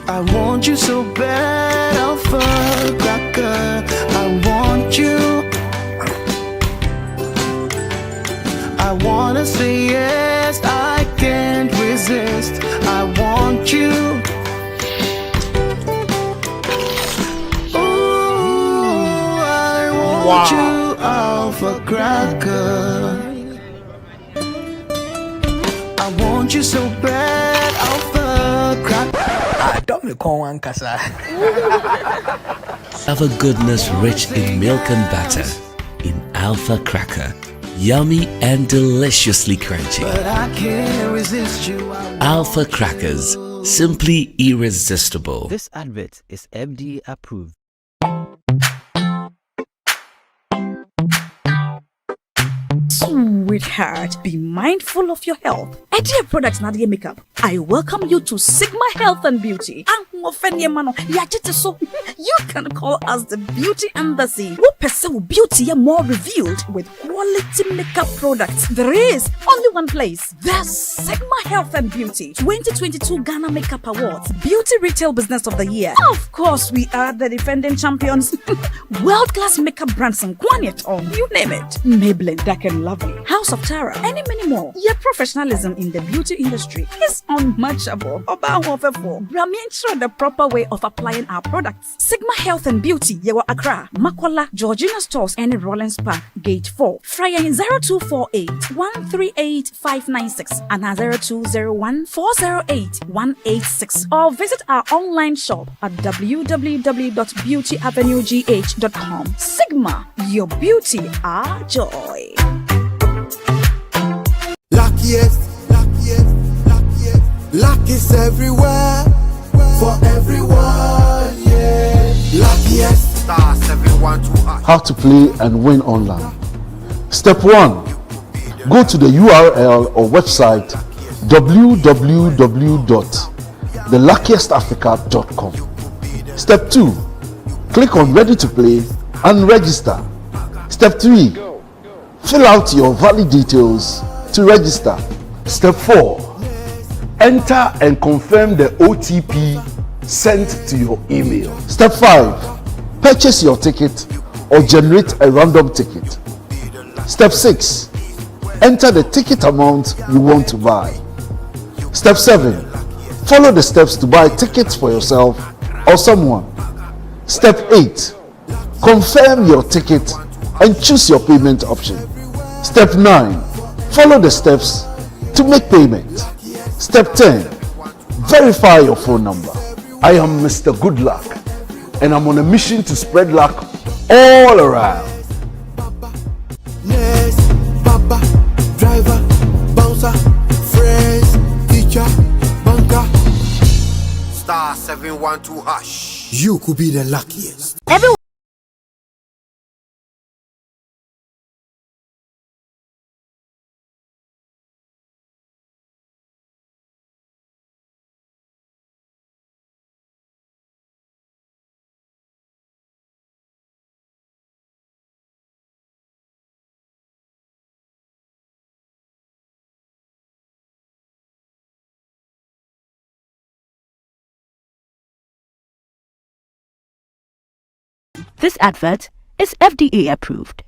I want you so bad, Alpha Cracker. I want you. I wanna say yes, I can't resist. I want you. Ooh, I want you, Alpha Cracker. I want you so bad, Alpha Cracker. Alpha goodness rich in milk and butter in Alpha Cracker. Yummy and deliciously crunchy. But I can't resist you. Alpha Crackers, simply irresistible. This advert is FDA approved. Sweetheart, be mindful of your health. Idea Products Nadia Makeup. I welcome you to Sigma Health and Beauty. You can call us the Beauty Embassy. We pursue beauty more revealed with quality makeup products. There is only one place. The Sigma Health and Beauty 2022 Ghana Makeup Awards Beauty Retail Business of the Year. Of course, we are the defending champions. World-class makeup brands and Kwanyet on, you name it. Maybelline, Dark and Lovely, House of Tara, and many more. Your professionalism in the beauty industry is unmatchable. The proper way of applying our products. Sigma Health and Beauty, Yewa Accra, Makwala, Georgina Stores, and Rollins Park, Gate 4. Fryer 0248 138 596 and 0201 408 186. Or visit our online shop at www.beautyavenuegh.com. Sigma, your beauty, our joy. Luckiest, luckiest, luckiest. Luck is everywhere. For everyone, yeah. Luckiest. Star 712. How to play and win online. Step 1. Go to the URL or website www.theluckiestafrica.com. Step 2. Click on Ready to Play and register. Step 3. Fill out your valid details to register. Step 4. Enter and confirm the OTP sent to your email. Step 5. Purchase your ticket or generate a random ticket. Step 6. Enter the ticket amount you want to buy. Step 7. Follow the steps to buy tickets for yourself or someone. Step 8. Confirm your ticket and choose your payment option. Step 9. Follow the steps to make payment. Step 10. Verify your phone number. I am Mr. Good Luck and I'm on a mission to spread luck all around. Nurse, Papa, driver, bouncer, friends, teacher, banker. Star 712 hash. You could be the luckiest. This advert is FDA approved.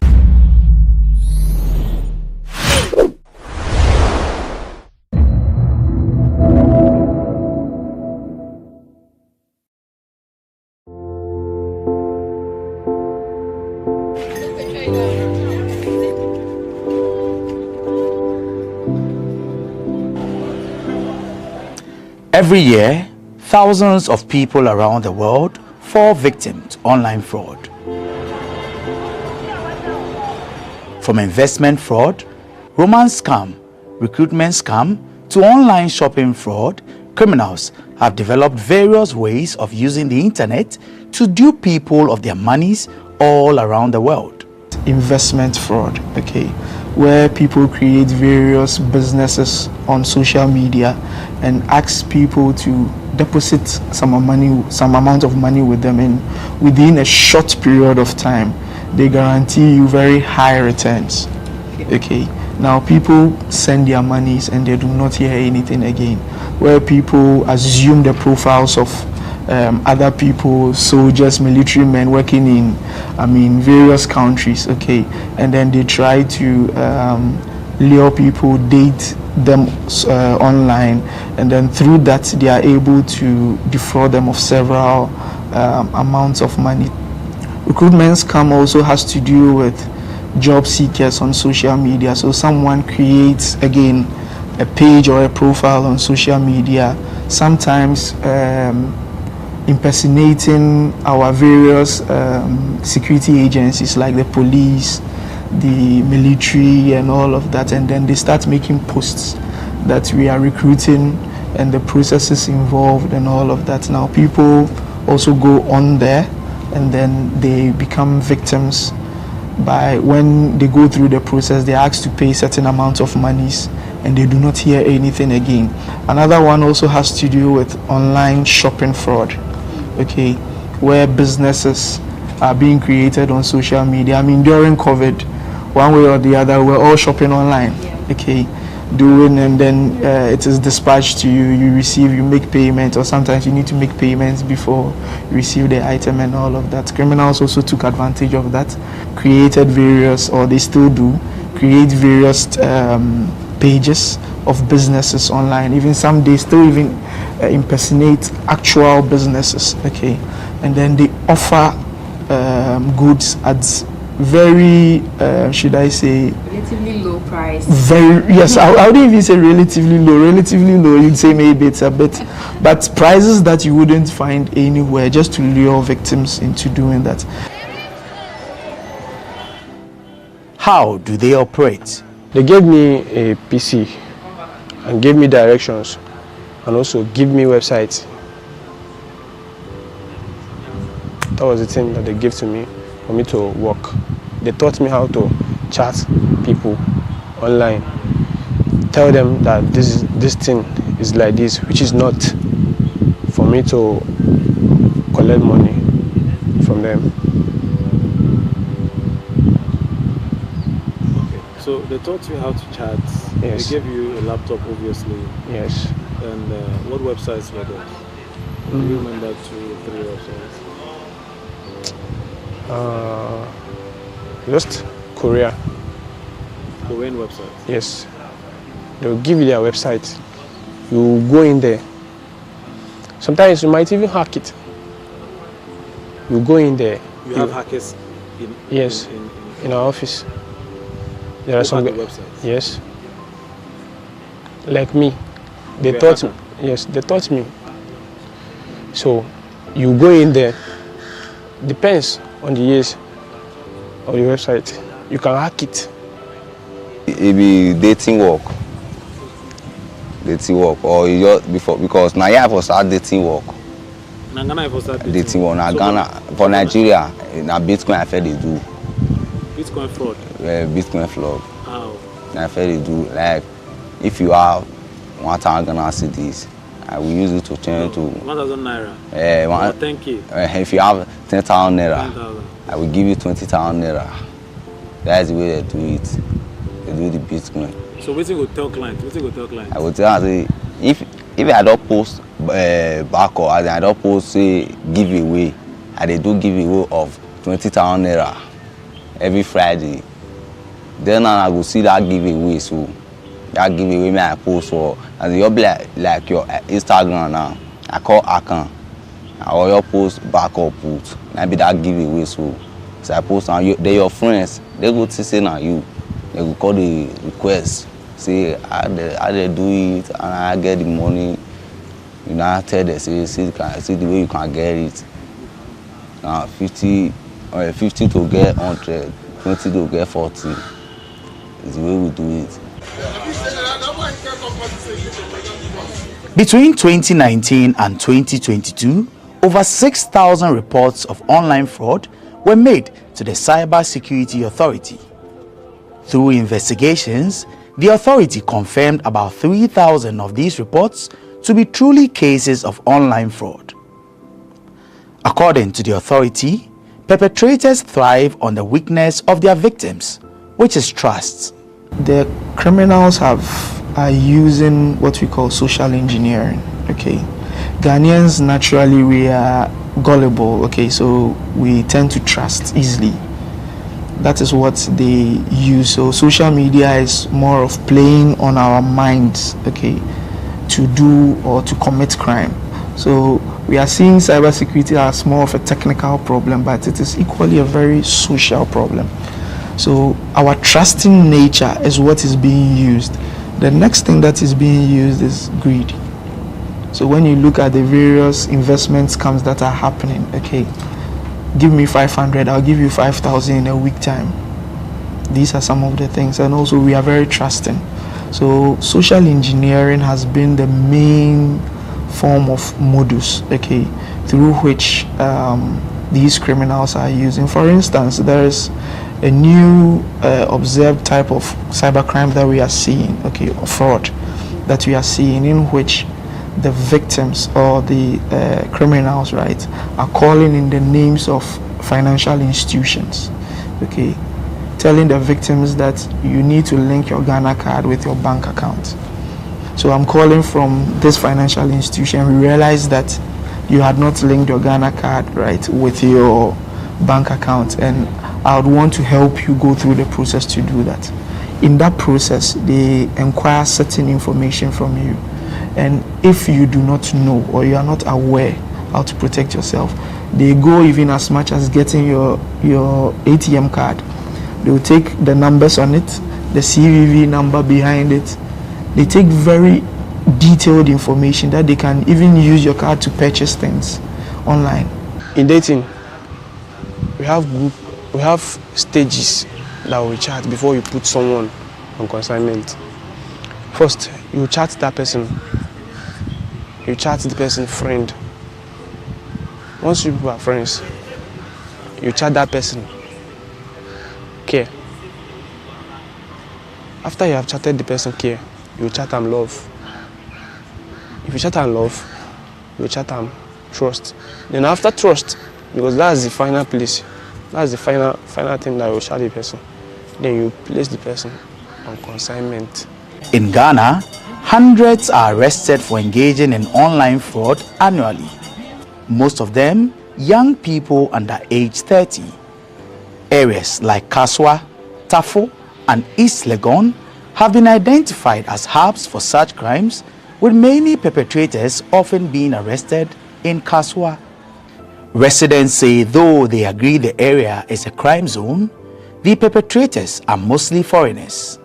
Every year, thousands of people around the world fall victim to online fraud. From investment fraud, romance scam, recruitment scam, to online shopping fraud, criminals have developed various ways of using the internet to dupe people of their monies all around the world. Investment fraud, okay, where people create various businesses on social media and ask people to deposit some amount of money with them, and within a short period of time they guarantee you very high returns. Okay, now people send their monies and they do not hear anything again, where people assume the profiles of other people, soldiers, military men working in various countries, okay, and then they try to lure people, date them online, and then through that they are able to defraud them of several amounts of money. Recruitment scam also has to do with job seekers on social media. So someone creates, again, a page or a profile on social media, sometimes impersonating our various security agencies like the police, the military and all of that, and then they start making posts that we are recruiting and the processes involved and all of that. Now people also go on there and then they become victims. By when they go through the process, they are asked to pay certain amounts of monies and they do not hear anything again. Another one also has to do with online shopping fraud, okay, where businesses are being created on social media. During COVID, one way or the other, we're all shopping online, okay, and then it is dispatched to you, you make payment, or sometimes you need to make payments before you receive the item and all of that. Criminals also took advantage of that, created various, or they still do, create various pages of businesses online. Even some they still even impersonate actual businesses, okay, and then they offer goods at very should I say relatively low price. I wouldn't even say relatively low, you'd say maybe it's a bit, but prices that you wouldn't find anywhere, just to lure victims into doing that. How do they operate? They gave me a PC and gave me directions and also give me websites. That was the thing that they gave to me for me to work. They taught me how to chat people online, tell them that this thing is like this, which is not, for me to collect money from them. Okay. So they taught you how to chat. Yes. They gave you a laptop, obviously. Yes. And what websites were those? Do you remember 2 or 3 websites? Just Korea. Korean websites? Yes. They'll give you their website. You go in there. Sometimes you might even hack it. You go in there. You have hackers in? Yes. In our office. There are some websites? Yes. Like me. They taught me. Yes, they taught me. So you go in there. Depends on the years of the website. You can hack it. It be dating work, or you just before, because now you have to start dating work. Now Ghana have to start dating work. Now Ghana, for Nigeria, now Bitcoin I feel they do. Bitcoin fraud. Bitcoin fraud. How? I feel they do. Like if you have 1,000 Ghana cedis, I will use it to change to 1,000 naira. 10K. If you have 10,000 naira, 10,000. I will give you 20,000 naira. That's the way they do it. They do the Bitcoin. So what you go tell clients? I will tell them, if I don't post back or I don't post say giveaway, and they do giveaway of 20,000 naira every Friday, then I will see that giveaway. So that giveaway me I post for, and you'll be like your Instagram now. I call account. I will post back or put. Maybe that giveaway. So I post on you. They your friends. They go to say now you. They will call the request. Say how they do it, and I get the money. You know, tell them see the way you can get it. 50 to get 100, 20 to get 40. Is the way we do it. Between 2019 and 2022, over 6,000 reports of online fraud were made to the Cyber Security Authority. Through investigations, the authority confirmed about 3,000 of these reports to be truly cases of online fraud. According to the authority, perpetrators thrive on the weakness of their victims, which is trust. The criminals are using what we call social engineering. Okay, Ghanaians naturally we are gullible. Okay, so we tend to trust easily. That is what they use. So social media is more of playing on our minds, okay, to do or to commit crime. So we are seeing cybersecurity as more of a technical problem, but it is equally a very social problem. So our trusting nature is what is being used. The next thing that is being used is greed. So when you look at the various investment scams that are happening, okay, give me 500, I'll give you 5,000 in a week time. These are some of the things. And also we are very trusting. So social engineering has been the main form of modus, okay, through which these criminals are using. For instance, there is a new observed type of cybercrime that we are seeing, okay, or fraud that we are seeing, in which the victims or the criminals, right, are calling in the names of financial institutions, okay, telling the victims that you need to link your Ghana card with your bank account. So I'm calling from this financial institution. We realized that you had not linked your Ghana card, right, with your bank account, and I would want to help you go through the process to do that. In that process, they inquire certain information from you, and if you do not know or you are not aware how to protect yourself, they go even as much as getting your ATM card. They will take the numbers on it, the CVV number behind it. They take very detailed information that they can even use your card to purchase things online. In dating, we have stages that we chat before you put someone on consignment. First, you chat that person. You chat the person friend. Once you people are friends, you chat that person care. After you have chatted the person care, you chat them love. If you chat them love, you chat them trust. Then after trust, because that's the final place, that's the final thing that you chat the person, then you place the person on consignment. In Ghana, hundreds are arrested for engaging in online fraud annually. Most of them young people under age 30. Areas like Kaswa, Tafo, and East Legon have been identified as hubs for such crimes, with many perpetrators often being arrested in Kaswa. Residents say though they agree the area is a crime zone, the perpetrators are mostly foreigners.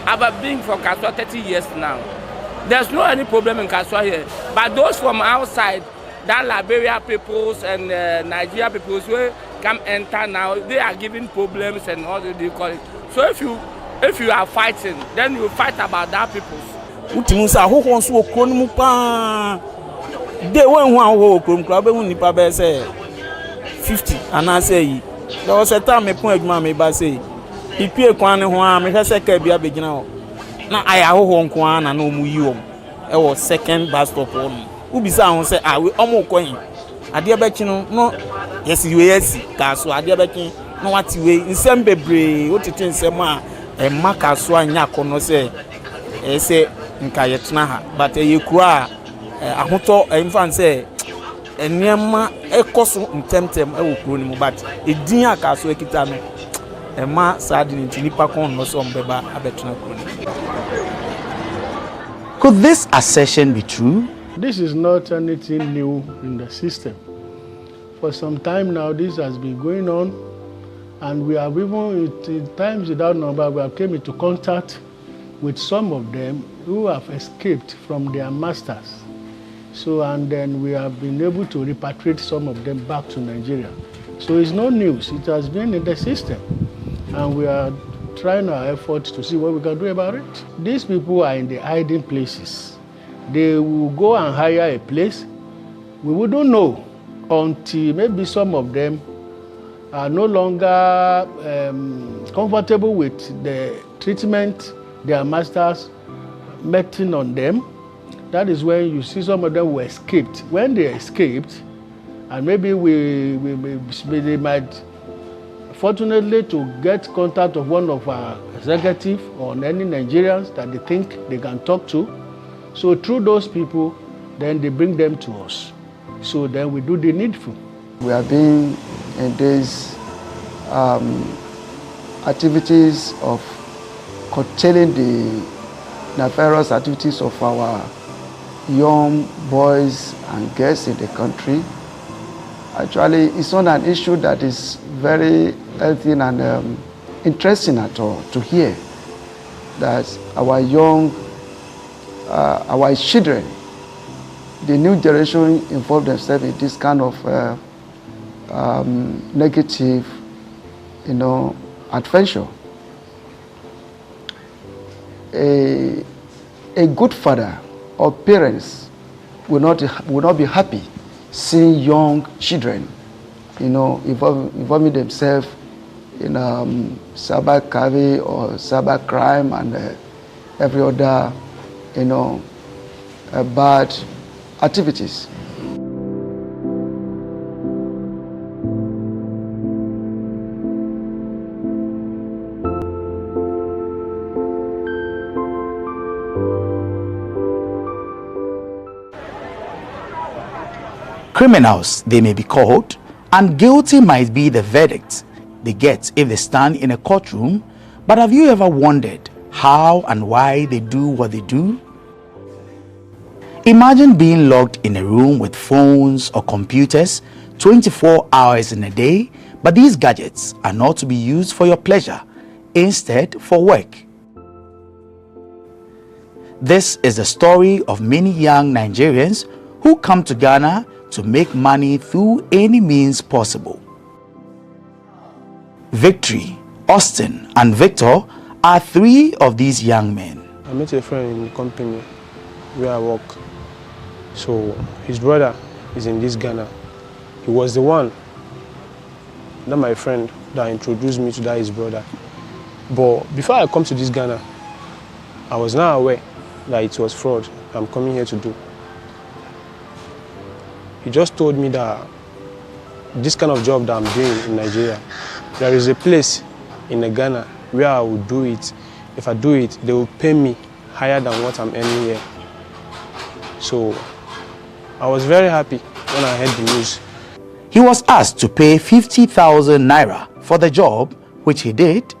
I've been for Kaswa 30 years now. There's no any problem in Kaswa here. But those from outside, that Liberia peoples and Nigeria peoples who come enter now, they are giving problems and all that they call it. So if you are fighting, then you fight about that peoples. They went one club 50 and I say there was a time a point mammy by say he pay one one me has a cabia beginner. Now I have home kwan and no mu I was second bus stop on who be sound say I will almost coin. I dear Beckino, no, yes, you yes, Castle, I dear Beckin, no what you way in some baby, what you think, Sema, and Macaswa and Yakono say Nkayetnaha, but you cry a hoto infant say. And Yama a cosu temtem a wound, but a dear castle kitano. A ma sardine in Tinipacon no some beba abetna. Could this assertion be true? This is not anything new in the system. For some time now, this has been going on, and we have even, in times without number, we have came into contact with some of them who have escaped from their masters. So, and then we have been able to repatriate some of them back to Nigeria. So it's no news, it has been in the system. And we are trying our efforts to see what we can do about it. These people are in the hiding places. They will go and hire a place. We wouldn't know until maybe some of them are no longer comfortable with the treatment their masters meting on them. That is when you see some of them who escaped. When they escaped, and maybe they might, fortunately, to get contact of one of our executives or any Nigerians that they think they can talk to. So through those people, then they bring them to us. So then we do the needful. We have been in these activities of curtailing the nefarious activities of our young boys and girls in the country. Actually, it's not an issue that is very healthy and interesting at all to hear that our young, our children, the new generation involve themselves in this kind of negative, adventure. A good father or parents will not be happy seeing young children, involving themselves in cyber crime or cyber crime and every other, bad activities. Criminals, they may be called, and guilty might be the verdict they get if they stand in a courtroom, but have you ever wondered how and why they do what they do? Imagine being locked in a room with phones or computers 24 hours in a day, but these gadgets are not to be used for your pleasure, instead for work. This is the story of many young Nigerians who come to Ghana to make money through any means possible. Victory, Austin, and Victor are three of these young men. I met a friend in the company where I work. So his brother is in this Ghana. He was the one, that my friend, that introduced me to that his brother. But before I come to this Ghana, I was not aware that it was fraud I'm coming here to do. He just told me that this kind of job that I'm doing in Nigeria, there is a place in Ghana where I will do it. If I do it, they will pay me higher than what I'm earning here. So I was very happy when I heard the news. He was asked to pay 50,000 naira for the job, which he did,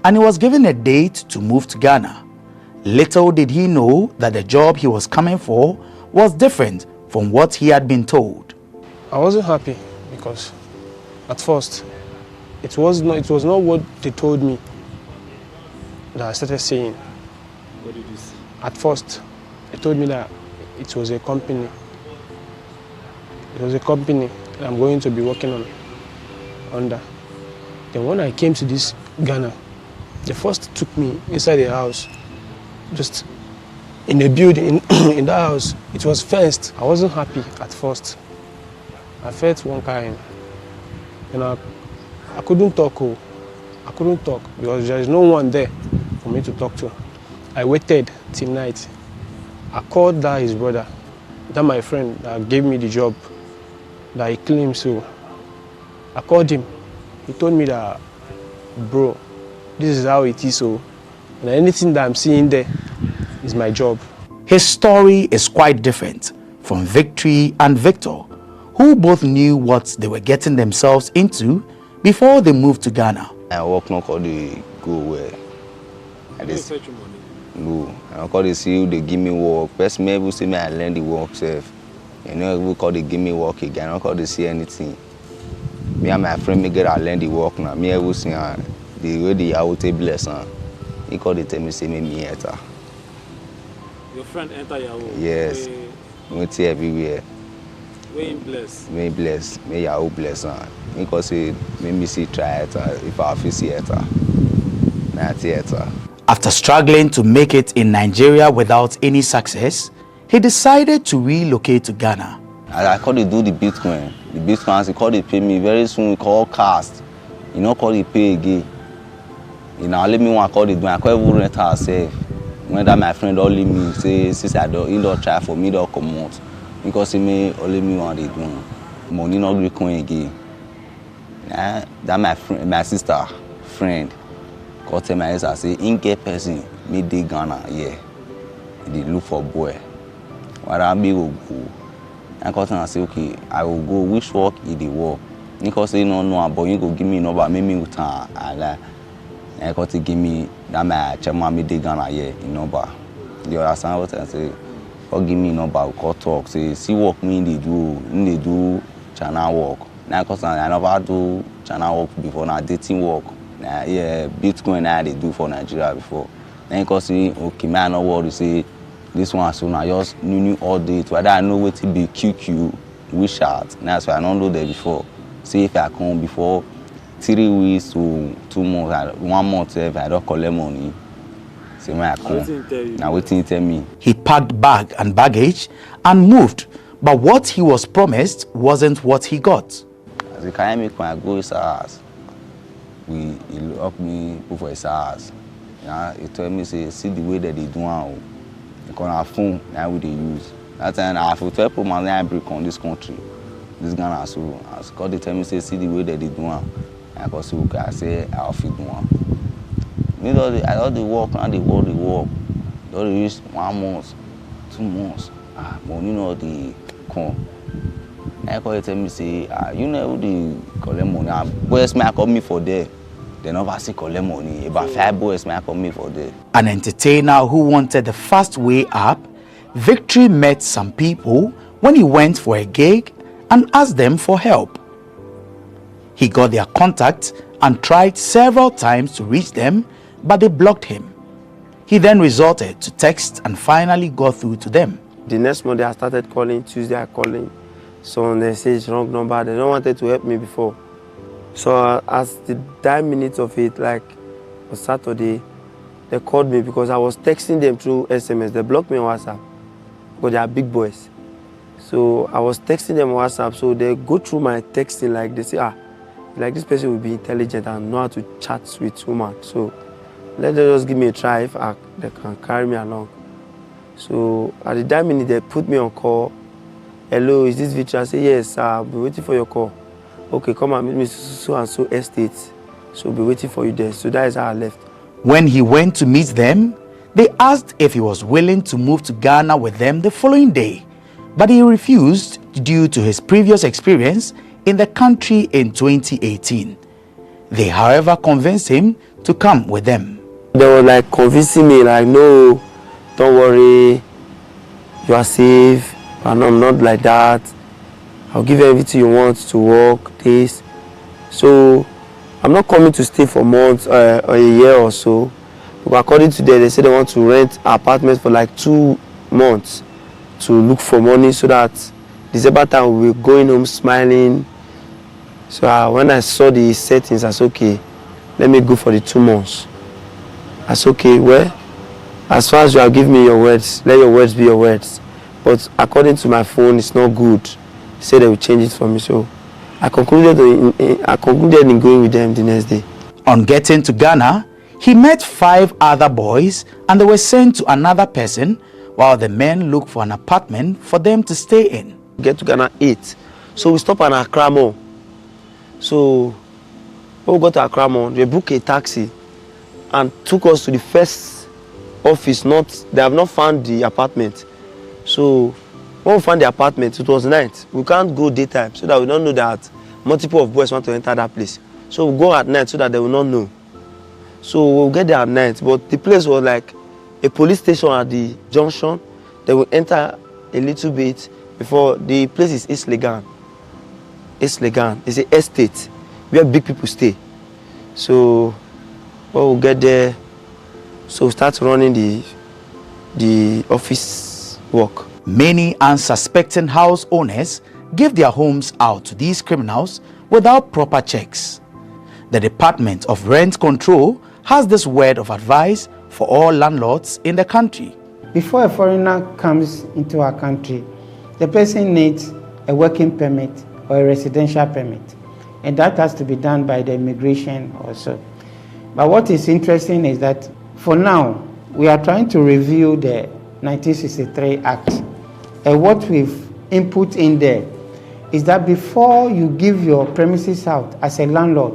and he was given a date to move to Ghana. Little did he know that the job he was coming for was different from what he had been told. I wasn't happy because at first it was not what they told me that I started saying. What did you say? At first, they told me that it was a company. It was a company that I'm going to be working under. Then when I came to this Ghana, they first took me inside the house, just in a building, in the house. It was fenced. I wasn't happy at first. I felt one kind. I couldn't talk. I couldn't talk because there is no one there for me to talk to. I waited till night. I called that his brother, that my friend that gave me the job, that he claims so. I called him. He told me that, bro, this is how it is so. And anything that I'm seeing there is my job. His story is quite different from Victory and Victor, who both knew what they were getting themselves into before they moved to Ghana. I work not call the go where. No, I call the see they give me work. First maybe say me I learn the work self. You know we call they give me work again. I don't call they see anything. Me and my friend, me get a learn the work now. Me ever see the way the out bless. He called it tell me say me enter. Your friend enter Yahoo? Yes. Went here everywhere. May bless. May bless. May Yahoo bless. He called say me see try it if I feel see it. Nah theater. After struggling to make it in Nigeria without any success, he decided to relocate to Ghana. I called it do the Bitcoin. The Bitcoin, he called it pay me. Very soon we call cast. You know, call it pay again. You know, let me want call it. I call it rent herself. When that my friend only me say, since I don't try for me, don't come out. Because he may only me want it do. Money not be coin again. That my friend, my sister, friend, called tell my sister say, in get person, me dey Ghana, yeah. They look for boy. What I be go. I called him and say, okay, I will go. Which work is the work? Because say no, but you go give me number, make me with time. I got to give me that my chairman me dey Ghana here in number. You understand what I say? Or give me number, we call talk. Say, see work me they do channel work. Now cause I never do channel work before. Now dating work. Now yeah, Bitcoin now they do for Nigeria before. Then cause say, okay, man, no worry. Say this one soon I just new update. Whether I know what to be QQ, WeChat. That's why I don't know that before. See if I come before 3 weeks to 2 months, 1 month if I don't collect money. See when I come. Now waiting tell me. He packed bag and baggage and moved, but what he was promised wasn't what he got. As a kind of when I go his house, he locked me for his house. Yeah, he told me say see the way that they do now. Because our phone now we they use. That time I have to tell people I break on this country. This Ghana so as God they tell me say see the way that they do now. I go say okay, I say I'll fit do one. Me I don't the work and the work. Don't use 1 month, 2 months. Money no the come. I call tell me say you know the collect money. Boys may call me for there. They never see collect money. About 5 boys may call me for there. An entertainer who wanted the fast way up, Victory met some people when he went for a gig and asked them for help. He got their contact and tried several times to reach them, but they blocked him. He then resorted to text and finally got through to them. The next Monday I started calling, Tuesday I calling. So they say it's wrong number. They don't wanted to help me before. So as the 9 minutes of it, like on Saturday, they called me because I was texting them through SMS. They blocked me on WhatsApp because they are big boys. So I was texting them on WhatsApp. So they go through my texting, like they say, like this person will be intelligent and know how to chat with women. So let them just give me a try if they can carry me along. So at the 9 minutes, they put me on call. Hello, is this Victor? I say, yes, I'll be waiting for your call. Okay, come and meet me so and so estate. So I'll be waiting for you there. So that is how I left. When he went to meet them, they asked if he was willing to move to Ghana with them the following day. But he refused due to his previous experience in the country in 2018. They, however, convinced him to come with them. They were like convincing me, like, no, don't worry, you are safe. And I'm not like that. I'll give you everything you want to work, this. So I'm not coming to stay for months or a year or so. But according to them, they say they want to rent apartments for like 2 months to look for money so that December time we'll be going home smiling. So when I saw the settings, I said, okay, let me go for the 2 months. I said, okay, well, as far as you have given me your words, let your words be your words. But according to my phone, it's not good. They said they will change it for me. So I concluded in going with them the next day. On getting to Ghana, he met 5 other boys and they were sent to another person while the men looked for an apartment for them to stay in. Get to Ghana 8. So we stopped at Accra Mall. So when we got to Accra Mall, they booked a taxi and took us to the first office. They have not found the apartment. So when we found the apartment, it was night. We can't go daytime so that we don't know that multiple of boys want to enter that place. So we go at night so that they will not know. So we'll get there at night. But the place was like a police station at the junction. They will enter a little bit before the place is East Legan. It's Legan. It's an estate where big people stay. So when we get there, so we start running the office work. Many unsuspecting house owners give their homes out to these criminals without proper checks. The Department of Rent Control has this word of advice for all landlords in the country. Before a foreigner comes into our country, the person needs a working permit or a residential permit, and that has to be done by the immigration also. But what is interesting is that for now, we are trying to review the 1963 Act, and what we've input in there is that before you give your premises out as a landlord,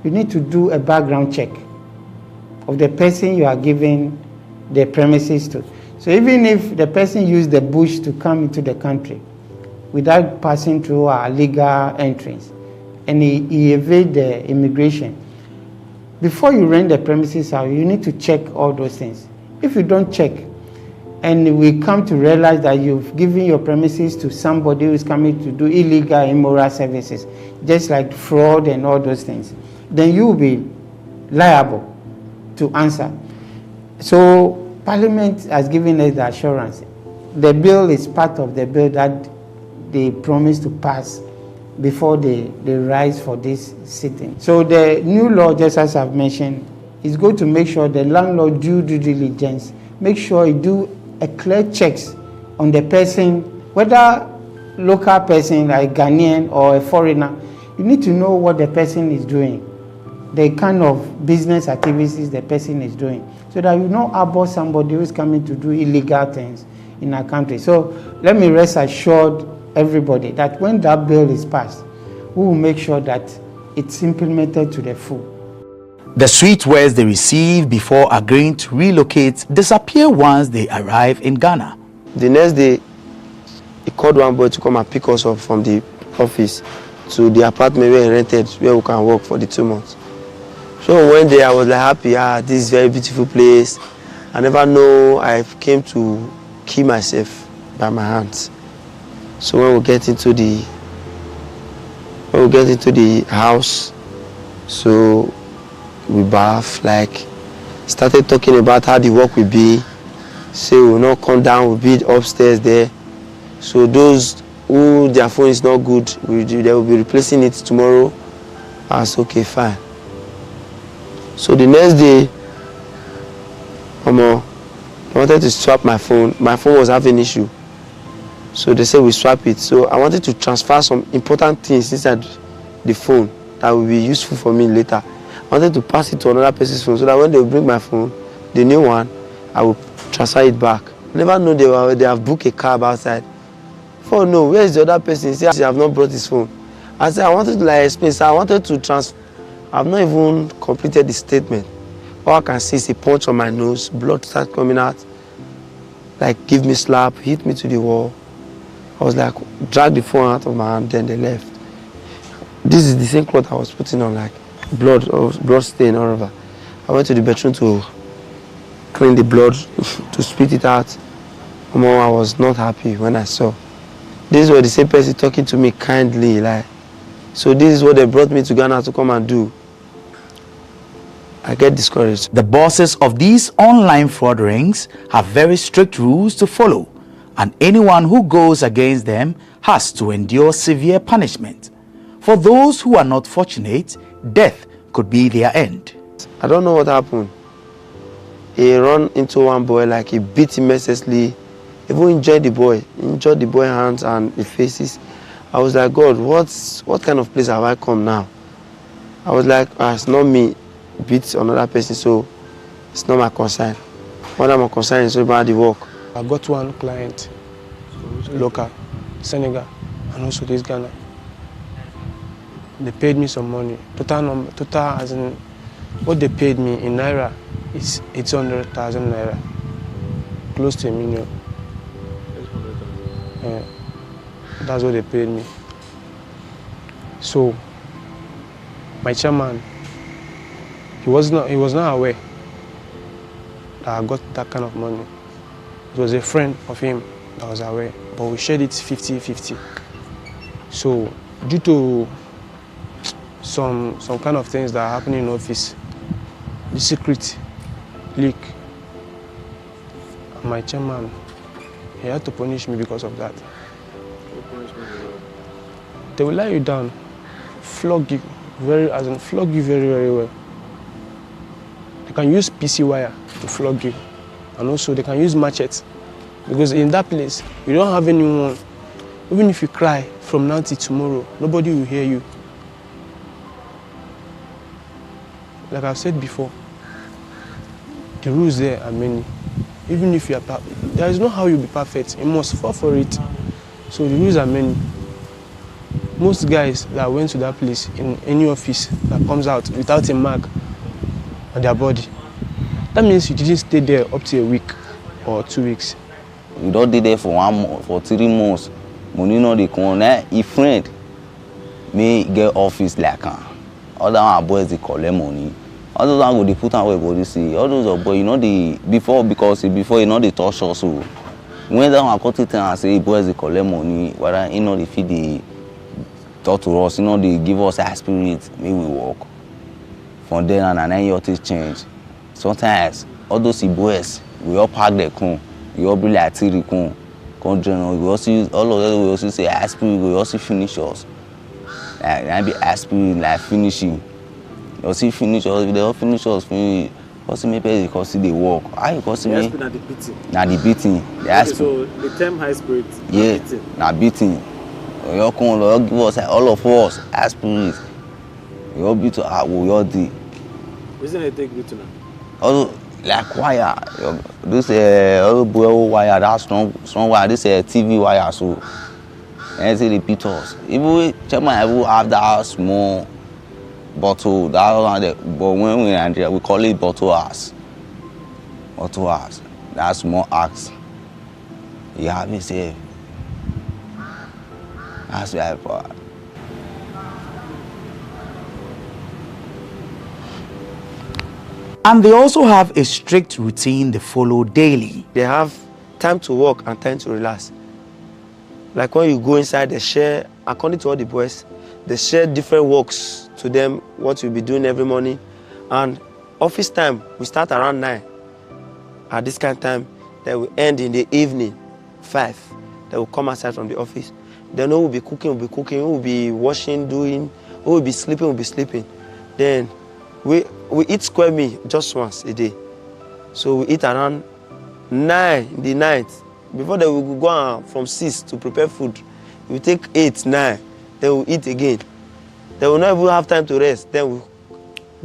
you need to do a background check of the person you are giving the premises to. So even if the person used the bush to come into the country without passing through our legal entrance and he evade the immigration, before you rent the premises out, you need to check all those things. If you don't check, and we come to realize that you've given your premises to somebody who is coming to do illegal, immoral services, just like fraud and all those things, then you will be liable to answer. So Parliament has given us the assurance. The bill is part of the bill that they promised to pass before they rise for this sitting. So the new law, just as I've mentioned, is going to make sure the landlord do due diligence, make sure he do a clear checks on the person, whether local person like Ghanaian or a foreigner. You need to know what the person is doing, the kind of business activities the person is doing, so that you know about somebody who is coming to do illegal things in our country. So let me rest assured everybody that when that bill is passed, we will make sure that it's implemented to the full. The sweet words they receive before agreeing to relocate disappear once they arrive in Ghana. The next day, he called one boy to come and pick us up from the office to the apartment where he rented, where we can work for the 2 months. So one day I was like happy, this is a very beautiful place. I never know I came to kill myself by my hands. So when we get into the house, so we bath, like started talking about how the work will be. Say we will not come down, we'll be upstairs there. So those who their phone is not good, they will be replacing it tomorrow. I was okay, fine. So the next day, I wanted to swap my phone. My phone was having an issue. So they said we swap it. So I wanted to transfer some important things inside the phone that will be useful for me later. I wanted to pass it to another person's phone so that when they will bring my phone, the new one, I will transfer it back. I never know they have booked a cab outside. Oh no, where is the other person? He said, I have not brought his phone. I said, I wanted to explain. So I wanted to transfer. I have not even completed the statement. All I can see is a punch on my nose, blood started coming out. Like, give me a slap, hit me to the wall. I was like, drag the phone out of my hand, then they left. This is the same cloth I was putting on, like blood stain all over. I went to the bedroom to clean the blood, to spit it out. I was not happy when I saw. This was the same person talking to me kindly, like, so this is what they brought me to Ghana to come and do. I get discouraged. The bosses of these online fraud rings have very strict rules to follow, and anyone who goes against them has to endure severe punishment. For those who are not fortunate, death could be their end. I don't know what happened. He ran into one boy, like he beat him mercilessly, even injured the boy hands and the faces. I was like, God, what kind of place have I come now? I was like, it's not me beat another person, so it's not my concern. What I'm concerned is about the work. I got one client, local, Senegal, and also this Ghana. They paid me some money. Total as in what they paid me in Naira is 800,000 Naira, close to $1 million. Yeah, that's what they paid me. So my chairman, he was not aware that I got that kind of money. It was a friend of him that was aware, but we shared it 50-50. So due to some kind of things that are happening in office, the secret leak. My chairman, he had to punish me because of that. They will lie you down, flog you very well. They can use PC wire to flog you, and also they can use machetes, because in that place you don't have anyone. Even if you cry from now till tomorrow, nobody will hear you. Like I've said before, the rules there are many. Even if you are perfect, there is no how you'll be perfect. You must fall for it. So the rules are many. Most guys that went to that place in any office that comes out without a mark on their body, that means you didn't stay there up to a week or 2 weeks. You don't stay there for 1 month, for 3 months. Money no dey come. If friend may get office like other one boys they collect money. All those one go dey put on where body see. All those boys, you know, they before you know they touch us. So when that one cut it and say boys they collect money, whether you know they feed the talk to us, you know they give us a spirit, maybe we walk. From then and then your things change. Sometimes all those boys we all pack their car, we all be like Tahiru car. We also use all of them. We also say aspirin. We also finish us. Like be aspirin, like finishing. You also finish us. They all finish us. Finish. Also maybe because they work. I because me. Aspirin na the beating. Na the beating. The okay, so the term high spirit. Yeah. Na beating. You come, you give us all of us aspirin. You all beat to we all do. Reason I take beating now? Also. Like wire, this boy wire, that strong wire, this TV wire, so and say repeat us. Even chairman have that small bottle, that one there, but when we in Nigeria, we call it bottle ass. Bottle ass, that small axe. You have it say. That's very bad. And they also have a strict routine they follow daily. They have time to work and time to relax. Like when you go inside, they share, according to all the boys, they share different works to them, what you'll be doing every morning. And office time, we start around 9. At this kind of time, they will end in the evening, 5. They will come outside from the office. Then who will be cooking, who will be washing, who will be sleeping. Then we eat square meal just once a day. So we eat around 9 in the night. Before that, we will go on from 6 to prepare food. We take 8, 9, then we eat again. Then we not even have time to rest. Then we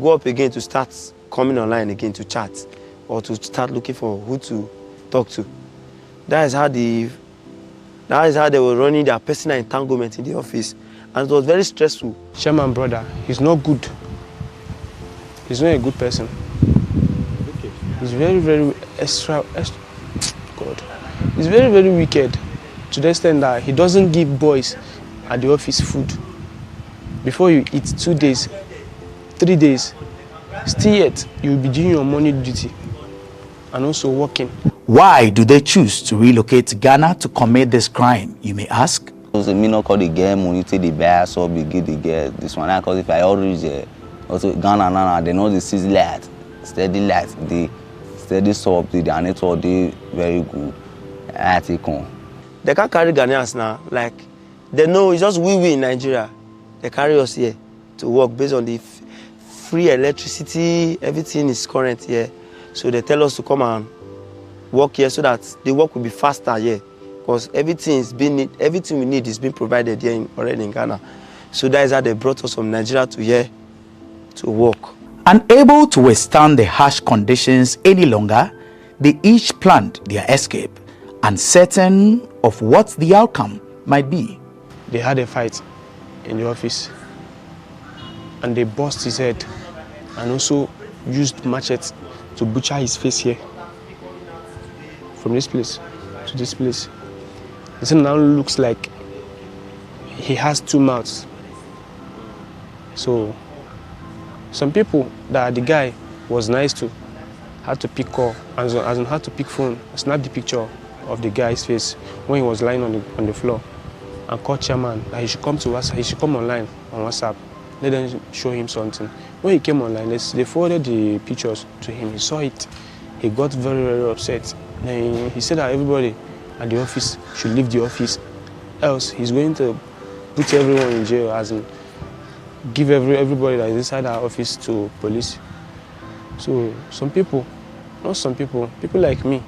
go up again to start coming online again to chat or to start looking for who to talk to. That is how they were running their personal entanglement in the office. And it was very stressful. Chairman brother, he's not good. He's not a good person. Okay. He's very, very God. He's very, very wicked to the extent that he doesn't give boys at the office food. Before you eat 2 days, 3 days, still yet you'll be doing your morning duty and also working. Why do they choose to relocate to Ghana to commit this crime, you may ask? Because me not call the girl money to the buy so be get the girl this one because if I already also Ghana they know the city light, steady light, the steady sub, the network they very good. I take on. They can't carry Ghanaians now, like they know it's just we in Nigeria. They carry us here to work based on the free electricity, everything is current here. So they tell us to come and work here so that the work will be faster here. Because everything we need is being provided here already in Ghana. So that is how they brought us from Nigeria to here to work. Unable to withstand the harsh conditions any longer, they each planned their escape, uncertain of what the outcome might be. They had a fight in the office and they bust his head and also used machetes to butcher his face here. From this place to this place. It now looks like he has 2 mouths. So some people that the guy was nice to had to pick call, as in had to pick phone, snap the picture of the guy's face when he was lying on the floor and called chairman that he should come to us. He should come online on WhatsApp. Let them show him something. When he came online, they forwarded the pictures to him. He saw it. He got very, very upset. And he said that everybody at the office should leave the office, else he's going to put everyone in jail, as in give everybody that is inside our office to police. So some people, not some people, people like me,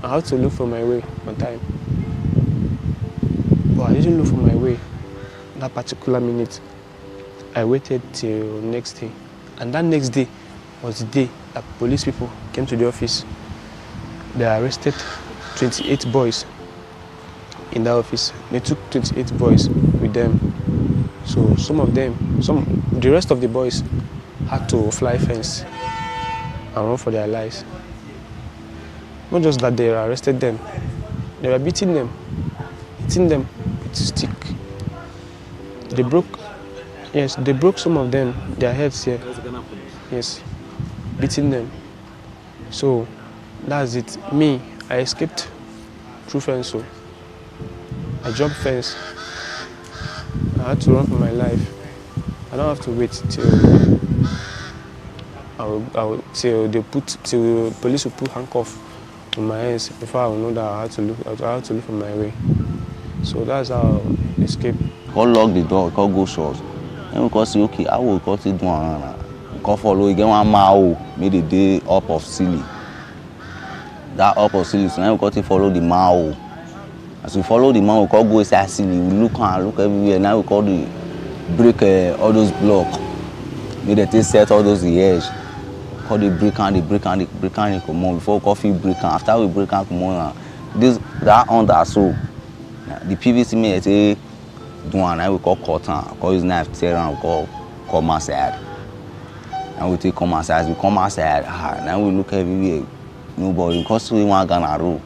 I had to look for my way on time. But I didn't look for my way that particular minute. I waited till next day. And that next day was the day that police people came to the office. They arrested 28 boys in that office. They took 28 boys with them. So some of them, the rest of the boys had to fly fence and run for their lives. Not just that, they arrested them, they were beating them, hitting them with a stick. They broke some of them, their heads here. Yes, beating them. So that's it. Me, I escaped through fence. So I jumped fence. I had to run for my life. I don't have to wait till till the police will put handcuffs on my hands before I will know that I had to look for my way. So that's how I escaped. Call lock the door, call go short. And we call say okay, I will cut it one. Call follow again one mile, made the day up of silly. That up of silly, so now we got to follow the mile. As we follow the man, we call go inside silly. We look everywhere. Now we call the break all those blocks. Made the thing set all those edge. Call the break and come on. Before coffee break and after we break and come on. That under so the PVC may say do one. Now we call cotton. Call his knife tear and call come outside. And we take come outside. We come outside. Now we look everywhere. Nobody. Because we want GhanaRoad.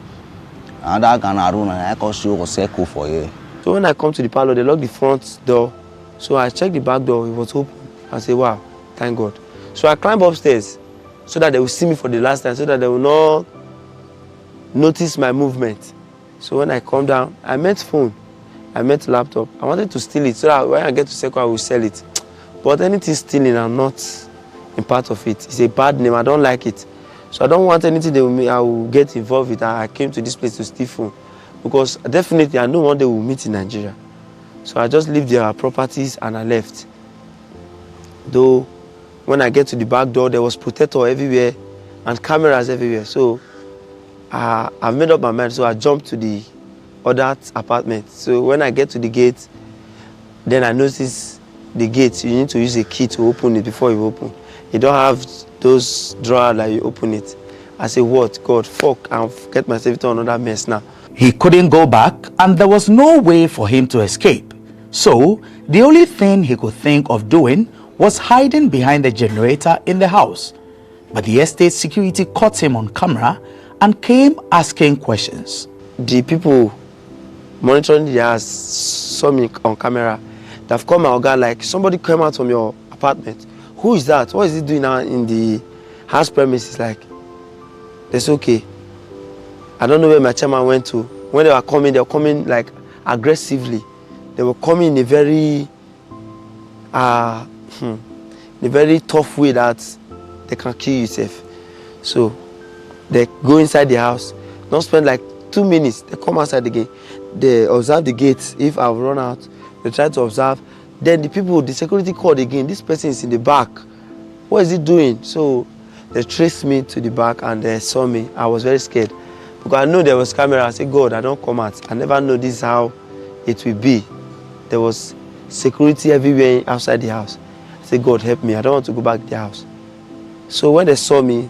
And that GhanaRoad, I can show a circle for you. So when I come to the parlor, they lock the front door. So I check the back door, it was open. I say, wow, thank God. So I climb upstairs so that they will see me for the last time, so that they will not notice my movement. So when I come down, I met phone, I met laptop. I wanted to steal it so that when I get to Serwaa, I will sell it. But anything stealing, I'm not in part of it. It's a bad name, I don't like it. So I don't want anything I will get involved with. I came to this place to steal phone because definitely I know one day we'll meet in Nigeria. So I just leave their properties and I left. Though when I get to the back door, there was protector everywhere and cameras everywhere. So I've made up my mind. So I jumped to the other apartment. So when I get to the gate, then I notice the gate. You need to use a key to open it before you open. You don't have those drawers that you open it. I say, what? God, fuck, I'll get myself into another mess now. He couldn't go back and there was no way for him to escape. So the only thing he could think of doing was hiding behind the generator in the house. But the estate security caught him on camera and came asking questions. The people monitoring the house saw me on camera. They've come out, like, somebody came out from your apartment. Who is that? What is he doing now in the house premises? Like, that's okay. I don't know where my chairman went to. When they were coming like aggressively. They were coming in a very tough way that they can kill yourself. So they go inside the house. Don't spend like 2 minutes. They come outside again. They observe the gates. If I've run out, they try to observe. Then the security called again. This person is in the back. What is he doing? So they traced me to the back and they saw me. I was very scared because I know there was camera. I said, God, I don't come out. I never know this is how it will be. There was security everywhere outside the house. I said, God, help me. I don't want to go back to the house. So when they saw me,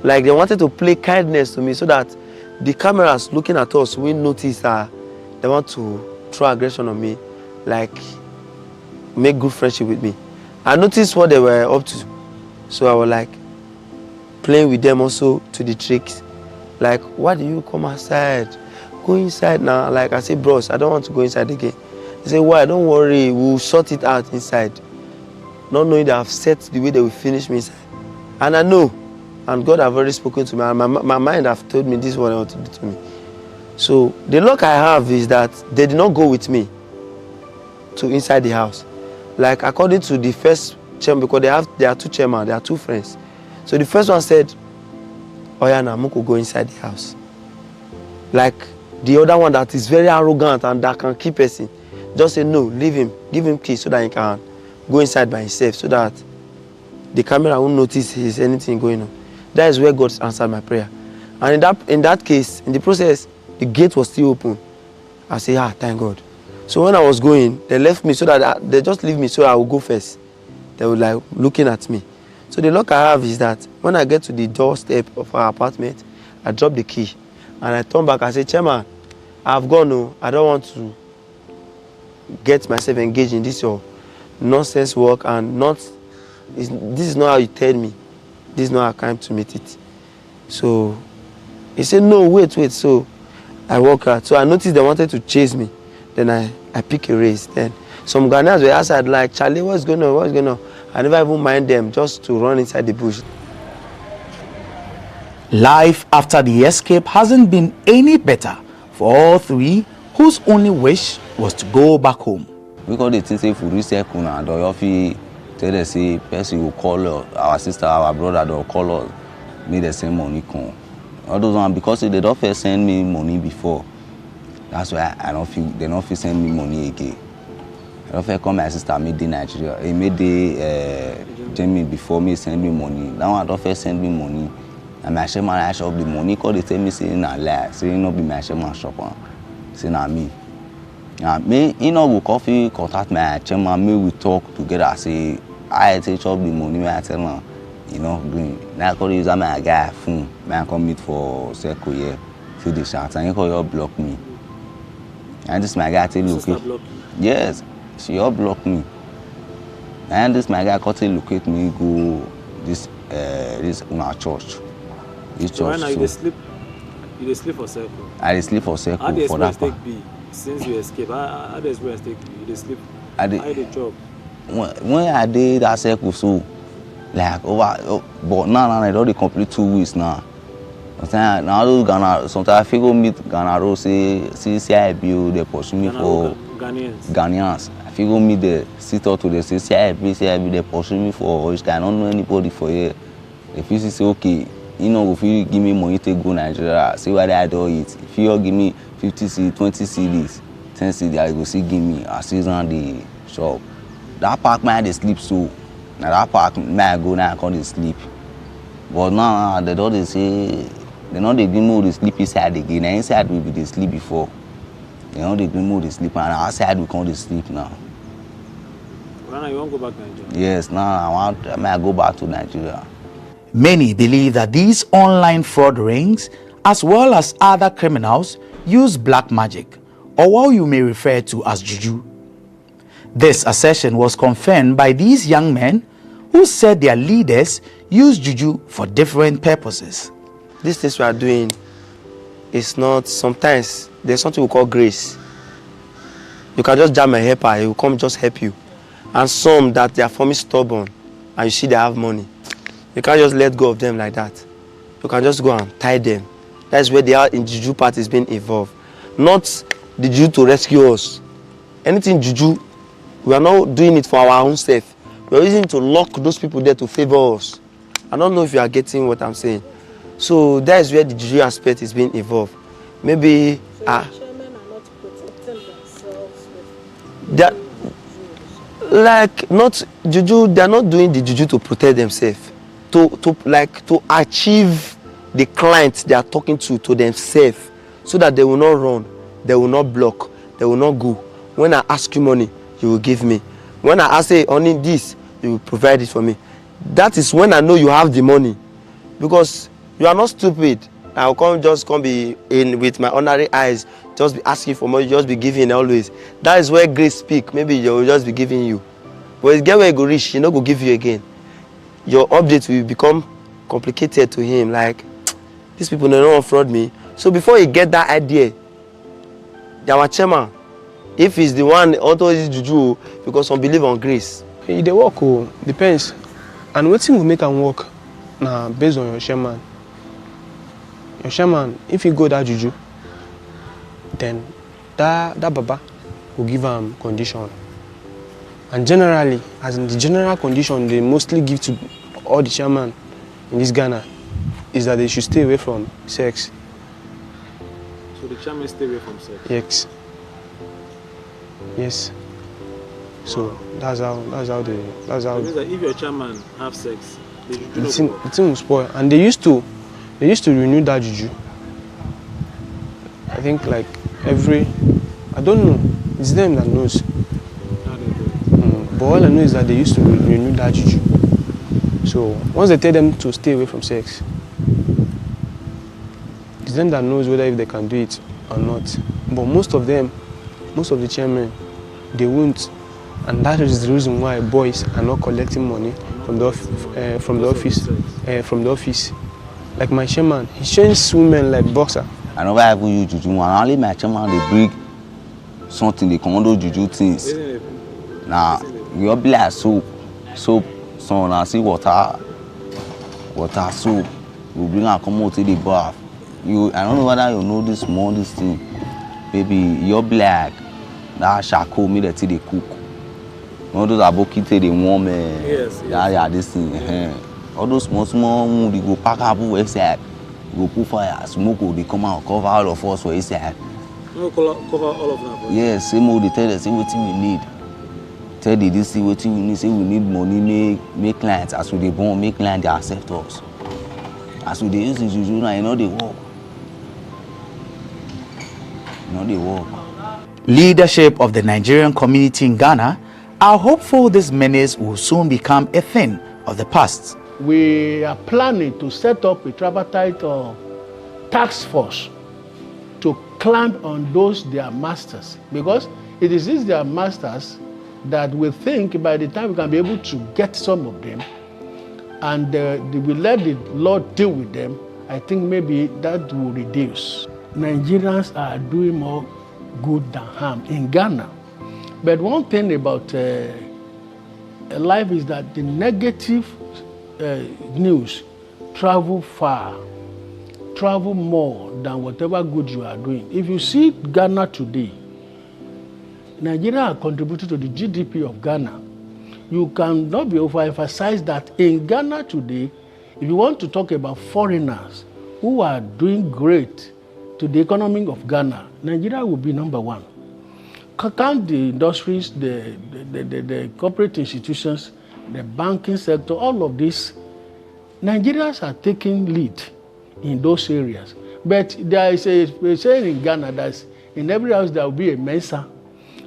like they wanted to play kindness to me so that the cameras looking at us will notice that they want to throw aggression on me, like make good friendship with me. I noticed what they were up to. So I was like playing with them also to the tricks. Like, why do you come outside? Go inside now. Like I said, bros, I don't want to go inside again. They say, why? Don't worry, we'll sort it out inside. Not knowing that I've set the way they will finish me inside. And I know, and God have already spoken to me, and my mind have told me this is what I want to do to me. So the luck I have is that they did not go with me. to inside the house. Like according to the first chairman, because there are two chairmen, they are two friends. So the first one said, "Oh yeah, now Muko go inside the house." Like the other one that is very arrogant and that can keep person, just say no, leave him, give him keys so that he can go inside by himself, so that the camera won't notice there's anything going on. That is where God answered my prayer. And in that case, in the process, the gate was still open. I say, thank God. So when I was going, they left me so that they just leave me so I will go first. They were like looking at me. So the luck I have is that when I get to the doorstep of our apartment, I drop the key and I turn back. I say, "Chairman, I've gone. No, I don't want to get myself engaged in this your nonsense work, and this is not how you tell me. This is not how I came to meet it." So he said, "No, wait." So I walk out. So I noticed they wanted to chase me. Then I pick a race. Then some Ghanaians were outside like, "Charlie, what's going on? What's going on?" I never even mind them, just to run inside the bush. Life after the escape hasn't been any better for all three, whose only wish was to go back home. Because they think if we reset Kuna, the tell us say person will call our sister, our brother, they'll call us, make the same money come. All those ones, because they don't first send me money before. That's why they don't feel send me money again. I don't feel come my sister made in Nigeria. He made the Jamie before me send me money. Now I don't first send me money. And my chairman I shop the money because they tell me say na lie, say not be my chairman shop, say na me. Me, go coffee contact my chairman, me we talk together. Say I take chop the money, I tell him, green. Now I call use my guy phone, man come meet for circle here, fill the shots, and he call you block me. And this my guy tell locate. Yes, she all block me. And this my guy call tell locate me go this our church. This So church. right now you sleep for circle. I sleep for circle How the for that experience part. take be since you escape? How the experience take be? You dey sleep. I How dey- you dey chop? When I did that circle, so like but now I already complete 2 weeks now. Now those Ghana, sometimes I feel go meet Ghana Road, say CIB, they pursue me for Ghanaians. I feel go meet the sit up to the say CIB, they pursue me for which I don't know anybody for here. If you say okay, if you give me money to go Nigeria, see what I do it. If you give me 50 cedis, 20 cedis, 10 cedis, I go see give me. I see on the shop. That park man they sleep so. Now that park man go now I can't sleep. But now they don't say they know they give me the sleep inside again. Now inside we be they sleep before. They know they give me the sleep and outside we can't sleep now. Right now you want to go back to Nigeria? Yes, now I go back to Nigeria. Many believe that these online fraud rings, as well as other criminals, use black magic, or what you may refer to as juju. This assertion was confirmed by these young men who said their leaders use juju for different purposes. These things we are doing is not, sometimes there's something we call grace. You can just jam a helper, he will come just help you. And some that they are forming stubborn and you see they have money. You can't just let go of them like that. You can just go and tie them. That's where they are in juju part is being involved. Not the juju to rescue us. Anything juju, we are not doing it for our own self. We are using it to lock those people there to favor us. I don't know if you are getting what I'm saying. So that is where the juju aspect is being involved. Maybe chairmen are not protecting themselves that, like not juju, they are not doing the juju to protect themselves. To achieve the clients they are talking to themselves, so that they will not run, they will not block, they will not go. When I ask you money, you will give me. When I ask, say, only this, you will provide it for me. That is when I know you have the money. Because you are not stupid. I will just come be in with my ordinary eyes, just be asking for money, just be giving always. That is where grace speak. Maybe they will just be giving you. But it's get where you go reach, you know, go give you again. Your update will become complicated to him. Like, these people they don't fraud me. So before you get that idea, our chairman, if he's the one auto is juju, because some believe on grace. Hey, they work, depends. And what thing will make them work? Now, based on your chairman. Your chairman, if you go that juju, then that baba will give him condition. And generally, as in the general condition they mostly give to all the chairman in this Ghana is that they should stay away from sex. So the chairman stay away from sex? Yes. Yes. So that's how they. It means that if your chairman have sex, the juju the thing will spoil. And they used to renew that juju. I think like I don't know. It's them that knows. But all I know is that they used to renew that juju. So once they tell them to stay away from sex, it's them that knows whether if they can do it or not. But most of the chairmen, they won't. And that is the reason why boys are not collecting money from the office. Like my chairman, he trains women like boxer. I never ever use juju. And only my chairman they bring something, they commando juju things. Now we all be like soap, so I see water, soap. We bring and come out to the bath. I don't know whether you know this thing. Baby, you're black. That charcoal me that they cook. All those abokite they warm. Yes. Yeah, this thing. All those small, they go pack up inside. Go put fire, smoke, they come out, cover all of us for inside. No, cover all of them. Yes, same old they tell us, say what we need. Tell the this what we need, say we need money, make clients. As we they born, make clients they accept us. As we they use the juju now, you know they work. Leadership of the Nigerian community in Ghana are hopeful this menace will soon become a thing of the past. We are planning to set up a tripartite task force to clamp on those their masters, because it is these their masters that we think by the time we can be able to get some of them and we let the Lord deal with them, I think maybe that will reduce. Nigerians are doing more good than harm in Ghana. But one thing about life is that the negative news travel far, travel more than whatever good you are doing. If you see Ghana today, Nigeria has contributed to the GDP of Ghana. You cannot be overemphasized that in Ghana today, if you want to talk about foreigners who are doing great to the economy of Ghana, Nigeria will be number one. Count the industries, the corporate institutions, the banking sector, all of this, Nigerians are taking lead in those areas. But there is a saying in Ghana that in every house there will be a Mensa.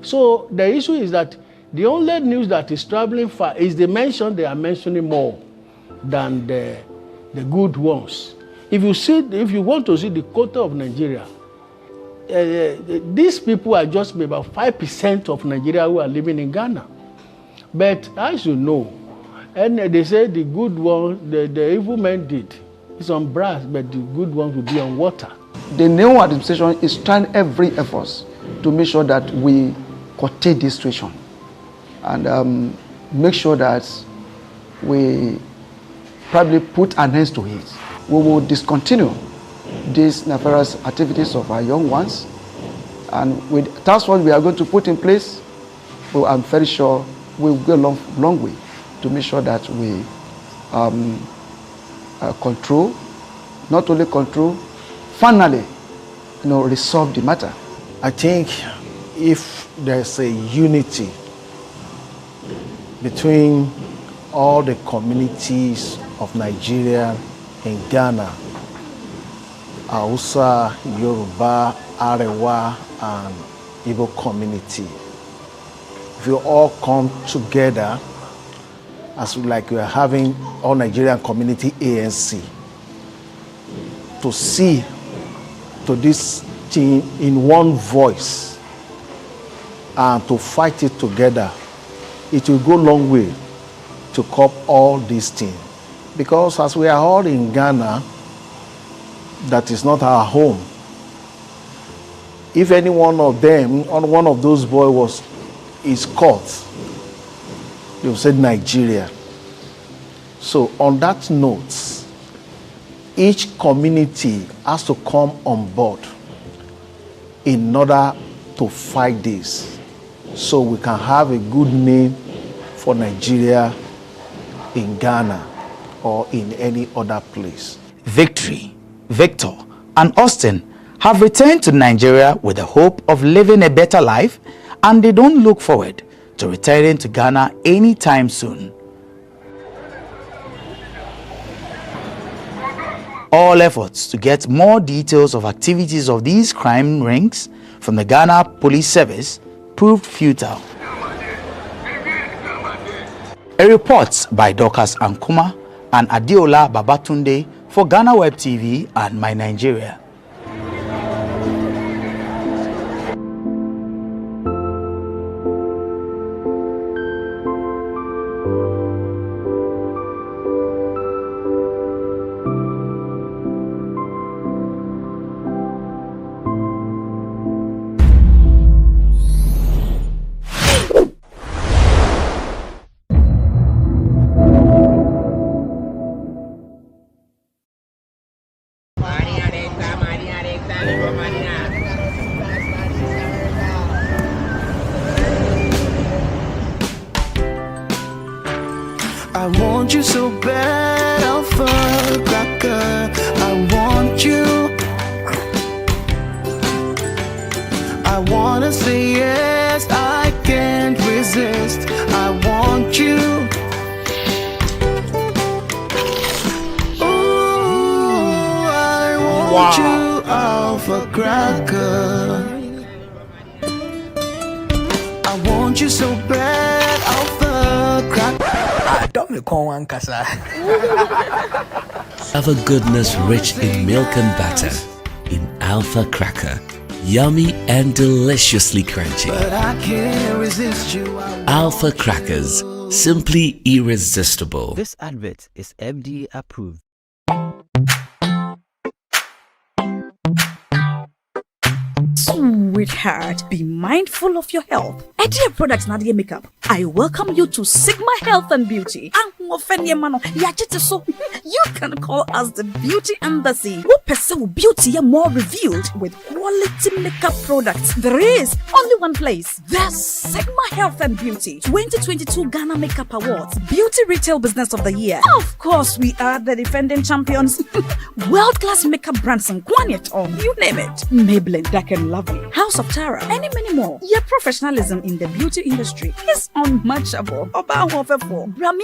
So the issue is that the only news that is traveling far is the mention they are mentioning more than the good ones. If you want to see the quota of Nigeria, these people are just about 5% of Nigeria who are living in Ghana. But as you know, and they say the good ones, the evil men did. It's on brass, but the good ones will be on water. The new administration is trying every effort to make sure that we curtail this situation and make sure that we probably put an end to it. We will discontinue these nefarious activities of our young ones, and with task force we are going to put in place, well, I'm very sure we will go a long way to make sure that we control, not only control, finally, resolve the matter. I think if there's a unity between all the communities of Nigeria in Ghana, Hausa, Yoruba, Arewa, and Igbo community, if you all come together as like we are having all Nigerian community ANC to see to this thing in one voice and to fight it together, it will go a long way to curb all these things. Because as we are all in Ghana, that is not our home. If any one of them, one of those boys is caught, they will say Nigeria. So on that note, each community has to come on board in order to fight this, so we can have a good name for Nigeria in Ghana or in any other place. Victory, Victor, and Austin have returned to Nigeria with the hope of living a better life, and they don't look forward to returning to Ghana anytime soon. All efforts to get more details of activities of these crime rings from the Ghana Police Service proved futile. A report by Dorcas Ankuma and Adeola Babatunde for GhanaWeb TV and My Nigeria. I want you so bad, Alpha Cracker. I want you. I wanna say yes, I can't resist. I want you. Ooh, I want you, Alpha Cracker. I want you so bad, Alpha Cracker. Alpha goodness rich in milk and butter, in Alpha Cracker, yummy and deliciously crunchy. But I can't resist you. Alpha Crackers, simply irresistible. This advert is FDA approved. Sweetheart, be mindful of your health. Idea Products Nadia Makeup. I welcome you to Sigma Health and Beauty. You can call us the Beauty Embassy. Who pursue beauty more revealed with quality makeup products. There is only one place. The Sigma Health and Beauty 2022 Ghana Makeup Awards Beauty Retail Business of the Year. Of course, we are the defending champions. World-class makeup brands and Kwanyet on. You name it. Maybelline, Dark and Lovely, House of Tara, and many more. Your professionalism in the beauty industry is unmatchable.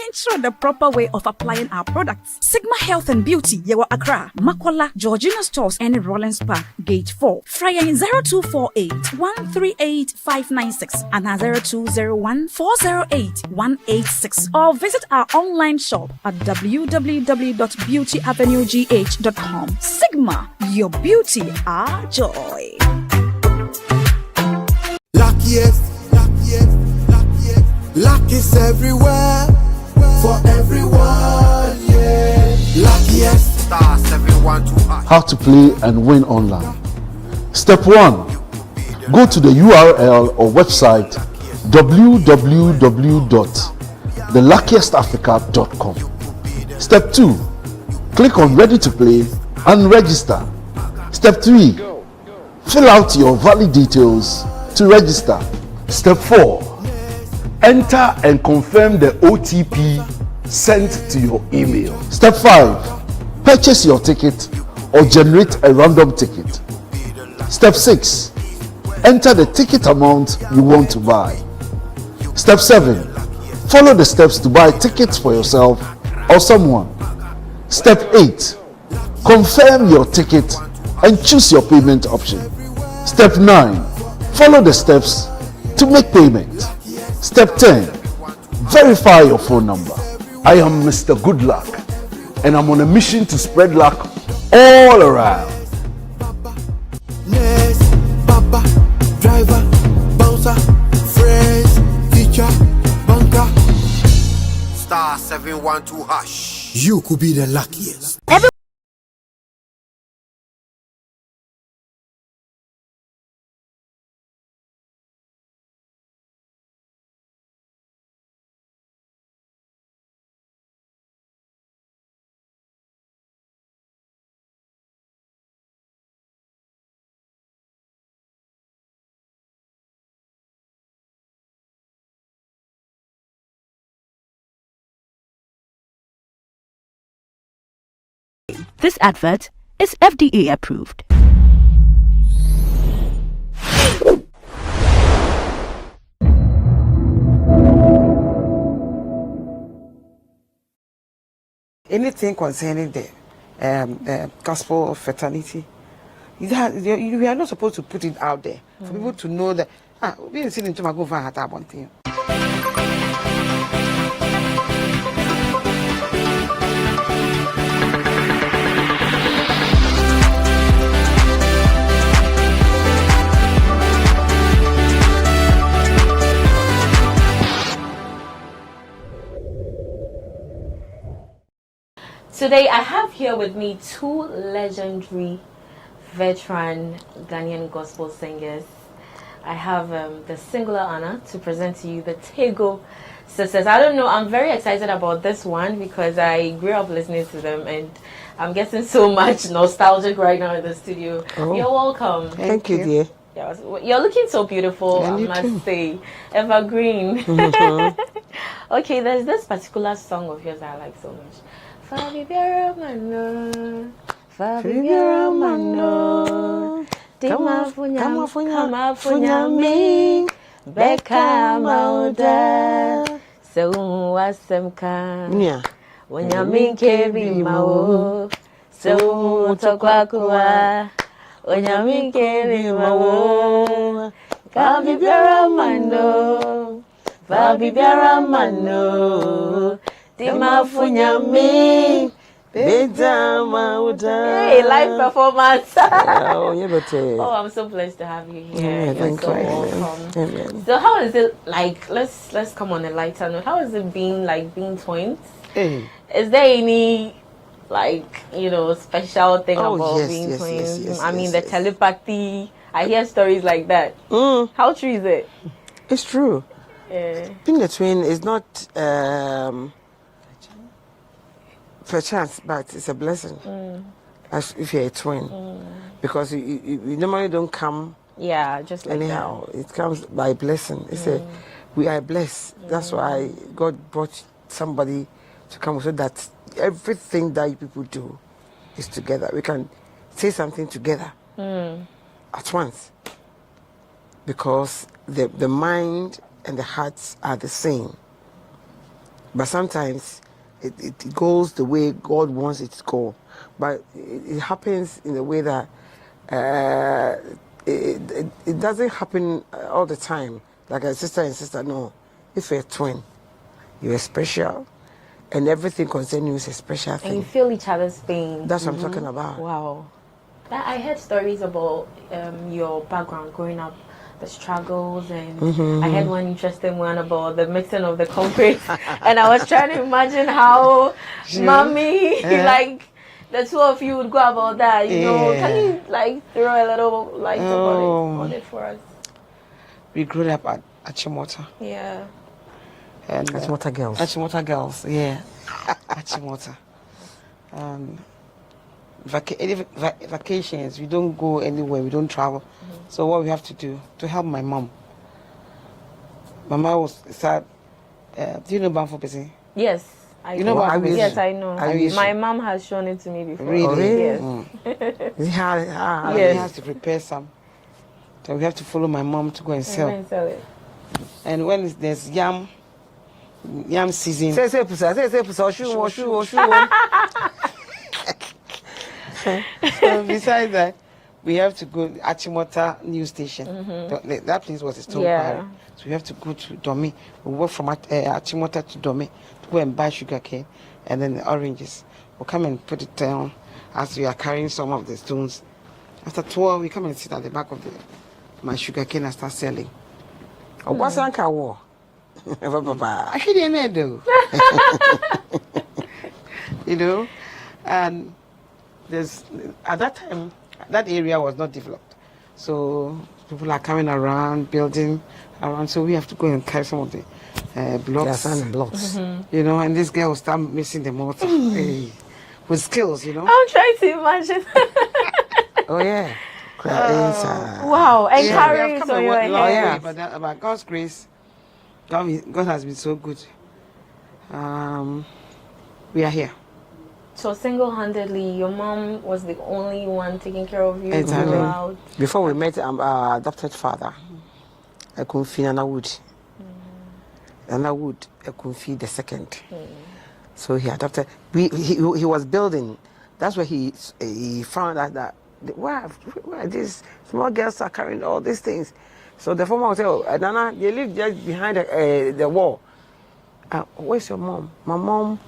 Ensure the proper way of applying our products. Sigma Health and Beauty, Yewa Accra, Makola, Georgina Stores, and Rollins Park, Gate 4. Fryer 0248 138 596 and 0201 408 186. Or visit our online shop at www.beautyavenuegh.com. Sigma, your beauty, our joy. Luckiest, luck is everywhere, for everyone, yeah. Luckiest, star 712. How to play and win online. Step 1. Go to the URL or website www.theluckiestafrica.com. Step 2. Click on Ready to Play and register. Step 3. Fill out your valid details to register. Step 4. Enter and confirm the OTP sent to your email. Step 5. Purchase your ticket or generate a random ticket. Step 6. Enter the ticket amount you want to buy. Step 7. Follow the steps to buy tickets for yourself or someone. Step 8. Confirm your ticket and choose your payment option. Step 9. Follow the steps to make payment. Step 10. Verify your phone number. I am Mr. Good Luck and I'm on a mission to spread luck all around. Nurse, papa, driver, bouncer, friends, teacher, banker. Star 712 hash. You could be the luckiest. This advert is FDA approved. Anything concerning the gospel of fraternity, we are not supposed to put it out there for people to know that we are sitting to go for a one thing. Today I have here with me two legendary veteran Ghanaian gospel singers. I have the singular honor to present to you the Tego sisters. I don't know, I'm very excited about this one because I grew up listening to them and I'm getting so much nostalgic right now in the studio. Oh. You're welcome. Thank you, dear. Yes, you're looking so beautiful, And I you must too. say. Evergreen. Okay, there's this particular song of yours that I like so much. Fabibiara mano, Fabibiara mano, Dima funya me, Beka mauda, so wasemka, Wanyami kebi mao, so tokwakuwa, Wanyami kebi mao, Fabibiara mano, Fabibiara mano. Hey, live performance. Oh, I'm so blessed to have you here. You're so welcome. So how is it like, let's come on a lighter note. How is it being twins? Hey. Is there any special thing about yes, being yes, twins? yes, I mean yes. the telepathy. I hear stories like that. How true is it? It's true. Yeah. Being a twin is not per chance, but it's a blessing. As if you're a twin, because you normally don't come. Yeah, just like anyhow. It comes by blessing. We are blessed. That's why God brought somebody to come so that everything that you people do is together. We can say something together at once, because the mind and the hearts are the same. But sometimes it goes the way God wants it to go. But it happens in a way that it doesn't happen all the time. Like a sister and sister, no. If you're a twin, you're special, and everything concerning you is a special thing. And you feel each other's pain. That's what I'm talking about. Wow. I heard stories about your background growing up, the struggles, and I heard one interesting one about the mixing of the concrete. And I was trying to imagine how mommy, the two of you would go about that, you know. Can you throw a little light on it for us? We grew up at Achimota. Yeah. And Achimota girls. Achimota girls, yeah. Achimota. Vacations, we don't go anywhere, we don't travel. So what we have to do to help my mom. My mom was sad. Do you know Banfo Pesi? Yes. I You know know. what? Yes, I know. Awisu. My mom has shown it to me before. Really? Oh, really? Yes. We have to prepare some. So we have to follow my mom to go and sell. And sell it. And when there's yam season. Say, So besides that, we have to go to Achimota news station. That place was a stone quarry. So we have to go to Domi. We walk from Achimota to Domi to go and buy sugar cane and then the oranges. We'll come and put it down as we are carrying some of the stones. After 12, we come and sit at the back of my sugar cane and start selling. What's Anka war? I didn't know. You know, and there's at that time that area was not developed, so people are coming around, building around. So we have to go and carry some of the blocks. Blocks. Mm-hmm. You know, and this girl will start missing the mortar with skills. You know. I'm trying to imagine. Oh yeah. Wow, and carrying so your hair. Yeah, but by God's grace, God has been so good. We are here. So single-handedly, your mom was the only one taking care of you Exactly. throughout. Before we met our adopted father, I couldn't feed Nana Wood. Nana Wood, I couldn't feed the second. So he adopted. He was building. That's where he found out that why these small girls are carrying all these things. So the former would say, "Oh, Nana, you live just behind the wall. Where's your mom? My mom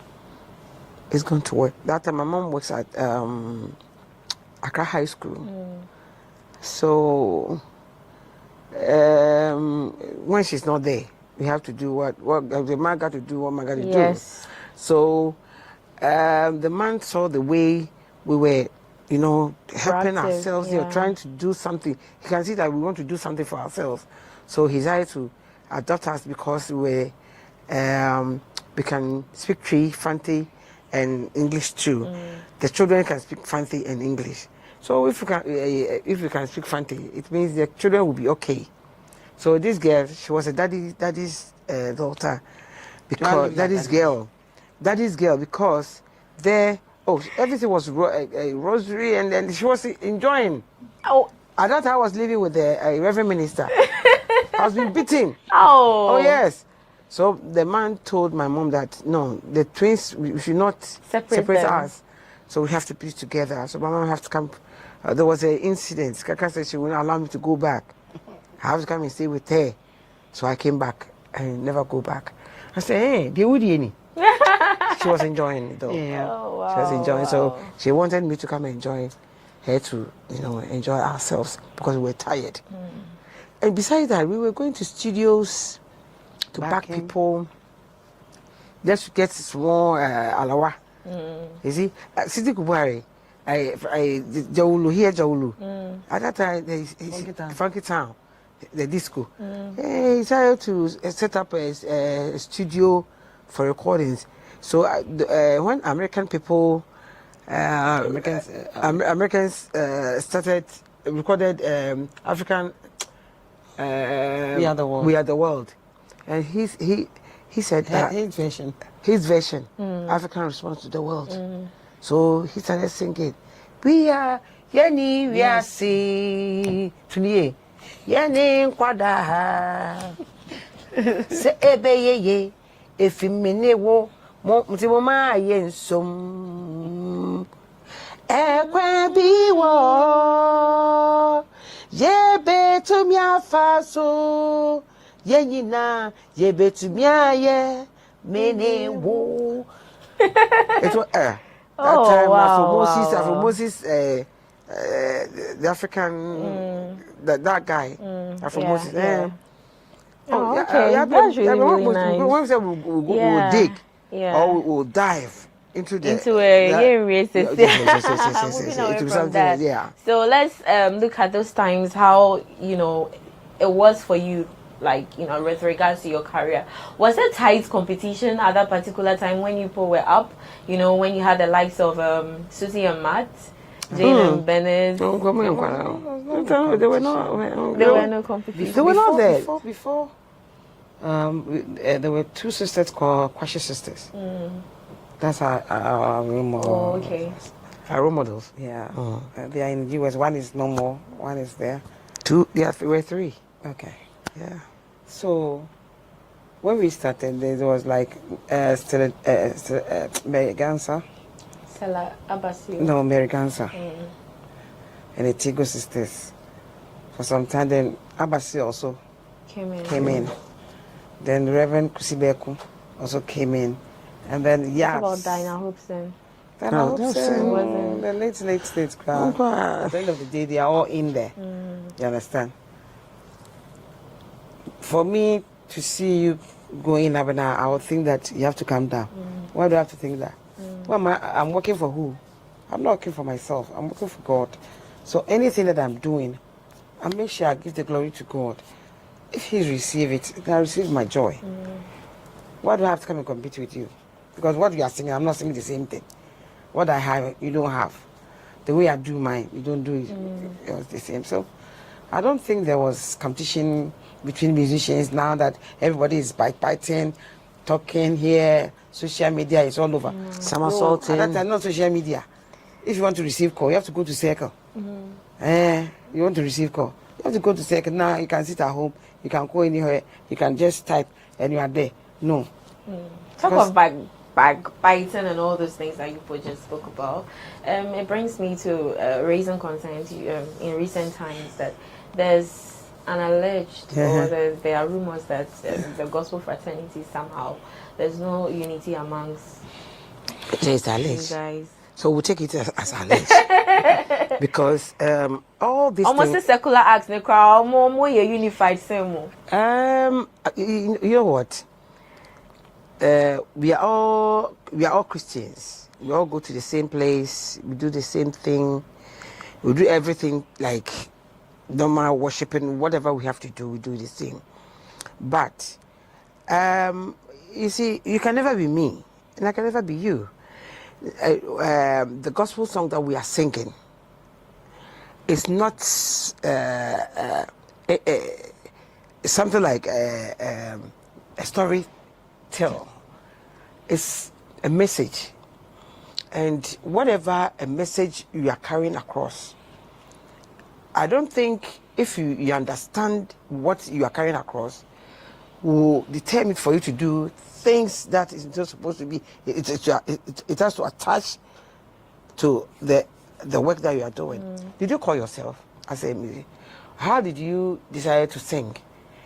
is going to work. That time my mom works at Accra High School. So when she's not there, we have to do what the man got to do what man got to do. So the man saw the way we were, helping ourselves, trying to do something. He can see that we want to do something for ourselves. So he decided to adopt us because we can speak Tree, Fanti, and English too. The children can speak Fanti and English. So if we can speak Fanti, it means the children will be okay. So this girl, she was a daddy's daughter, because daddy's girl, because everything was a rosary, and then she was enjoying. At that time I was living with a reverend minister. I was being beaten. Oh yes. So the man told my mom that no, the twins, we should not separate us. So we have to be together. So my mom have to come. There was an incident. Kaka said she wouldn't allow me to go back. I have to come and stay with her. So I came back. I never go back. I said, hey, they would any. She was enjoying it though. Yeah. Oh, wow, she was enjoying. So she wanted me to come and join her to, enjoy ourselves because we were tired. And besides that, we were going to studios to back people, just to get small alawa. You see, City Kubari, Jaulu, here Jaulu. At that time, Funky Town, the disco. He decided to set up a studio for recordings. So when American people, Americans recorded African, We Are the World. We Are the World. And he said that his version, African response to the world. So he started singing, we are Yeni, we are see Tuniye, Yeni Kwada, Se Ebe Ye, if you mene wo, Mtima Yen Sum, Ekwe Biwo, Yebe Tumia Faso. Yenina, ye betumia ye, mene wo. It was that time after Moses, the African, that guy, after Moses. Okay, that's really nice. When we say we'll dig or we'll dive into a So let's look at those times, how it was for you. Like, with regards to your career, was there tight competition at that particular time when you people were up? When you had the likes of Susie and Matt, Jane and Bennett? There were no competition. They were not there. Before, there were two sisters called Kwashi sisters. That's our role model. Oh, okay. Our role models. Yeah. They are in the US. One is no more. One is there. Two. Yeah, we were three. Okay. Yeah. So when we started, there was like Mary Gansa. Stella Abasi. No, Mary Gansa. And the Tigo sisters. For some time, then Abasi also came in. Then Reverend Kusibeku also came in. And then What about Dinah Hobson? Dinah Hobson, the late stage crowd. At the end of the day, they are all in there. You understand? For me to see you going up now, I would think that you have to calm down. Why do I have to think that? Well, I'm working for who? I'm not working for myself. I'm working for God. So anything that I'm doing, I make sure I give the glory to God. If He receive it, then I receive my joy. Why do I have to come and compete with you? Because what you are singing, I'm not singing the same thing. What I have, you don't have. The way I do mine, you don't do it. It's the same. So I don't think there was competition between musicians now that everybody is biting. talking here, social media is all over. Somersaulting. At that time, not social media. If you want to receive call, you have to go to Circle. You want to receive call, you have to go to Circle. Now you can sit at home, you can go anywhere, you can just type and you are there. No. Talk of backbiting and all those things that you just spoke about. It brings me to raising concerns in recent times that there's an alleged or there are rumors that the gospel fraternity somehow there's no unity amongst It's you alleged. guys. So we'll take it as alleged. Because all these almost things, a secular acts the crowd more unified same. you know what? We are all Christians. We all go to the same place. We do the same thing. We do everything like normal worshiping. Whatever we have to do, we do the same. But you see, you can never be me, and I can never be you. The gospel song that we are singing is not something like a story tell. It's a message, and whatever a message you are carrying across, I don't think if you understand what you are carrying across will determine for you to do things that is not supposed to be. It has to attach to the work that you are doing. Did you call yourself as a musician? How did you decide to sing?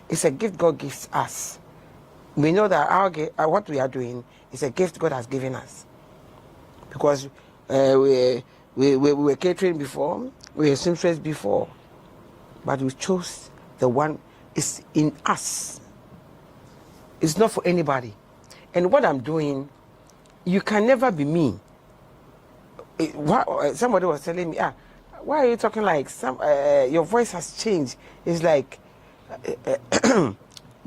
It's a gift God gives us. We know that what we are doing is a gift God has given us. Because we were catering before, we were seamstress before, but we chose the one is in us. It's not for anybody. And what I'm doing, you can never be me. Somebody was telling me, why are you talking like your voice has changed? It's like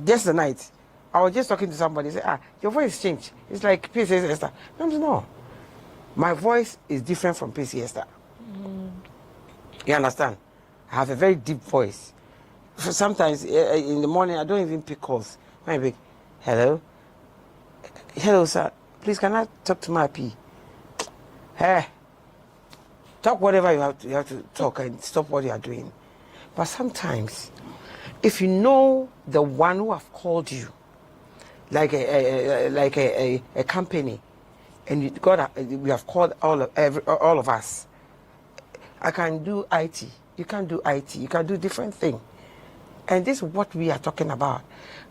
just the night. I was just talking to somebody, say, your voice changed. It's like P.C. Esther. No. My voice is different from P.C. Esther. You understand? I have a very deep voice. Sometimes in the morning, I don't even pick calls. When I pick, hello? Hello, sir. Please, can I talk to my P? Hey. Talk whatever you have to talk and stop what you are doing. But sometimes, if you know the one who have called you, like a company, and we have called all of us. I can do IT. You can do IT. You can do different things. And this is what we are talking about.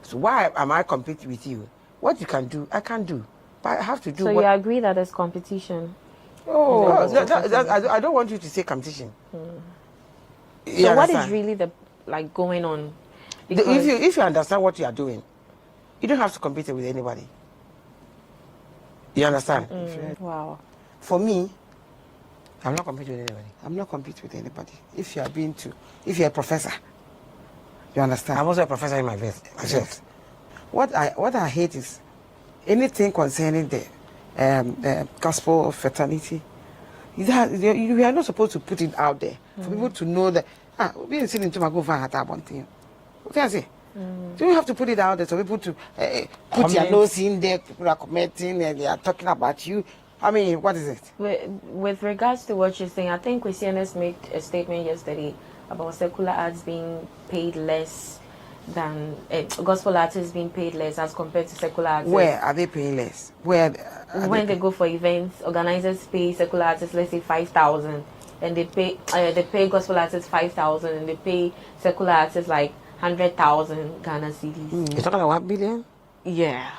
So why am I competing with you? What you can do, I can do. But I have to do. So you agree that there's competition? Oh, I don't want you to say competition. So what is really going on? If you understand what you are doing, you don't have to compete with anybody. You understand? Wow. For me, I'm not competing with anybody. I'm not competing with anybody. If you're a professor, you understand? I'm also a professor in myself. What I hate is anything concerning the gospel of fraternity. You are not supposed to put it out there for people to know that we are sitting to my go for one thing. What can I say? So you have to put it out there so people to put your nose in there. People are commenting and they are talking about you. I mean, what is it? With regards to what you're saying, I think CNS made a statement yesterday about secular arts being paid less than gospel artists being paid less as compared to secular artists. Where are they paying less? When they go for events, organizers pay secular artists, let's say 5,000, and they pay gospel artists 5,000, and they pay secular artists like 100,000 Ghana cedis. You're talking about 1 billion? Yeah.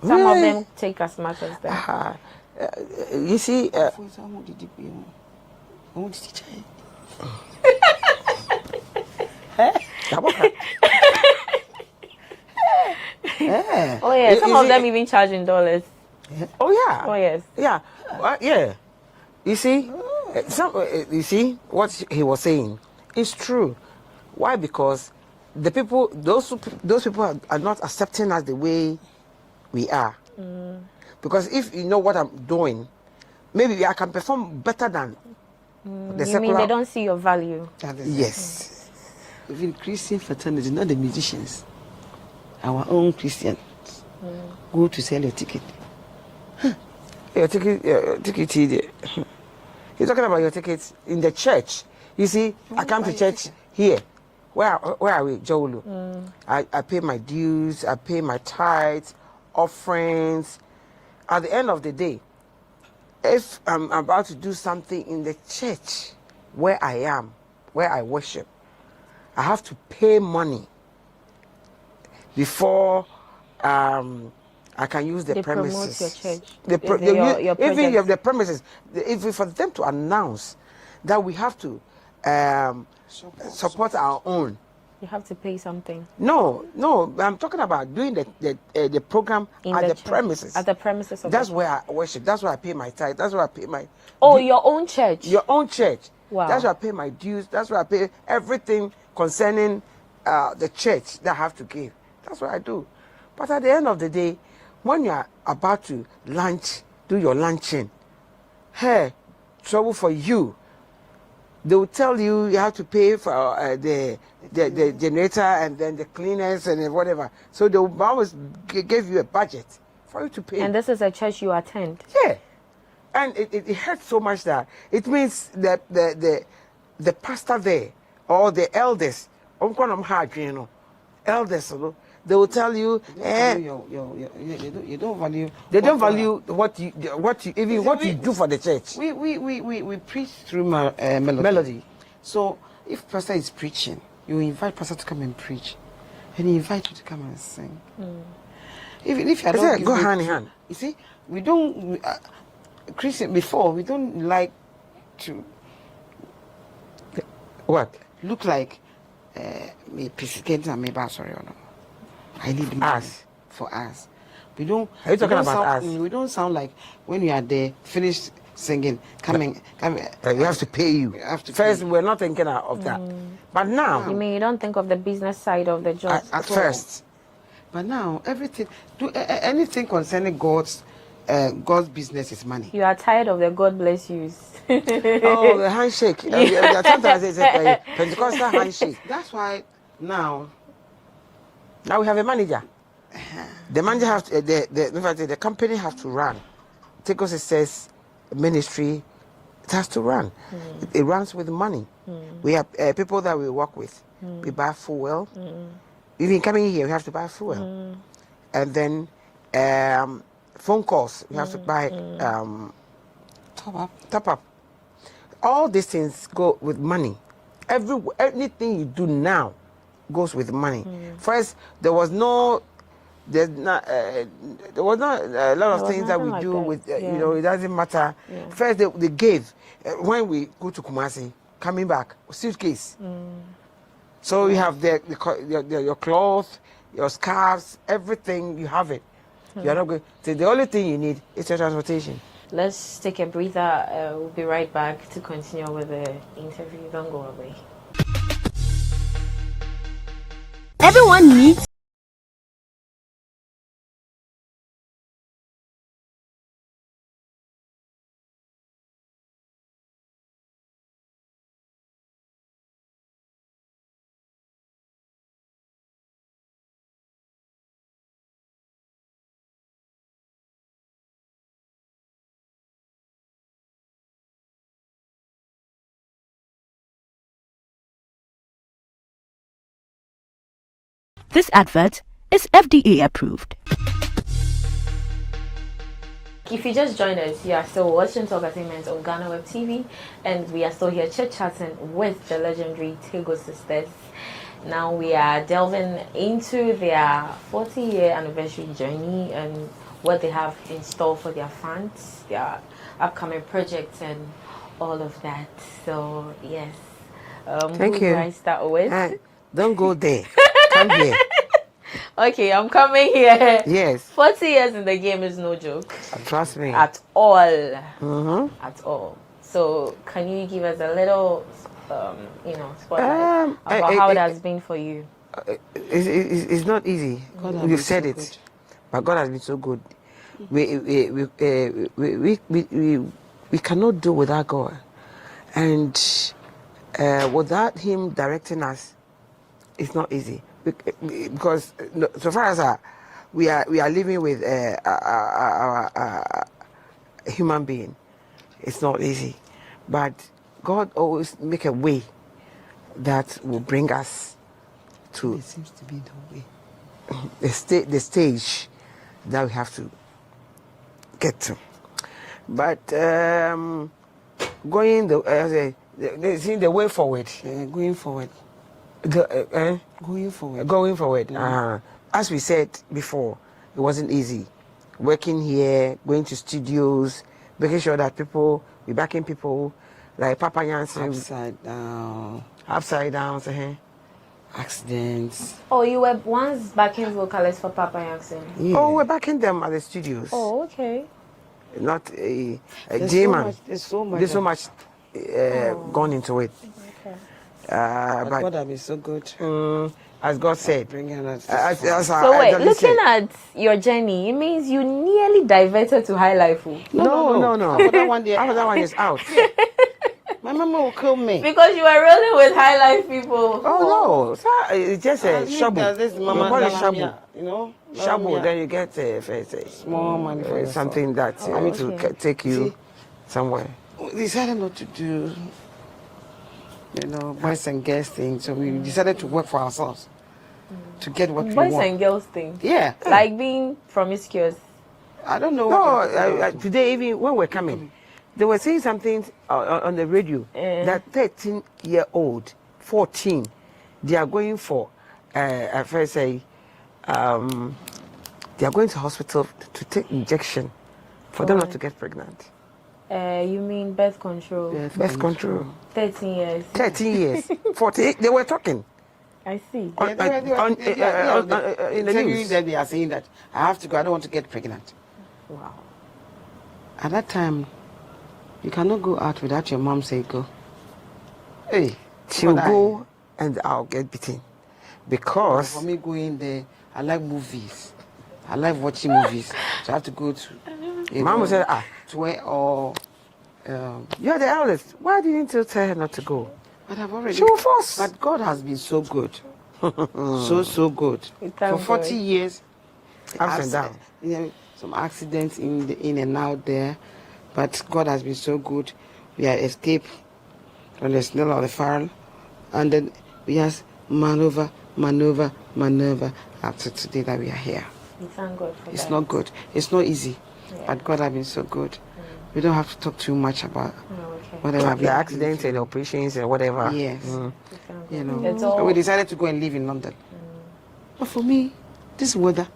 Some of them take as much as that. You see, Oh yeah, some of them even charge in dollars. Oh yeah. Oh yes. Yeah. Yeah. You see, you see what he was saying is true. Why? Because the people, those people are not accepting us the way we are. Because if you know what I'm doing, maybe I can perform better than the secular. You mean they don't see your value? Yes. Even Christian fraternity, not the musicians, our own Christians. go to sell your ticket. Your ticket here. You're talking about your tickets in the church. You see, I come to church here. Where are we, Jolu? I pay my dues, I pay my tithes, offerings. At the end of the day, if I'm about to do something in the church where I am, where I worship, I have to pay money before I can use the premises. Promote your church. Even the premises. If for them to announce that we have to support our own. You have to pay something. No, I'm talking about doing the program at the premises. At the premises of That's where I worship. That's where I pay my tithe. That's where I pay my. Oh, your own church. Your own church. Wow. That's where I pay my dues. That's where I pay everything concerning the church that I have to give. That's what I do. But at the end of the day, when you are about to lunch, do your lunching, hey, trouble for you. They will tell you you have to pay for the generator and then the cleaners and whatever. So they will always give you a budget for you to pay. And this is a church you attend. Yeah. And it hurts so much that it means that the pastor there or the elders, elders, they will tell you, you don't value. They don't value what you do for the church. We preach through melody. So if pastor is preaching, you invite pastor to come and preach, and you invite you to come and sing. Even if you don't go hand in hand. You see, we don't Christian before we don't like to look like me piscate and me sorry or no. I need us for us. We don't. Are you talking about us? We don't sound like when you are there, finished singing, coming. We have to pay you. First, we're not thinking of that. But now, You mean you don't think of the business side of the job? At first. But now, everything, anything concerning God's business is money. You are tired of the God bless yous. Oh, the handshake. Sometimes it's a Pentecostal handshake. That's why now we have a manager. The manager has to, the company has to run. Because it says ministry, it has to run. It runs with money. We have people that we work with. We buy fuel. Even coming here, we have to buy fuel. And then phone calls, we have to buy top up. All these things go with money. Anything you do now goes with money. First, there was not a lot of things that we do with it doesn't matter. First, they gave when we go to Kumasi, coming back, suitcase. So you have your clothes, your scarves, everything, you have it. You are not going. So the only thing you need is your transportation. Let's take a breather. We'll be right back to continue with the interview. Don't go away. Everyone needs This advert is FDA approved. If you just joined us, you are still watching Talk Entertainment on GhanaWeb TV, and we are still here chit-chatting with the legendary Tego sisters. Now we are delving into their 40-year anniversary journey and what they have in store for their fans, their upcoming projects, and all of that. So yes, Thank you. Who do I start with? Don't go there. Come here. Okay, I'm coming here. Yes. 40 years in the game is no joke. Trust me. At all. At all. So, can you give us a little, spotlight about how it has been for you? It's not easy. You've said it, good. But God has been so good. We cannot do without God, and without Him directing us, it's not easy. Because so far as we are living with a human being. It's not easy, but God always make a way that will bring us to. It seems to be the way. The stage that we have to get to. But going the way forward. Going forward. Going forward. Going forward. As we said before, it wasn't easy. Working here, going to studios, making sure that we backing people like Papa Jansen. Upside down. Accidents. Oh, you were once backing vocalists for Papa Jansen? Yeah. Oh, we're backing them at the studios. Oh, okay. Not a J-man. There's so much gone into it. Okay. But God has been so good. As God said. So wait, looking at your journey, it means you nearly diverted to high life. No. That one is out. My mama will kill me. Because you were rolling with high life people. Oh no, it's just a shabu. This mama, you call it shabu. You know? Shabu, then you get small money for something that to take you somewhere. We decided not to do, boys and girls thing. So we decided to work for ourselves to get what we want. Boys and girls thing. Yeah. Like being promiscuous. I don't know. No, today even when we're coming, they were saying something on the radio that 13-year-old, 14, they are going for, I first say, they are going to hospital to take injection for them not to get pregnant. You mean birth control? Birth control. 13 years. 13 years. 48. They were talking. I see. In the news. That they are saying that I have to go. I don't want to get pregnant. Wow. At that time, you cannot go out without your mom saying go. Hey, she'll go and I'll get beaten. Because for me going there, I like movies. I like watching movies. So I have to go to Mama said, to where or you're the eldest. Why didn't you tell her not to go? But I've already. She will force. But God has been so good. so good. For 40 years. Ups and down. Some accidents in and out there. But God has been so good. We have escaped from the snare of the fire. And then we have maneuver up to today that we are here. We thank God for It's that. not good. It's not easy. Yeah. But God has been so good. We don't have to talk too much about whatever the accidents and operations and whatever. Yes. You know. It's all- So we decided to go and live in London. But for me, this weather,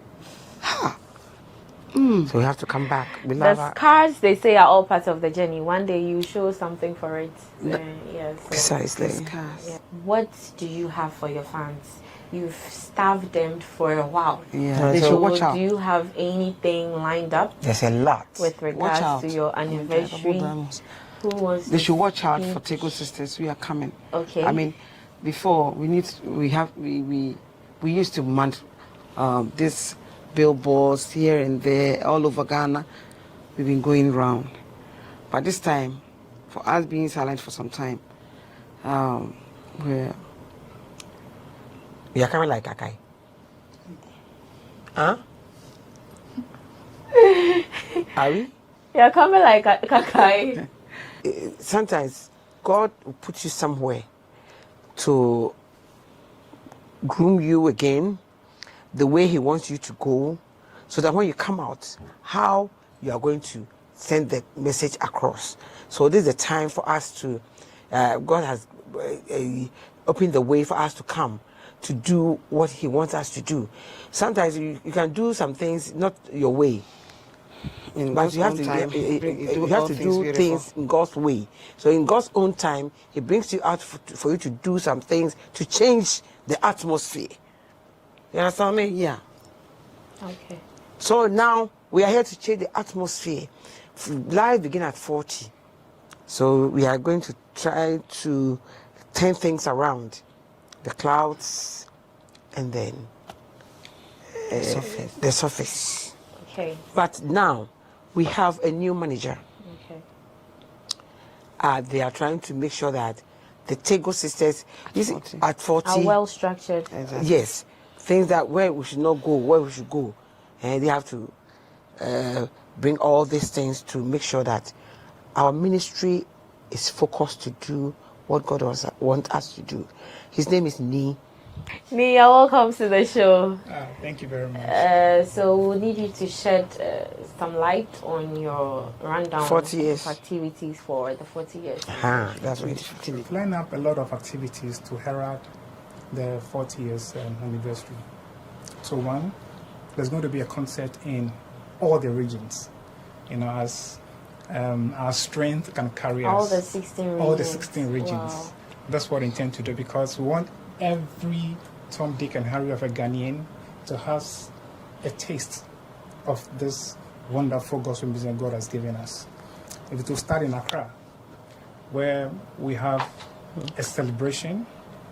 So we have to come back. We love The her. scars, they say, are all part of the journey. One day you show something for it. Yes. Precisely. Yeah. What do you have for your fans? You've starved them for a while. Yeah. They should watch out. Do you have anything lined up? There's a lot. With Watch regards out. to your anniversary? Who was They should watch out for Tego Sisters. We are coming. Okay. I mean, before we used to mount this billboards here and there all over Ghana. We've been going round, but this time, for us being silent for some time, We are coming like Kakai. Huh? Are we? You're coming like Kakai. Sometimes God will put you somewhere to groom you again the way He wants you to go, so that when you come out, how you are going to send the message across. So this is the time for us to, God has opened the way for us to come to do what He wants us to do. Sometimes you can do some things not your way, but you have to do things in God's way. So in God's own time, He brings you out for you to do some things to change the atmosphere. You understand me? Yeah. Okay. So now we are here to change the atmosphere. Life begins at 40. So we are going to try to turn things around. The clouds and then the surface. Okay. But now we have a new manager. Okay. They are trying to make sure that the Tego Sisters at 40 Are well structured. Yes. Things that where we should not go, where we should go. and they have to bring all these things to make sure that our ministry is focused to do what God wants us to do. His name is Ni. Ni, you're welcome to the show. Thank you very much. So we need you to shed some light on your rundown 40 years. of activities for the 40 years. That's right. We've lined up a lot of activities to herald the 40 years anniversary. So one, there's going to be a concert in all the regions, as our strength can carry All us. the 16 regions. All the 16 regions. Wow. That's what I intend to do, because we want every Tom, Dick, and Harry of a Ghanaian to have a taste of this wonderful gospel music God has given us. It will start in Accra, where we have a celebration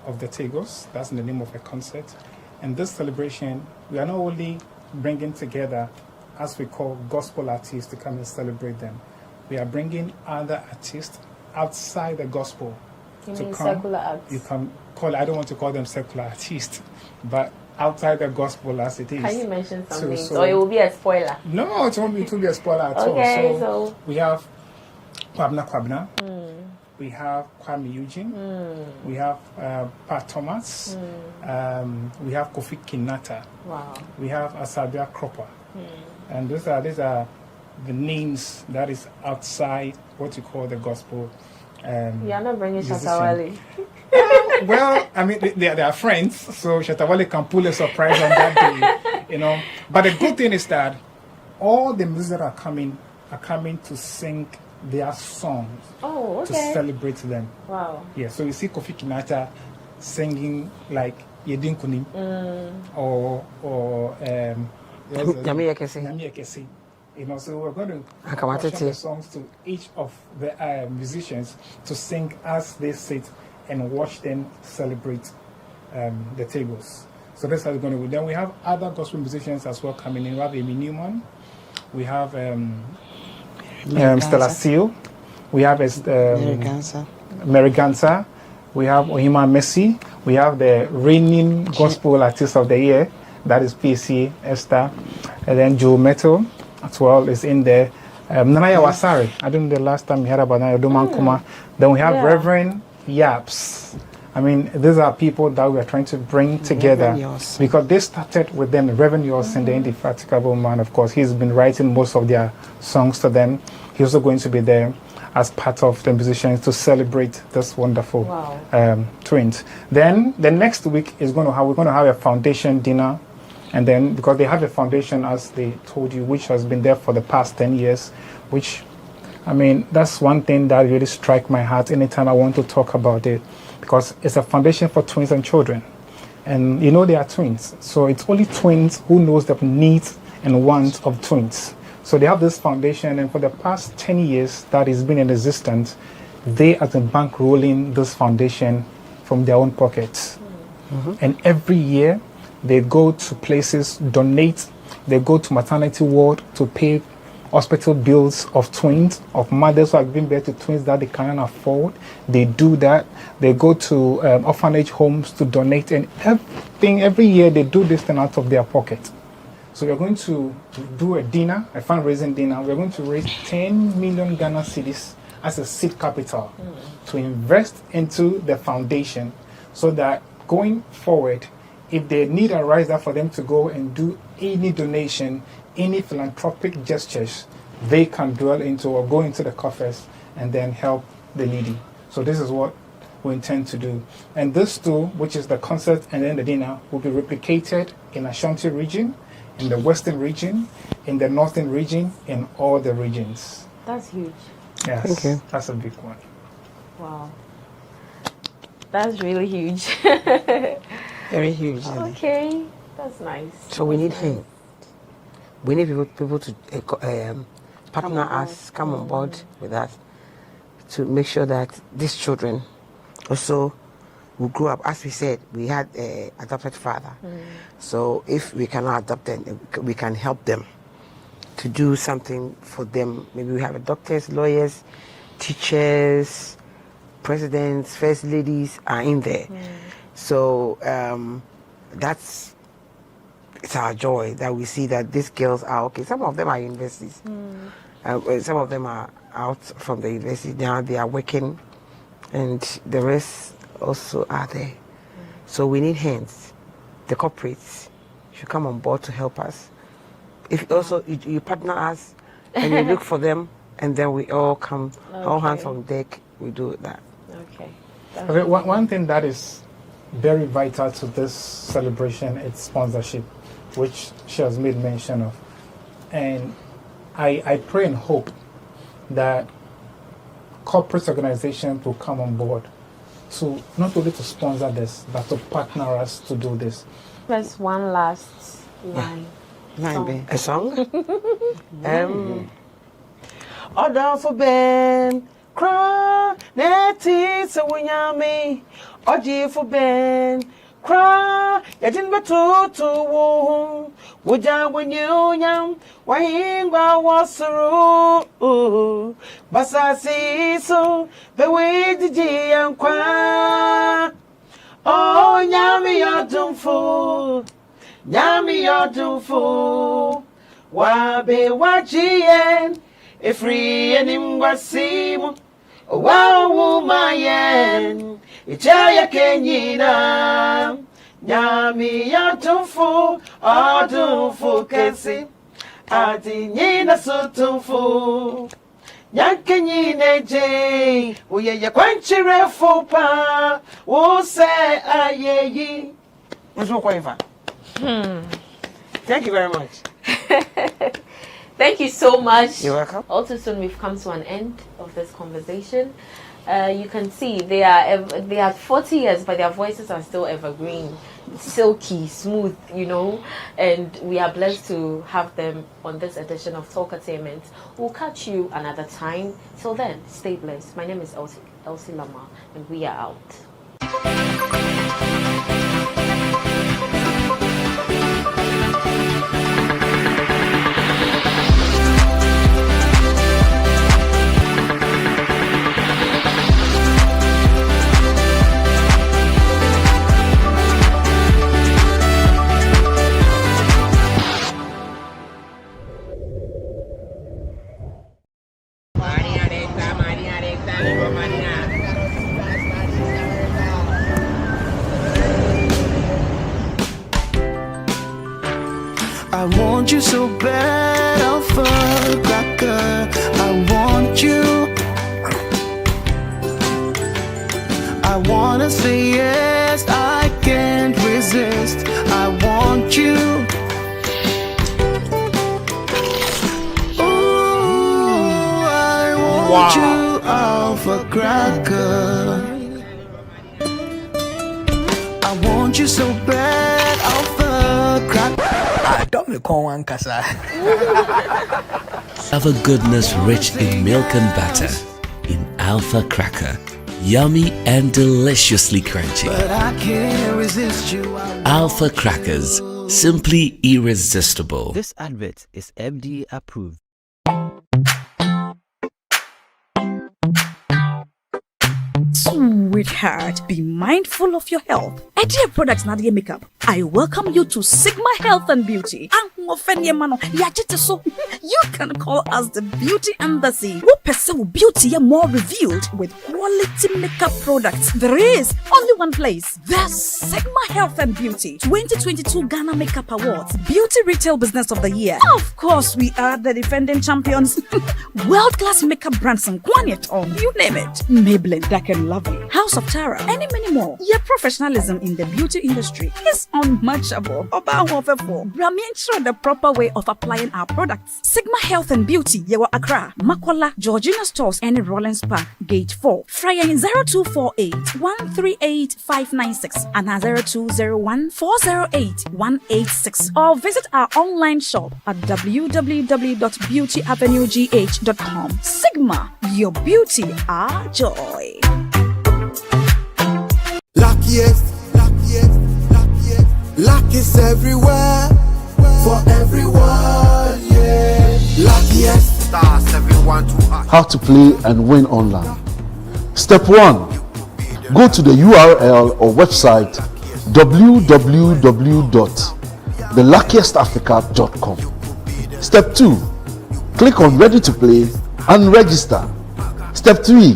of the Tagos. That's the name of a concert. And this celebration, we are not only bringing together, as we call, gospel artists to come and celebrate them. We are bringing other artists outside the gospel You to mean come. secular acts? You can call. I don't want to call them secular artists, but outside the gospel as it is. Can you mention some names? So Or it will be a spoiler? no, it won't be a spoiler at all. Okay, so we have Kwabna. We have Kwame Eugene. We have Pat Thomas. We have Kofi Kinata. Wow. We have Asabia Cropper. And these are the names that is outside what you call the gospel. You are not bringing musician. Shatawale. Well, I mean, they are friends, so Shatawale can pull a surprise on that day, But the good thing is that all the musicians that are coming to sing their songs to celebrate them. Wow. Yeah, so you see Kofi Kinata singing like Yedin Kunim or Nyame Yekese. Nyame Yekese. So we're going to Akamate portion the songs to each of the musicians to sing as they sit and watch them celebrate the tables. So that's how it's going to be. Then we have other gospel musicians as well coming in. We have Amy Newman. We have Stella Seal. We have Mary Gansa. We have Ohima Messi. We have the reigning gospel artist of the year, that is PCA Esther. And then Joe Metal as well is in there. Nanaya Wasari. I don't know the last time you heard about Nanaya Duman Kuma. Then we have Reverend Yaps. I mean, these are people that we are trying to bring together because they started with them. Reverend Yoss and the Indefatigable Man, of course, he's been writing most of their songs to them. He's also going to be there as part of the musicians to celebrate this wonderful twins. Then the next week we're going to have a foundation dinner. And then, because they have a foundation, as they told you, which has been there for the past 10 years, which, I mean, that's one thing that really strikes my heart anytime I want to talk about it, because it's a foundation for twins and children. And they are twins. So it's only twins who knows the needs and wants of twins. So they have this foundation, and for the past 10 years that it's been in existence, they have been bankrolling this foundation from their own pockets. And every year, they go to places, donate. They go to maternity ward to pay hospital bills of twins, of mothers who have given birth to twins that they cannot afford. They do that. They go to orphanage homes to donate, and every year they do this thing out of their pocket. So we're going to do a dinner, a fundraising dinner. We're going to raise 10 million Ghana cedis as a seed capital to invest into the foundation, so that going forward, if they need a riser for them to go and do any donation, any philanthropic gestures, they can dwell into or go into the coffers and then help the needy. So this is what we intend to do. And this too, which is the concert and then the dinner, will be replicated in Ashanti region, in the western region, in the northern region, in all the regions. That's huge. Yes, Thank you. That's a big one. Wow. That's really huge. Very huge. Okay, that's nice. So we need him. We need people to partner us, come on board with us to make sure that these children also will grow up. As we said, we had an adopted father. So if we cannot adopt them, we can help them to do something for them. Maybe we have doctors, lawyers, teachers, presidents, first ladies are in there. So that's it's our joy that we see that these girls are okay. Some of them are universities. Some of them are out from the university now. They are working, and the rest also are there. So we need hands. The corporates should come on board to help us. If also you partner us and you look for them, and then we all come, all hands on deck. We do that. Okay. Okay. One thing that is very vital to this celebration is sponsorship, which she has made mention of, and I pray and hope that corporate organizations will come on board to not only to sponsor this, but to partner us to do this. There's one last line. A song? Order for Ben, cry, Nettie, so when me, Oji for Ben, cry, you didn't be to would ya when you young, why ain't was through, but I see so, the way did you cry. Oh, yummy, you're doom fool, yummy, you're doom fool, why be watching? If free and him was seem, wow, woman, it's a kenyina, yami yatumfu, adumfu kesi, adinina sutumfu, yankenyine jay, uye ya quenchire fupa, wo say aye. What's more quite fun? Thank you very much. Thank you so much. You're welcome. Also, soon we've come to an end of this conversation. You can see they are 40 years, but their voices are still evergreen, silky, smooth, you know. And we are blessed to have them on this edition of Talkatainment. We'll catch you another time. Till then, stay blessed. My name is Elsie Lama, and we are out. I want you so bad, Alpha Cracker. I want you. I wanna say yes, I can't resist. I want you. Ooh, I want you, Alpha Cracker. I want you so bad, Alpha Cracker. Have a goodness rich in milk and butter in Alpha Cracker. Yummy and deliciously crunchy. But I can't resist you. Alpha Crackers, simply irresistible. This advert is FDA approved. Sweetheart, be mindful of your health. Dear products na dear makeup. I welcome you to Sigma Health and Beauty. You can call us the Beauty Embassy. Who pursue beauty more revealed with quality makeup products. There is only one place. The Sigma Health and Beauty 2022 Ghana Makeup Awards Beauty Retail Business of the Year. Of course, we are the defending champions. World-class makeup brands and Quaniton, you name it. Maybelline, Dark and Lovely, House of Tara, and many more. Your professionalism in the beauty industry is unmatchable. Ensure the proper way of applying our products. Sigma Health and Beauty, Yewa Accra, Makola, Georgina Stores, and Rollins Park, Gate 4. Fryer in 0248 138 596 and 0201 408 186. Or visit our online shop at www.beautyavenuegh.com. Sigma, your beauty, our joy. Luckiest, luckiest, luckiest. Luck is everywhere, for everyone, yeah. Luckiest. Star 712. How to play and win online. Step 1. Go to the URL or website www.thestartimes.com theluckiestafrica.com. Step 2. Click on Ready to Play and register. Step 3.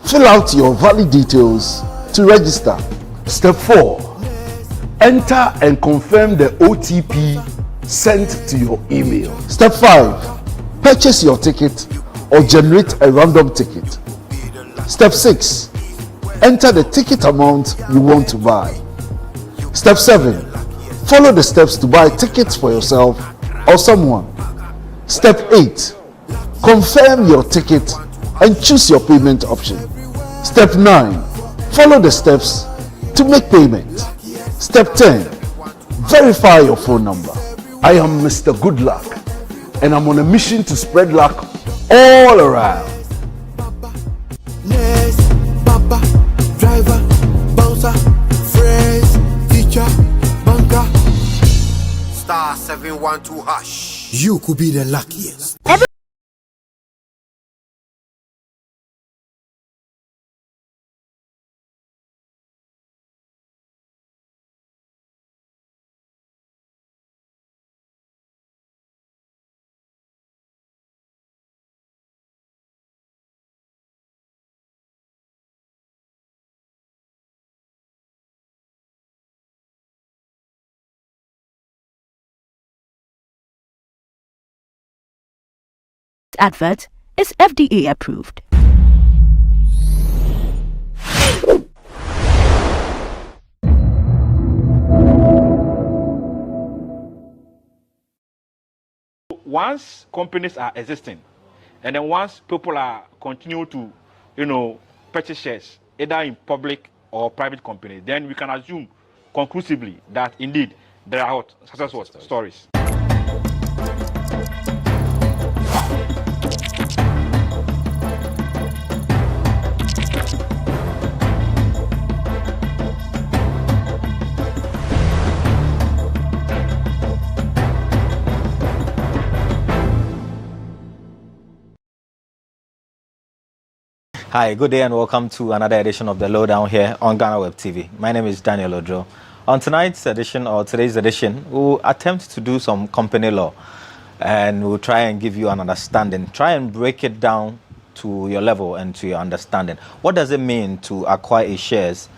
Fill out your valid details to register. Step 4. Enter and confirm the OTP sent to your email. Step 5. Purchase your ticket or generate a random ticket. Step 6. Enter the ticket amount you want to buy. Step 7. Follow the steps to buy tickets for yourself or someone. Step 8. Confirm your ticket and choose your payment option. Step 9. Follow the steps to make payment. Step 10. Verify your phone number. I am Mr. Good Luck and I'm on a mission to spread luck all around. Nurse, papa, driver, bouncer, friends, teacher, banker. Star 712 hash. You could be the luckiest. Advert is FDA approved. Once companies are existing, and then once people are continue to, purchase shares either in public or private companies, then we can assume conclusively that indeed there are successful stories. Hi, good day and welcome to another edition of The Lowdown here on GhanaWeb TV. My name is Daniel Ojo. On today's edition, we'll attempt to do some company law and we'll try and give you an understanding. Try and break it down to your level and to your understanding. What does it mean to acquire a shares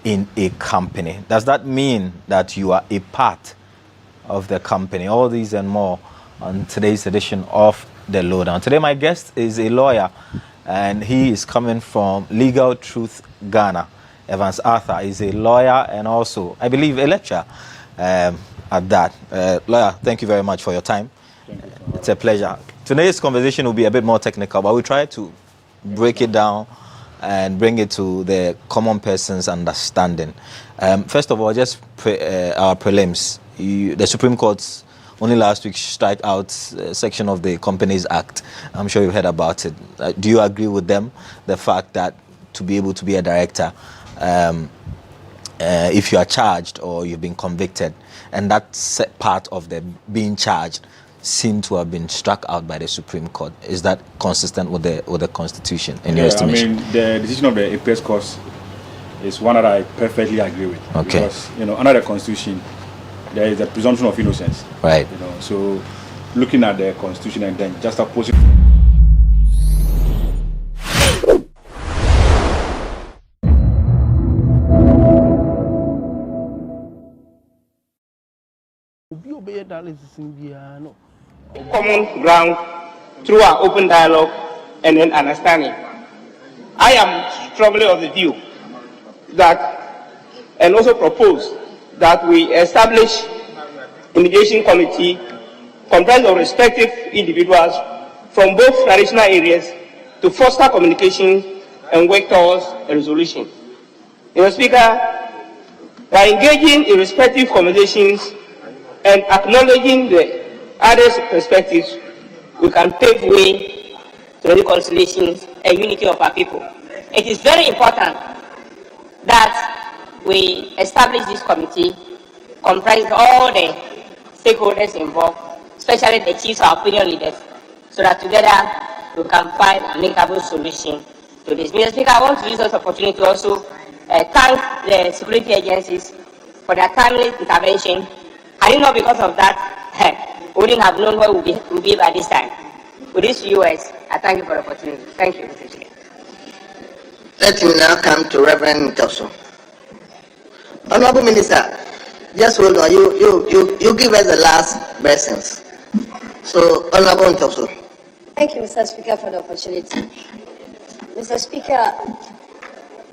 in a company? Does that mean that you are a part of the company? All these and more on today's edition of The Lowdown. Today my guest is a lawyer and he is coming from Legal Truth Ghana. Evans Arthur is a lawyer and also, I believe, a lecturer at that. Lawyer, thank you very much for your time. It's a pleasure. Today's conversation will be a bit more technical, but we'll try to break it down and bring it to the common person's understanding. First of all, just our prelims. The Supreme Court's only last week strike out a section of the Companies Act. I'm sure you've heard about it. Do you agree with them? The fact that to be able to be a director, if you are charged or you've been convicted, and that part of the being charged seem to have been struck out by the Supreme Court. Is that consistent with the Constitution in your estimation? I mean, the decision of the apex court is one that I perfectly agree with. Okay. Because, under the Constitution, there is a presumption of innocence. Right. So looking at the Constitution and then just opposing. Common ground through our open dialogue and then understanding. I am strongly of the view that, and also propose that we establish a mediation committee comprised of respective individuals from both traditional areas to foster communication and work towards a resolution. Mr. Speaker, by engaging in respective conversations and acknowledging the others' perspectives, we can pave way to reconciliation and unity of our people. It is very important that we establish this committee comprising all the stakeholders involved, especially the chiefs or opinion leaders, so that together we can find an amicable solution to this. Mr. Speaker, I want to use this opportunity to also thank the security agencies for their timely intervention. I Had it not because of that, we wouldn't have known where we'll be by this time. With these few words, I thank you for the opportunity. Thank you, Mr. Chair. Let me now come to Reverend Toso. Honorable Minister, just hold on. You give us the last blessings. So, Honorable Toso. Thank you, Mr. Speaker, for the opportunity. Mr. Speaker,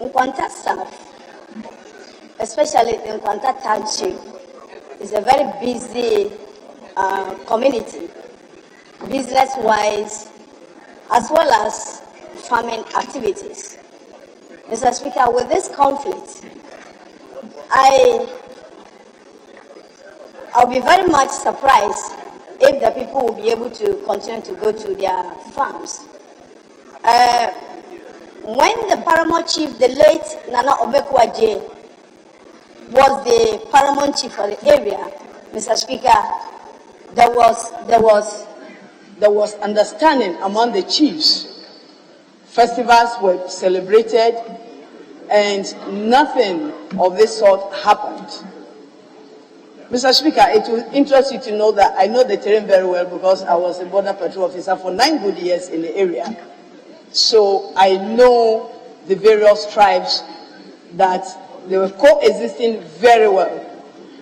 Nkwanta South, especially in Nkwanta Township, is a very busy community, business-wise, as well as farming activities. Mr. Speaker, with this conflict, I'll be very much surprised if the people will be able to continue to go to their farms. When the paramount chief, the late Nana Obekwaje, was the paramount chief for the area, Mr. Speaker, there was understanding among the chiefs. Festivals were celebrated, and nothing of this sort happened. Mr. Speaker, it will interest you to know that I know the terrain very well because I was a border patrol officer for 9 good years in the area. So I know the various tribes that they were coexisting very well.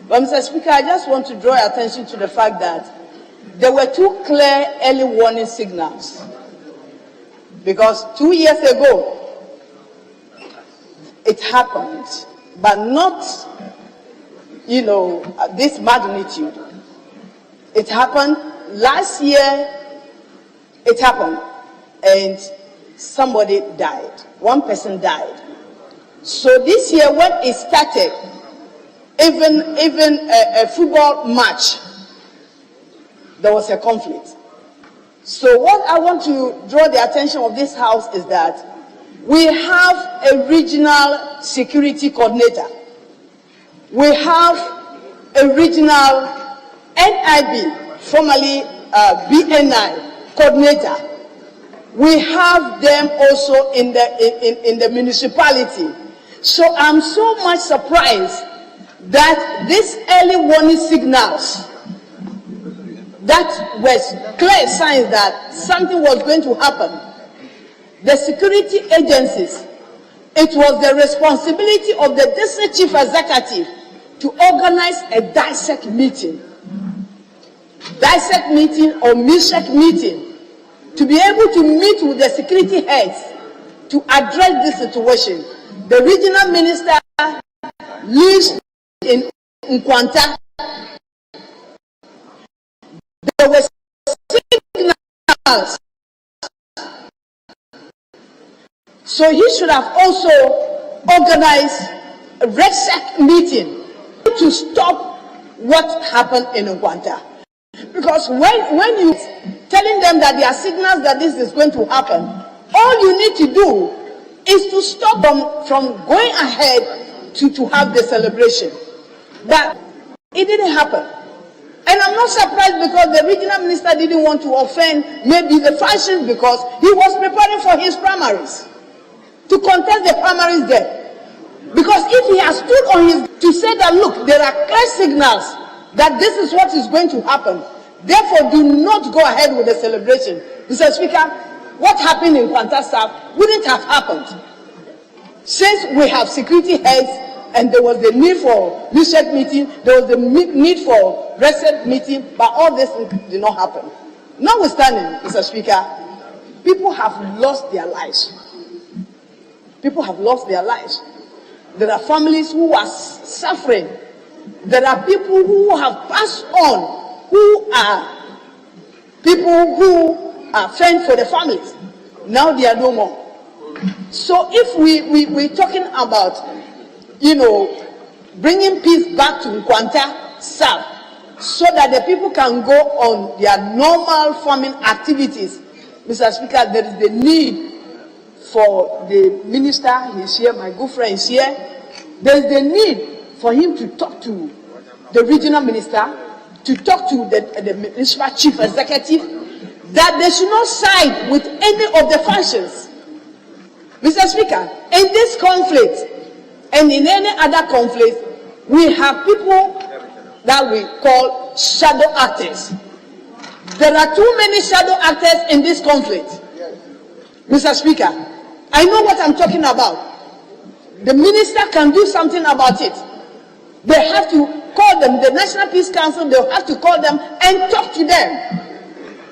But Mr. Speaker, I just want to draw your attention to the fact that there were 2 clear early warning signals. Because 2 years ago, it happened, but not, this magnitude. It happened last year, it happened, and somebody died. 1 person died. So this year, when it started, even a football match, there was a conflict. So what I want to draw the attention of this house is that we have a regional security coordinator. We have a regional NIB, formerly BNI coordinator. We have them also in the municipality. So I'm so much surprised that these early warning signals, that was clear signs that something was going to happen. The security agencies, it was the responsibility of the district chief executive to organize a dissect meeting or MISEC meeting, to be able to meet with the security heads to address this situation. The regional minister lives in Nkwanta. There were signals. So he should have also organized a RESEC meeting to stop what happened in Nkwanta. Because when you telling them that there are signals that this is going to happen, all you need to do is to stop them from going ahead to have the celebration. But it didn't happen. And I'm not surprised because the regional minister didn't want to offend maybe the functions because he was preparing for his primaries, to contest the primaries there. Because if he has stood on his, to say that, look, there are clear signals that this is what is going to happen, therefore do not go ahead with the celebration. Mr. Speaker, what happened in Nkwanta South wouldn't have happened. Since we have security heads and there was the need for MISEC meeting, there was the need for RESEC meeting, but all this did not happen. Notwithstanding, Mr. Speaker, people have lost their lives. People have lost their lives. There are families who are suffering. There are people who have passed on, who are people who are friends for the families. Now they are no more. So if we're talking about, bringing peace back to Nkwanta South, so that the people can go on their normal farming activities, Mr. Speaker, there is the need for the minister, he's here, my good friend is here. There is the need for him to talk to the regional minister, to talk to the municipal chief executive, that they should not side with any of the factions. Mr. Speaker, in this conflict and in any other conflict, we have people that we call shadow actors. There are too many shadow actors in this conflict. Mr. Speaker, I know what I'm talking about. The minister can do something about it. They have to call them, the National Peace Council, they'll have to call them and talk to them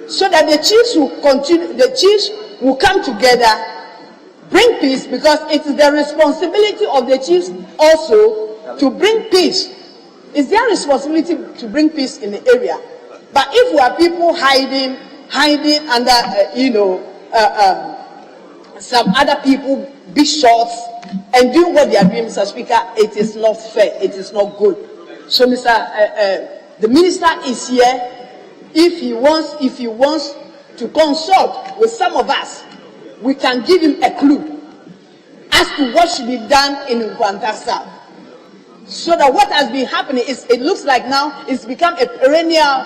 so that the chiefs will continue, the chiefs will come together, bring peace, because it is the responsibility of the chiefs also to bring peace. It's their responsibility to bring peace in the area. But if we are people hiding under, some other people, bishops, and doing what they are doing, Mr. Speaker, it is not fair. It is not good. So, the minister is here. If he wants to consult with some of us, we can give him a clue as to what should be done in Nkwanta South. So that what has been happening is, it looks like now it's become a perennial,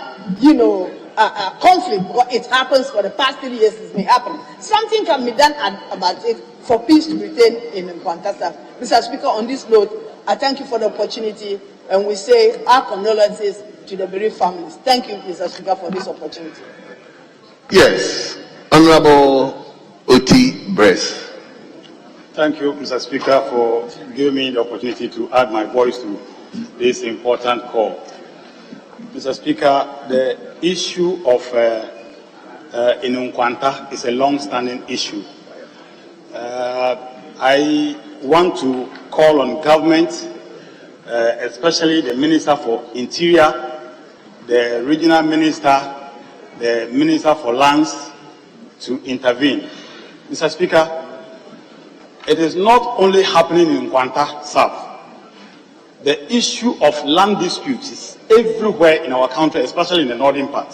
conflict. What it happens for the past 3 years, it's been happening. Something can be done about it for peace to retain in Nkwanta South. Mr. Speaker, on this note, I thank you for the opportunity, and we say our condolences to the bereaved families. Thank you, Mr. Speaker, for this opportunity. Yes, Honorable Oti Bress. Thank you, Mr. Speaker, for giving me the opportunity to add my voice to this important call. Mr. Speaker, the issue of in Nkwanta is a long-standing issue. I want to call on government, especially the Minister for Interior, the Regional Minister, the Minister for Lands, to intervene. Mr. Speaker, it is not only happening in Nkwanta South. The issue of land disputes is everywhere in our country, especially in the northern part.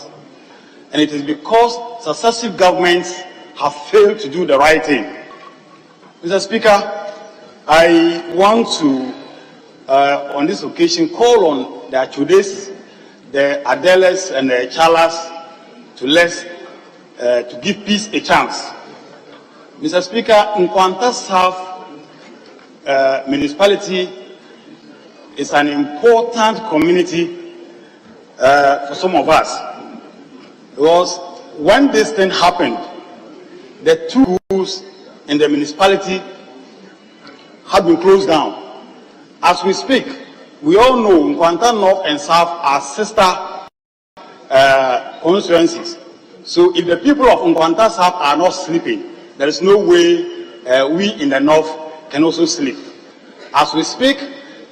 And it is because successive governments have failed to do the right thing. Mr. Speaker, I want to, on this occasion, call on the Achudes, the Adeles, and the Chalas to give peace a chance. Mr. Speaker, Nkwanta South municipality is an important community for some of us, because when this thing happened, the two schools in the municipality have been closed down. As we speak, we all know Nkwanta North and South are sister constituencies. So if the people of Nkwanta South are not sleeping, there is no way we in the North can also sleep. As we speak,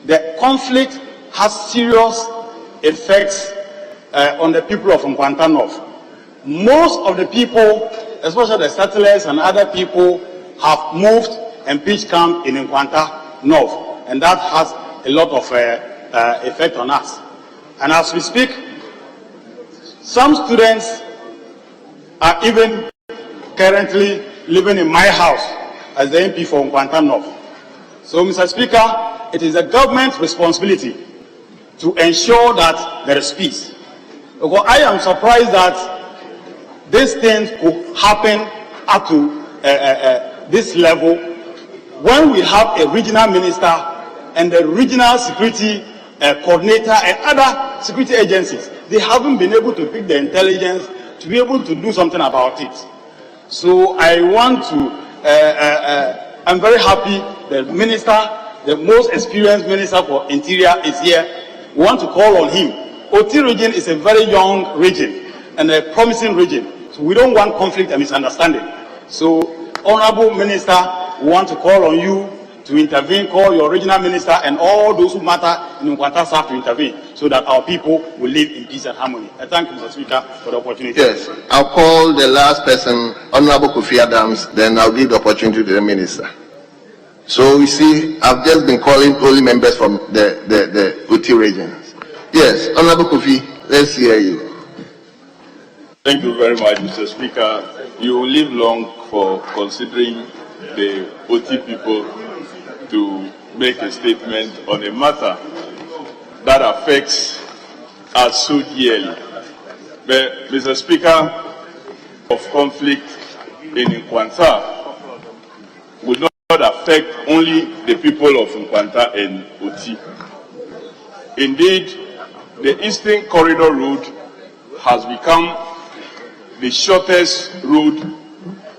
the conflict has serious effects on the people of Nkwanta North. Most of the people, especially the settlers and other people, have moved and pitched camp in Nkwanta North, and that has a lot of effect on us. And as we speak, some students are even currently living in my house as the MP for Nkwanta North. So, Mr. Speaker, it is the government's responsibility to ensure that there is peace. Because I am surprised that these things could happen up to this level when we have a regional minister and the regional security coordinator and other security agencies. They haven't been able to pick the intelligence to be able to do something about it. So I want to, I'm very happy the minister, the most experienced minister for Interior is here. We want to call on him. Oti region is a very young region and a promising region. So we don't want conflict and misunderstanding. So, Honorable Minister, we want to call on you to intervene, call your regional minister and all those who matter in Nkwanta South to intervene so that our people will live in peace and harmony. I thank you, Mr. Speaker, for the opportunity. Yes, I'll call the last person, Honorable Kofi Adams, then I'll give the opportunity to the minister. So you see, I've just been calling only members from the Oti region. Yes, Honorable Kofi, let's hear you. Thank you very much, Mr. Speaker. You will live long for considering the Oti people to make a statement on a matter that affects us so dearly. But, Mr. Speaker, of conflict in Nkwanta would not affect only the people of Nkwanta and Oti. Indeed, the Eastern Corridor Road has become the shortest road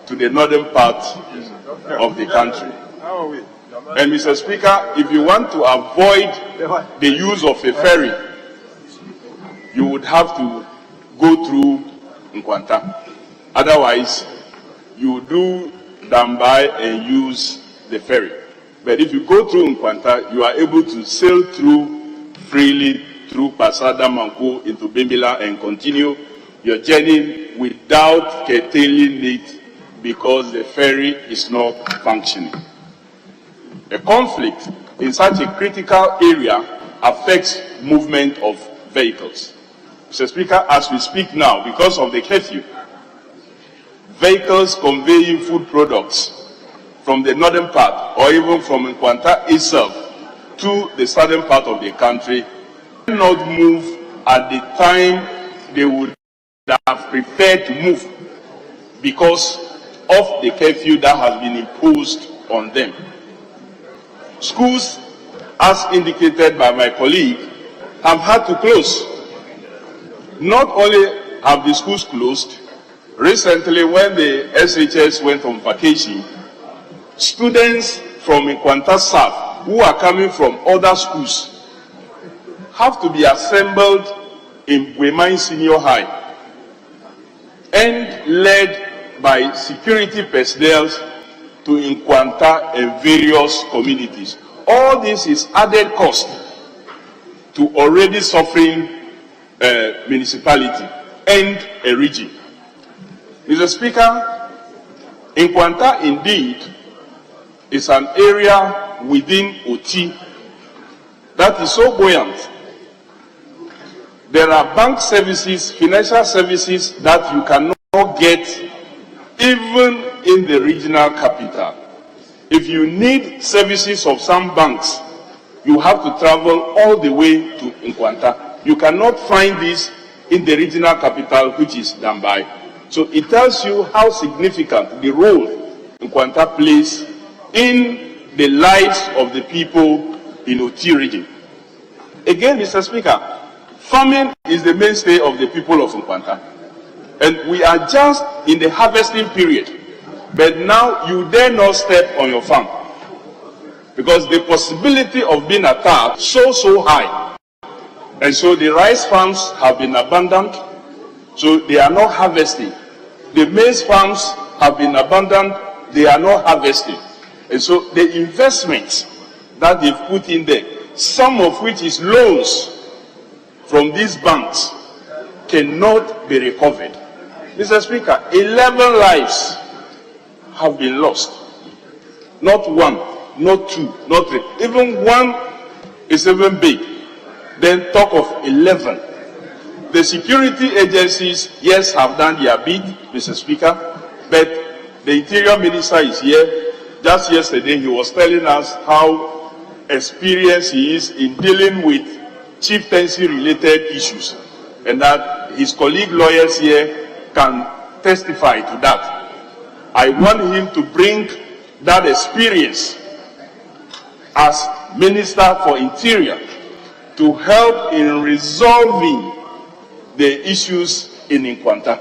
to the northern part of the country. And Mr. Speaker, if you want to avoid the use of a ferry, you would have to go through Nkwanta. Otherwise, you do Dambai and use the ferry. But if you go through Nkwanta, you are able to sail through freely through Pasada Manko into Bimbila and continue your journey without curtailing it because the ferry is not functioning. A conflict in such a critical area affects movement of vehicles. Mr. Speaker, as we speak now, because of the curfew, vehicles conveying food products from the northern part or even from Nkwanta itself to the southern part of the country cannot move at the time they would have preferred to move because of the curfew that has been imposed on them. Schools, as indicated by my colleague, have had to close. Not only have the schools closed, recently when the SHS went on vacation, students from Nkwanta South who are coming from other schools have to be assembled in Bwemain Senior High and led by security personnel to Nkwanta and various communities. All this is added cost to already suffering municipality and a region. Mr. Speaker, Nkwanta indeed is an area within OT that is so buoyant. There are bank services, financial services that you cannot get even in the regional capital. If you need services of some banks, you have to travel all the way to Nkwanta. You cannot find this in the regional capital, which is Dambai. So it tells you how significant the role Nkwanta plays in the lives of the people in OT region. Again, Mr. Speaker, farming is the mainstay of the people of Nkwanta. And we are just in the harvesting period. But now you dare not step on your farm. Because the possibility of being attacked so high. And so the rice farms have been abandoned. So they are not harvesting. The maize farms have been abandoned. They are not harvesting. And so the investments that they've put in there, some of which is loans from these banks, cannot be recovered. Mr. Speaker, 11 lives have been lost. Not one, not two, not three. Even one is even big. Then talk of 11. The security agencies, yes, have done their bit, Mr. Speaker, but the Interior Minister is here. Just yesterday, he was telling us how experienced he is in dealing with chieftaincy-related issues, and that his colleague lawyers here can testify to that. I want him to bring that experience as Minister for Interior to help in resolving the issues in Nkwanta.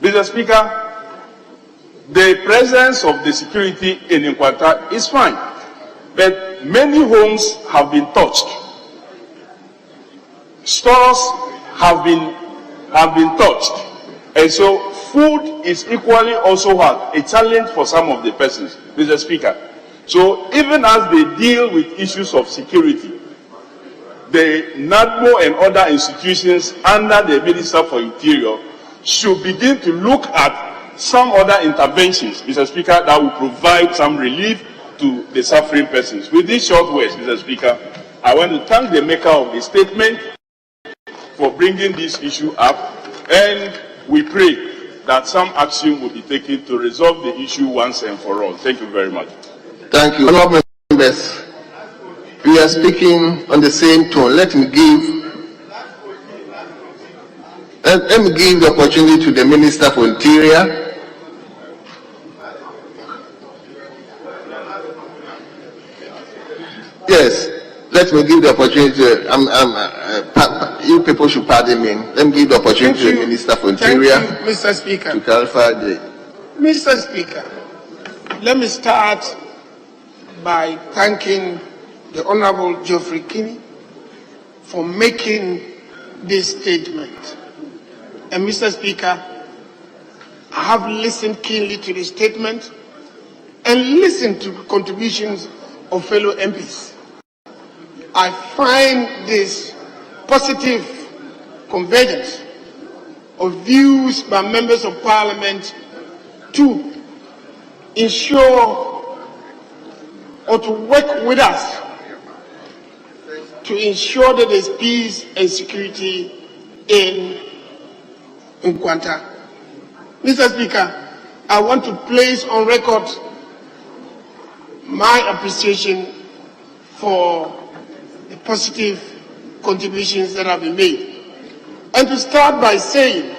Mr. Speaker, the presence of the security in Nkwanta is fine, but many homes have been touched. Stores have been touched. And so food is equally also a challenge for some of the persons, Mr. Speaker. So even as they deal with issues of security, the NADMO and other institutions under the Minister for Interior should begin to look at some other interventions, Mr. Speaker, that will provide some relief to the suffering persons. With these short words, Mr. Speaker, I want to thank the maker of the statement for bringing this issue up, and we pray that some action will be taken to resolve the issue once and for all. Thank you very much. Thank you. Honourable members, we are speaking on the same tone. Let me give the opportunity to the Minister for Interior. Yes, let me give the opportunity. You people should pardon me. Let me give the opportunity to the Minister for Interior. Thank you, Mr. Speaker. To clarify the. Mr. Speaker, let me start by thanking the Honorable Geoffrey Kinney for making this statement. And Mr. Speaker, I have listened keenly to the statement and listened to contributions of fellow MPs. I find this positive convergence of views by members of Parliament to ensure or to work with us to ensure that there's peace and security in Nkwanta. Mr. Speaker, I want to place on record my appreciation for the positive contributions that have been made. And to start by saying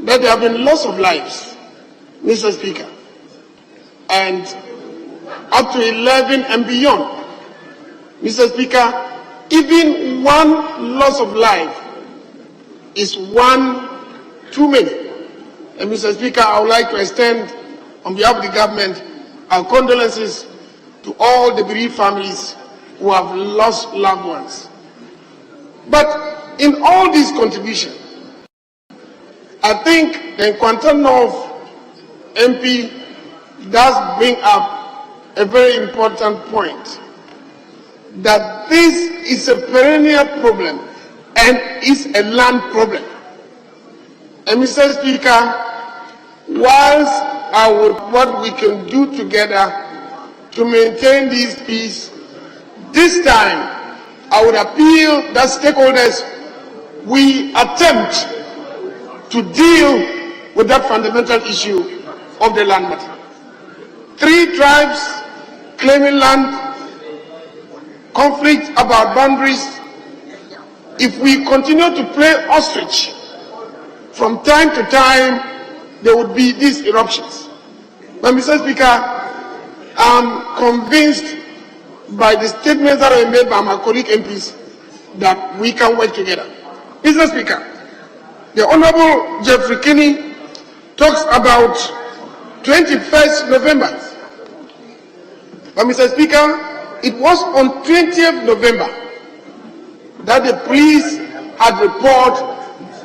that there have been loss of lives, Mr. Speaker, and up to 11 and beyond. Mr. Speaker, even one loss of life is one too many. And Mr. Speaker, I would like to extend on behalf of the government our condolences to all the bereaved families who have lost loved ones. But in all these contributions, I think the Nkwanta North MP does bring up a very important point, that this is a perennial problem and is a land problem. And Mr. Speaker, whilst what we can do together to maintain this peace, this time I would appeal that stakeholders, we attempt to deal with that fundamental issue of the land matter. 3 tribes claiming land, conflict about boundaries. If we continue to play ostrich, from time to time there would be these eruptions. But Mr. Speaker, I'm convinced by the statements that were made by my colleague MPs that we can work together. Mr. Speaker, the Honorable Geoffrey Kinney talks about 21st November. But Mr. Speaker, it was on 20th November that the police had reported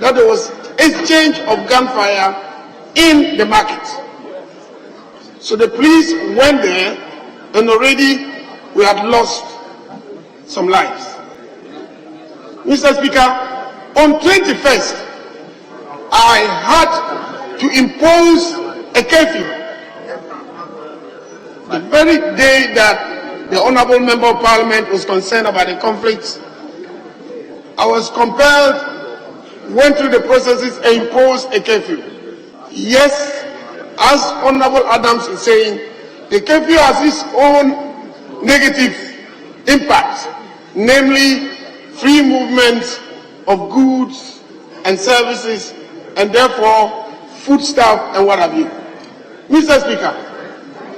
that there was exchange of gunfire in the market. So the police went there and already we had lost some lives. Mr. Speaker, on 21st, I had to impose a curfew. The very day that the Honourable Member of Parliament was concerned about the conflicts, I was compelled, went through the processes and imposed a curfew. Yes, as Honourable Adams is saying, the curfew has its own negative impact, namely free movement of goods and services, and therefore foodstuff and what have you. Mr. Speaker,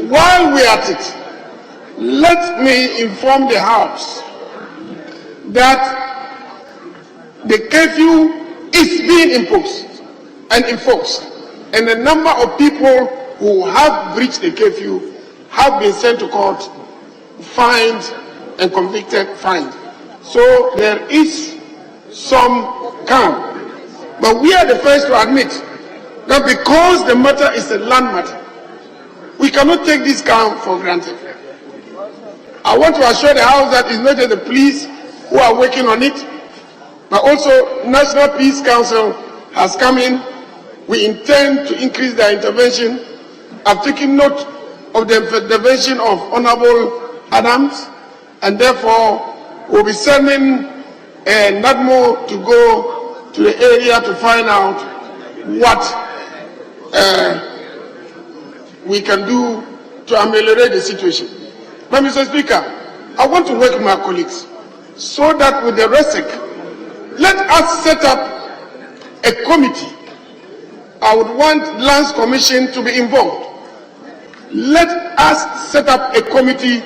while we are at it, let me inform the House that the curfew is being imposed and enforced, and the number of people who have breached the curfew have been sent to court, fined and convicted, fined. So there is some calm. But we are the first to admit that because the matter is a land matter, we cannot take this calm for granted. I want to assure the House that it's not just the police who are working on it, but also National Peace Council has come in. We intend to increase their intervention. I've taken note of the intervention of Honourable Adams, and therefore we'll be sending NADMO to go to the area to find out what we can do to ameliorate the situation. But Mr. Speaker, I want to work with my colleagues so that with the RESEC, let us set up a committee. I would want Lands Commission to be involved. Let us set up a committee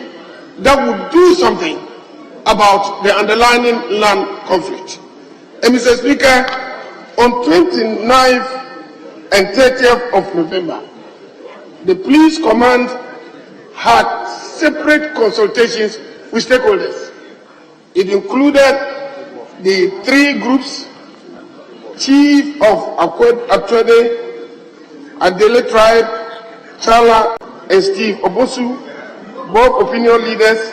that would do something about the underlying land conflict. And Mr. Speaker, on 29th and 30th of November, the police command had separate consultations with stakeholders. It included the 3 groups, Chief of Atwede, Adele Tribe, Chala, and Steve Obosu, both opinion leaders.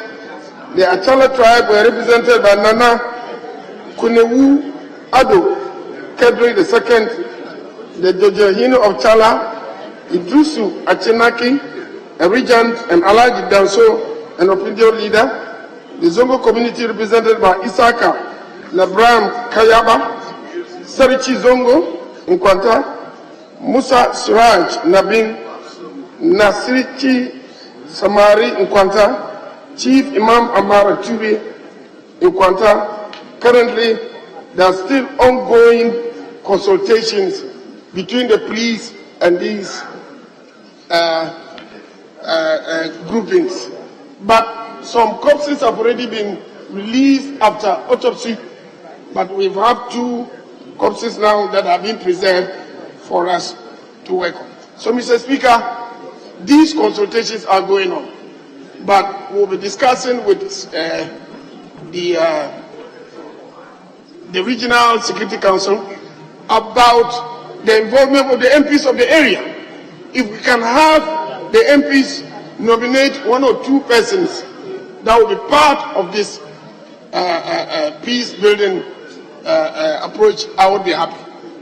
The Achala tribe were represented by Nana Kunewu Ado Kedri II, the Dojahino of Chala, Idrusu Achenaki, a regent and Alaji Danso, an opinion leader. The Zongo community represented by Isaka Labram Kayaba, Sarichi Zongo Nkwanta, Musa Suraj Nabin, Nasirichi Samari Nkwanta, Chief Imam Amara Tube Nkwanta. Currently, there are still ongoing consultations between the police and these groupings. But some corpses have already been released after autopsy, but we have 2 corpses now that have been preserved for us to work on. So, Mr. Speaker, these consultations are going on, but we'll be discussing with the Regional Security Council about the involvement of the MPs of the area. If we can have the MPs nominate 1 or 2 persons that will be part of this peace building approach, I would be happy.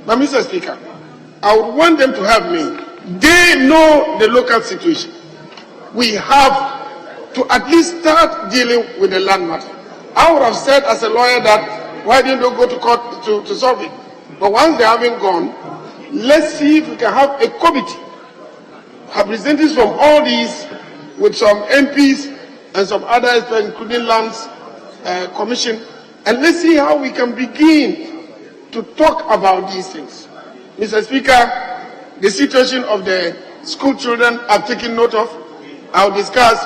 But Mr. Speaker, I would want them to have me. They know the local situation. We have to at least start dealing with the land matter. I would have said as a lawyer that why didn't they go to court to solve it? But once they haven't gone, let's see if we can have a committee, representatives from all these, with some MPs and some other experts, including Lands Commission, and let's see how we can begin to talk about these things. Mr. Speaker, the situation of the school children I've taken note of. I'll discuss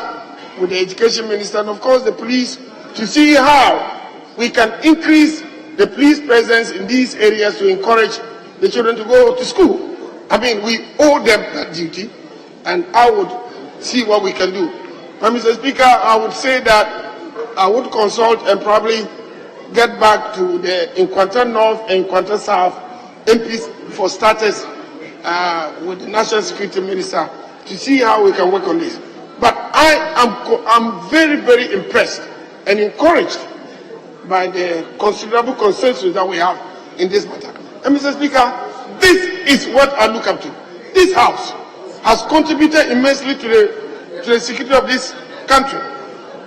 with the Education Minister and of course the police to see how we can increase the police presence in these areas to encourage the children to go to school. I mean, we owe them that duty, and I would see what we can do. But Mr. Speaker, I would say that I would consult and probably get back to the Nkwanta North and Nkwanta South MPs for starters with the National Security Minister to see how we can work on this. But I'm very, very impressed and encouraged by the considerable consensus that we have in this matter. And Mr. Speaker, this is what I look up to. This House has contributed immensely to the security of this country.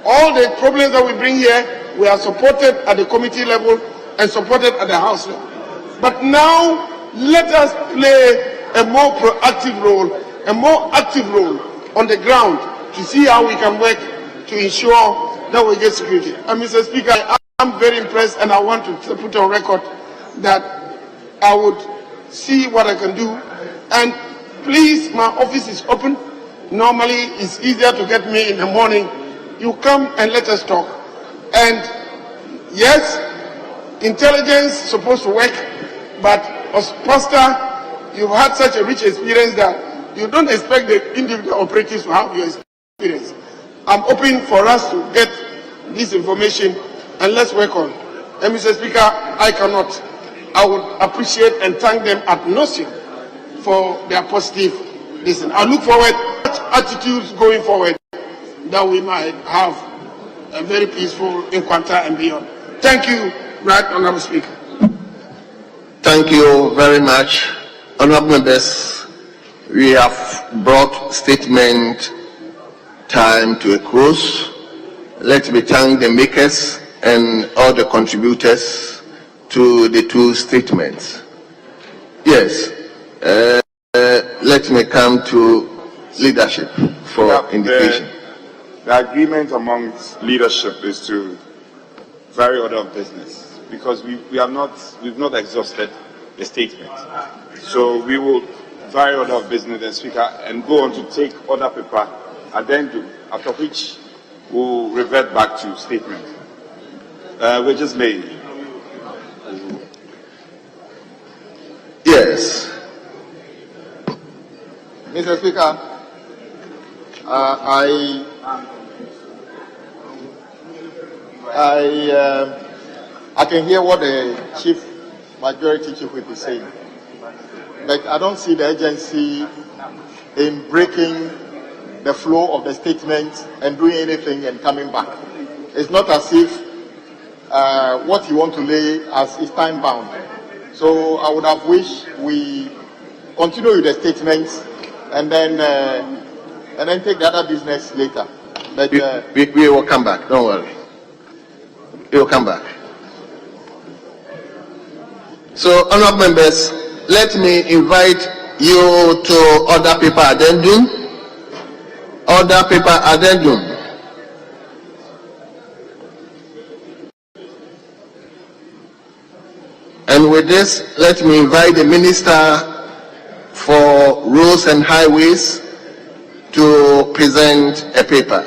All the problems that we bring here, we are supported at the committee level and supported at the House level. But now, let us play a more proactive role, a more active role on the ground to see how we can work to ensure that we get security. And Mr. Speaker, I'm very impressed and I want to put on record that I would see what I can do. And please, my office is open. Normally, it's easier to get me in the morning. You come and let us talk. And yes, intelligence is supposed to work, but as pastor, you've had such a rich experience that you don't expect the individual operatives to have your experience. I'm open for us to get this information and let's work on. And Mr. Speaker, I would appreciate and thank them ad nauseam for their positive listen. I look forward to attitudes going forward that we might have a very peaceful Nkwanta and beyond. Thank you, Right Honorable Speaker. Thank you very much. Honorable members, we have brought statement time to a close. Let me thank the makers and all the contributors to the 2 statements. Yes, let me come to leadership for indication. The agreement amongst leadership is to vary order of business because we've not exhausted the statement. So we will vary order of business and speaker and go on to take other paper addendum, after which we'll revert back to statement. Which is me. Yes. Mr. Speaker, I can hear what the majority chief whip is saying, but I don't see the agency in breaking the flow of the statement and doing anything and coming back. It's not as if what you want to lay as is time bound. So I would have wished we continue with the statements and then take the other business later. But we will come back. Don't worry. We will come back. So, honourable members, let me invite you to other paper addendum. Other paper addendum. And with this, let me invite the Minister for Roads and Highways to present a paper.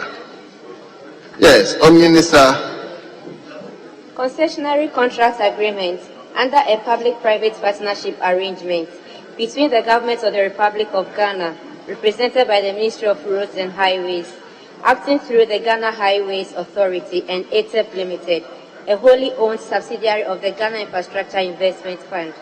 Yes, Minister. Concessionary contract agreement under a public-private partnership arrangement between the Government of the Republic of Ghana, represented by the Ministry of Roads and Highways, acting through the Ghana Highways Authority and ATEP Limited, a wholly owned subsidiary of the Ghana Infrastructure Investment Fund,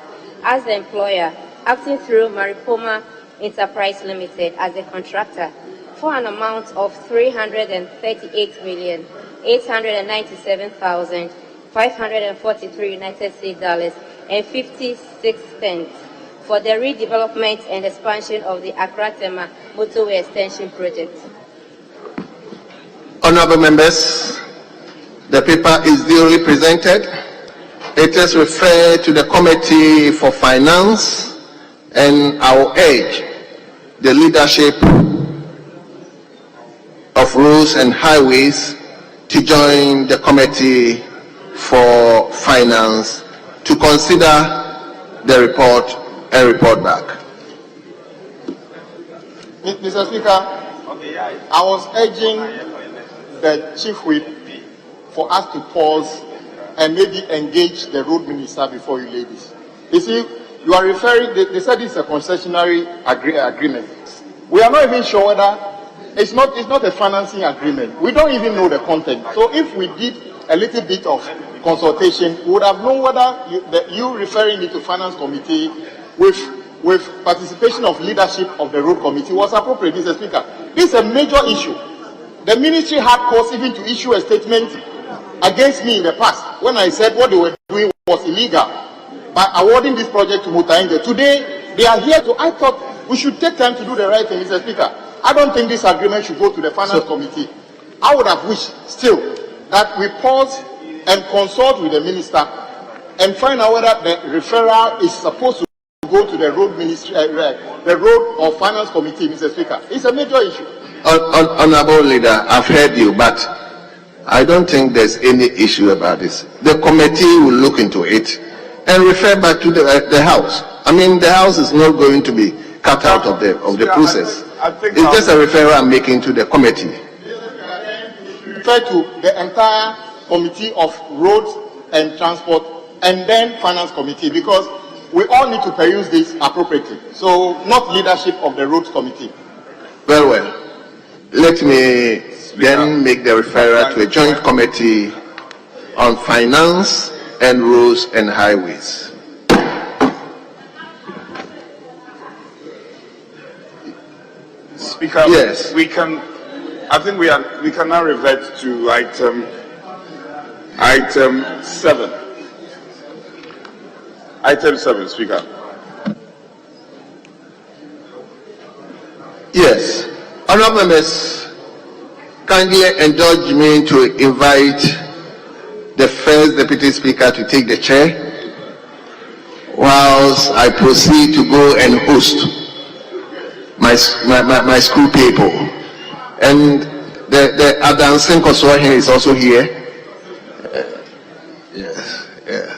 as the employer, acting through Maripoma Enterprise Limited as the contractor, for an amount of $338,897,543 United States dollars and 56 cents for the redevelopment and expansion of the Accra-Tema Motorway Extension Project. Honourable members, the paper is duly presented. It is referred to the Committee for Finance, and I will urge the leadership of Roads and Highways to join the Committee for Finance to consider the report and report back. Mr. Speaker, I was urging the Chief Whip for us to pause and maybe engage the road minister before you lay this. You see, you are referring, they said it's a concessionary agreement. We are not even sure whether it's not a financing agreement. We don't even know the content. So if we did a little bit of consultation, we would have known whether you referring it to finance committee with participation of leadership of the road committee was appropriate, Mr. Speaker. This is a major issue. The ministry had cause even to issue a statement against me in the past when I said what they were doing was illegal by awarding this project to Mutaenge. Today, they are here to, I thought we should take time to do the right thing, Mr. Speaker. I don't think this agreement should go to the finance committee. I would have wished still that we pause and consult with the minister and find out whether the referral is supposed to go to the road ministry, the road or finance committee, Mr. Speaker. It's a major issue. Honourable Leader, I've heard you, but I don't think there's any issue about this. The committee will look into it and refer back to the House. I mean, the House is not going to be cut out of the process. It's just a referral I'm making to the committee. Refer to the entire committee of roads and transport and then finance committee, because we all need to peruse this appropriately. So not leadership of the roads committee. Very well. Let me then make the referral to a joint committee on finance and roads and highways. Speaker, yes. I think we can now revert to item 7. Item 7, Speaker. Yes. Honourable members, kindly indulge me to invite the first Deputy Speaker to take the chair whilst I proceed to go and host my school people. And the Adagbilla Kosoahin is also here. Yes, yeah.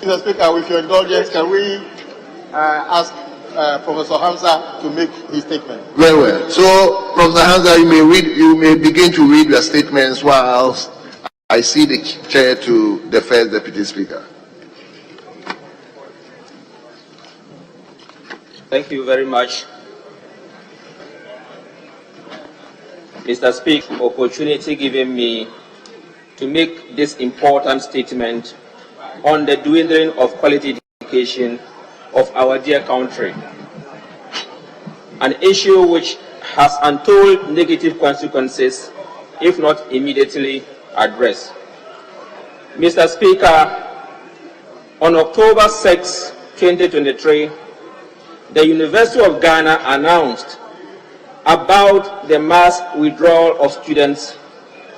Mr. Speaker, with your indulgence, can we ask Professor Hamza to make his statement. Very well. So, Professor Hamza, you may begin to read your statements whilst I see the chair to the first Deputy Speaker. Thank you very much, Mr. Speaker, for the opportunity given me to make this important statement on the dwindling of quality education of our dear country, an issue which has untold negative consequences if not immediately addressed. Mr. Speaker, on October 6, 2023, the University of Ghana announced about the mass withdrawal of students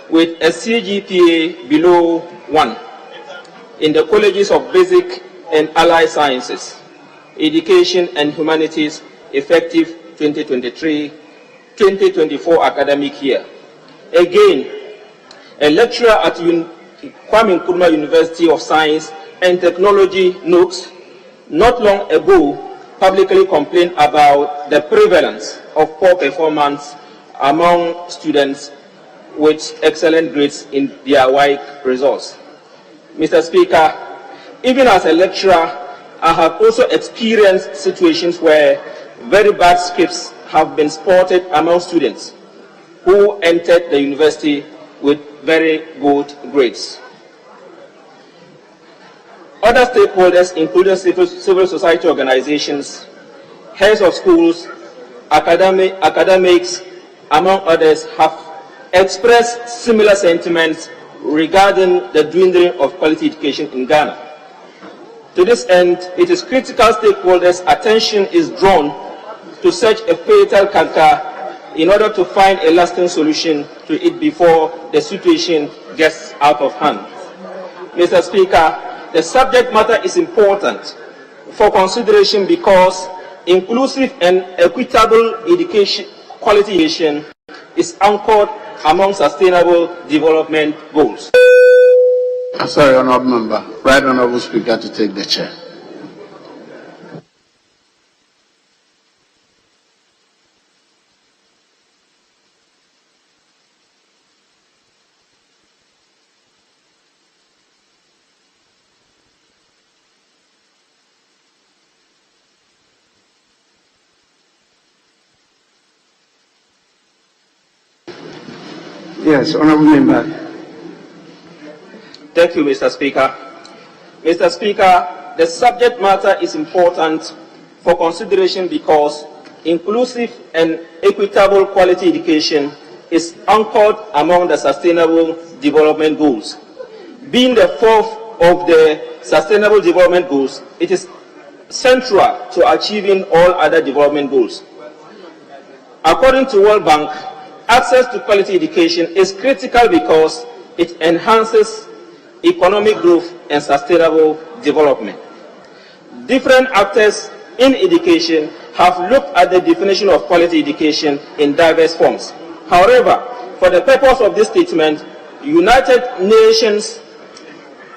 with a CGPA below 1 in the colleges of basic and allied sciences, education and humanities effective 2023-2024 academic year. Again, a lecturer at Kwame Nkrumah University of Science and Technology notes not long ago publicly complained about the prevalence of poor performance among students with excellent grades in their WAEC results. Mr. Speaker, even as a lecturer, I have also experienced situations where very bad scripts have been spotted among students who entered the university with very good grades. Other stakeholders, including civil society organizations, heads of schools, academics, among others, have expressed similar sentiments regarding the dwindling of quality education in Ghana. To this end, it is critical stakeholders' attention is drawn to such a fatal canker in order to find a lasting solution to it before the situation gets out of hand. Mr. Speaker, the subject matter is important for consideration because inclusive and equitable education, quality education is anchored among sustainable development goals. I'm sorry, Honourable Member. Right Honourable Speaker to take the chair. Yes, Honourable Member. Thank you, Mr. Speaker. Mr. Speaker, the subject matter is important for consideration because inclusive and equitable quality education is anchored among the Sustainable Development Goals. Being the fourth of the Sustainable Development Goals, it is central to achieving all other development goals. According to World Bank, access to quality education is critical because it enhances economic growth and sustainable development. Different actors in education have looked at the definition of quality education in diverse forms. However, for the purpose of this statement, United Nations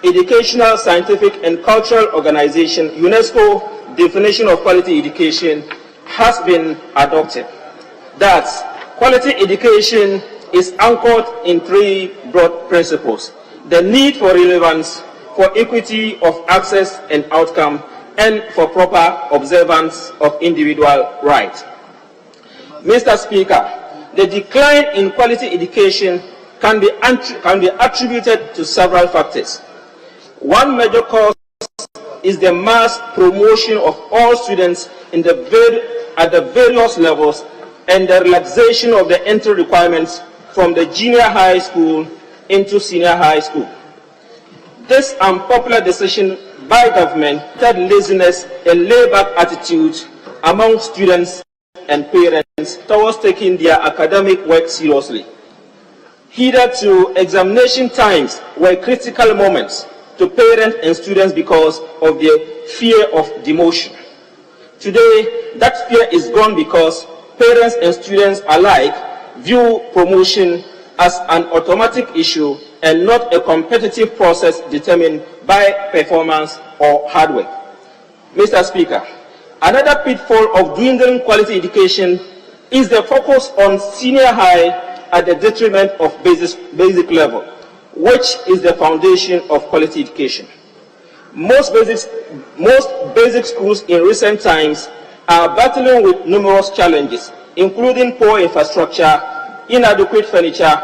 Educational, Scientific and Cultural Organization, UNESCO definition of quality education has been adopted. That's quality education is anchored in three broad principles: the need for relevance, for equity of access and outcome, and for proper observance of individual rights. Mr. Speaker, the decline in quality education can be attributed to several factors. One major cause is the mass promotion of all students at the various levels and the relaxation of the entry requirements from the junior high school into senior high school. This unpopular decision by government had laziness and laid-back attitude among students and parents towards taking their academic work seriously. Hitherto, examination times were critical moments to parents and students because of their fear of demotion. Today, that fear is gone because parents and students alike view promotion as an automatic issue and not a competitive process determined by performance or hard work. Mr. Speaker, Another pitfall of dwindling quality education is the focus on senior high at the detriment of basic level, which is the foundation of quality education. Most basic schools in recent times are battling with numerous challenges, including poor infrastructure, inadequate furniture,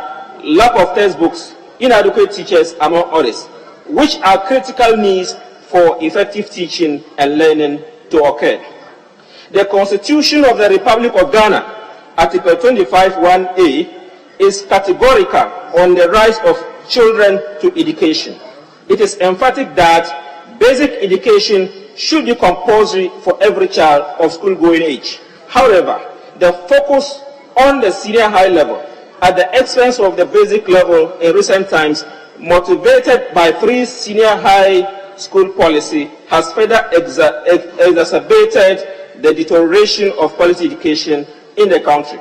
lack of textbooks, inadequate teachers, among others, which are critical needs for effective teaching and learning to occur. The Constitution of the Republic of Ghana, Article 25(1)(a), is categorical on the rights of children to education. It is emphatic that basic education should be compulsory for every child of school-going age. However, the focus on the senior high level at the expense of the basic level in recent times, motivated by free senior high school policy, has further exacerbated the deterioration of quality education in the country.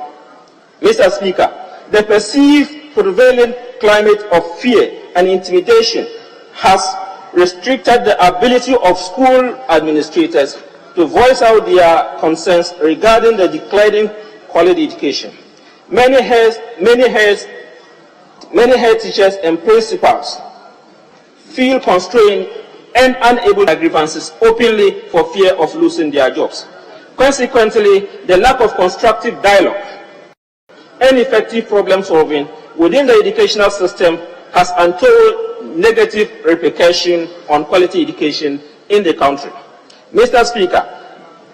Mr. Speaker, the perceived prevailing climate of fear and intimidation has restricted the ability of school administrators to voice out their concerns regarding the declining quality education. Many head teachers and principals feel constrained and unable to make grievances openly for fear of losing their jobs. Consequently, the lack of constructive dialogue and effective problem solving within the educational system has untold negative repercussions on quality education in the country. Mr. Speaker,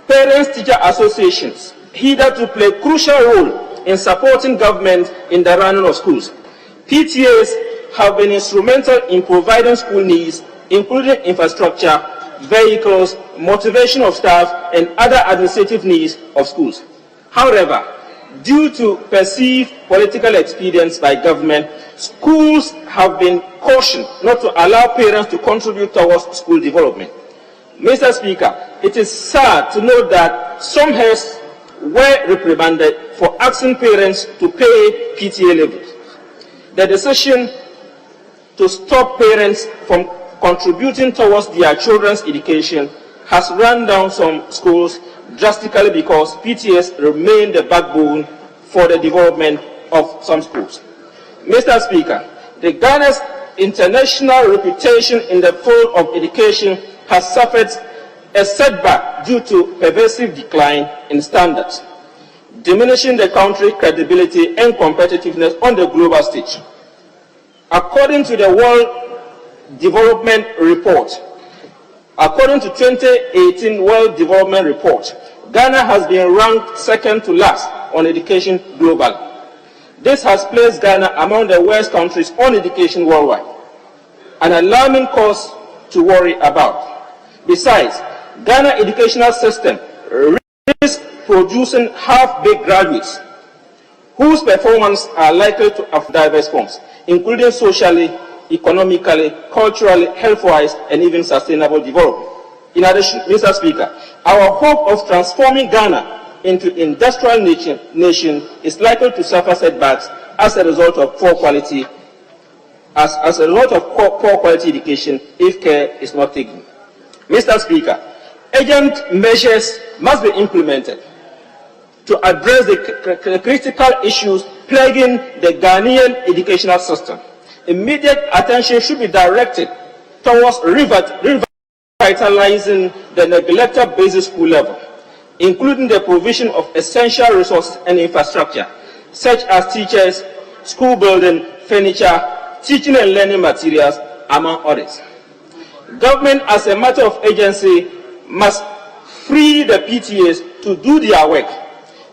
parents-teacher associations hitherto play a crucial role in supporting government in the running of schools. PTAs have been instrumental in providing school needs, including infrastructure, vehicles, motivation of staff, and other administrative needs of schools. However, due to perceived political expedience by government, schools have been cautioned not to allow parents to contribute towards school development. Mr. Speaker, it is sad to note that some heads were reprimanded for asking parents to pay PTA levies. The decision to stop parents from contributing towards their children's education has run down some schools drastically because PTAs remain the backbone for the development of some schools. Mr. Speaker, the Ghana's international reputation in the field of education has suffered a setback due to pervasive decline in standards, diminishing the country's credibility and competitiveness on the global stage. According to the World Development Report, according to 2018 World Development Report, Ghana has been ranked second to last on education globally. This has placed Ghana among the worst countries on education worldwide, an alarming cause to worry about. Besides, Ghana educational system risks producing half-baked graduates whose performance are likely to have diverse forms, including socially, economically, culturally, health-wise, and even sustainable development. In addition, Mr. Speaker, our hope of transforming Ghana into industrial nation is likely to suffer setbacks as a result of poor quality education if care is not taken. Mr. Speaker, urgent measures must be implemented to address the critical issues plaguing the Ghanaian educational system. Immediate attention should be directed towards revitalizing the neglected basic school level, including the provision of essential resources and infrastructure, such as teachers, school building, furniture, teaching and learning materials, among others. Government, as a matter of urgency, must free the PTAs to do their work.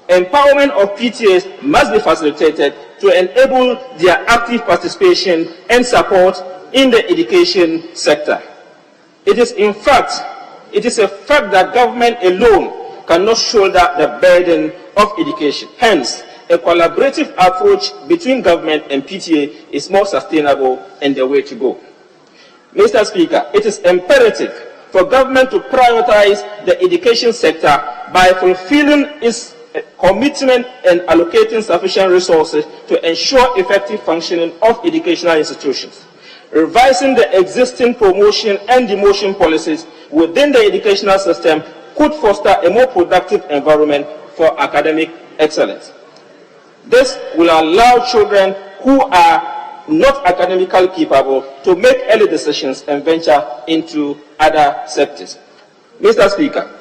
Empowerment of PTAs must be facilitated to enable their active participation and support in the education sector. It is a fact that government alone cannot shoulder the burden of education. Hence, a collaborative approach between government and PTA is more sustainable and the way to go. Mr. Speaker, it is imperative for government to prioritize the education sector by fulfilling its commitment and allocating sufficient resources to ensure effective functioning of educational institutions, revising the existing promotion and demotion policies within the educational system could foster a more productive environment for academic excellence. This will allow children who are not academically capable to make early decisions and venture into other sectors. Mr. Speaker,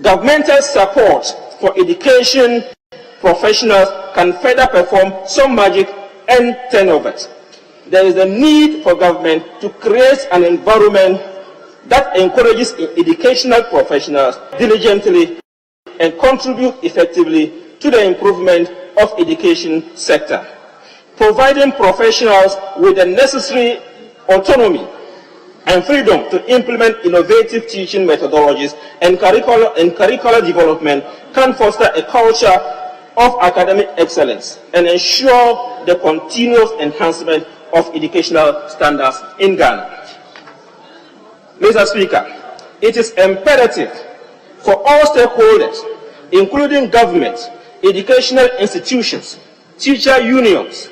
governmental support for education professionals can further perform some magic and turnovers. There is a need for government to create an environment that encourages educational professionals diligently and contribute effectively to the improvement of education sector, providing professionals with the necessary autonomy and freedom to implement innovative teaching methodologies and curricular development can foster a culture of academic excellence and ensure the continuous enhancement of educational standards in Ghana. Mr. Speaker, it is imperative for all stakeholders, including government, educational institutions, teacher unions,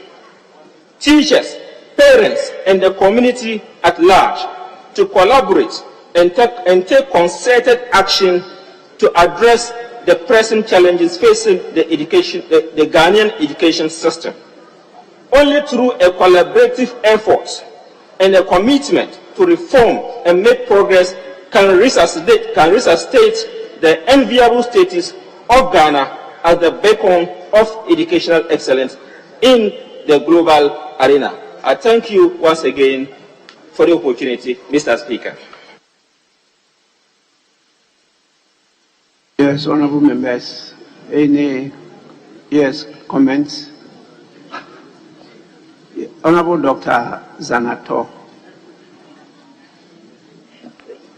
teachers, parents, and the community at large to collaborate and take concerted action to address the pressing challenges facing the Ghanaian education system. Only through a collaborative effort and a commitment to reform and make progress can resuscitate the enviable status of Ghana as the beacon of educational excellence in the global arena. I thank you once again for the opportunity, Mr. Speaker. Yes, honorable members, any comments? Honorable Dr. Zanato.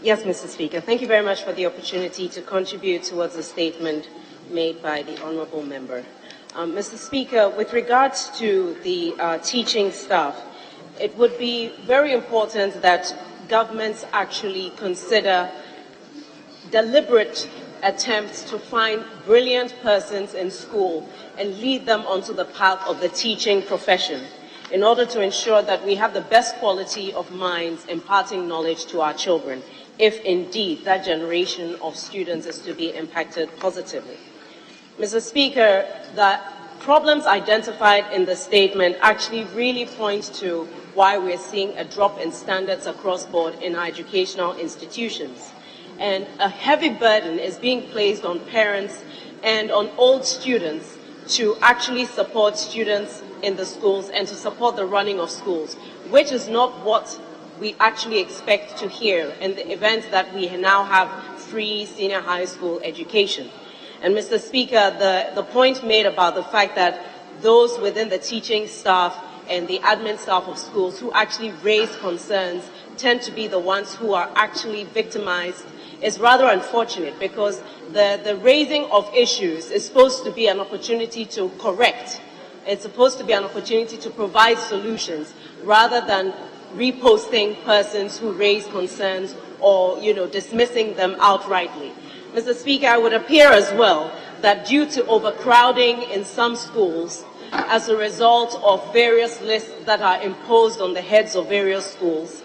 Yes, Mr. Speaker. Thank you very much for the opportunity to contribute towards the statement made by the honorable member. Mr. Speaker, with regards to the teaching staff, it would be very important that governments actually consider deliberate attempts to find brilliant persons in school and lead them onto the path of the teaching profession in order to ensure that we have the best quality of minds imparting knowledge to our children, if indeed that generation of students is to be impacted positively. Mr. Speaker, the problems identified in the statement actually really point to why we're seeing a drop in standards across board in our educational institutions. And a heavy burden is being placed on parents and on old students to actually support students in the schools and to support the running of schools, which is not what we actually expect to hear in the event that we now have free senior high school education. And Mr. Speaker, the point made about the fact that those within the teaching staff and the admin staff of schools who actually raise concerns tend to be the ones who are actually victimized is rather unfortunate, because the raising of issues is supposed to be an opportunity to correct. It's supposed to be an opportunity to provide solutions rather than reposting persons who raise concerns or, dismissing them outrightly. Mr. Speaker, it would appear as well that due to overcrowding in some schools, as a result of various lists that are imposed on the heads of various schools,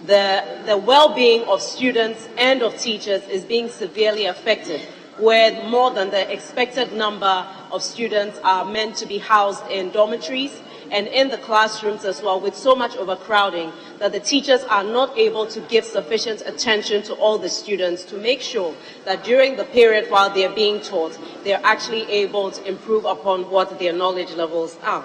the well-being of students and of teachers is being severely affected, where more than the expected number of students are meant to be housed in dormitories and in the classrooms as well, with so much overcrowding that the teachers are not able to give sufficient attention to all the students to make sure that during the period while they are being taught, they are actually able to improve upon what their knowledge levels are.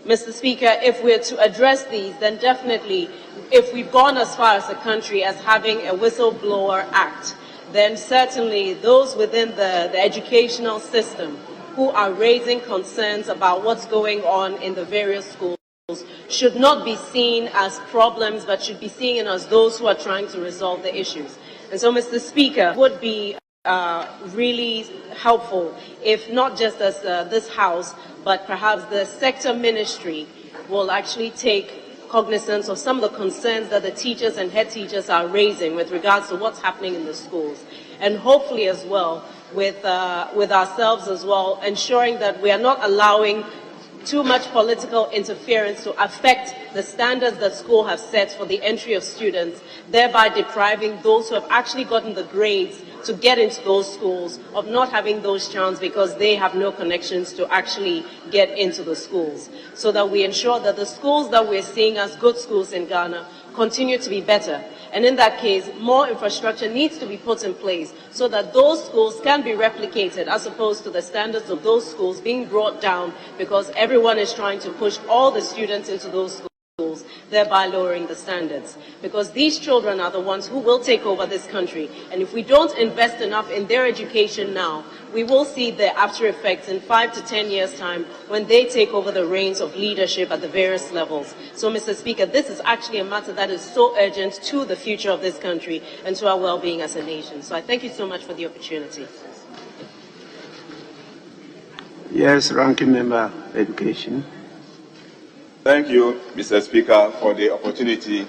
Mr. Speaker, if we're to address these, then definitely, if we've gone as far as a country as having a whistleblower act, then certainly those within the educational system who are raising concerns about what's going on in the various schools should not be seen as problems, but should be seen as those who are trying to resolve the issues. And so, Mr. Speaker, would be really helpful if not just as this House, but perhaps the sector ministry will actually take cognizance of some of the concerns that the teachers and head teachers are raising with regards to what's happening in the schools. And hopefully as well, with ourselves as well, ensuring that we are not allowing too much political interference to affect the standards that schools have set for the entry of students, thereby depriving those who have actually gotten the grades to get into those schools, of not having those chances because they have no connections to actually get into the schools, so that we ensure that the schools that we're seeing as good schools in Ghana continue to be better. And in that case, more infrastructure needs to be put in place so that those schools can be replicated, as opposed to the standards of those schools being brought down because everyone is trying to push all the students into those schools, thereby lowering the standards. Because these children are the ones who will take over this country. And if we don't invest enough in their education now, we will see the after effects in 5 to 10 years' time when they take over the reins of leadership at the various levels. So, Mr. Speaker, this is actually a matter that is so urgent to the future of this country and to our well-being as a nation. So I thank you so much for the opportunity. Yes, Ranking Member, Education. Thank you, Mr. Speaker, for the opportunity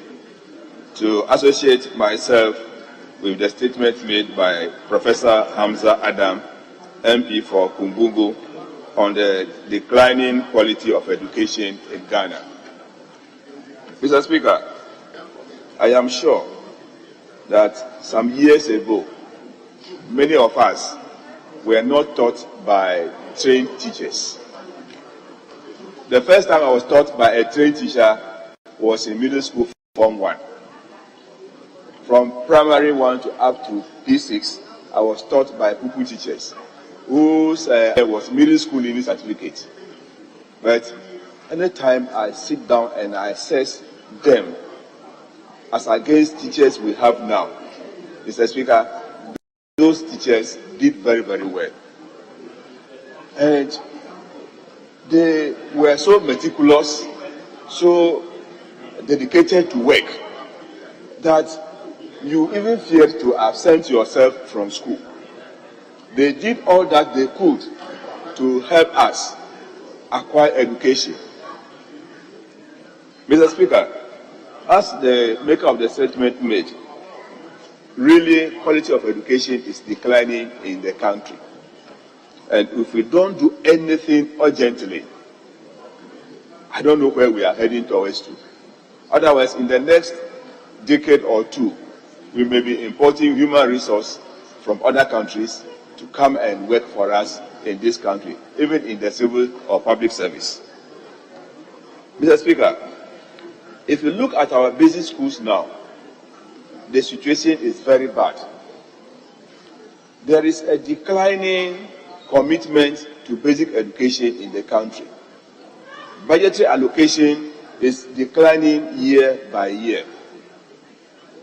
to associate myself with the statement made by Professor Hamza Adam, MP for Kumbungu, on the declining quality of education in Ghana. Mr. Speaker, I am sure that some years ago, many of us were not taught by trained teachers. The first time I was taught by a trained teacher was in middle school, Form 1. From primary 1 to up to P6, I was taught by pupil teachers whose was middle school leaving certificate. But anytime I sit down and I assess them as against teachers we have now, Mr. Speaker, those teachers did very, very well. And they were so meticulous, so dedicated to work, that you even feared to absent yourself from school. They did all that they could to help us acquire education. Mr. Speaker, as the maker of the statement made, really quality of education is declining in the country. And if we don't do anything urgently, I don't know where we are heading towards to. Otherwise, in the next decade or two, we may be importing human resource from other countries to come and work for us in this country, even in the civil or public service. Mr. Speaker, if you look at our basic schools now, the situation is very bad. There is a declining commitment to basic education in the country. Budgetary allocation is declining year by year.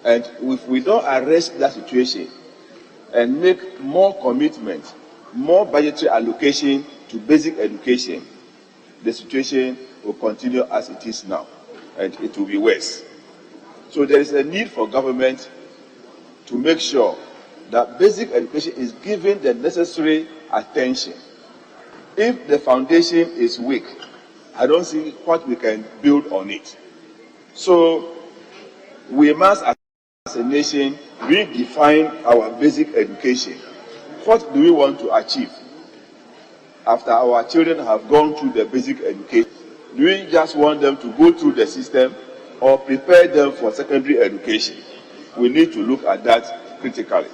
And if we don't arrest that situation and make more commitment, more budgetary allocation to basic education, the situation will continue as it is now, and it will be worse. So there is a need for government to make sure that basic education is given the necessary attention. If the foundation is weak, I don't see what we can build on it. So we must, as a nation, redefine our basic education. What do we want to achieve after our children have gone through the basic education? Do we just want them to go through the system or prepare them for secondary education? We need to look at that critically.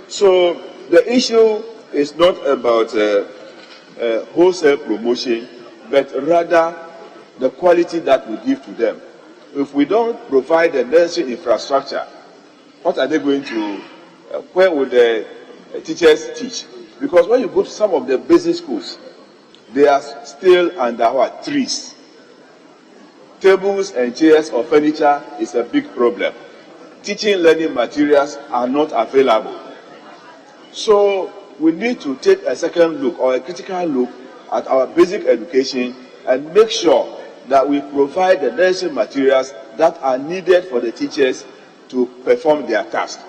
So the issue is not about wholesale promotion, but rather the quality that we give to them. If we don't provide the necessary infrastructure, what are they going to, where will the teachers teach? Because when you go to some of the basic schools, they are still under what? Trees. Tables and chairs or furniture is a big problem. Teaching learning materials are not available. So we need to take a second look or a critical look at our basic education and make sure that we provide the necessary materials that are needed for the teachers to perform their task.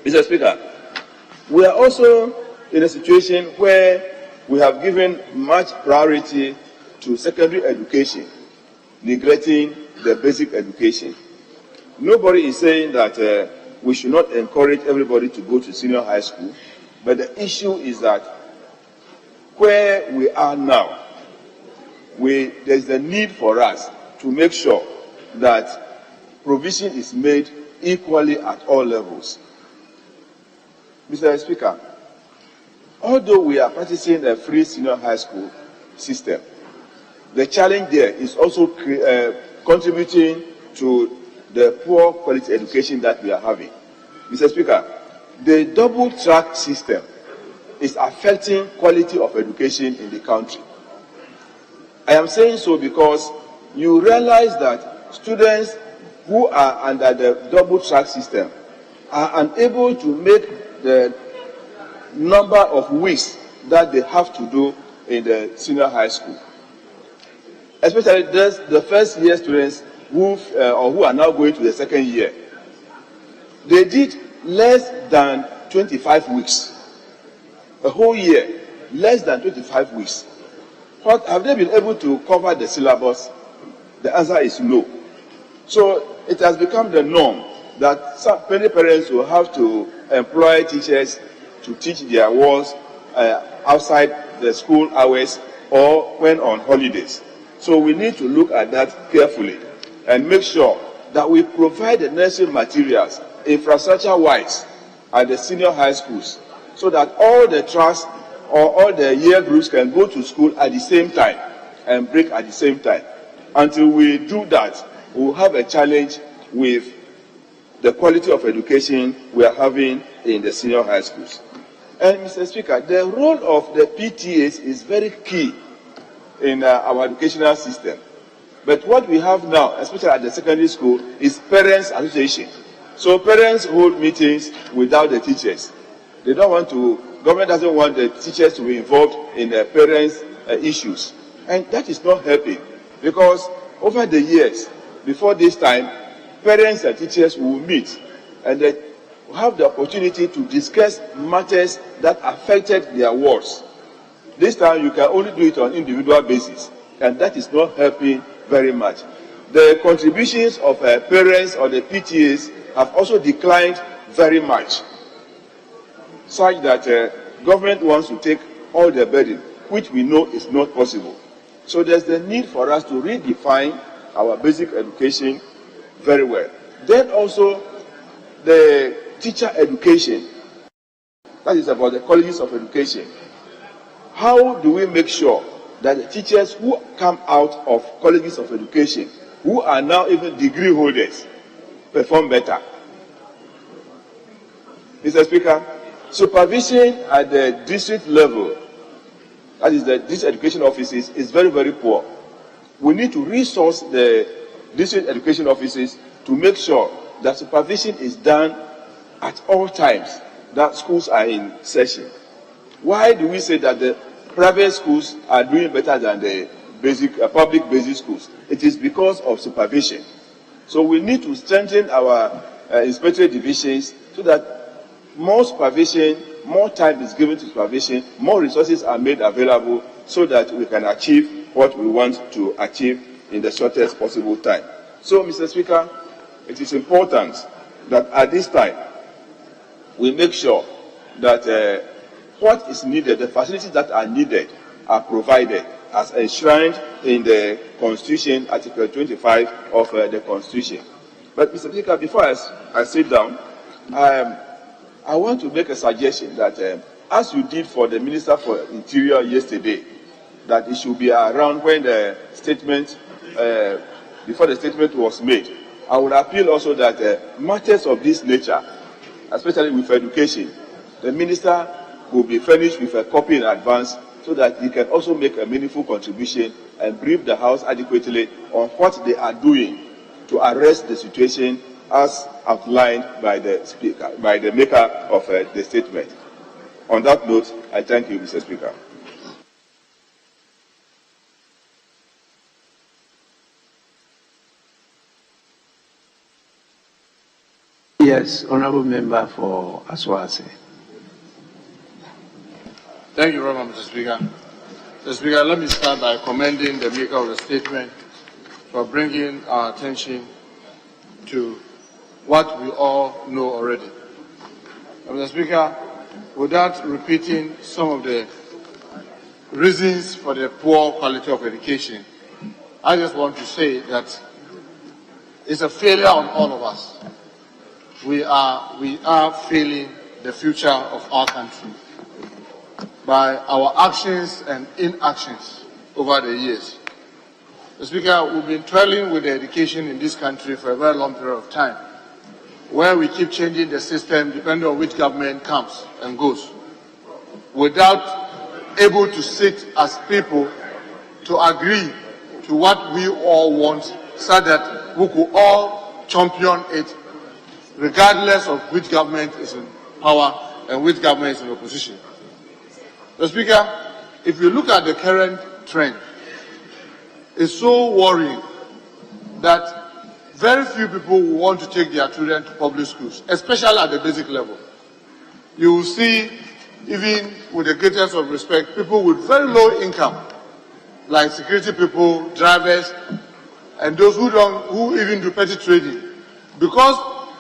Mr. Speaker, we are also in a situation where we have given much priority to secondary education, neglecting the basic education. Nobody is saying that we should not encourage everybody to go to senior high school, but the issue is that where we are now, there's a need for us to make sure that provision is made equally at all levels. Mr. Speaker, although we are practicing a free senior high school system, the challenge there is also contributing to the poor quality education that we are having. Mr. Speaker, the double-track system is affecting quality of education in the country. I am saying so because you realize that students who are under the double-track system are unable to make the number of weeks that they have to do in the senior high school. Especially the first year students who are now going to the second year. They did less than 25 weeks. A whole year, less than 25 weeks. What have they been able to cover the syllabus? The answer is no. So it has become the norm that many parents will have to employ teachers to teach their wards outside the school hours or when on holidays. So we need to look at that carefully and make sure that we provide the necessary materials, infrastructure-wise, at the senior high schools, so that all the trusts or all the year groups can go to school at the same time and break at the same time. Until we do that, we'll have a challenge with the quality of education we are having in the senior high schools. And Mr. Speaker, the role of the PTAs is very key in our educational system. But what we have now, especially at the secondary school, is parents' association. So parents hold meetings without the teachers. They don't want to, government doesn't want the teachers to be involved in the parents' issues. And that is not helping, because over the years, before this time, parents and teachers will meet and they have the opportunity to discuss matters that affected their wards. This time, you can only do it on individual basis, and that is not helping very much. The contributions of parents or the PTAs have also declined very much, such that government wants to take all the burden, which we know is not possible. So there's the need for us to redefine our basic education very well. Then also the teacher education, that is about the colleges of education. How do we make sure that the teachers who come out of colleges of education, who are now even degree holders, perform better? Mr. Speaker, supervision at the district level, that is the district education offices, is very, very poor. We need to resource the district education offices to make sure that supervision is done at all times that schools are in session. Why do we say that the private schools are doing better than the public basic schools? It is because of supervision. So we need to strengthen our inspectorate divisions so that more supervision, more time is given to supervision, more resources are made available so that we can achieve what we want to achieve in the shortest possible time. So, Mr. Speaker, it is important that at this time we make sure that what is needed, the facilities that are needed, are provided as enshrined in the Constitution, Article 25 of the Constitution. But, Mr. Speaker, before I sit down, I want to make a suggestion that, as you did for the Minister for Interior yesterday, that it should be around when the statement, before the statement was made. I would appeal also that matters of this nature, especially with education, the Minister will be furnished with a copy in advance so that he can also make a meaningful contribution and brief the House adequately on what they are doing to arrest the situation as outlined by the speaker, by the maker of the statement. On that note, I thank you, Mr. Speaker. Yes, Honourable Member for Aswase. Thank you very much, Mr. Speaker. Mr. Speaker, let me start by commending the maker of the statement for bringing our attention to what we all know already. Mr. Speaker, without repeating some of the reasons for the poor quality of education, I just want to say that it's a failure on all of us. We are failing the future of our country by our actions and inactions over the years. Mr. Speaker, we've been toiling with the education in this country for a very long period of time, where we keep changing the system depending on which government comes and goes, without able to sit as people to agree to what we all want, so that we could all champion it, regardless of which government is in power and which government is in opposition. Mr. Speaker, if you look at the current trend, it's so worrying that very few people will want to take their children to public schools, especially at the basic level. You will see, even with the greatest of respect, people with very low income, like security people, drivers, and those who even do petty trading, because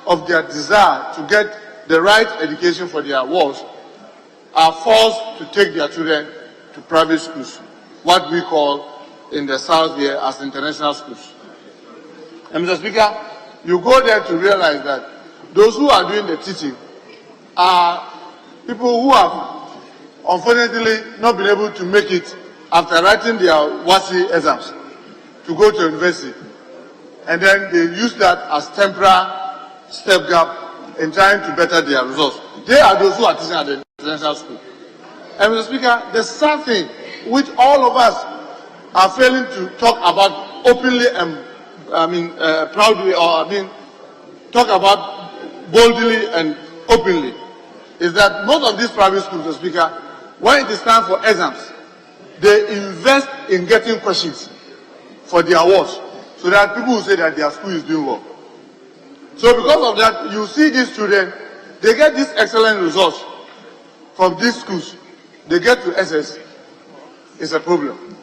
of their desire to get the right education for their wards, are forced to take their children to private schools, what we call in the South here as international schools. And Mr. Speaker, you go there to realize that those who are doing the teaching are people who have unfortunately not been able to make it after writing their WASI exams to go to university. And then they use that as temporary stopgap in trying to better their results. They are those who are teaching at the international school. And Mr. Speaker, the sad thing, which all of us are failing to talk about openly and proudly, or talk about boldly and openly, is that most of these private schools, Mr. Speaker, when it is time for exams, they invest in getting questions for their awards, so that people will say that their school is doing well. So because of that, you see these children, they get these excellent results from these schools. They get to SS, it's a problem.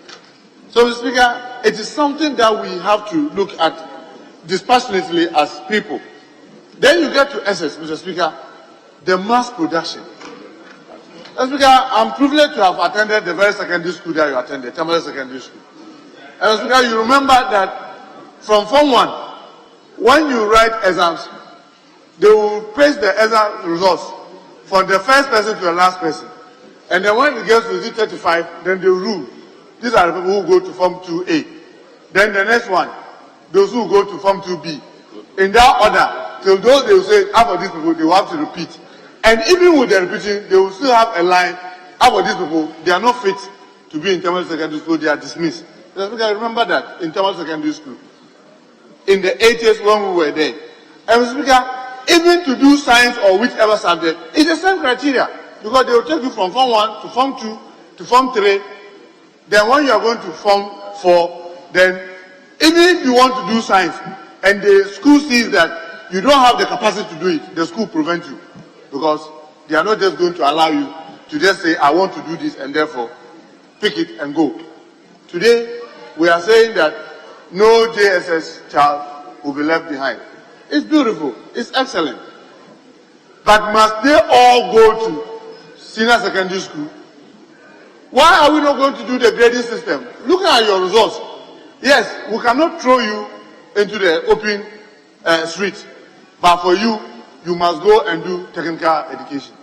So, Mr. Speaker, it is something that we have to look at dispassionately as people. Then you get to SS, Mr. Speaker, the mass production. Mr. Speaker, I'm privileged to have attended the very secondary school that you attended, Tamale Secondary School. And Mr. Speaker, you remember that from Form 1, when you write exams, they will paste the exam results from the first person to the last person. And then when it gets to Z35, then they rule. These are the people who go to Form 2A. Then the next one, those who go to Form 2B. In that order, till those they will say, half of these people, they will have to repeat. And even with the repeating, they will still have a line, half of these people, they are not fit to be in Tamale Secondary School, they are dismissed. I remember that in Tamale Secondary School, in the 80s when we were there. And Mr. Speaker, even to do science or whichever subject, it's the same criteria. Because they will take you from Form 1 to Form 2 to Form 3. Then when you are going to Form 4, then even if you want to do science and the school sees that you don't have the capacity to do it, the school prevents you. Because they are not just going to allow you to just say, I want to do this, and therefore pick it and go. Today, we are saying that no JSS child will be left behind. It's beautiful. It's excellent. But must they all go to senior secondary school? Why are we not going to do the grading system? Looking at your results, yes, we cannot throw you into the open street. But for you, you must go and do technical education.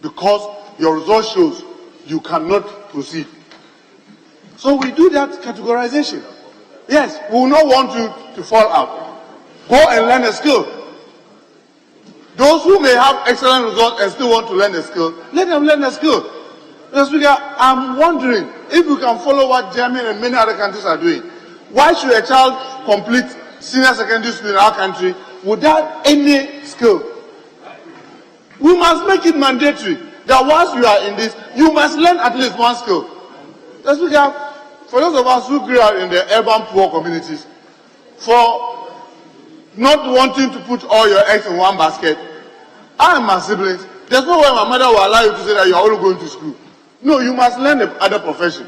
Because your result shows you cannot proceed. So we do that categorization. Yes, we will not want you to fall out. Go and learn a skill. Those who may have excellent results and still want to learn a skill, let them learn a skill. Mr. Speaker, I'm wondering if we can follow what Germany and many other countries are doing. Why should a child complete senior secondary school in our country without any skill? We must make it mandatory that once you are in this, you must learn at least one skill. Mr. Speaker, for those of us who grew up in the urban poor communities, for not wanting to put all your eggs in one basket, I and my siblings, there's no way my mother will allow you to say that you are only going to school. No, you must learn the other profession.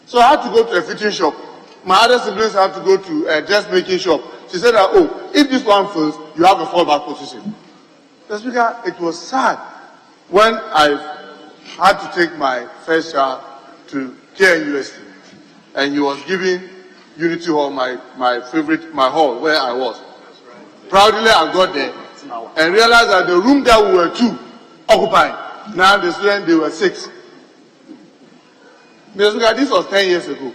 So I had to go to a fitting shop. My other siblings had to go to a dressmaking shop. She said that, oh, if this one fails, you have a fallback position. Mr. Speaker, it was sad when I had to take my first child to KNUST, and he was giving Unity Hall, my favorite, my hall where I was. Proudly I got there and realized that the room that we were two occupying. Now the students, they were 6. Mr. Speaker, this was 10 years ago.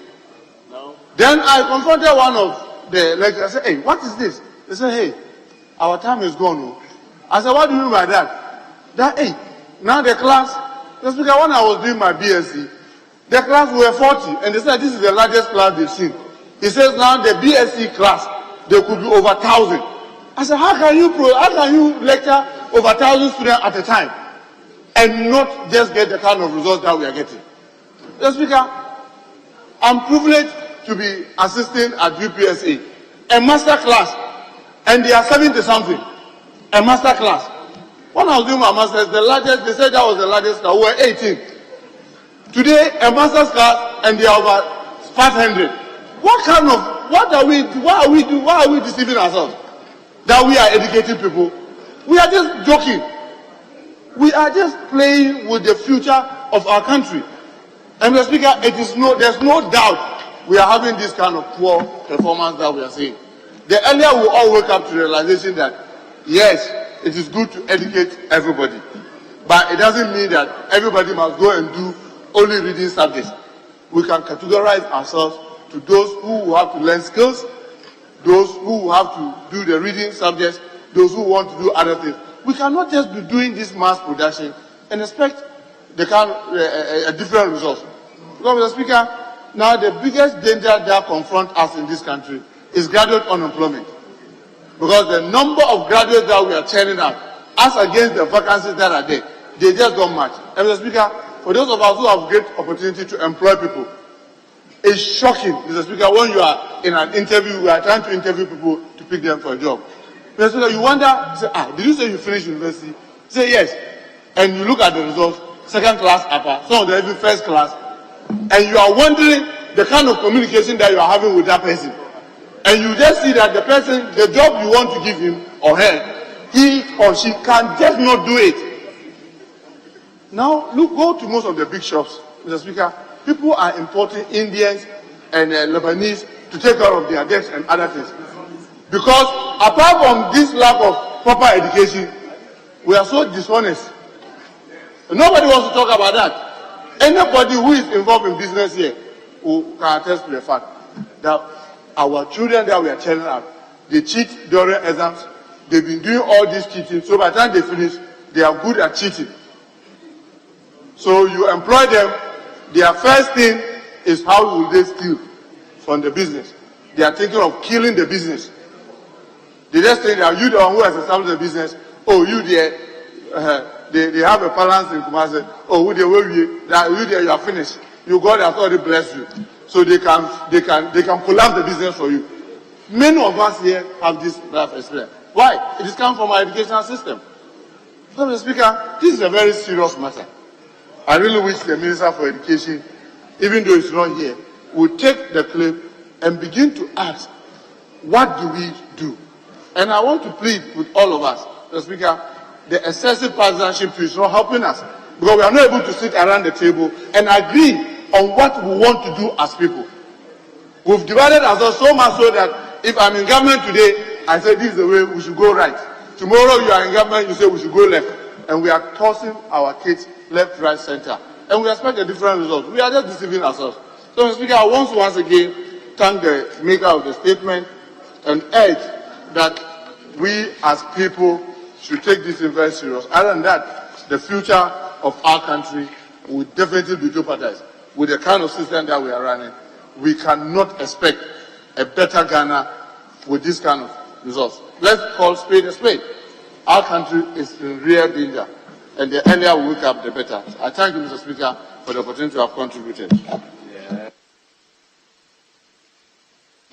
No. Then I confronted one of the lecturers. I said, hey, what is this? They said, hey, our time is gone. I said, what do you mean by that? That, hey, now the class, Mr. Speaker, when I was doing my BSc, the class were 40, and they said this is the largest class they've seen. He says now the BSc class, there could be over 1,000. I said, how can you lecture over 1,000 students at a time and not just get the kind of results that we are getting? Mr. Speaker, I'm privileged to be assisting at UPSA, a master class, and they are 70-something, a master class. When I was doing my master's, the largest, they said that was the largest class, we were 18. Today, a master's class, and they are over 500. Why are we deceiving ourselves? That we are educating people? We are just joking. We are just playing with the future of our country. And Mr. Speaker, there's no doubt we are having this kind of poor performance that we are seeing. The earlier we all wake up to the realization that, yes, it is good to educate everybody, but it doesn't mean that everybody must go and do only reading subjects. We can categorize ourselves to those who have to learn skills, those who have to do the reading subjects, those who want to do other things. We cannot just be doing this mass production and expect a different result. Because, Mr. Speaker, now the biggest danger that confronts us in this country is graduate unemployment. Because the number of graduates that we are churning out, as against the vacancies that are there, they just don't match. And Mr. Speaker, for those of us who have great opportunity to employ people, it's shocking, Mr. Speaker, when you are in an interview, we are trying to interview people to pick them for a job. Mr. Speaker, you wonder, say, did you say you finished university? Say yes. And you look at the results, second class upper, some of them even first class, and you are wondering the kind of communication that you are having with that person. And you just see that the person, the job you want to give him or her, he or she can just not do it. Now, go to most of the big shops, Mr. Speaker. People are importing Indians and Lebanese to take care of their debts and other things. Because apart from this lack of proper education, we are so dishonest. Nobody wants to talk about that. Anybody who is involved in business here who can attest to the fact that our children that we are churning out, they cheat during exams. They've been doing all this cheating, so by the time they finish, they are good at cheating. So you employ them, their first thing is how will they steal from the business. They are thinking of killing the business. They just think that you the one who has established the business, oh, you there, they have a balance in Kumasi, oh, you there, you are finished. God has already blessed you. So they can collapse the business for you. Many of us here have this life experience. Why? It is coming from our educational system. So, Mr. Speaker, this is a very serious matter. I really wish the Minister for Education, even though he's not here, would take the clip and begin to ask, what do we do? And I want to plead with all of us, Mr. Speaker, the excessive partisanship is not helping us, because we are not able to sit around the table and agree on what we want to do as people. We've divided ourselves so much so that if I'm in government today, I say this is the way we should go right. Tomorrow you are in government, you say we should go left. And we are tossing our kids left, right, center. And we expect a different result. We are just deceiving ourselves. So, Mr. Speaker, I want once again thank the maker of the statement and urge that we as people should take this very serious. Other than that, the future of our country will definitely be jeopardized. With the kind of system that we are running, we cannot expect a better Ghana with this kind of results. Let's call spade a spade. Our country is in real danger, and the earlier we wake up, the better. I thank you, Mr. Speaker, for the opportunity to have contributed.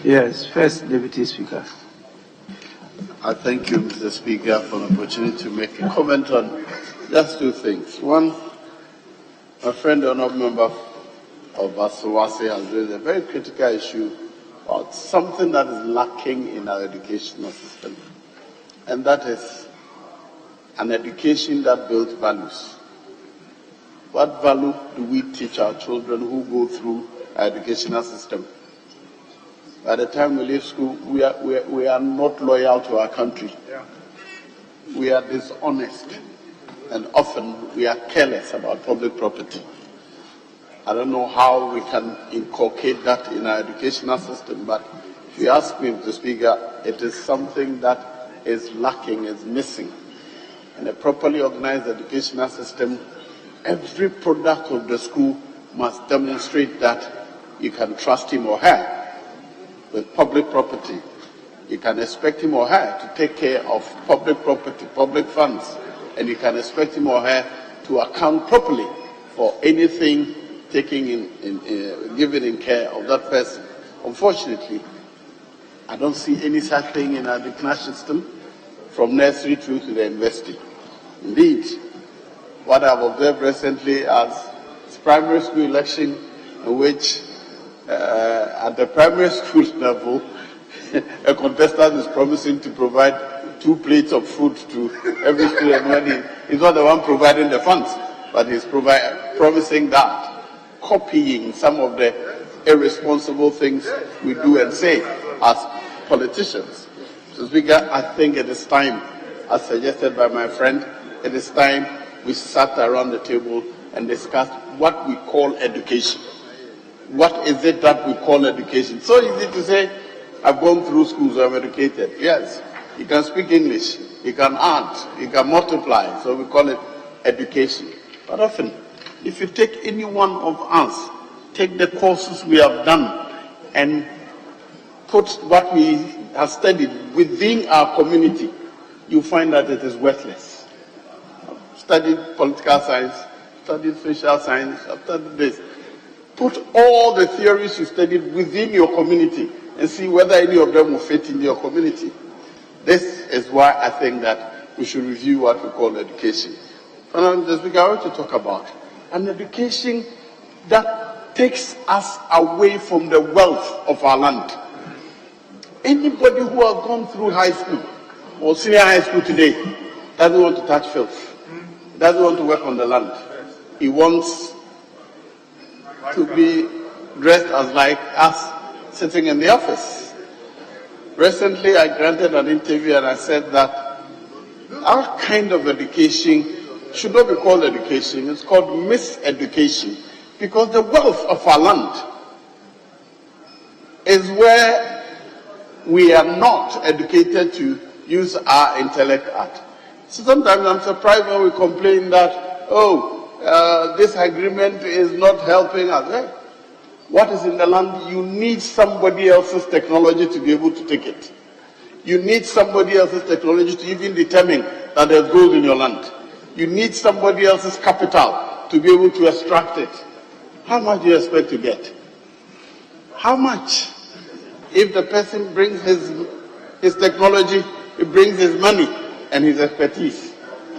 Yes, first Deputy Speaker. I thank you, Mr. Speaker, for the opportunity to make a comment on just two things. One, my friend, the honourable member of Serwaa has raised a very critical issue about something that is lacking in our educational system, and that is an education that builds values. What value do we teach our children who go through our educational system? By the time we leave school, we are not loyal to our country. We are dishonest. and often we are careless about public property. I don't know how we can inculcate that in our educational system, but if you ask me, Mr. Speaker, it is something that is lacking, is missing. In a properly organized educational system, every product of the school must demonstrate that you can trust him or her with public property. You can expect him or her to take care of public property, public funds, and you can expect him or her to account properly for anything given in care of that person. Unfortunately, I don't see any such thing in our educational system from nursery through to the university. Indeed, what I've observed recently as primary school election in which at the primary school level, a contestant is promising to provide 2 plates of food to every student when he's not the one providing the funds, but he's promising that, copying some of the irresponsible things we do and say as politicians. So, Speaker, I think it is time, as suggested by my friend, it is time we sat around the table and discussed what we call education. What is it that we call education? So easy to say, I've gone through schools, I'm educated. Yes, you can speak English, you can add, you can multiply, so we call it education. But often, if you take any one of us, take the courses we have done and put what we have studied within our community, you find that it is worthless. I've studied political science, studied social science, I've studied this. Put all the theories you studied within your community and see whether any of them will fit in your community. This is why I think that we should review what we call education. And Mr. Speaker, I want to talk about an education that takes us away from the wealth of our land. Anybody who has gone through high school or senior high school today doesn't want to touch filth, doesn't want to work on the land. He wants to be dressed as like us sitting in the office. Recently, I granted an interview and I said that our kind of education should not be called education, it's called miseducation, because the wealth of our land is where we are not educated to use our intellect at. So sometimes I'm surprised when we complain that, this agreement is not helping us. What is in the land? You need somebody else's technology to be able to take it. You need somebody else's technology to even determine that there's gold in your land. You need somebody else's capital to be able to extract it. How much do you expect to get? How much? If the person brings his technology, he brings his money and his expertise,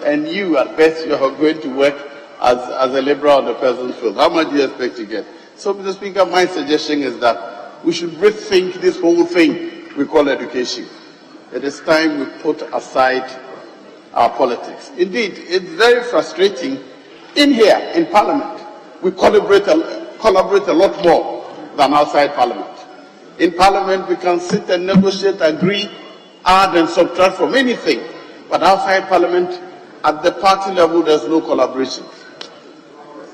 and you at best you are going to work as a laborer on the person's field, how much do you expect to get? So, Mr. Speaker, my suggestion is that we should rethink this whole thing we call education. It is time we put aside our politics. Indeed, it's very frustrating. In here, in Parliament, we collaborate a lot more than outside Parliament. In Parliament, we can sit and negotiate, agree, add and subtract from anything. But outside Parliament, at the party level, there's no collaboration.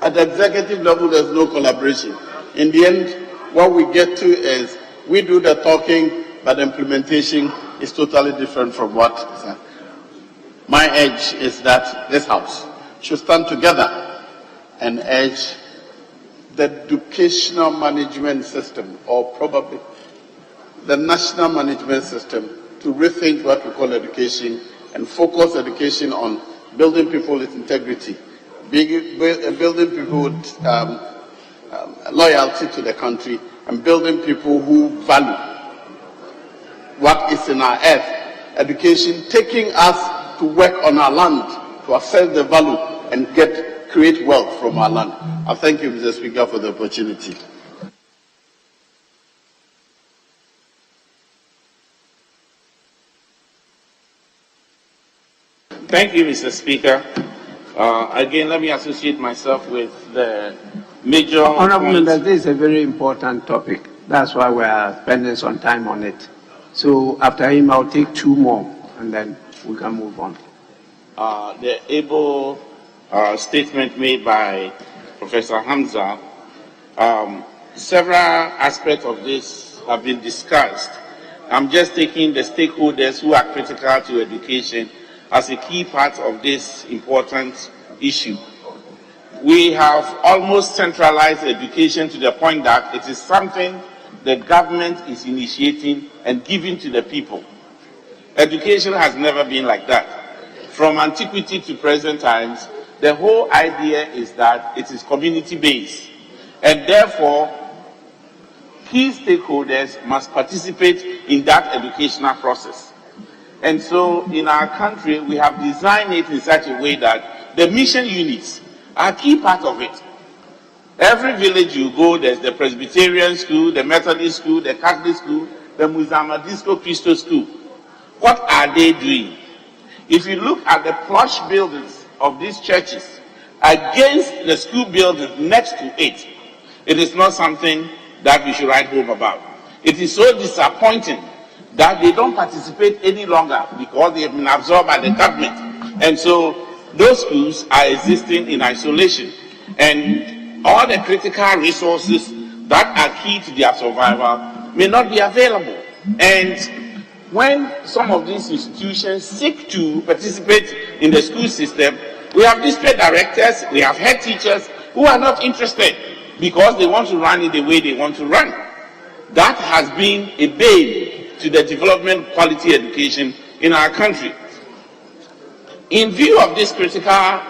At the executive level, there's no collaboration. In the end, what we get to is we do the talking, but the implementation is totally different from what is happening. My edge is that this House should stand together and urge the educational management system, or probably the national management system, to rethink what we call education and focus education on building people with integrity, building people with loyalty to the country, and building people who value what is in our earth. Education taking us to work on our land, to assess the value and create wealth from our land. I thank you, Mr. Speaker, for the opportunity. Thank you, Mr. Speaker. Again, let me associate myself with the major Honourable members, this is a very important topic. That's why we are spending some time on it. So after him, I'll take 2 more, and then we can move on. The able statement made by Professor Hamza, several aspects of this have been discussed. I'm just taking the stakeholders who are critical to education as a key part of this important issue. We have almost centralized education to the point that it is something the government is initiating and giving to the people. Education has never been like that. From antiquity to present times, the whole idea is that it is community-based, and therefore key stakeholders must participate in that educational process. And so in our country, we have designed it in such a way that the mission units are a key part of it. Every village you go, there's the Presbyterian school, the Methodist school, the Catholic school, the Musamadisko Christo school. What are they doing? If you look at the plush buildings of these churches against the school buildings next to it, it is not something that we should write home about. It is so disappointing that they don't participate any longer because they have been absorbed by the government. And so those schools are existing in isolation. And all the critical resources that are key to their survival may not be available. And when some of these institutions seek to participate in the school system, we have district directors, we have head teachers who are not interested because they want to run it the way they want to run. That has been a bane to the development of quality education in our country. In view of these critical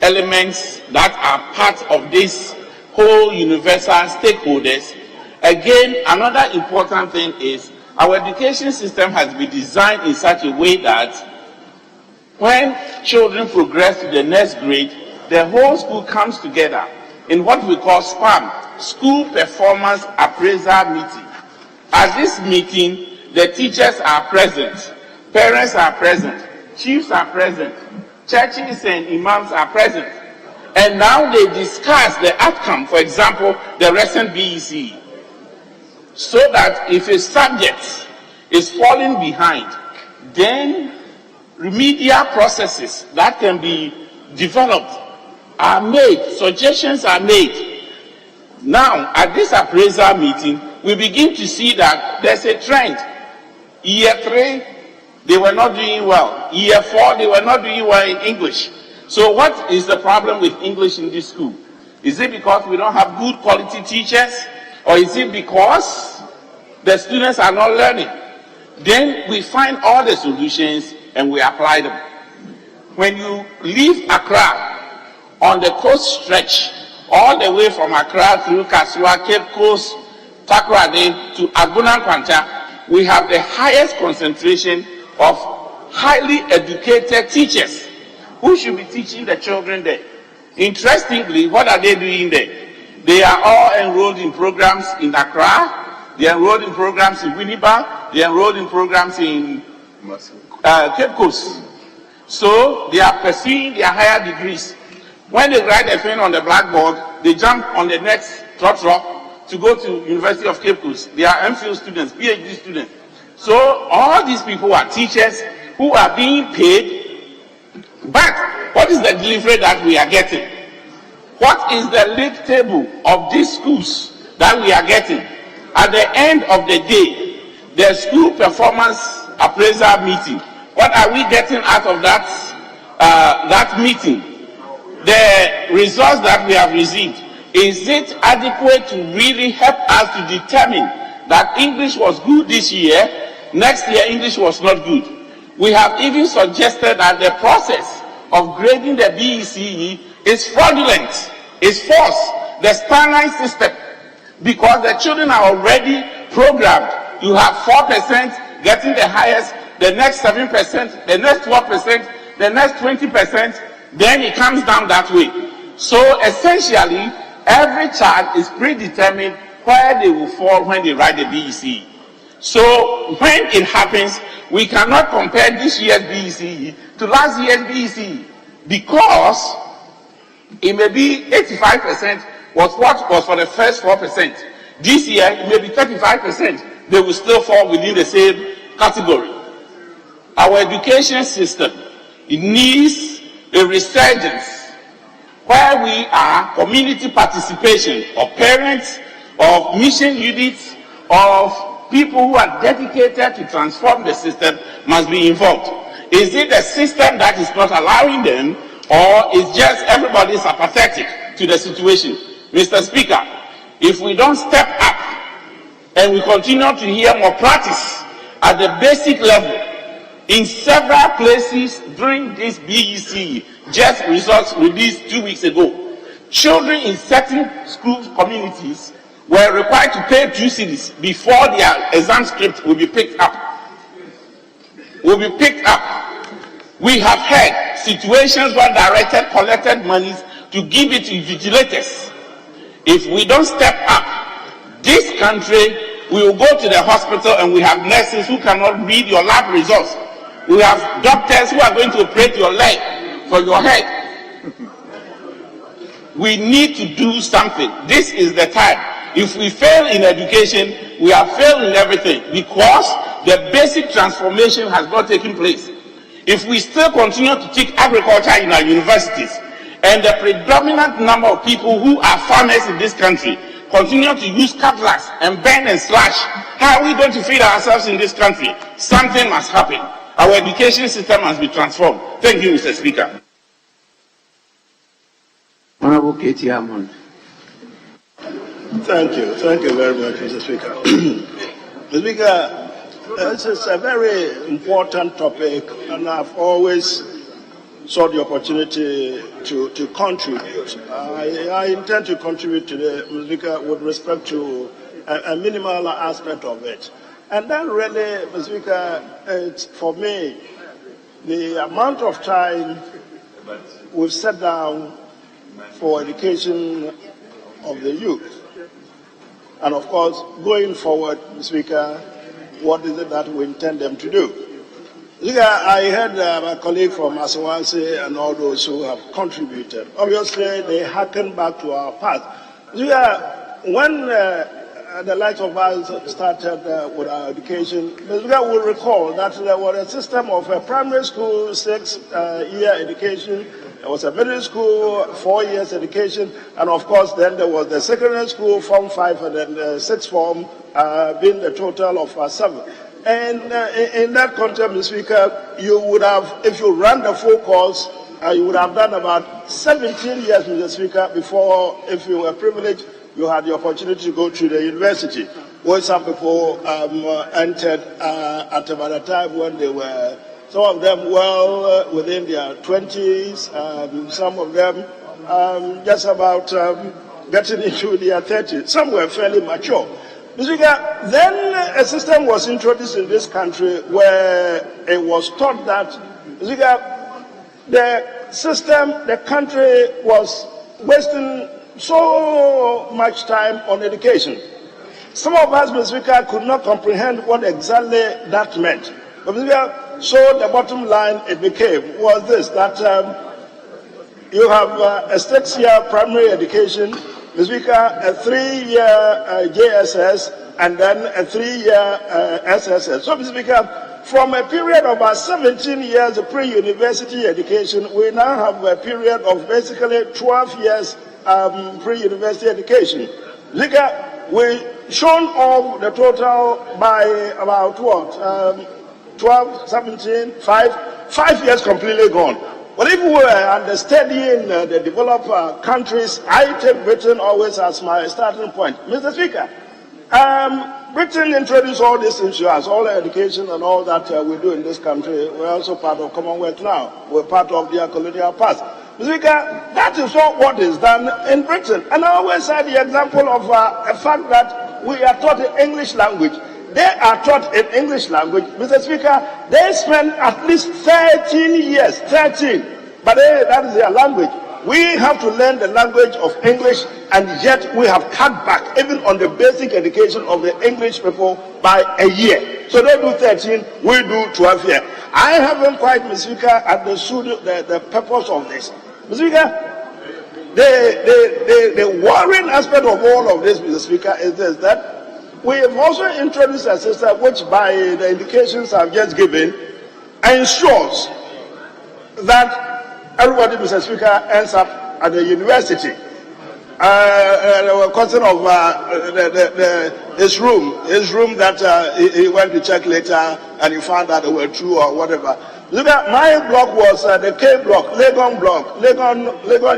elements that are part of this whole universal stakeholders, again, another important thing is our education system has been designed in such a way that when children progress to the next grade, the whole school comes together in what we call SPAM, School Performance Appraisal Meeting. At this meeting, the teachers are present, parents are present, chiefs are present, churches and imams are present. And now they discuss the outcome, for example, the recent BEC, so that if a subject is falling behind, then remedial processes that can be developed are made, suggestions are made. Now, at this appraisal meeting, we begin to see that there's a trend. Year 3, they were not doing well. Year 4, they were not doing well in English. So what is the problem with English in this school? Is it because we don't have good quality teachers? Or is it because the students are not learning? Then we find all the solutions and we apply them. When you leave Accra on the coast stretch, all the way from Accra through Kasua, Cape Coast, Takoradi to Agbona Kwanta, we have the highest concentration of highly educated teachers who should be teaching the children there. Interestingly, what are they doing there? They are all enrolled in programs in Accra, they are enrolled in programs in Winnipeg, they are enrolled in programs in Cape Coast. So they are pursuing their higher degrees. When they write a thing on the blackboard, they jump on the next trot to go to University of Cape Coast. They are MPhil students, PhD students. So all these people are teachers who are being paid, but what is the delivery that we are getting? What is the league table of these schools that we are getting? At the end of the day, the school performance appraisal meeting, what are we getting out of that meeting? The results that we have received, is it adequate to really help us to determine that English was good this year, next year English was not good? We have even suggested that the process of grading the BECE is fraudulent, is false, the standard system, because the children are already programmed. You have 4% getting the highest, the next 7%, the next 12%, the next 20%, then it comes down that way. So essentially, every child is predetermined where they will fall when they write the BECE. So when it happens, we cannot compare this year's BECE to last year's BECE, because it may be 85% was what was for the first 4%. This year, it may be 35%. They will still fall within the same category. Our education system, it needs a resurgence where we are community participation of parents, of mission units, of people who are dedicated to transform the system must be involved. Is it the system that is not allowing them, or is just everybody is apathetic to the situation? Mr. Speaker, if we don't step up and we continue to hear more practice at the basic level, in several places during this BEC, just results released 2 weeks ago, children in certain school communities were required to pay 2 cedis before their exam script will be picked up. We have had situations where directors collected monies to give it to vigilators. If we don't step up, this country, we will go to the hospital and we have nurses who cannot read your lab results. We have doctors who are going to operate your leg for your head. We need to do something. This is the time. If we fail in education, we have failed in everything because the basic transformation has not taken place. If we still continue to teach agriculture in our universities, and the predominant number of people who are farmers in this country continue to use cutlass and bend and slash, how are we going to feed ourselves in this country? Something must happen. Our education system must be transformed. Thank you, Mr. Speaker. Honorable Katie Hammond. Thank you very much, Mr. Speaker. Mr. Speaker, this is a very important topic, and I've always sought the opportunity to contribute. I intend to contribute today, Mr. Speaker, with respect to a minimal aspect of it. And then really, Mr. Speaker, it's, for me, the amount of time we've set down for education of the youth. And of course, going forward, Mr. Speaker, what is it that we intend them to do? I heard my colleague from Asante and all those who have contributed. Obviously, they harken back to our past. When the likes of us started with our education, we will recall that there was a system of a primary school 6-year education, there was a middle school 4 years education, and of course then there was the secondary school Form 5 and then the sixth form being the total of 7. And in that context, Mr. Speaker, you would have, if you ran the full course, you would have done about 17 years, Mr. Speaker, before, if you were privileged, you had the opportunity to go to the university, where some people entered at about a time when they were, some of them well within their 20s, some of them just about getting into their 30s. Some were fairly mature. Then a system was introduced in this country where it was taught that the system, the country was wasting so much time on education. Some of us, Mr. Speaker, could not comprehend what exactly that meant. But Mr. Speaker, so the bottom line it became was this, that you have a 6-year primary education, Mr. Speaker, a 3-year JSS, and then a 3-year SSS. So, Mr. Speaker, from a period of about 17 years of pre-university education, we now have a period of basically 12 years pre-university education. We shown off the total by about what? 12, 17, 5 years completely gone. But if we were understudying the developed countries, I take Britain always as my starting point. Mr. Speaker, Britain introduced all this into us, all education and all that we do in this country. We're also part of Commonwealth now. We're part of their colonial past. Mr. Speaker, that is what is done in Britain. And I always say the example of a fact that we are taught the English language. They are taught in English language. Mr. Speaker, they spend at least 13 years, but that is their language. We have to learn the language of English, and yet we have cut back even on the basic education of the English people by a year. So they do 13, we do 12 years. I haven't quite, Mr. Speaker, understood the purpose of this. Mr. Speaker, the worrying aspect of all of this, Mr. Speaker, is this, that we have also introduced a system which, by the indications I've just given, ensures that everybody, Mr. Speaker, ends up at the university. There was a question of his room that he went to check later and he found that they were true or whatever. Look at my block was the K block, Legon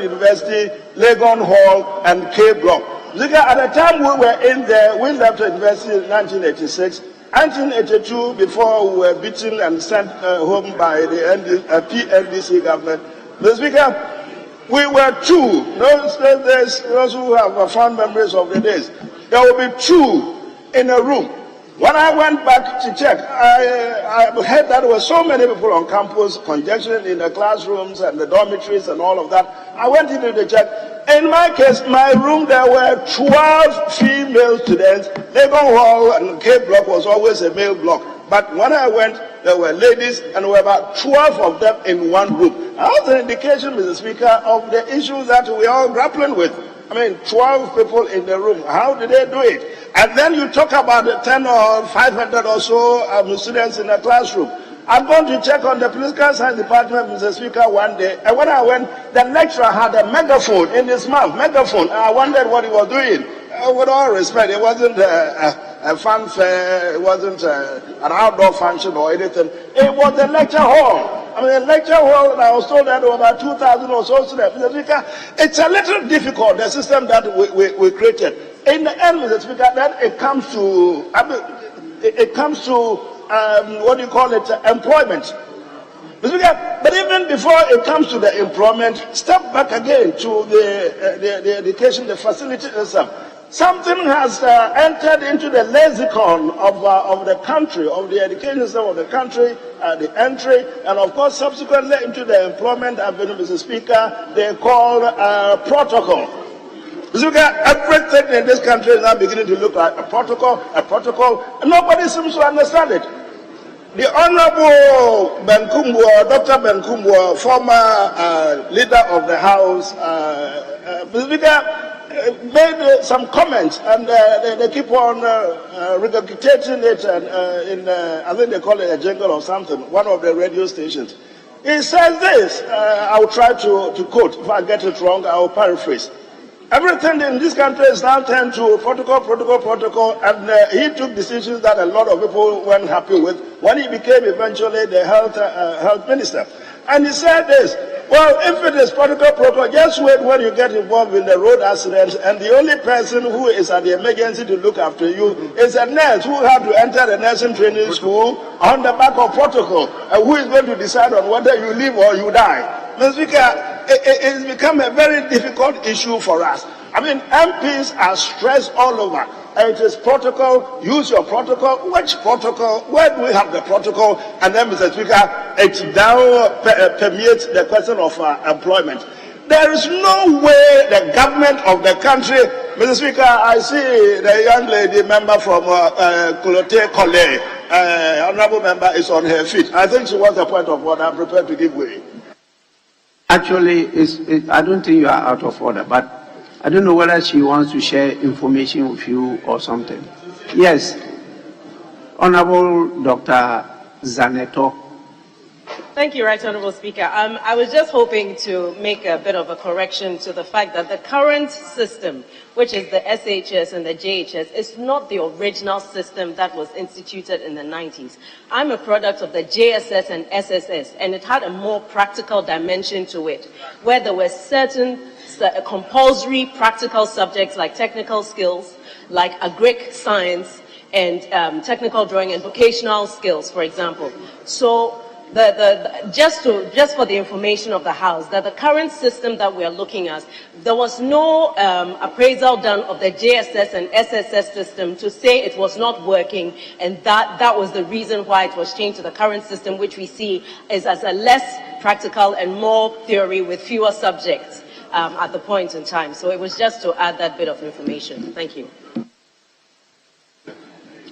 University, Legon Hall, and K block. Look at the time we were in there, we left the university in 1986. 1982, before we were beaten and sent home by the PNDC government. The Speaker, we were two. Those who have fond memories of the days. There will be two in a room. When I went back to check, I heard that there were so many people on campus, congestion in the classrooms and the dormitories and all of that. I went into the check. In my case, my room, there were 12 female students. Legon Hall and K block was always a male block. But when I went, there were ladies, and there were about 12 of them in one room. That's an indication, Mr. Speaker, of the issues that we are grappling with. I mean, 12 people in the room. How did they do it? And then you talk about the 10 or 500 or so students in the classroom. I'm going to check on the political science department, Mr. Speaker, one day. And when I went, the lecturer had a megaphone in his mouth, megaphone. And I wondered what he was doing. With all respect, it wasn't a fanfare, it wasn't an outdoor function or anything. It was the lecture hall. I mean, the lecture hall, and I was told that there were about 2,000 or so students. Mr. Speaker, it's a little difficult, the system that we created. In the end, Mr. Speaker, then it comes to, what do you call it, employment. Mr. Speaker, but even before it comes to the employment, step back again to the education, the facility itself. Something has entered into the lexicon of the country, of the education system of the country, the entry, and of course subsequently into the employment avenue, Mr. Speaker, they call protocol. Mr. Speaker, everything in this country is now beginning to look like a protocol, and nobody seems to understand it. The Honorable Dr. Benkumbo, former leader of the House, Mr. Speaker, made some comments, and they keep on regurgitating it, and I think they call it a jingle or something, one of the radio stations. He says this, I'll try to quote. If I get it wrong, I'll paraphrase. Everything in this country is now turned to protocol, and he took decisions that a lot of people weren't happy with when he became eventually the health minister. And he said this, well, if it is protocol, just wait when you get involved in the road accidents, and the only person who is at the emergency to look after you is a nurse who had to enter the nursing training school on the back of protocol, and who is going to decide on whether you live or you die. Mr. Speaker, it's become a very difficult issue for us. I mean, MPs are stressed all over. It is protocol, use your protocol. Which protocol? Where do we have the protocol? And then, Mr. Speaker, it now permeates the question of employment. There is no way the government of the country, Mr. Speaker, I see the young lady member from Clote Collet, honorable member, is on her feet. I think she wants a point of order. I'm prepared to give way. Actually, I don't think you are out of order, but I don't know whether she wants to share information with you or something. Yes, Honorable Dr. Zaneto. Thank you, Right Honorable Speaker. I was just hoping to make a bit of a correction to the fact that the current system, which is the SHS and the JHS, is not the original system that was instituted in the 90s. I'm a product of the JSS and SSS, and it had a more practical dimension to it, where there were certain compulsory practical subjects like technical skills, like agric science, and technical drawing and vocational skills, for example. So just for the information of the House, that the current system that we are looking at, there was no appraisal done of the JSS and SSS system to say it was not working, and that was the reason why it was changed to the current system, which we see is as a less practical and more theory with fewer subjects at the point in time. So it was just to add that bit of information. Thank you.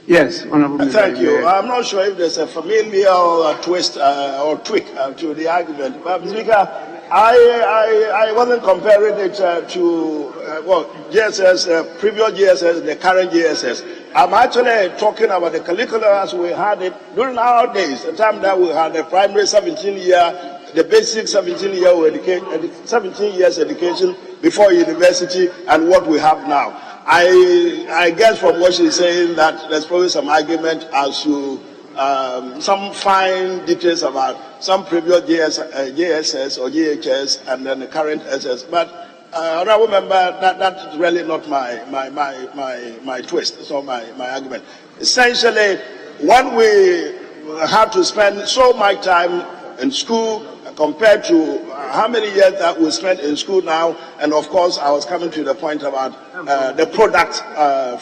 Yes, Honorable. Thank you. I'm not sure if there's a familial twist or tweak to the argument. But, Mr. Speaker, I wasn't comparing it to, GSS, previous GSS, the current GSS. I'm actually talking about the curriculum as we had it during our days, the time that we had the primary 17-year, the basic 17 years education before university and what we have now. I guess from what she's saying that there's probably some argument as to some fine details about some previous JSS or GHS and then the current SS. But honorable member, that's really not my twist, so my argument. Essentially, when we have to spend so much time in school compared to how many years that we spent in school now, and of course I was coming to the point about the product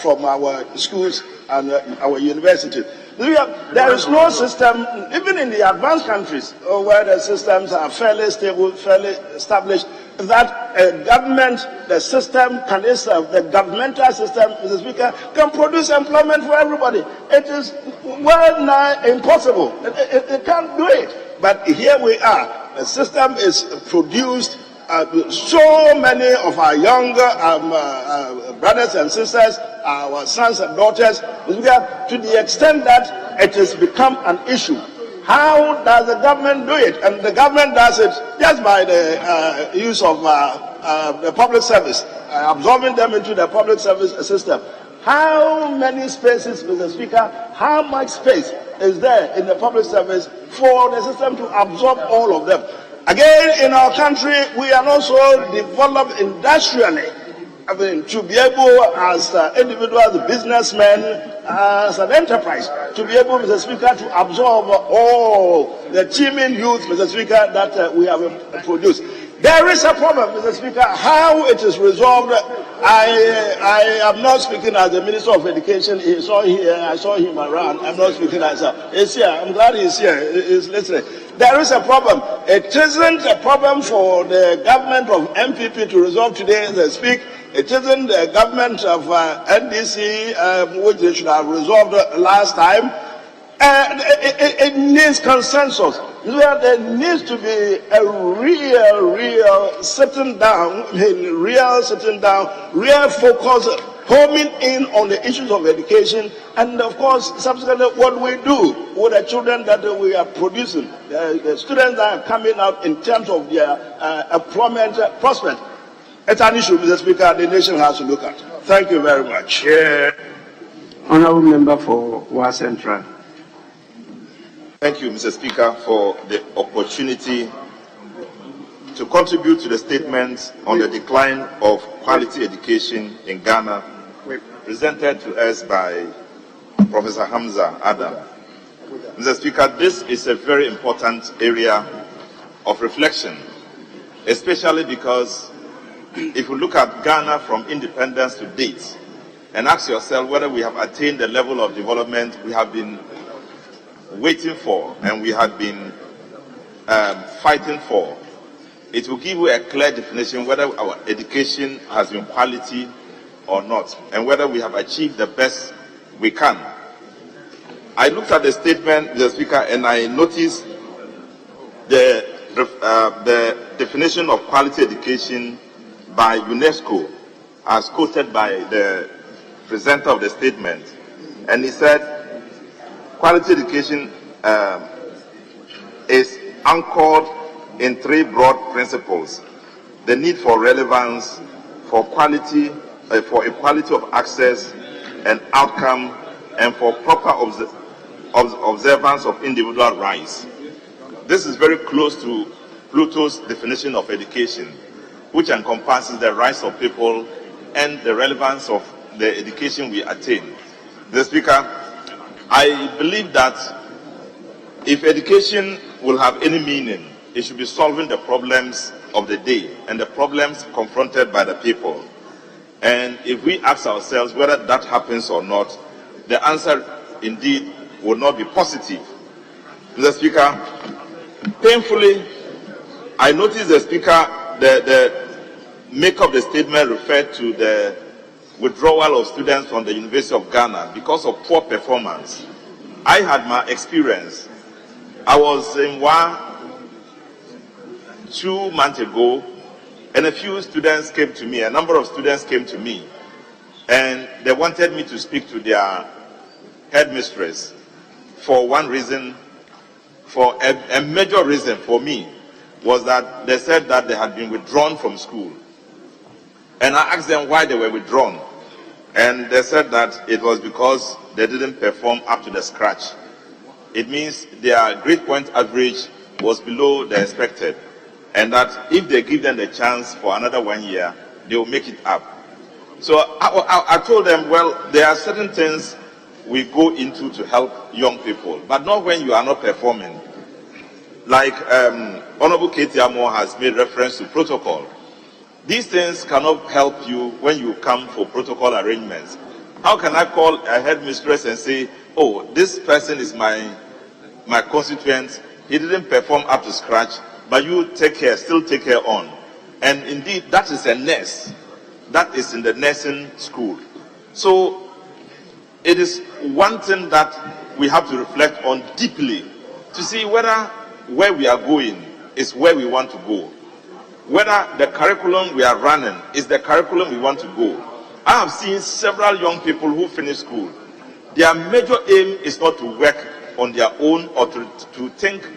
from our schools and our universities. There is no system, even in the advanced countries, where the systems are fairly stable, fairly established, that a government, the system can itself, the governmental system, Mr. Speaker, can produce employment for everybody. It is well nigh impossible. It can't do it. But here we are. The system is produced. So many of our younger brothers and sisters, our sons and daughters, to the extent that it has become an issue. How does the government do it? And the government does it just by the use of the public service, absorbing them into the public service system. How many spaces, Mr. Speaker, how much space is there in the public service for the system to absorb all of them? Again, in our country, we are also developed industrially. I mean, to be able, as individuals, businessmen, as an enterprise, to be able, Mr. Speaker, to absorb all the teeming youth, Mr. Speaker, that we have produced. There is a problem, Mr. Speaker. How it is resolved, I am not speaking as the Minister of Education. He saw here, I saw him around. I'm not speaking as he's here. I'm glad he's here. He's listening. There is a problem. It isn't a problem for the government of MPP to resolve today, they speak. It isn't the government of NDC, which they should have resolved last time. It needs consensus. There needs to be a real sitting down, real focus, homing in on the issues of education, and of course, subsequently, what we do with the children that we are producing, the students that are coming out in terms of their employment prospect. It's an issue, Mr. Speaker, the nation has to look at. Thank you very much. Honourable Member for Wa Central. Thank you, Mr. Speaker, for the opportunity to contribute to the statement on the decline of quality education in Ghana, presented to us by Professor Hamza Adam. Mr. Speaker, this is a very important area of reflection, especially because if you look at Ghana from independence to date and ask yourself whether we have attained the level of development we have been waiting for and we have been fighting for, it will give you a clear definition whether our education has been quality or not, and whether we have achieved the best we can. I looked at the statement, Mr. Speaker, and I noticed the definition of quality education by UNESCO, as quoted by the presenter of the statement. And he said, quality education is anchored in three broad principles: the need for relevance, for quality, for equality of access and outcome, and for proper observance of individual rights. This is very close to Pluto's definition of education, which encompasses the rights of people and the relevance of the education we attain. Mr. Speaker, I believe that if education will have any meaning, it should be solving the problems of the day and the problems confronted by the people. And if we ask ourselves whether that happens or not, the answer indeed will not be positive. Mr. Speaker, painfully, I noticed the Speaker, the make of the statement referred to the withdrawal of students from the University of Ghana because of poor performance. I had my experience. I was in Wa 2 months ago, and a few students came to me, a number of students came to me, and they wanted me to speak to their headmistress for one reason, for a major reason for me, was that they said that they had been withdrawn from school. And I asked them why they were withdrawn. And they said that it was because they didn't perform up to the scratch. It means their grade point average was below the expected. And that if they give them the chance for another 1 year, they will make it up. So I told them, well, there are certain things we go into to help young people, but not when you are not performing. Like Honorable Ketiamo has made reference to protocol. These things cannot help you when you come for protocol arrangements. How can I call a headmistress and say, oh, this person is my constituent, he didn't perform up to scratch, but you take care, still take care on. And indeed, that is a nurse. That is in the nursing school. So it is one thing that we have to reflect on deeply to see whether where we are going is where we want to go. Whether the curriculum we are running is the curriculum we want to go. I have seen several young people who finish school. Their major aim is not to work on their own or to think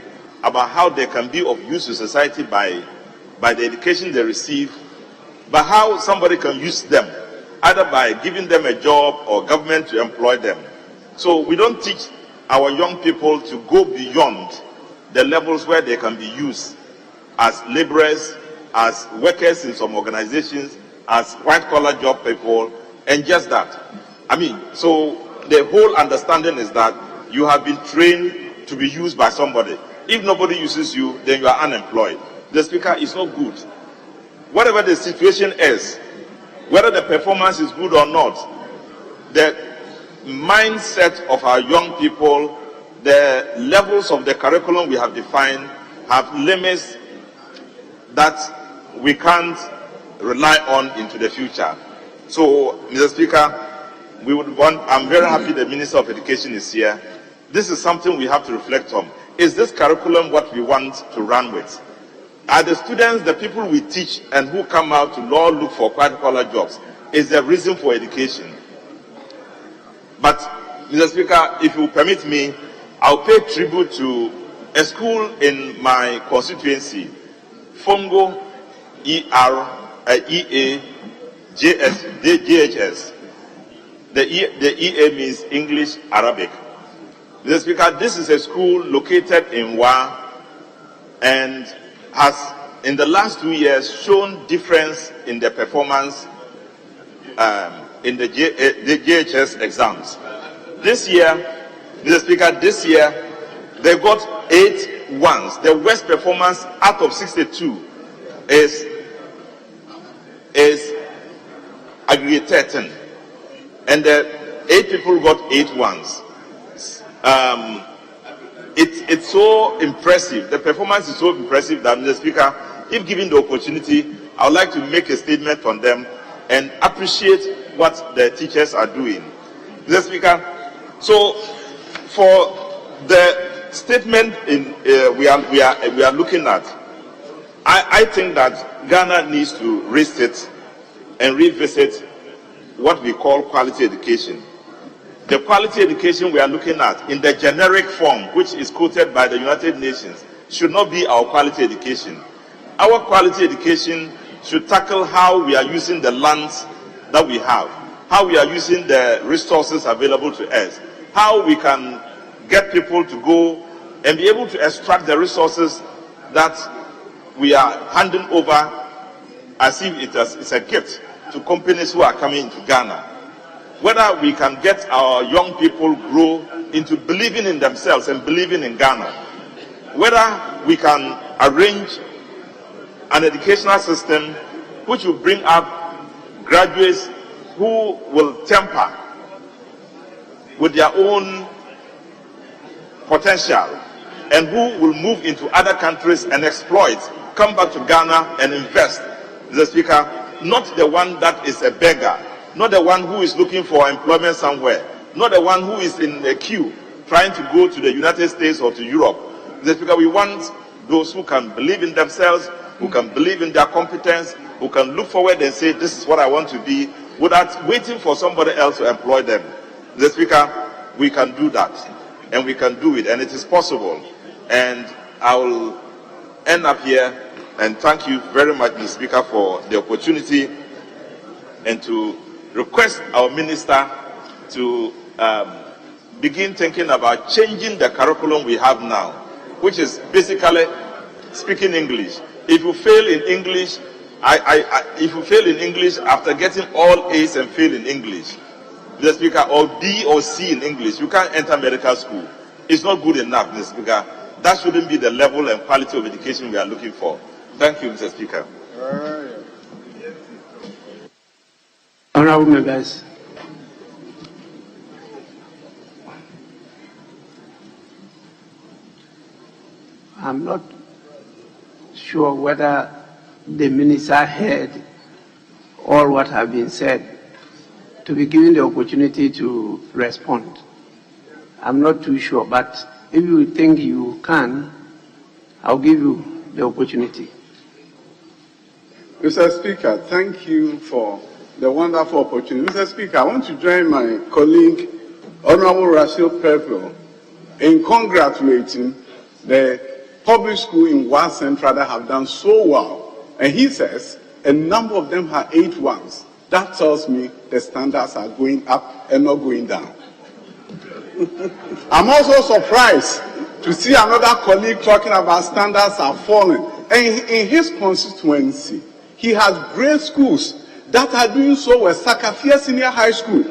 about how they can be of use to society by the education they receive, but how somebody can use them, either by giving them a job or government to employ them. So we don't teach our young people to go beyond the levels where they can be used as laborers, as workers in some organizations, as white-collar job people, and just that. I mean, so the whole understanding is that you have been trained to be used by somebody. If nobody uses you, then you are unemployed. The Speaker is not good. Whatever the situation is, whether the performance is good or not, the mindset of our young people, the levels of the curriculum we have defined have limits that we can't rely on into the future. So, Mr. Speaker, I'm very happy the Minister of Education is here. This is something we have to reflect on. Is this curriculum what we want to run with? Are the students, the people we teach and who come out to law look for white-collar jobs, is the reason for education? But, Mr. Speaker, if you permit me, I'll pay tribute to a school in my constituency, Fongo GHS. The EA means English Arabic. Mr. Speaker, this is a school located in Wa and has, in the last 2 years, shown difference in the performance in the GHS exams. This year, Mr. Speaker, this year, they got 8 ones. The worst performance out of 62 is aggregate 13. And the 8 people got 8 ones. It's so impressive. The performance is so impressive that, Mr. Speaker, if given the opportunity, I would like to make a statement on them and appreciate what the teachers are doing. Mr. Speaker, so for the statement we are looking at, I think that Ghana needs to resit and revisit what we call quality education. The quality education we are looking at in the generic form, which is quoted by the United Nations, should not be our quality education. Our quality education should tackle how we are using the lands that we have, how we are using the resources available to us, how we can get people to go and be able to extract the resources that we are handing over as if it's a gift to companies who are coming into Ghana. Whether we can get our young people grow into believing in themselves and believing in Ghana. Whether we can arrange an educational system which will bring up graduates who will temper with their own potential and who will move into other countries and exploit, come back to Ghana and invest. Mr. Speaker, not the one that is a beggar, not the one who is looking for employment somewhere, not the one who is in a queue trying to go to the United States or to Europe. Mr. Speaker, we want those who can believe in themselves, who can believe in their competence, who can look forward and say, this is what I want to be, without waiting for somebody else to employ them. Mr. Speaker, we can do that, and we can do it, and it is possible. And I will end up here and thank you very much, Mr. Speaker, for the opportunity and to request our minister to begin thinking about changing the curriculum we have now, which is basically speaking English. If you fail in English, if you fail in English after getting all A's and fail in English, Mr. Speaker, or B or C in English, you can't enter medical school. It's not good enough, Mr. Speaker. That shouldn't be the level and quality of education we are looking for. Thank you, Mr. Speaker. Honorable members, I'm not sure whether the minister heard all what have been said to be given the opportunity to respond. I'm not too sure, but if you think you can, I'll give you the opportunity. Mr. Speaker, thank you for the wonderful opportunity. Mr. Speaker, I want to join my colleague, Honorable Rachel Peplo, in congratulating the public school in Wa Central that have done so well. And he says a number of them have 8 ones. That tells me the standards are going up and not going down. I'm also surprised to see another colleague talking about standards are falling. And in his constituency, he has great schools that are doing so well. Sakafia Senior High School.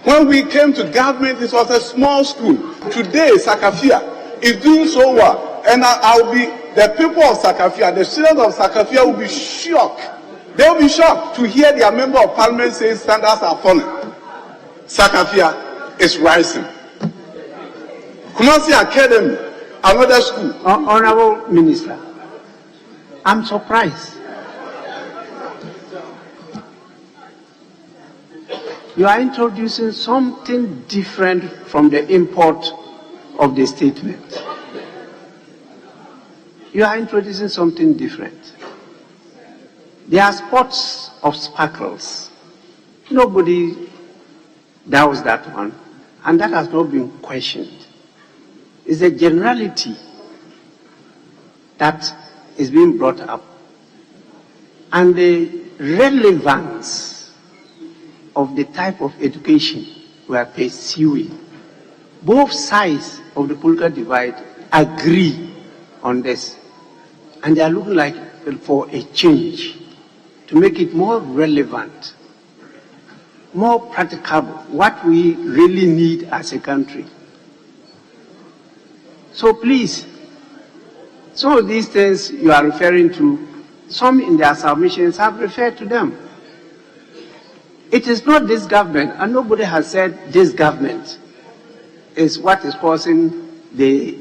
When we came to government, it was a small school. Today, Sakafia is doing so well. And I'll be, the people of Sakafia, the students of Sakafia will be shocked. They will be shocked to hear their member of parliament saying standards are falling. Sakafia is rising. Kumasi Academy, another school. Honorable Minister, I'm surprised. You are introducing something different from the import of the statement. You are introducing something different. There are spots of sparkles. Nobody doubts that one, and that has not been questioned. It's a generality that is being brought up, and the relevance of the type of education we are pursuing. Both sides of the political divide agree on this, and they are looking like for a change to make it more relevant, more practicable, what we really need as a country. So please, some of these things you are referring to, some in their submissions have referred to them. It is not this government, and nobody has said this government is what is causing the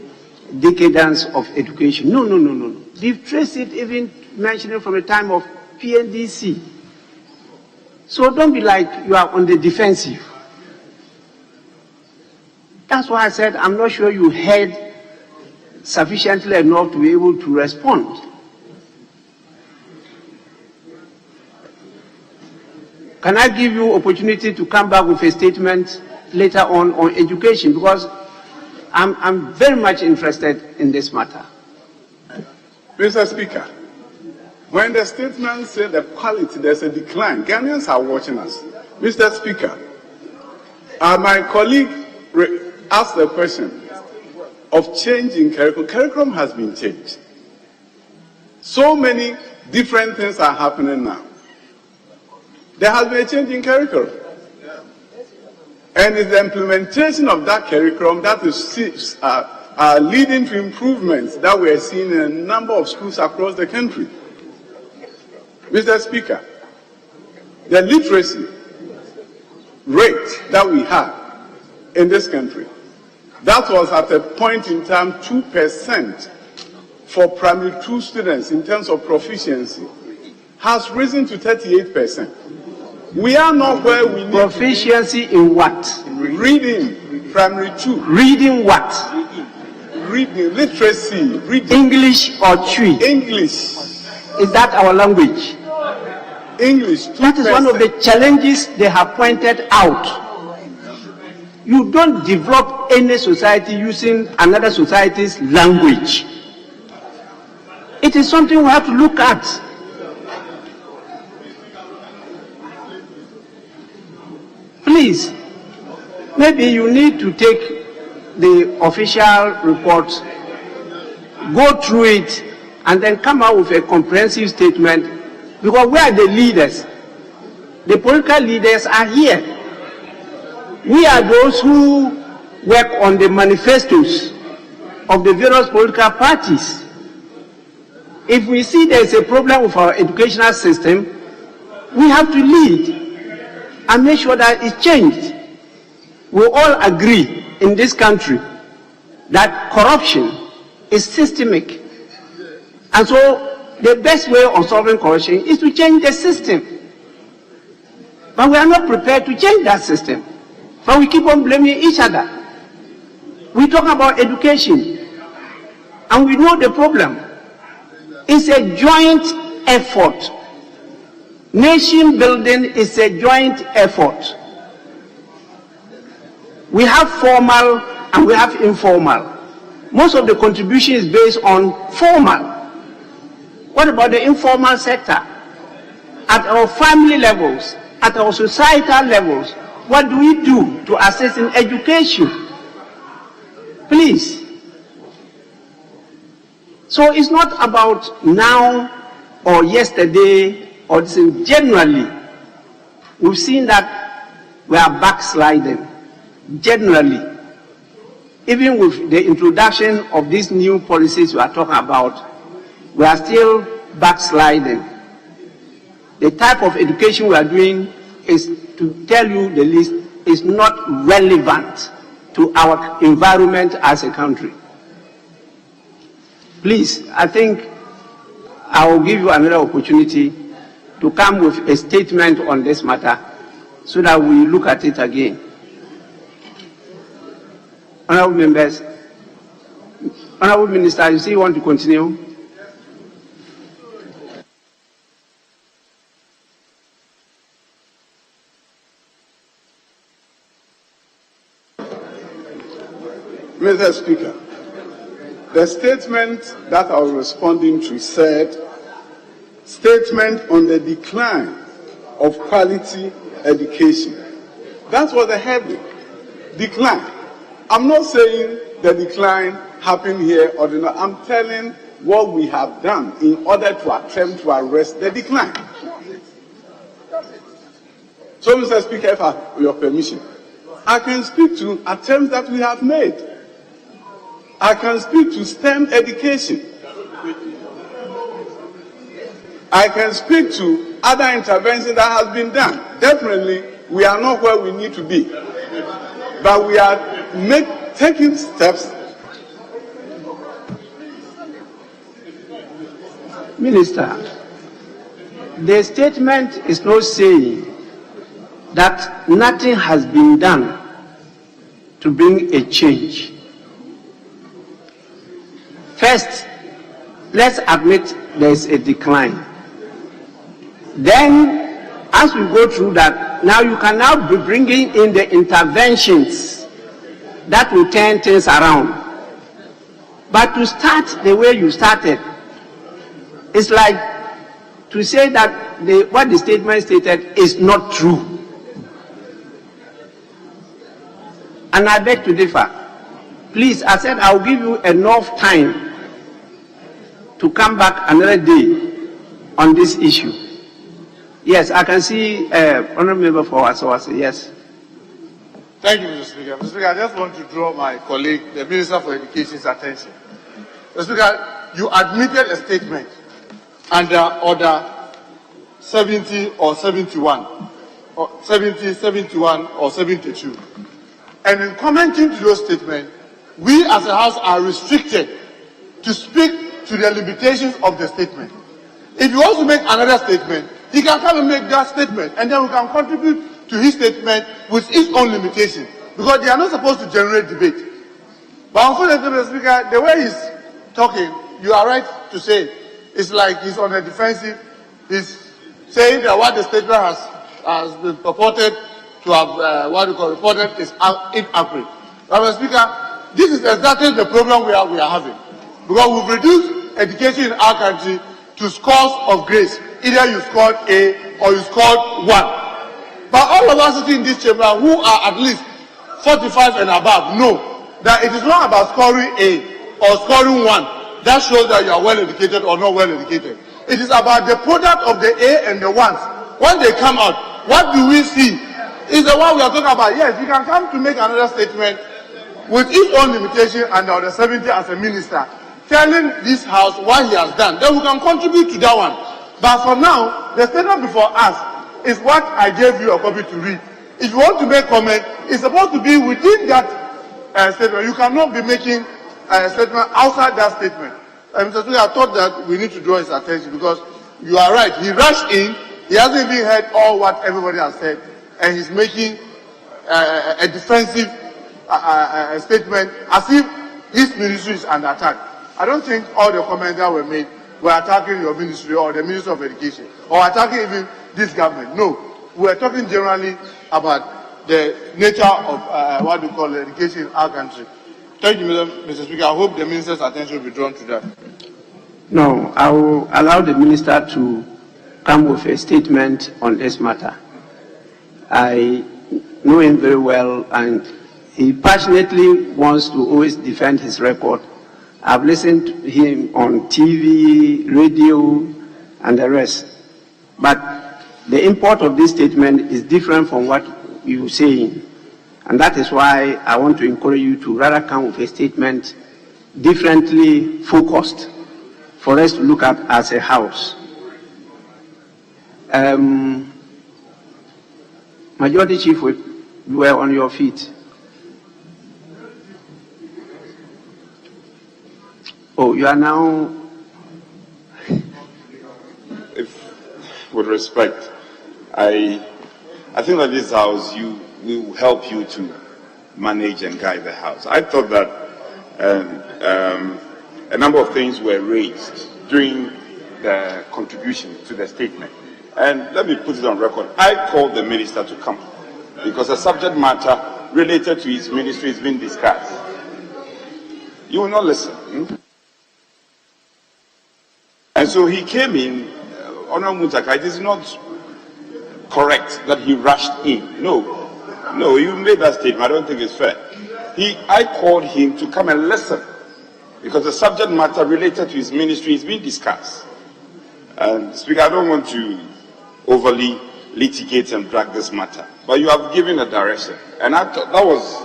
decadence of education. No, no, no, no, no. They've traced it, even mentioning from the time of PNDC. So don't be like you are on the defensive. That's why I said I'm not sure you heard sufficiently enough to be able to respond. Can I give you opportunity to come back with a statement later on education, because I'm very much interested in this matter. Mr. Speaker, when the statement said the quality, there's a decline, Ghanaians are watching us. Mr. Speaker, my colleague asked the question of changing curriculum. Curriculum has been changed. So many different things are happening now. There has been a change in curriculum. And it's the implementation of that curriculum that is leading to improvements that we are seeing in a number of schools across the country. Mr. Speaker, the literacy rate that we have in this country, that was at a point in time 2% for primary 2 students in terms of proficiency, has risen to 38%. We are not where we need proficiency in what? Reading, primary 2. Reading what? Reading, literacy, reading. English or Twi? English. Is that our language? English. 2%. That is one of the challenges they have pointed out. You don't develop any society using another society's language. It is something we have to look at. Please, maybe you need to take the official report, go through it, and then come out with a comprehensive statement, because we are the leaders. The political leaders are here. We are those who work on the manifestos of the various political parties. If we see there is a problem with our educational system, we have to lead and make sure that it's changed. We all agree in this country that corruption is systemic. And so the best way of solving corruption is to change the system. But we are not prepared to change that system. But we keep on blaming each other. We talk about education, and we know the problem. It's a joint effort. Nation building is a joint effort. We have formal and we have informal. Most of the contribution is based on formal. What about the informal sector? At our family levels, at our societal levels, what do we do to assist in education? Please. So it's not about now or yesterday or this. Generally, we've seen that we are backsliding. Generally, even with the introduction of these new policies we are talking about, we are still backsliding. The type of education we are doing is, to tell you the least, is not relevant to our environment as a country. Please, I think I will give you another opportunity to come with a statement on this matter so that we look at it again. Honorable members, Honorable Minister, you see you want to continue? Mr. Speaker, the statement that I was responding to said, statement on the decline of quality education. That's what the heading, decline. I'm not saying the decline happened here or not. I'm telling what we have done in order to attempt to arrest the decline. So, Mr. Speaker, if with your permission, I can speak to attempts that we have made. I can speak to STEM education. I can speak to other interventions that has been done. Definitely, we are not where we need to be. But we are taking steps. Minister, the statement is not saying that nothing has been done to bring a change. First, let's admit there is a decline. Then, as we go through that, now you can now be bringing in the interventions that will turn things around. But to start the way you started, it's like to say that what the statement stated is not true. And I beg to differ. Please, I said I'll give you enough time to come back another day on this issue. Yes, I can see Honourable Member for Asante. Yes. Thank you, Mr. Speaker. Mr. Speaker, I just want to draw my colleague, the Minister for Education's attention. Mr. Speaker, you admitted a statement under Order 70 or 71, or 70, 71 or 72. And in commenting to those statements, we as a House are restricted to speak to the limitations of the statement. If he wants to make another statement, he can come and make that statement, and then we can contribute to his statement with its own limitation, because they are not supposed to generate debate. But unfortunately, Mr. Speaker, the way he's talking, you are right to say, it's like he's on the defensive. He's saying that what the statement has been purported to have, reported is inaccurate. But Mr. Speaker, this is exactly the problem we are having. Because we've reduced education in our country to scores of grades. Either you scored A or you scored 1. But all of us sitting in this chamber who are at least 45 and above know that it is not about scoring A or scoring 1 that shows that you are well educated or not well educated. It is about the product of the A and the 1s. When they come out, what do we see? Is the one we are talking about. Yes, you can come to make another statement with his own limitation and the 70 as a minister, telling this house what he has done. Then we can contribute to that one. But for now, the statement before us is what I gave you a copy to read. If you want to make comment, it's supposed to be within that statement. You cannot be making a statement outside that statement. Mr. Speaker, I thought that we need to draw his attention because you are right. He rushed in. He hasn't even heard all what everybody has said, and he's making a defensive statement as if his ministry is under attack. I don't think all the comments that were made were attacking your ministry or the Ministry of Education or attacking even this government. No, we are talking generally about the nature of what we call education in our country. Thank you, Mr. Speaker. I hope the minister's attention will be drawn to that. No, I will allow the minister to come with a statement on this matter. I know him very well, and he passionately wants to always defend his record. I've listened to him on TV, radio, and the rest. But the import of this statement is different from what you're saying. And that is why I want to encourage you to rather come with a statement differently focused for us to look at as a house. Majority Chief, you were on your feet. Oh, you are now. With respect, I think that this house will help you to manage and guide the house. I thought that a number of things were raised during the contribution to the statement. And let me put it on record. I called the minister to come because the subject matter related to his ministry is being discussed. You will not listen. And so he came in. Honorable Mutaka, it is not correct that he rushed in. No, you made that statement. I don't think it's fair. I called him to come and listen because the subject matter related to his ministry is being discussed. And Speaker, I don't want to overly litigate and drag this matter, but you have given a direction, and I thought that was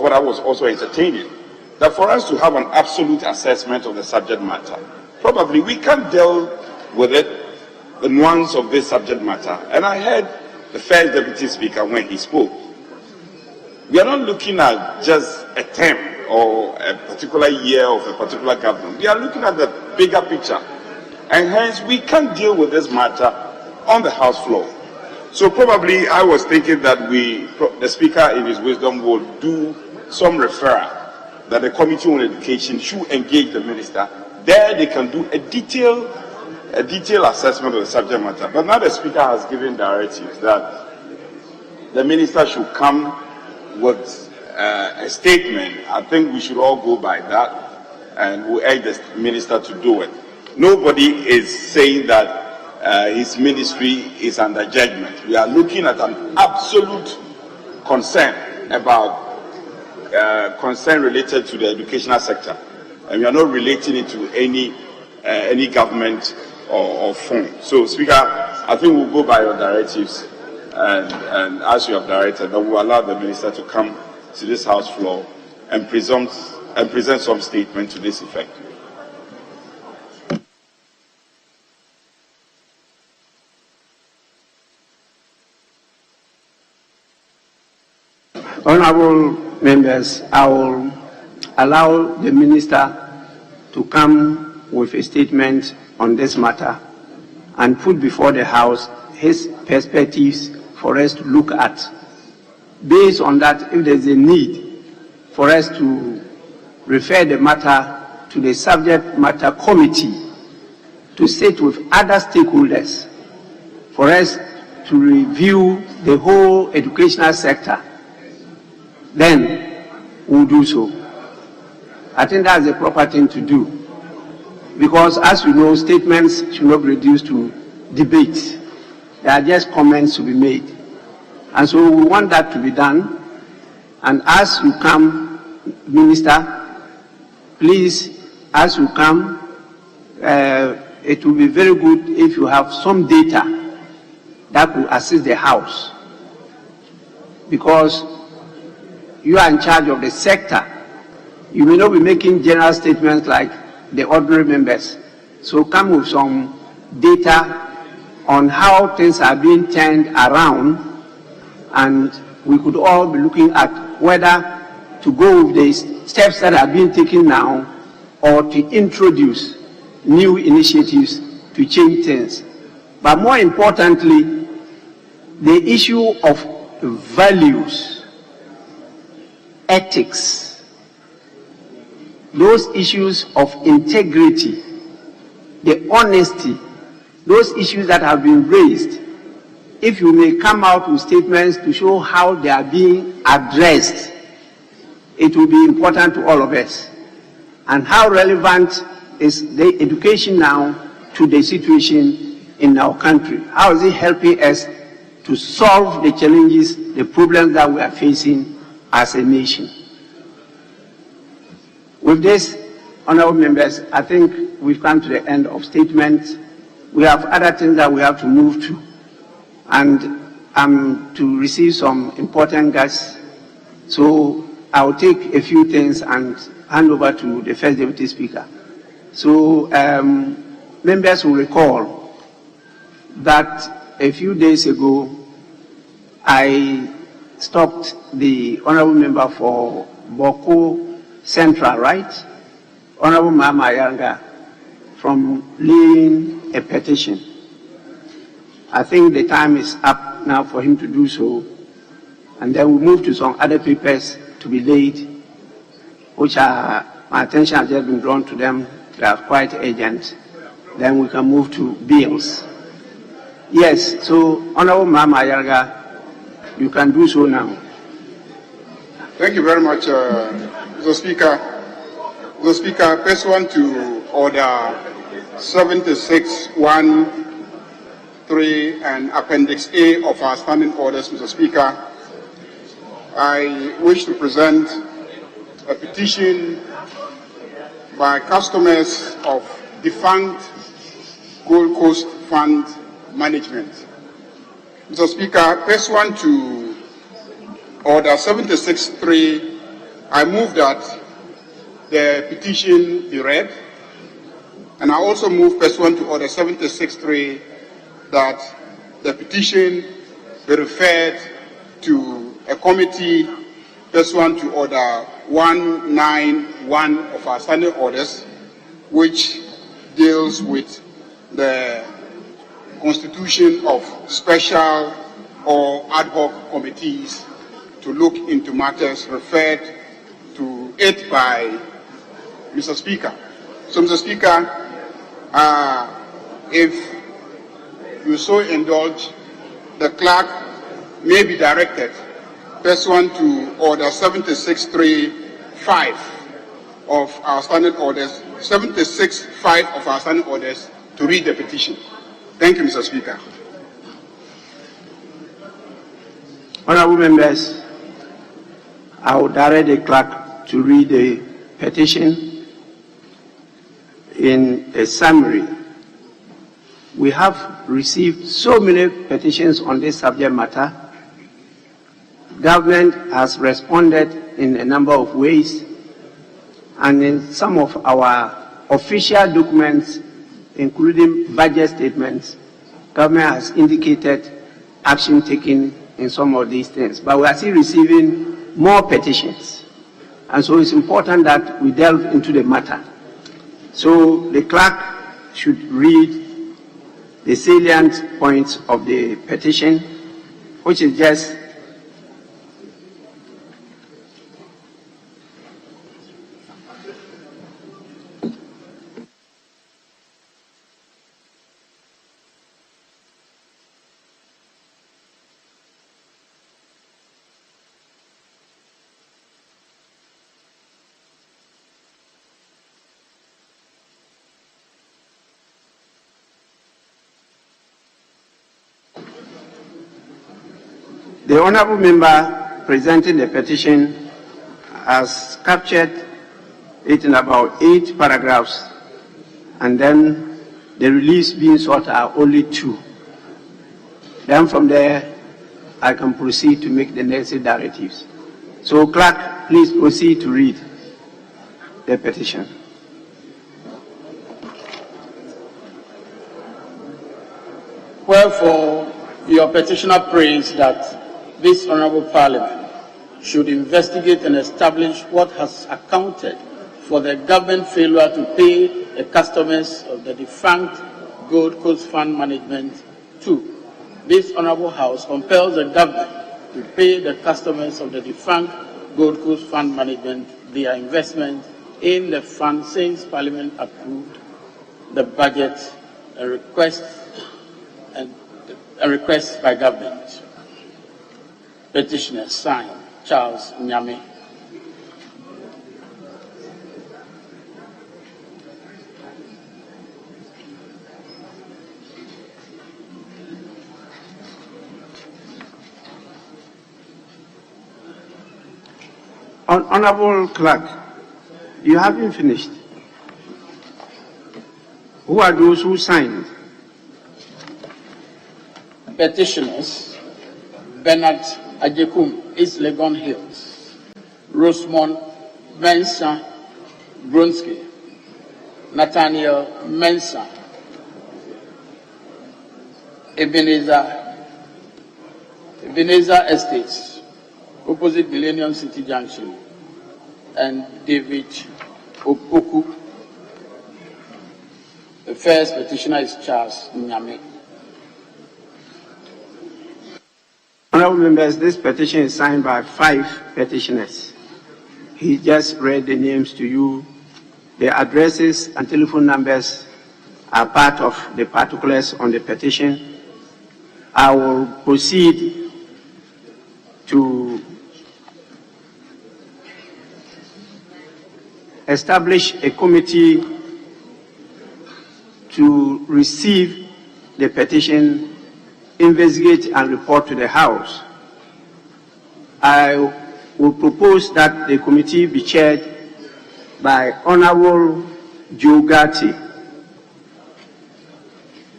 what I was also entertaining. That for us to have an absolute assessment of the subject matter, probably we can't deal with it, the nuance of this subject matter. And I heard the first Deputy Speaker when he spoke. We are not looking at just a term or a particular year of a particular government. We are looking at the bigger picture. And hence, we can't deal with this matter on the House floor. So probably I was thinking that the Speaker in his wisdom will do some referral that the Committee on Education should engage the Minister. There they can do a detailed assessment of the subject matter. But now the Speaker has given directives that the Minister should come with a statement. I think we should all go by that, and we urge the Minister to do it. Nobody is saying that his ministry is under judgment. We are looking at an absolute concern about concern related to the educational sector, and we are not relating it to any government or fund. So, Speaker, I think we'll go by your directives, and as you have directed, that we'll allow the Minister to come to this House floor and present some statement to this effect. Honorable members, I will allow the Minister to come with a statement on this matter and put before the House his perspectives for us to look at. Based on that, if there's a need for us to refer the matter to the subject matter committee to sit with other stakeholders for us to review the whole educational sector, then we'll do so. I think that's the proper thing to do. Because as you know, statements should not be reduced to debate. They are just comments to be made. And so we want that to be done. And as you come, Minister, please, as you come, it will be very good if you have some data that will assist the House. Because you are in charge of the sector. You may not be making general statements like the ordinary members. So come with some data on how things are being turned around, and we could all be looking at whether to go with the steps that are being taken now or to introduce new initiatives to change things. But more importantly, the issue of values, ethics, those issues of integrity, the honesty, those issues that have been raised, if you may come out with statements to show how they are being addressed, it will be important to all of us. And how relevant is the education now to the situation in our country? How is it helping us to solve the challenges, the problems that we are facing as a nation? With this, honorable members, I think we've come to the end of statements. We have other things that we have to move to, and to receive some important guests. So I'll take a few things and hand over to the First Deputy Speaker. So members will recall that a few days ago, I stopped the honorable member for Boko Central, right? Honorable Mama Yanga, from laying a petition. I think the time is up now for him to do so. And then we move to some other papers to be laid, which are, my attention has just been drawn to them. They are quite urgent. Then we can move to bills. Yes, so Honorable Mama Yanga, you can do so now. Thank you very much, Mr. Speaker. Mr. Speaker, pursuant to Order 76(1)(3) and Appendix A of our standing orders, Mr. Speaker, I wish to present a petition by customers of defunct Gold Coast Fund Management. Mr. Speaker, pursuant to Order 76(3), I move that the petition be read, and I also move pursuant to Order 76(3) that the petition be referred to a committee pursuant to Order 191 of our standing orders, which deals with the constitution of special or ad hoc committees to look into matters referred to it by Mr. Speaker. So, Mr. Speaker, if you so indulge, the clerk may be directed pursuant to Order 76(3)(5) of our standing orders, 76(5) of our standing orders, to read the petition. Thank you, Mr. Speaker. Honorable members, I will direct the clerk to read the petition. In a summary, we have received so many petitions on this subject matter. Government has responded in a number of ways, and in some of our official documents, including budget statements, government has indicated action taken in some of these things. But we are still receiving more petitions. And so it's important that we delve into the matter. So the clerk should read the salient points of the petition, which is just The honorable member presenting the petition has captured it in about 8 paragraphs, and then the release being sought are only 2. Then from there, I can proceed to make the necessary directives. So, clerk, please proceed to read the petition. Wherefore, your petitioner prays that this honorable parliament should investigate and establish what has accounted for the government failure to pay the customers of the defunct Gold Coast Fund Management 2. This honorable house compels the government to pay the customers of the defunct Gold Coast Fund Management their investment in the fund since Parliament approved the budget and request by government. Petitioner signed, Charles Nyame. Honorable Clerk, you haven't finished. Who are those who signed? Petitioners: Bernard Ajekum, East Legon Hills; Rosemont Mensah Bronsky; Nathaniel Mensah; Ebenezer Estates, opposite Millennium City Junction, and David Opoku. The first petitioner is Charles Nyame. Honorable members, this petition is signed by 5 petitioners. He just read the names to you. The addresses and telephone numbers are part of the particulars on the petition. I will proceed to establish a committee to receive the petition, investigate and report to the House. I will propose that the committee be chaired by Honorable Joe Gatti.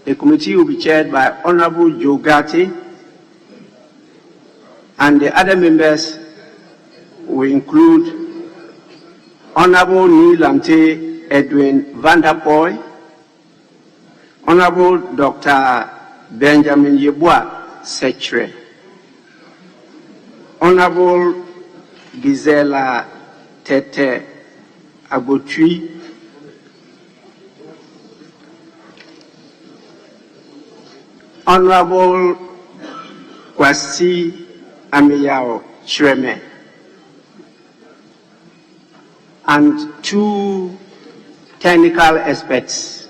The committee will be chaired by Honorable Joe Gatti, and the other members will include Honorable Nilante Edwin Vanderpoy, Honorable Dr. Benjamin Yeboah Sectre, Honorable Gisela Tete Agotui, Honorable Kwasi Amiyao Shreme, and 2 technical experts,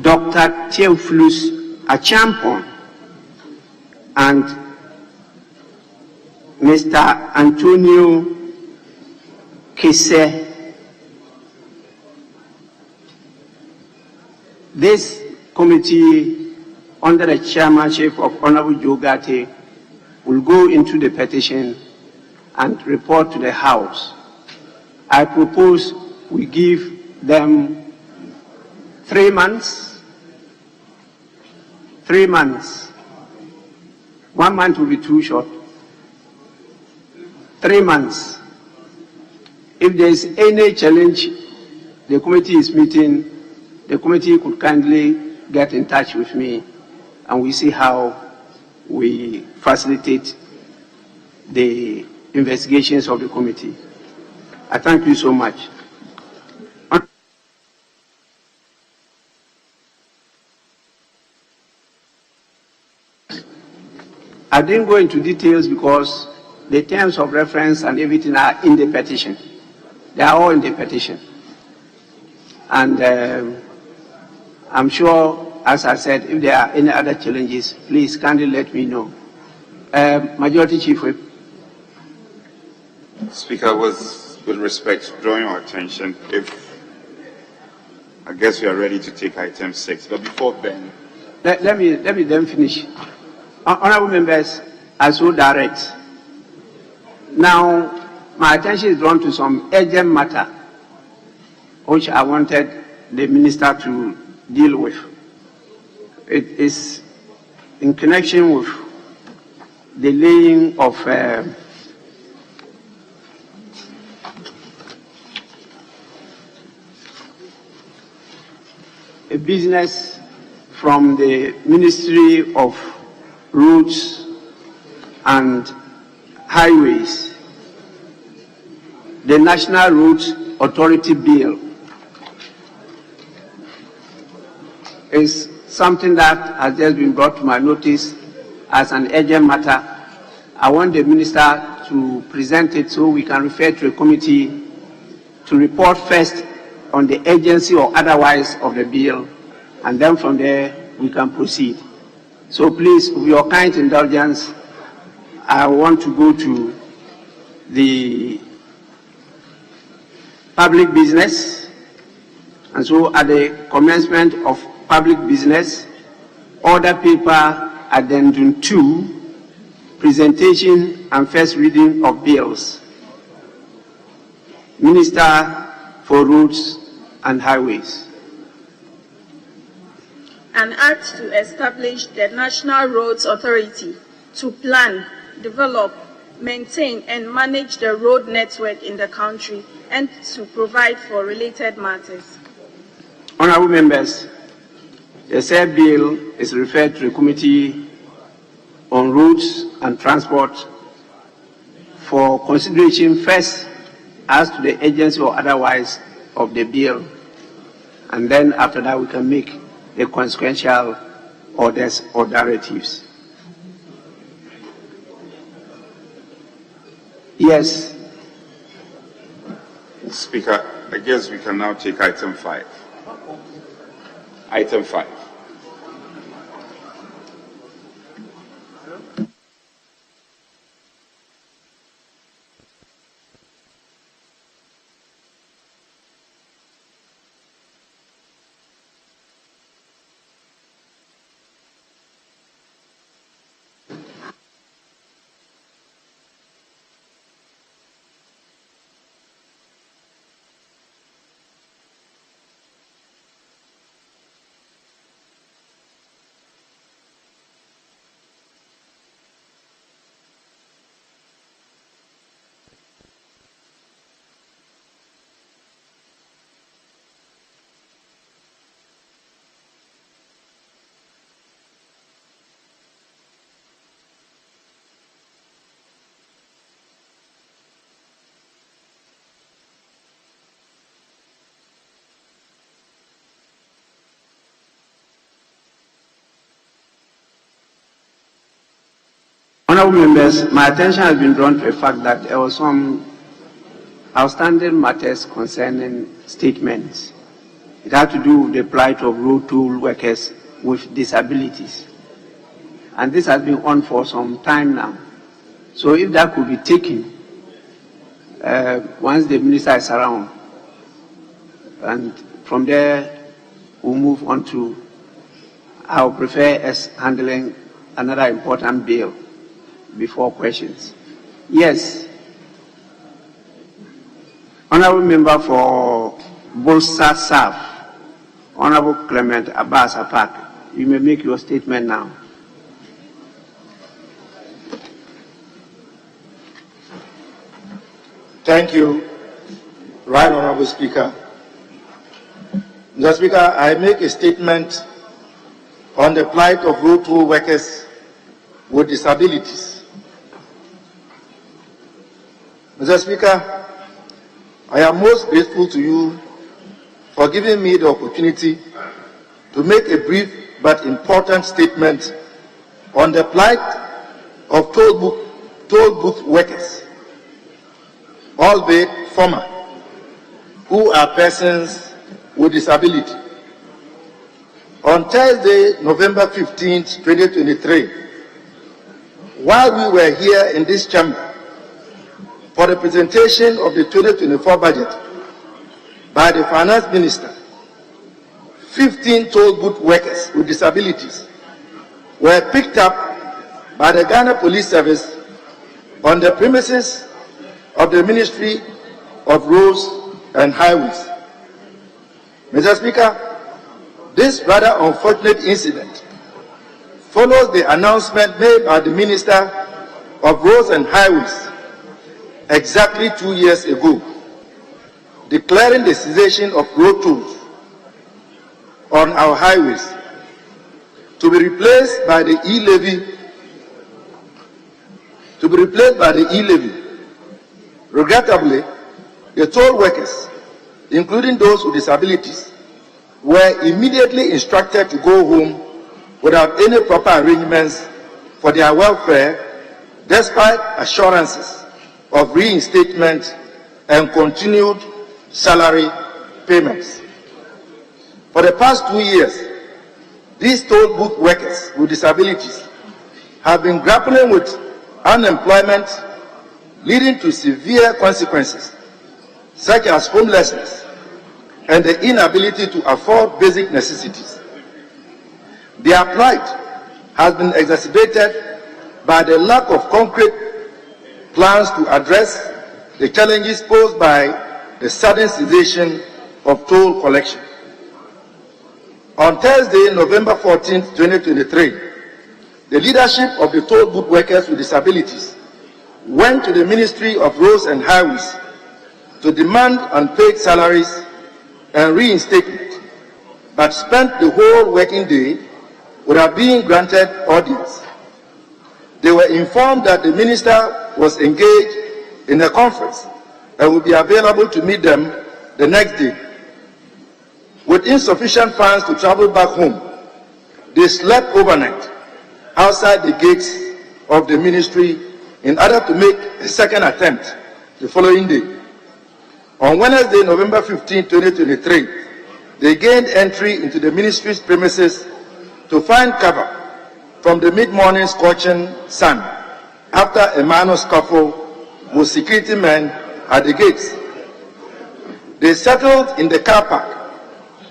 Dr. Theophilus Achampon and Mr. Antonio Kese. This committee, under the chairmanship of Honorable Joe Gatti, will go into the petition and report to the House. I propose we give them 3 months. 3 months. 1 month will be too short. 3 months. If there is any challenge, the committee is meeting, the committee could kindly get in touch with me and we see how we facilitate the investigations of the committee. I thank you so much. I didn't go into details because the terms of reference and everything are in the petition. They are all in the petition. And I'm sure, as I said, if there are any other challenges, please kindly let me know. Majority Chief Whip. Speaker, with respect, drawing your attention, if I guess we are ready to take item 6. But before then, Let me then finish. Honorable members, I so direct. Now, my attention is drawn to some urgent matter which I wanted the minister to deal with. It is in connection with the laying of a business from the Ministry of Roads and Highways, the National Roads Authority Bill is something that has just been brought to my notice as an urgent matter. I want the minister to present it so we can refer to a committee to report first on the urgency or otherwise of the bill, and then from there we can proceed. So please, with your kind indulgence, I want to go to the public business, and so at the commencement of public business, order paper addendum 2, presentation and first reading of bills. Minister for Roads and Highways. An act to establish the National Roads Authority to plan, develop, maintain and manage the road network in the country and to provide for related matters. Honorable members, the said bill is referred to the Committee on Roads and Transport for consideration first as to the agency or otherwise of the bill, and then after that we can make the consequential orders or directives. Yes. Speaker, I guess we can now take item 5. Item 5. Honorable members, my attention has been drawn to the fact that there were some outstanding matters concerning statements. It had to do with the plight of road toll workers with disabilities. And this has been on for some time now. So if that could be taken, once the minister is around, and from there we'll move on to, I would prefer us handling another important bill before questions. Yes. Honorable Member for Bolsa South, Honorable Clement Abbas Apak, you may make your statement now. Thank you, Right Honorable Speaker. Mr. Speaker, I make a statement on the plight of road toll workers with disabilities. Mr. Speaker, I am most grateful to you for giving me the opportunity to make a brief but important statement on the plight of toll booth workers, albeit former, who are persons with disability. On Thursday, November 15th, 2023, while we were here in this chamber for the presentation of the 2024 budget by the Finance Minister, 15 toll booth workers with disabilities were picked up by the Ghana Police Service on the premises of the Ministry of Roads and Highways. Mr. Speaker, this rather unfortunate incident follows the announcement made by the Minister of Roads and Highways exactly 2 years ago, declaring the cessation of road tolls on our highways to be replaced by the e-levy. Regrettably, the toll workers, including those with disabilities, were immediately instructed to go home without any proper arrangements for their welfare, despite assurances of reinstatement and continued salary payments. For the past 2 years, these toll booth workers with disabilities have been grappling with unemployment, leading to severe consequences such as homelessness and the inability to afford basic necessities. Their plight has been exacerbated by the lack of concrete plans to address the challenges posed by the sudden cessation of toll collection. On Thursday, November 14, 2023, the leadership of the toll booth workers with disabilities went to the Ministry of Roads and Highways to demand unpaid salaries and reinstatement, but spent the whole working day without being granted audience. They were informed that the minister was engaged in a conference and would be available to meet them the next day. With insufficient funds to travel back home, they slept overnight outside the gates of the ministry in order to make a second attempt the following day. On Wednesday, November 15, 2023, they gained entry into the ministry's premises to find cover from the mid-morning scorching sun after a minor scuffle with security men at the gates. They settled in the car park,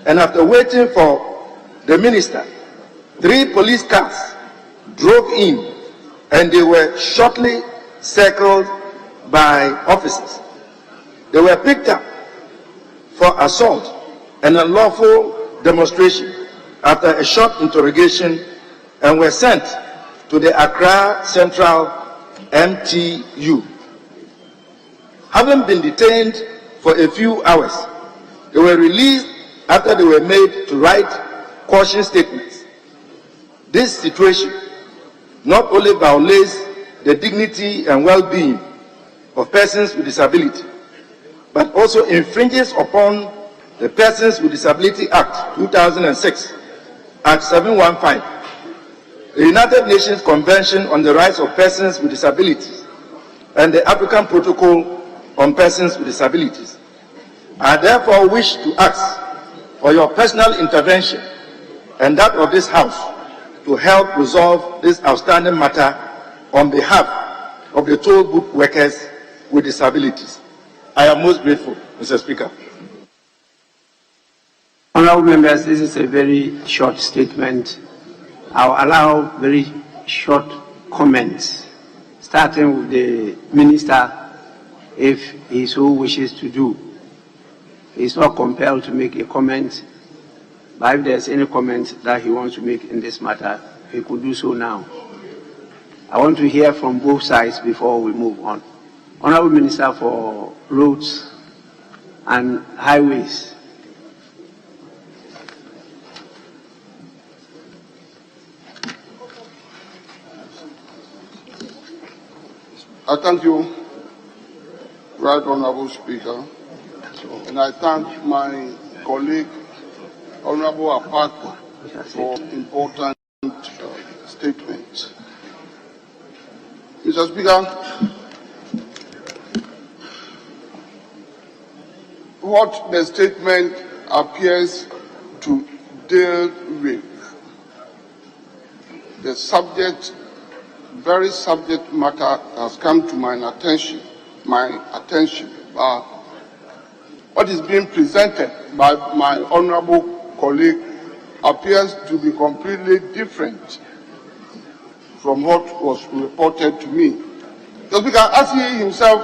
and after waiting for the minister, 3 police cars drove in, and they were shortly circled by officers. They were picked up for assault and unlawful demonstration after a short interrogation and were sent to the Accra Central MTU. Having been detained for a few hours, they were released after they were made to write caution statements. This situation not only violates the dignity and well-being of persons with disability, but also infringes upon the Persons with Disability Act 2006, Act 715, the United Nations Convention on the Rights of Persons with Disabilities, and the African Protocol on Persons with Disabilities. I therefore wish to ask for your personal intervention and that of this House to help resolve this outstanding matter on behalf of the toll booth workers with disabilities. I am most grateful, Mr. Speaker. Honourable members, this is a very short statement. I'll allow very short comments, starting with the Minister, if he so wishes to do. He's not compelled to make a comment, but if there's any comment that he wants to make in this matter, he could do so now. I want to hear from both sides before we move on. Honourable Minister for Roads and Highways. I thank you, Right Honourable Speaker, and I thank my colleague, Honourable Apart, for important statements. Mr. Speaker, what the statement appears to deal with, the subject, very subject matter has come to my attention, but what is being presented by my honorable colleague appears to be completely different from what was reported to me. Mr. Speaker, as he himself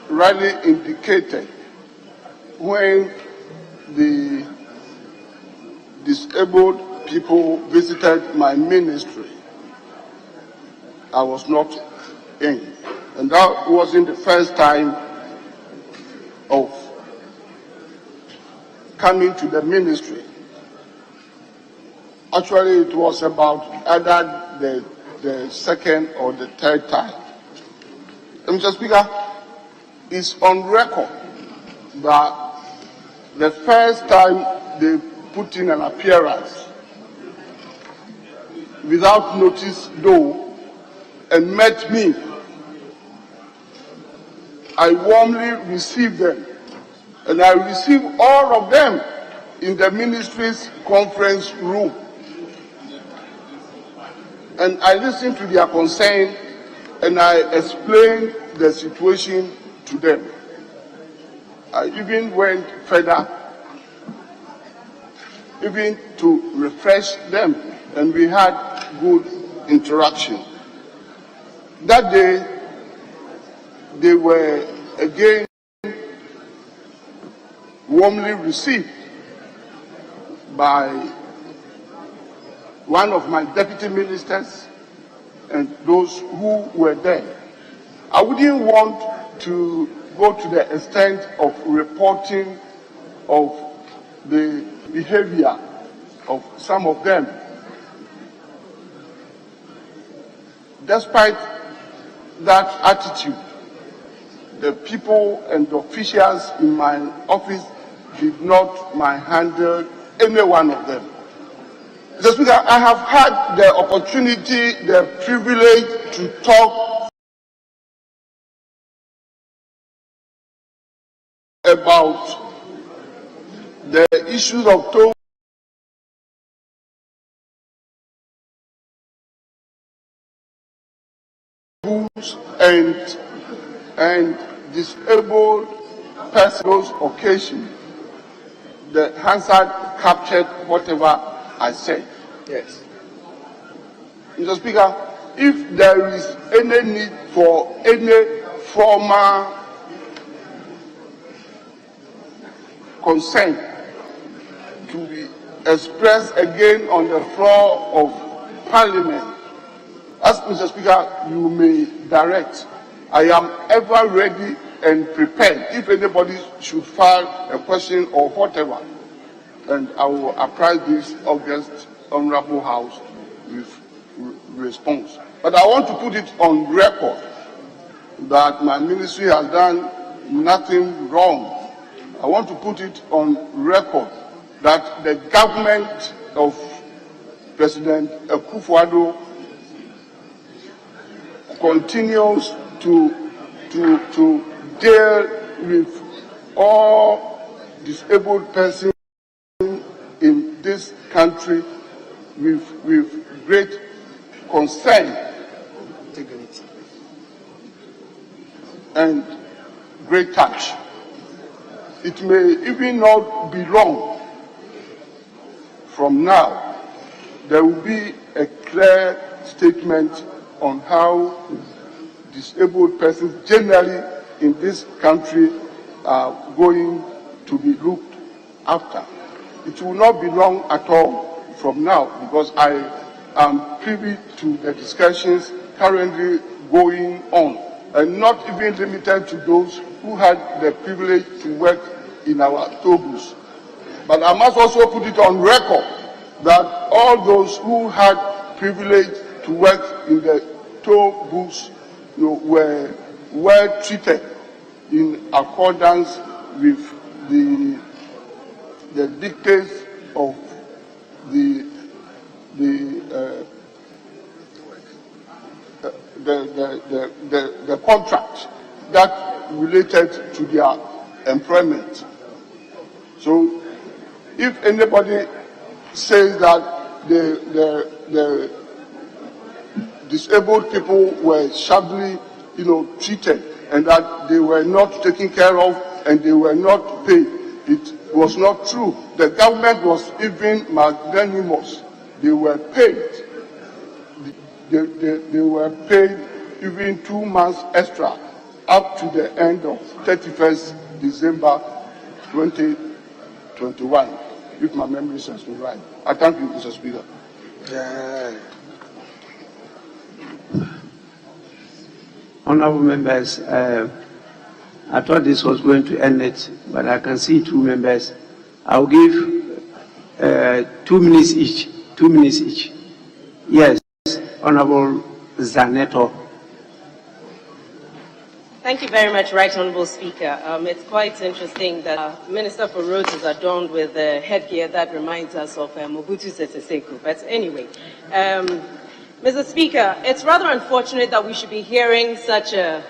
rightly indicated, when the disabled people visited my ministry, I was not in. And that wasn't the first time of coming to the ministry. Actually, it was about either the second or the third time. And Mr. Speaker, it's on record that the first time they put in an appearance without notice though and met me, I warmly received them, and I received all of them in the ministry's conference room. And I listened to their concern, and I explained the situation to them. I even went further, even to refresh them, and we had good interaction. That day, they were again warmly received by one of my deputy ministers and those who were there. I wouldn't want to go to the extent of reporting of the behavior of some of them. Despite that attitude, the people and the officials in my office did not manhandle any one of them. Mr. Speaker, I have had the opportunity, the privilege to talk about the issues of toll and disabled persons occasion. The Hansard captured whatever I said. Yes. Mr. Speaker, if there is any need for any formal consent to be expressed again on the floor of Parliament, as Mr. Speaker, you may direct. I am ever ready and prepared if anybody should file a question or whatever, and I will apprise this August Honorable House with response. But I want to put it on record that my ministry has done nothing wrong. I want to put it on record that the government of President Akufo-Addo continues to deal with all disabled persons in this country with great concern and great touch. It may even not be long from now. There will be a clear statement on how disabled persons generally in this country are going to be looked after. It will not be long at all from now, because I am privy to the discussions currently going on, and not even limited to those who had the privilege to work in our toll booths. But I must also put it on record that all those who had privilege to work in the toll booths were well treated in accordance with the dictates of the contract that related to their employment. So, if anybody says that the disabled people were shabbily, treated, and that they were not taken care of and they were not paid, it was not true. The government was even magnanimous. They were paid. they were paid even 2 months extra up to the end of 31st December 2021, if my memory serves me right. I thank you, Mr. Speaker. Honorable members, I thought this was going to end it, but I can see 2 members. I'll give 2 minutes each. 2 minutes each. Yes, Honorable Zaneto. Thank you very much, Right Honourable Speaker. It's quite interesting that Minister for Roads is adorned with headgear that reminds us of Mobutu Sese Seko. But anyway, Mr. Speaker, it's rather unfortunate that we should be hearing such a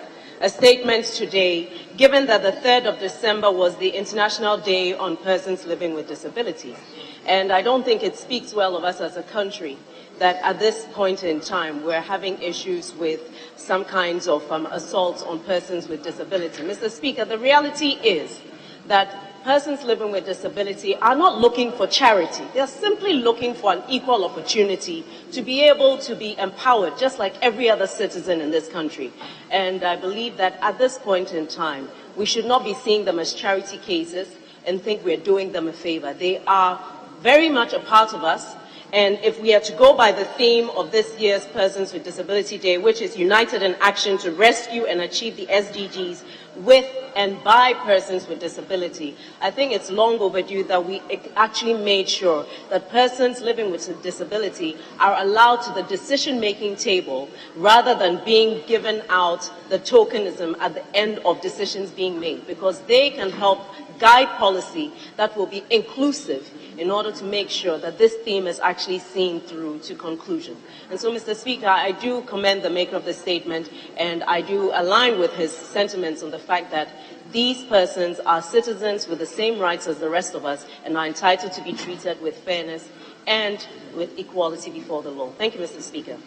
statement today, given that the 3rd of December was the International Day on Persons Living with Disabilities. And I don't think it speaks well of us as a country that at this point in time we're having issues with some kinds of assaults on persons with disability. Mr. Speaker, the reality is that persons living with disability are not looking for charity. They're simply looking for an equal opportunity to be able to be empowered just like every other citizen in this country. And I believe that at this point in time, we should not be seeing them as charity cases and think we're doing them a favor. They are very much a part of us. And if we are to go by the theme of this year's Persons with Disability Day, which is United in Action to Rescue and Achieve the SDGs with and by persons with disability, I think it's long overdue that we actually made sure that persons living with a disability are allowed to the decision-making table rather than being given out the tokenism at the end of decisions being made, because they can help guide policy that will be inclusive in order to make sure that this theme is actually seen through to conclusion. And so, Mr. Speaker, I do commend the maker of the statement, and I do align with his sentiments on the fact that these persons are citizens with the same rights as the rest of us and are entitled to be treated with fairness and with equality before the law. Thank you, Mr. Speaker.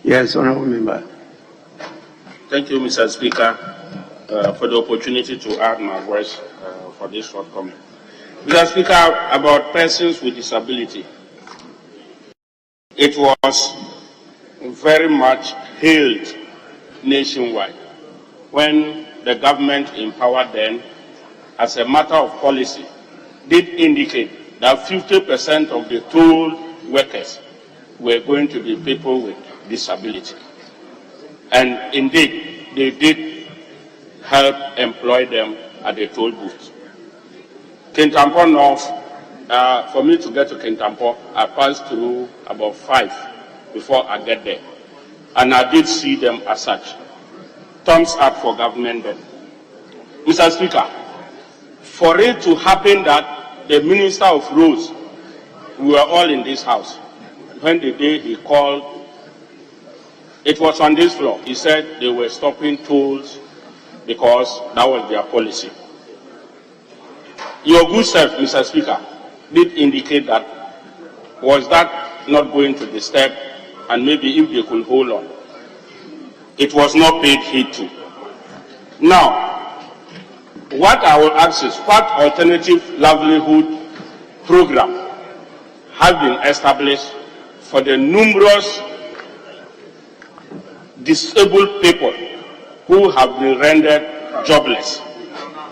Yes, Honourable Member. Thank you, Mr. Speaker, for the opportunity to add my voice for this short comment. Mr. Speaker, about persons with disability, it was very much hailed nationwide when the government empowered them as a matter of policy did indicate that 50% of the toll workers were going to be people with disability. And indeed, they did help employ them at the toll booths. Kintampo North, for me to get to Kintampo, I passed through about 5 before I get there. And I did see them as such. Thumbs up for government then. Mr. Speaker, for it to happen that the Minister of Roads, we were all in this house, when the day he called, it was on this floor. He said they were stopping tolls because that was their policy. Your good self, Mr. Speaker, did indicate that was that not going to disturb, and maybe if they could hold on. It was not paid heed to. Now, what I will ask is, what alternative livelihood program has been established for the numerous disabled people who have been rendered jobless?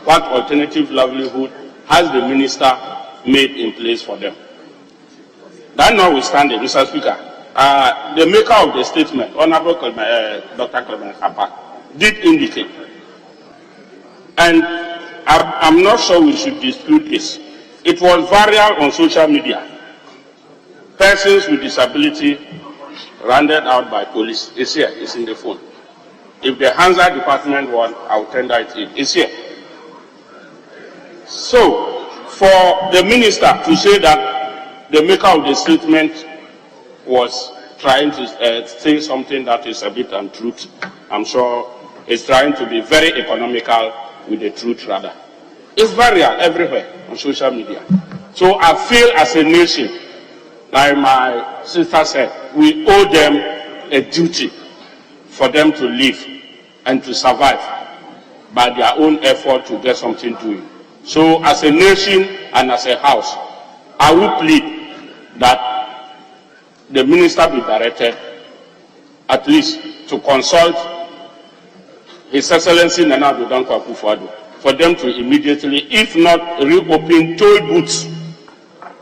What alternative livelihood has the minister made in place for them? That notwithstanding, Mr. Speaker, the maker of the statement, Honorable Dr. Clement Apa, did indicate, and I'm not sure we should dispute this. It was viral on social media. Persons with disability rounded out by police. It's here, it's in the phone. If the Hansa department want, I'll tender it in. It's here. So, for the minister to say that the maker of the statement was trying to say something that is a bit untruth, I'm sure is trying to be very economical with the truth rather. It's viral everywhere on social media. So I feel as a nation, like my sister said, we owe them a duty for them to live and to survive by their own effort to get something doing. So as a nation and as a house, I would plead that the minister be directed at least to consult His Excellency Nana Addo Dankwa Akufo-Addo for them to immediately, if not reopen toll booths,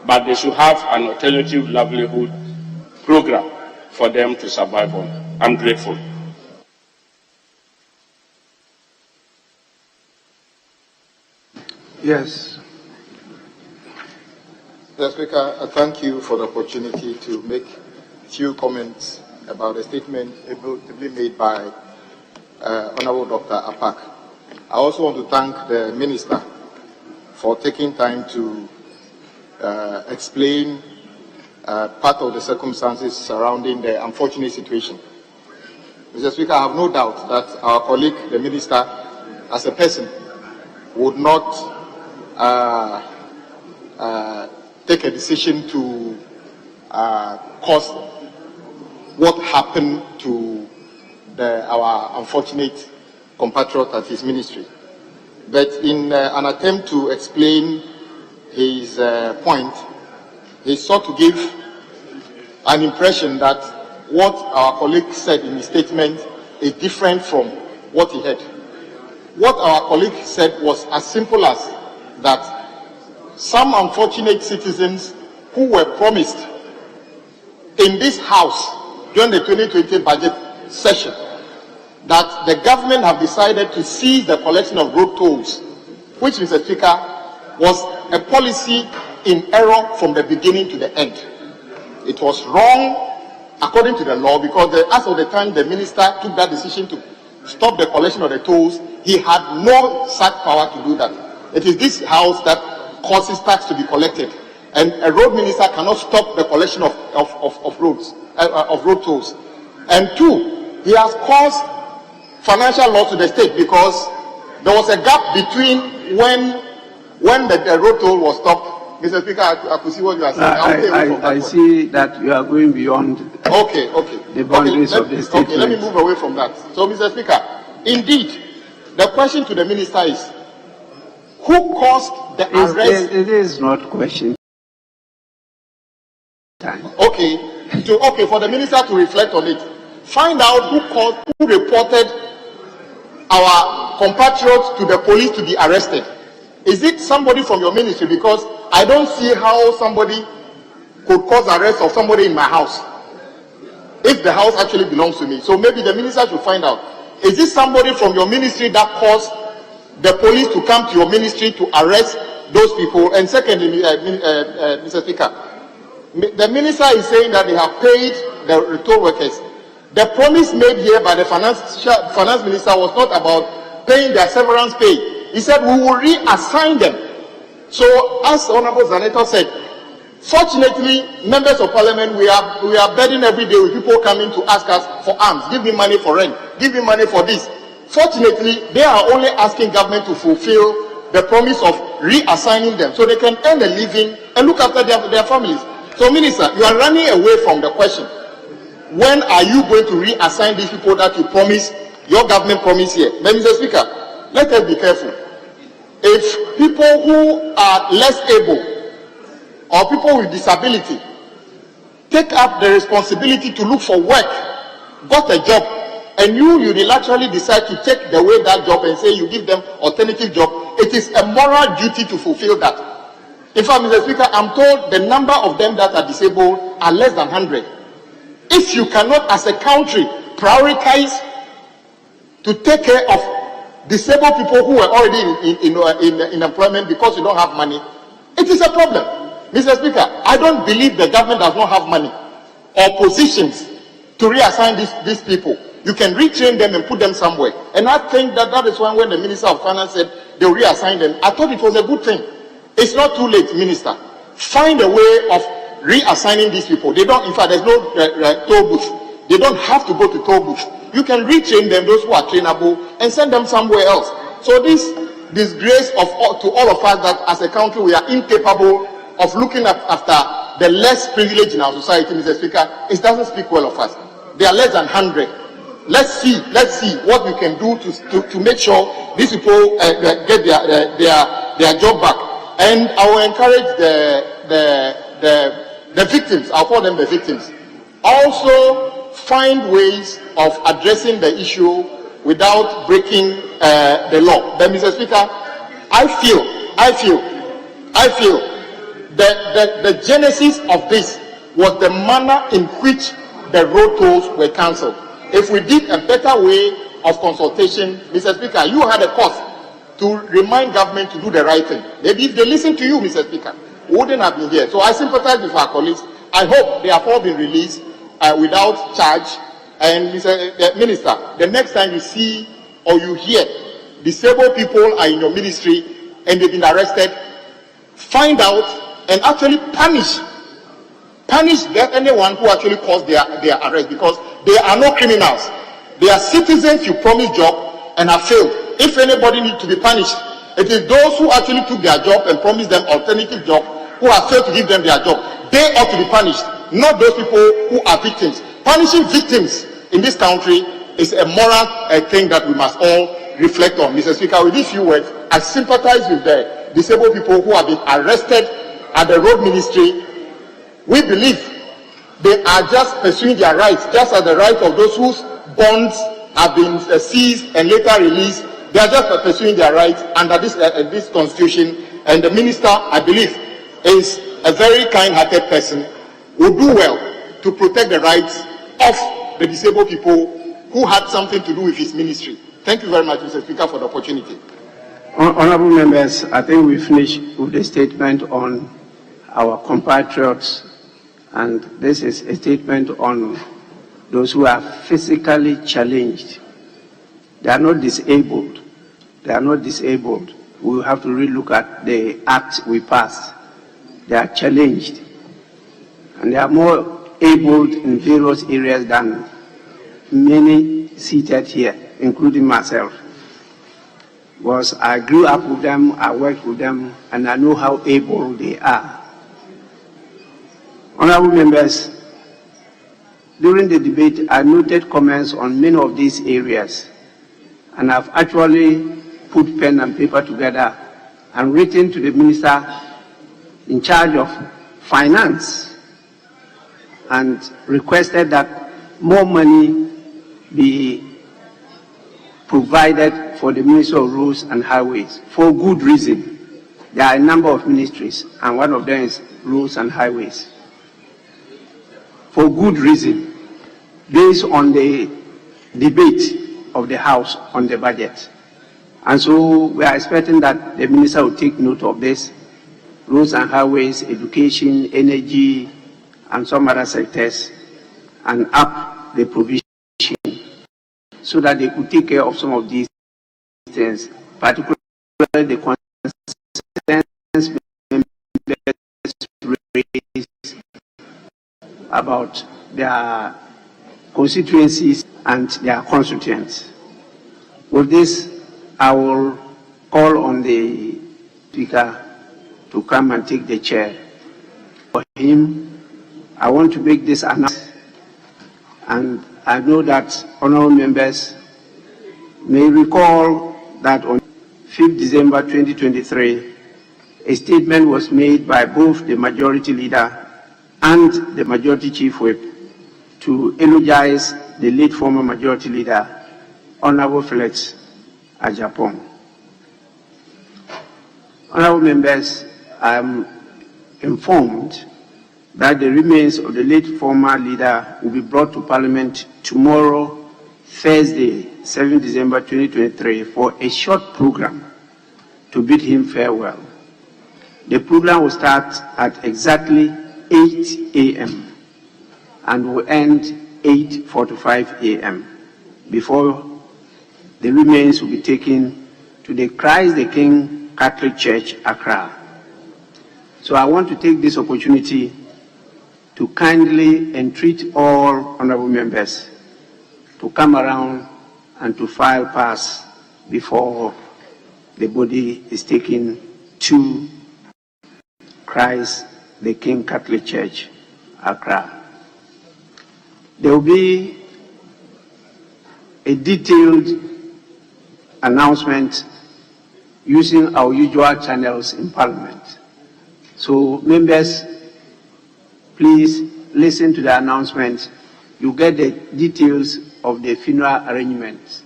but they should have an alternative livelihood program for them to survive on. I'm grateful. Yes. Mr. Speaker, I thank you for the opportunity to make a few comments about a statement ably made by Honorable Dr. Apak. I also want to thank the Minister for taking time to explain part of the circumstances surrounding the unfortunate situation. Mr. Speaker, I have no doubt that our colleague, the Minister, as a person, would not take a decision to cause what happened to our unfortunate compatriot at his ministry. But in an attempt to explain his point, he sought to give an impression that what our colleague said in his statement is different from what he had. What our colleague said was as simple as that some unfortunate citizens who were promised in this house during the 2020 budget session that the government have decided to cease the collection of road tolls, which, Mr. Speaker, was a policy in error from the beginning to the end. It was wrong according to the law because as of the time the minister took that decision to stop the collection of the tolls, he had no such power to do that. It is this house that causes tax to be collected, and a road minister cannot stop the collection of road tolls. And two, he has caused financial loss to the state because there was a gap between when the road toll was stopped. Mr. Speaker, I could see what you are saying. I see that you are going beyond the boundaries of the statement. Okay, let me move away from that. So, Mr. Speaker, indeed, the question to the minister is, who caused the arrest? It is not question time. Okay, for the minister to reflect on it. Find out who reported our compatriots to the police to be arrested. Is it somebody from your ministry? Because I don't see how somebody could cause arrest of somebody in my house if the house actually belongs to me. So maybe the minister should find out. Is this somebody from your ministry that caused the police to come to your ministry to arrest those people? And secondly, Mr. Speaker, the minister is saying that they have paid the toll workers. The promise made here by the finance minister was not about paying their severance pay. He said we will reassign them. So, as Honorable Senator said, fortunately, members of parliament, we are burdened every day with people coming to ask us for arms. Give me money for rent. Give me money for this. Fortunately, they are only asking government to fulfill the promise of reassigning them so they can earn a living and look after their families. So, Minister, you are running away from the question. When are you going to reassign these people that you promised, your government promised here? But, Mr. Speaker, let us be careful. If people who are less able or people with disability take up the responsibility to look for work, got a job, and you unilaterally decide to take away that job and say you give them alternative job, it is a moral duty to fulfill that. In fact, Mr. Speaker, I'm told the number of them that are disabled are less than 100. If you cannot, as a country, prioritize to take care of disabled people who are already in employment because you don't have money, it is a problem. Mr. Speaker, I don't believe the government does not have money or positions to reassign these people. You can retrain them and put them somewhere. And I think that is why when the Minister of Finance said they will reassign them, I thought it was a good thing. It's not too late, Minister. Find a way of reassigning these people. They don't, in fact, there's no toll booth. They don't have to go to toll booth. You can retrain them, those who are trainable, and send them somewhere else. So this disgrace to all of us that as a country we are incapable of looking after the less privileged in our society, Mr. Speaker, it doesn't speak well of us. They are less than 100. Let's see what we can do to make sure these people get their job back. And I will encourage the victims. I'll call them the victims. also find ways of addressing the issue without breaking the law. But Mr. Speaker, I feel that the genesis of this was the manner in which the road tolls were cancelled. If we did a better way of consultation, Mr. Speaker, you had a cost to remind government to do the right thing. Maybe if they listen to you, Mr. Speaker, we wouldn't have been here. So I sympathize with our colleagues. I hope they have all been released without charge. And Mr. Minister, the next time you see or you hear disabled people are in your ministry and they've been arrested, find out and actually punish anyone who actually caused their arrest, because they are no criminals. They are citizens you promised job and have failed. If anybody needs to be punished, it is those who actually took their job and promised them alternative job who have failed to give them their job. They ought to be punished, not those people who are victims. Punishing victims in this country is a moral thing that we must all reflect on. Mr. Speaker, with these few words, I sympathize with the disabled people who have been arrested at the road ministry. We believe they are just pursuing their rights, just as the right of those whose bonds have been seized and later released. They are just pursuing their rights under this constitution. And the minister, I believe, is a very kind-hearted person, would do well to protect the rights of the disabled people who had something to do with his ministry. Thank you very much, Mr. Speaker, for the opportunity. Honorable members, I think we finished with the statement on our compatriots, and this is a statement on those who are physically challenged. They are not disabled. They are not disabled. We will have to relook at the act we passed. They are challenged, and they are more abled in various areas than many seated here, including myself. Because I grew up with them, I worked with them, and I know how able they are. Honorable members, during the debate, I noted comments on many of these areas, and I've actually put pen and paper together and written to the minister in charge of finance and requested that more money be provided for the Ministry of Roads and Highways for good reason. There are a number of ministries, and one of them is Roads and Highways. For good reason, based on the debate of the House on the budget. And so we are expecting that the minister will take note of this. Roads and Highways, education, energy, and some other sectors, and up the provision so that they could take care of some of these things, particularly the concerns raised about their constituencies and their constituents. With this, I will call on the Speaker to come and take the chair. For him, I want to make this announcement, and I know that honorable members may recall that on 5th December 2023, a statement was made by both the majority leader and the majority chief whip to eulogize the late former majority leader, Honorable Felix Ajapong. Honorable members, I am informed that the remains of the late former leader will be brought to Parliament tomorrow, Thursday, 7th December 2023, for a short program to bid him farewell. The program will start at exactly 8 a.m. and will end 8:45 a.m. before the remains will be taken to the Christ the King Catholic Church, Accra. So I want to take this opportunity to kindly entreat all honorable members to come around and to file pass before the body is taken to Christ the King Catholic Church, Accra. There will be a detailed announcement using our usual channels in Parliament. So members, please listen to the announcement, you get the details of the funeral arrangements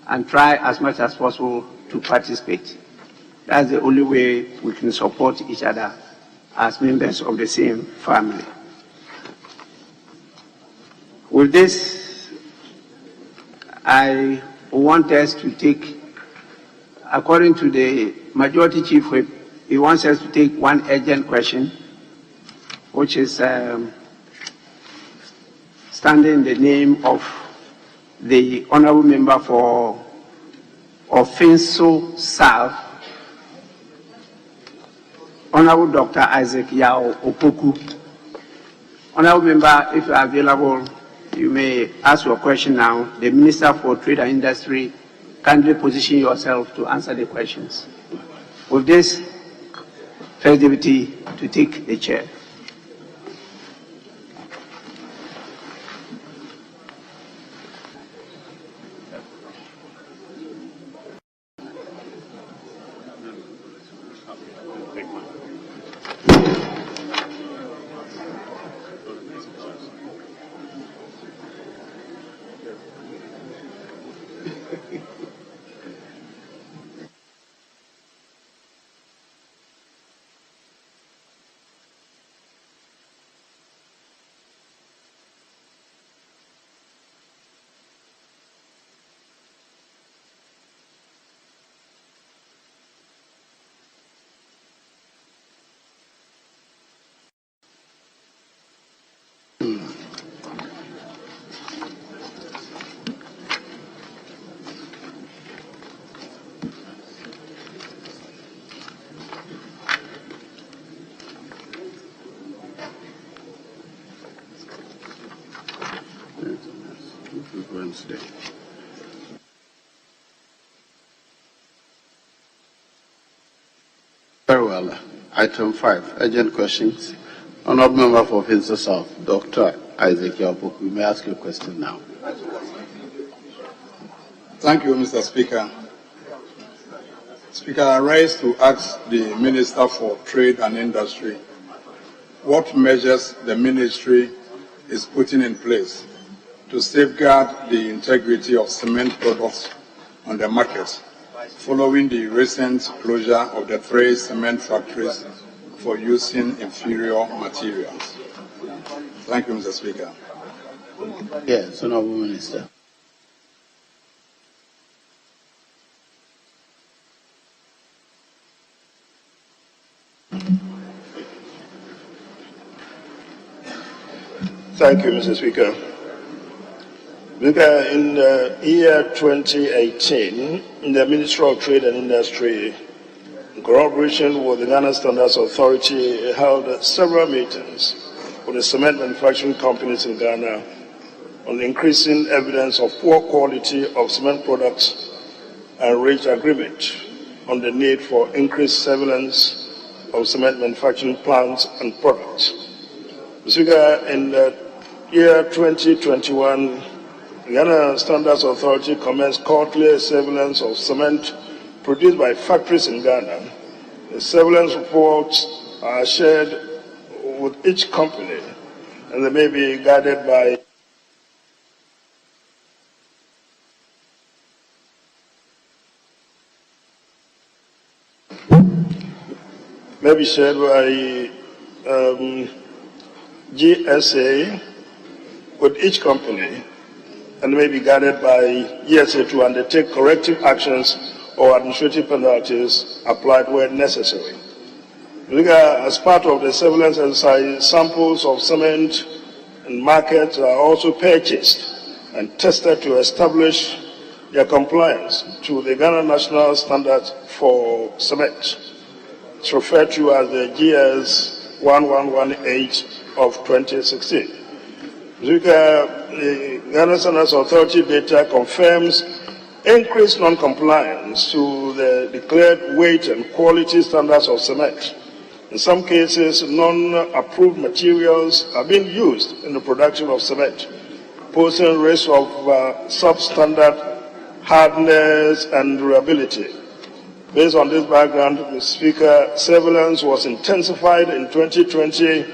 and try as much as possible to participate. That's the only way we can support each other as members of the same family. With this, I want us to take, according to the Majority Chief Whip, he wants us to take one urgent question, which is standing in the name of the Honorable Member for Offenso South, Honorable Dr. Isaac Yao Opoku. Honorable Member, if you are available, you may ask your question now. The Minister for Trade and Industry, kindly position yourself to answer the questions. With this, First Deputy to take the chair. Wednesday. Very well. Item 5, urgent questions. Honorable Member for Offenso South, Dr. Isaac Yapoku, you may ask your question now. Thank you, Mr. Speaker. Speaker, I rise to ask the Minister for Trade and Industry what measures the ministry is putting in place to safeguard the integrity of cement products on the market following the recent closure of the 3 cement factories for using inferior materials. Thank you, Mr. Speaker. Yes, Honorable Minister. Thank you, Mr. Speaker. In the year 2018, the Ministry of Trade and Industry, in collaboration with the Ghana Standards Authority, held several meetings with the cement manufacturing companies in Ghana on increasing evidence of poor quality of cement products and reached agreement on the need for increased surveillance of cement manufacturing plants and products. Mr. Speaker, in the year 2021, the Ghana Standards Authority commenced quarterly surveillance of cement produced by factories in Ghana. The surveillance reports are shared with each company, and they may be guided by GSA with each company, and may be guided by GSA to undertake corrective actions or administrative penalties applied where necessary. As part of the surveillance exercise, samples of cement and markets are also purchased and tested to establish their compliance to the Ghana National Standard for Cement. It's referred to as the GS 1118 of 2016. The Ghana Standards Authority data confirms increased non-compliance to the declared weight and quality standards of cement. In some cases, non-approved materials are being used in the production of cement, posing risk of substandard hardness and durability. Based on this background, Mr. Speaker, surveillance was intensified in 2020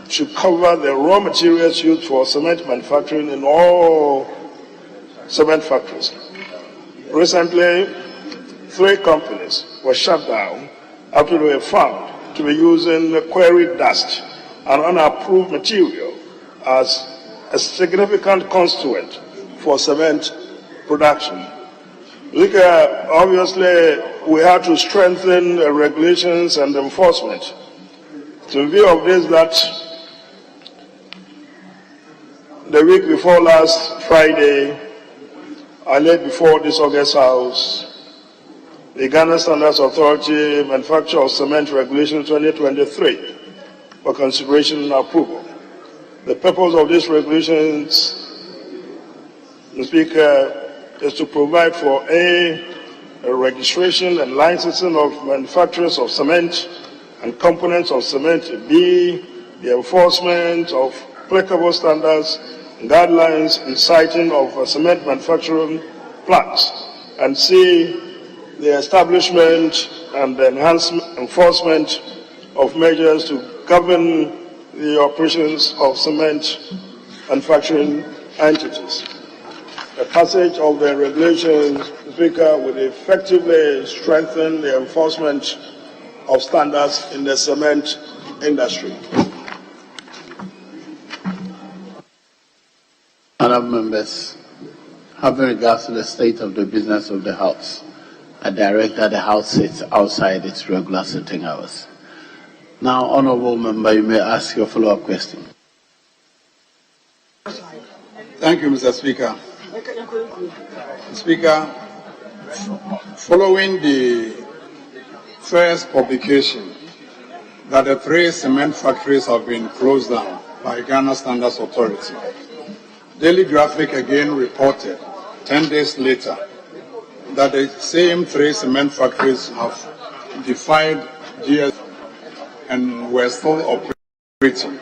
should cover the raw materials used for cement manufacturing in all cement factories. Recently, 3 companies were shut down after they were found to be using quarry dust and unapproved material as a significant constituent for cement production. Obviously, we have to strengthen regulations and enforcement. In view of this, that the week before last Friday, I laid before this August House the Ghana Standards Authority Manufacture of Cement Regulation 2023 for consideration and approval. The purpose of these regulations, Mr. Speaker, is to provide for a registration and licensing of manufacturers of cement and components of cement, B, the enforcement of applicable standards and guidelines in siting of cement manufacturing plants, and C, the establishment and the enforcement of measures to govern the operations of cement manufacturing entities. The passage of the regulations, Speaker, will effectively strengthen the enforcement of standards in the cement industry. Honourable members, having regards to the state of the business of the House, I direct that the House sits outside its regular sitting hours. Now, Honourable Member, you may ask your follow-up question. Thank you, Mr. Speaker. Speaker, following the first publication that the 3 cement factories have been closed down by Ghana Standards Authority, Daily Graphic again reported 10 days later that the same 3 cement factories have defied GS and were still operating.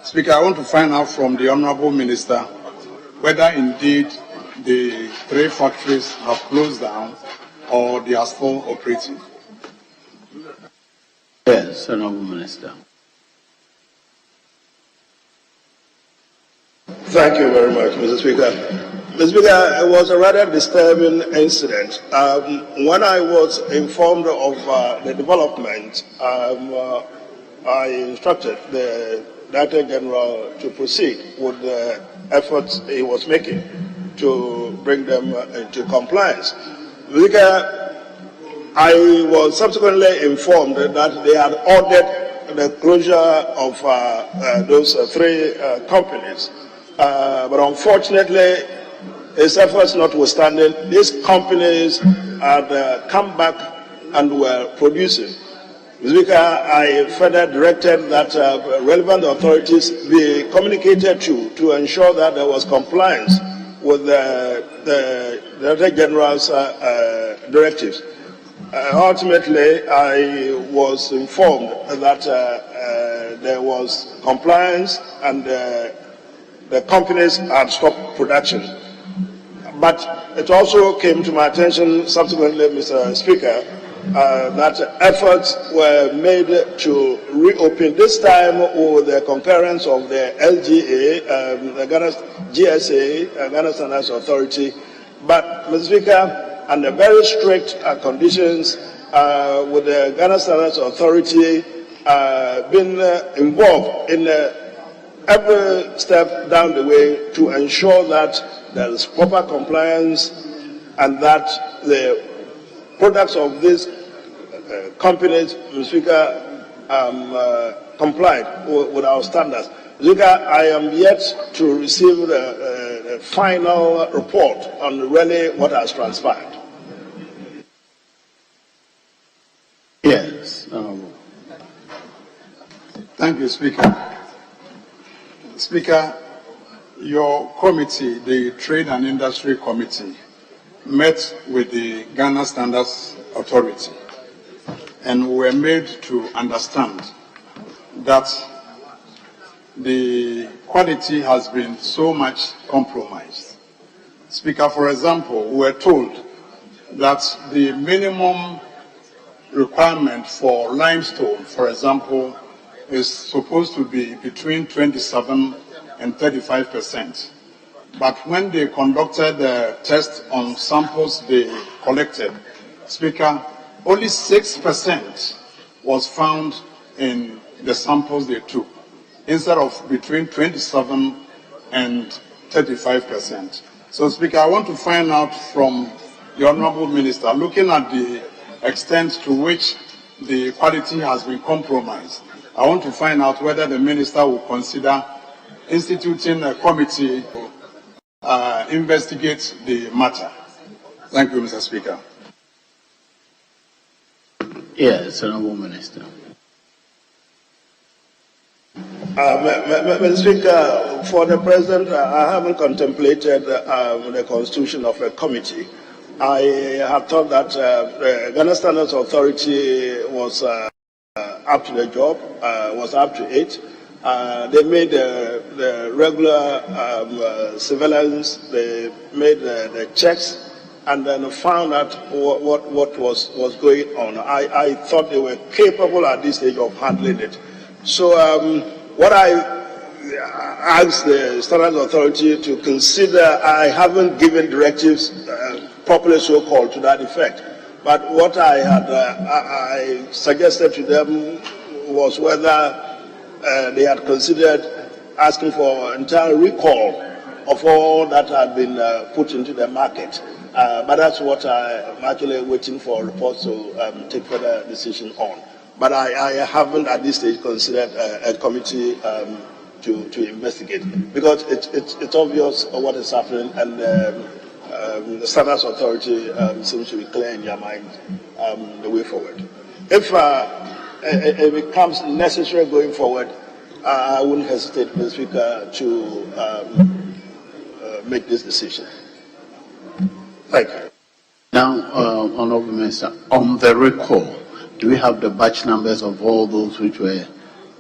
Speaker, I want to find out from the Honourable Minister whether indeed the 3 factories have closed down or they are still operating. Yes, Honourable Minister. Thank you very much, Mr. Speaker. Mr. Speaker, it was a rather disturbing incident. When I was informed of the development, I instructed the Director General to proceed with the efforts he was making to bring them into compliance. Mr. Speaker, I was subsequently informed that they had ordered the closure of those 3 companies. But unfortunately, his efforts notwithstanding, these companies had come back and were producing. Mr. Speaker, I further directed that relevant authorities be communicated to ensure that there was compliance with the Director General's directives. Ultimately, I was informed that there was compliance and the companies had stopped production. But it also came to my attention subsequently, Mr. Speaker, that efforts were made to reopen, this time with the concurrence of the LGA, the Ghana GSA, Ghana Standards Authority. But, Mr. Speaker, under very strict conditions, with the Ghana Standards Authority being involved in every step down the way to ensure that there is proper compliance and that the products of these companies, Mr. Speaker, complied with our standards. Mr. Speaker, I am yet to receive the final report on really what has transpired. Yes. Thank you, Speaker. Speaker, your committee, the Trade and Industry Committee, met with the Ghana Standards Authority and were made to understand that the quality has been so much compromised. Speaker, for example, we were told that the minimum requirement for limestone, for example, is supposed to be between 27 and 35%. But when they conducted the test on samples they collected, Speaker, only 6% was found in the samples they took, instead of between 27 and 35%. So, Speaker, I want to find out from the Honorable Minister, looking at the extent to which the quality has been compromised, I want to find out whether the Minister will consider instituting a committee to investigate the matter. Thank you, Mr. Speaker. Yes, Honorable Minister. Mr. Speaker, for the President, I haven't contemplated the constitution of a committee. I have thought that the Ghana Standards Authority was up to the job, was up to it. They made the regular surveillance, they made the checks, and then found out what was going on. I thought they were capable at this stage of handling it. So what I asked the Standards Authority to consider, I haven't given directives properly so-called to that effect. But what I had I suggested to them was whether they had considered asking for entire recall of all that had been put into the market. But that's what I'm actually waiting for reports to take further decision on. But I haven't at this stage considered a committee to investigate, because it's obvious what is happening, and the Standards Authority seems to be clear in their mind the way forward. If it becomes necessary going forward, I wouldn't hesitate, Mr. Speaker, to make this decision. Thank you. Now, Honorable Minister, on the recall, do we have the batch numbers of all those which were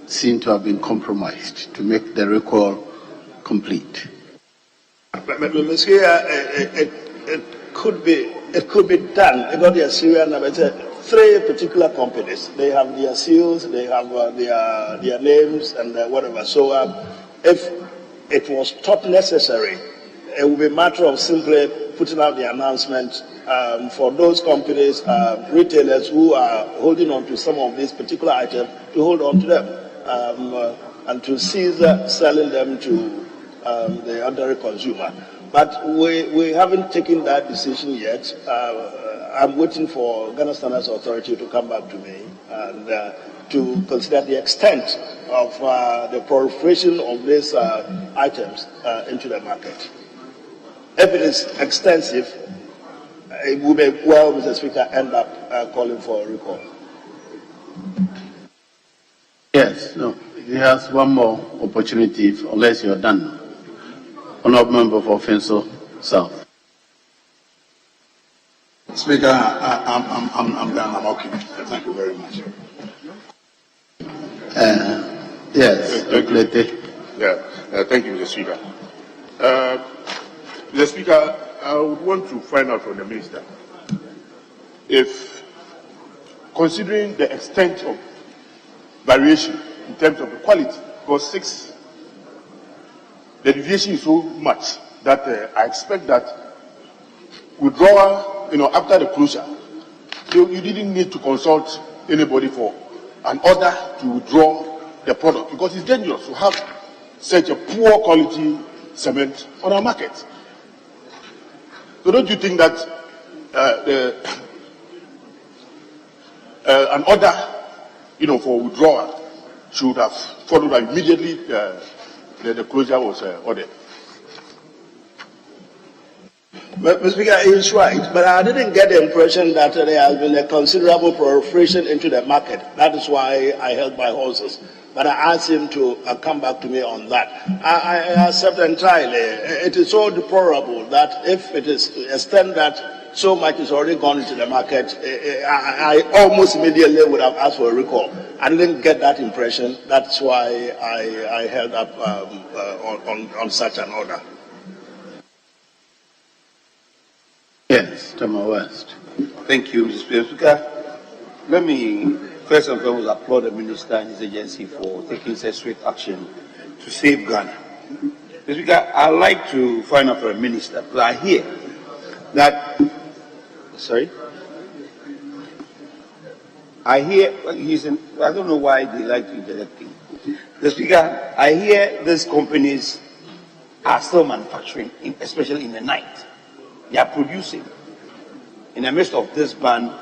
seen to have been compromised to make the recall complete? Mr. Speaker, it could be done. They got their serial number. It's 3 particular companies. They have their seals, they have their names and whatever. So if it was thought necessary, it would be a matter of simply putting out the announcement for those companies, retailers who are holding on to some of these particular items, to hold on to them and to cease selling them to the ordinary consumer. But we haven't taken that decision yet. I'm waiting for Ghana Standards Authority to come back to me and to consider the extent of the proliferation of these items into the market. If it is extensive, it will be, well, Mr. Speaker, end up calling for a recall. Yes, no. He has one more opportunity, unless you're done. Honorable Member for Offenso South. Speaker, I'm done. I'm okay. Thank you very much. Yes, thank you, Mr. Speaker. Mr. Speaker, I would want to find out from the Minister if, considering the extent of variation in terms of the quality, because the deviation is so much that I expect that withdrawal, after the closure, you didn't need to consult anybody for an order to withdraw the product, because it's dangerous to have such a poor quality cement on our market. So don't you think that an order, for withdrawal should have followed immediately the closure was ordered? Mr. Speaker, he's right, but I didn't get the impression that there has been a considerable proliferation into the market. That is why I held my horses. But I asked him to come back to me on that. I accept entirely. It is so deplorable that if it is to the extent that so much is already gone into the market, I almost immediately would have asked for a recall. I didn't get that impression. That's why I held up on such an order. Yes, Thomas West. Thank you, Mr. Speaker. Let me first and foremost, applaud the minister and his agency for taking such swift action to save Ghana. Mr. Speaker, I'd like to find out from the minister, because I hear that, I hear, I don't know why they like to interrupt him. Mr. Speaker, I hear these companies are still manufacturing, especially in the night. They are producing in the midst of this ban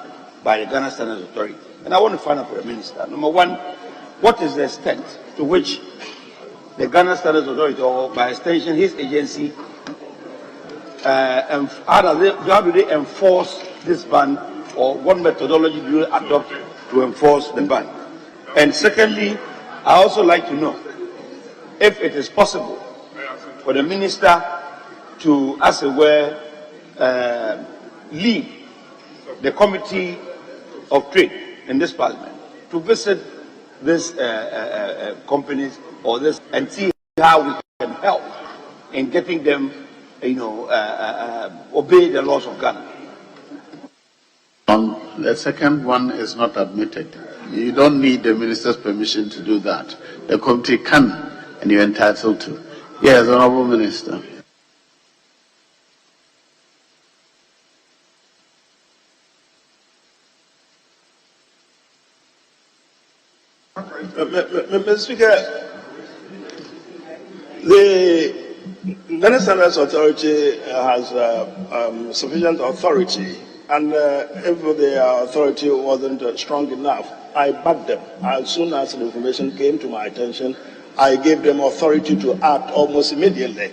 by the Ghana Standards Authority. And I want to find out from the minister. Number one, what is the extent to which the Ghana Standards Authority, or by extension his agency, how do they enforce this ban, or what methodology do you adopt to enforce the ban? And secondly, I also like to know if it is possible for the minister to, as it were, lead the Committee of Trade in this Parliament to visit these companies or this and see how we can help in getting them, obey the laws of Ghana. The second one is not admitted. You don't need the minister's permission to do that. The committee can, and you're entitled to. Yes, Honorable Minister. Mr. Speaker, the Ghana Standards Authority has sufficient authority, and if their authority wasn't strong enough, I backed them. As soon as the information came to my attention, I gave them authority to act almost immediately.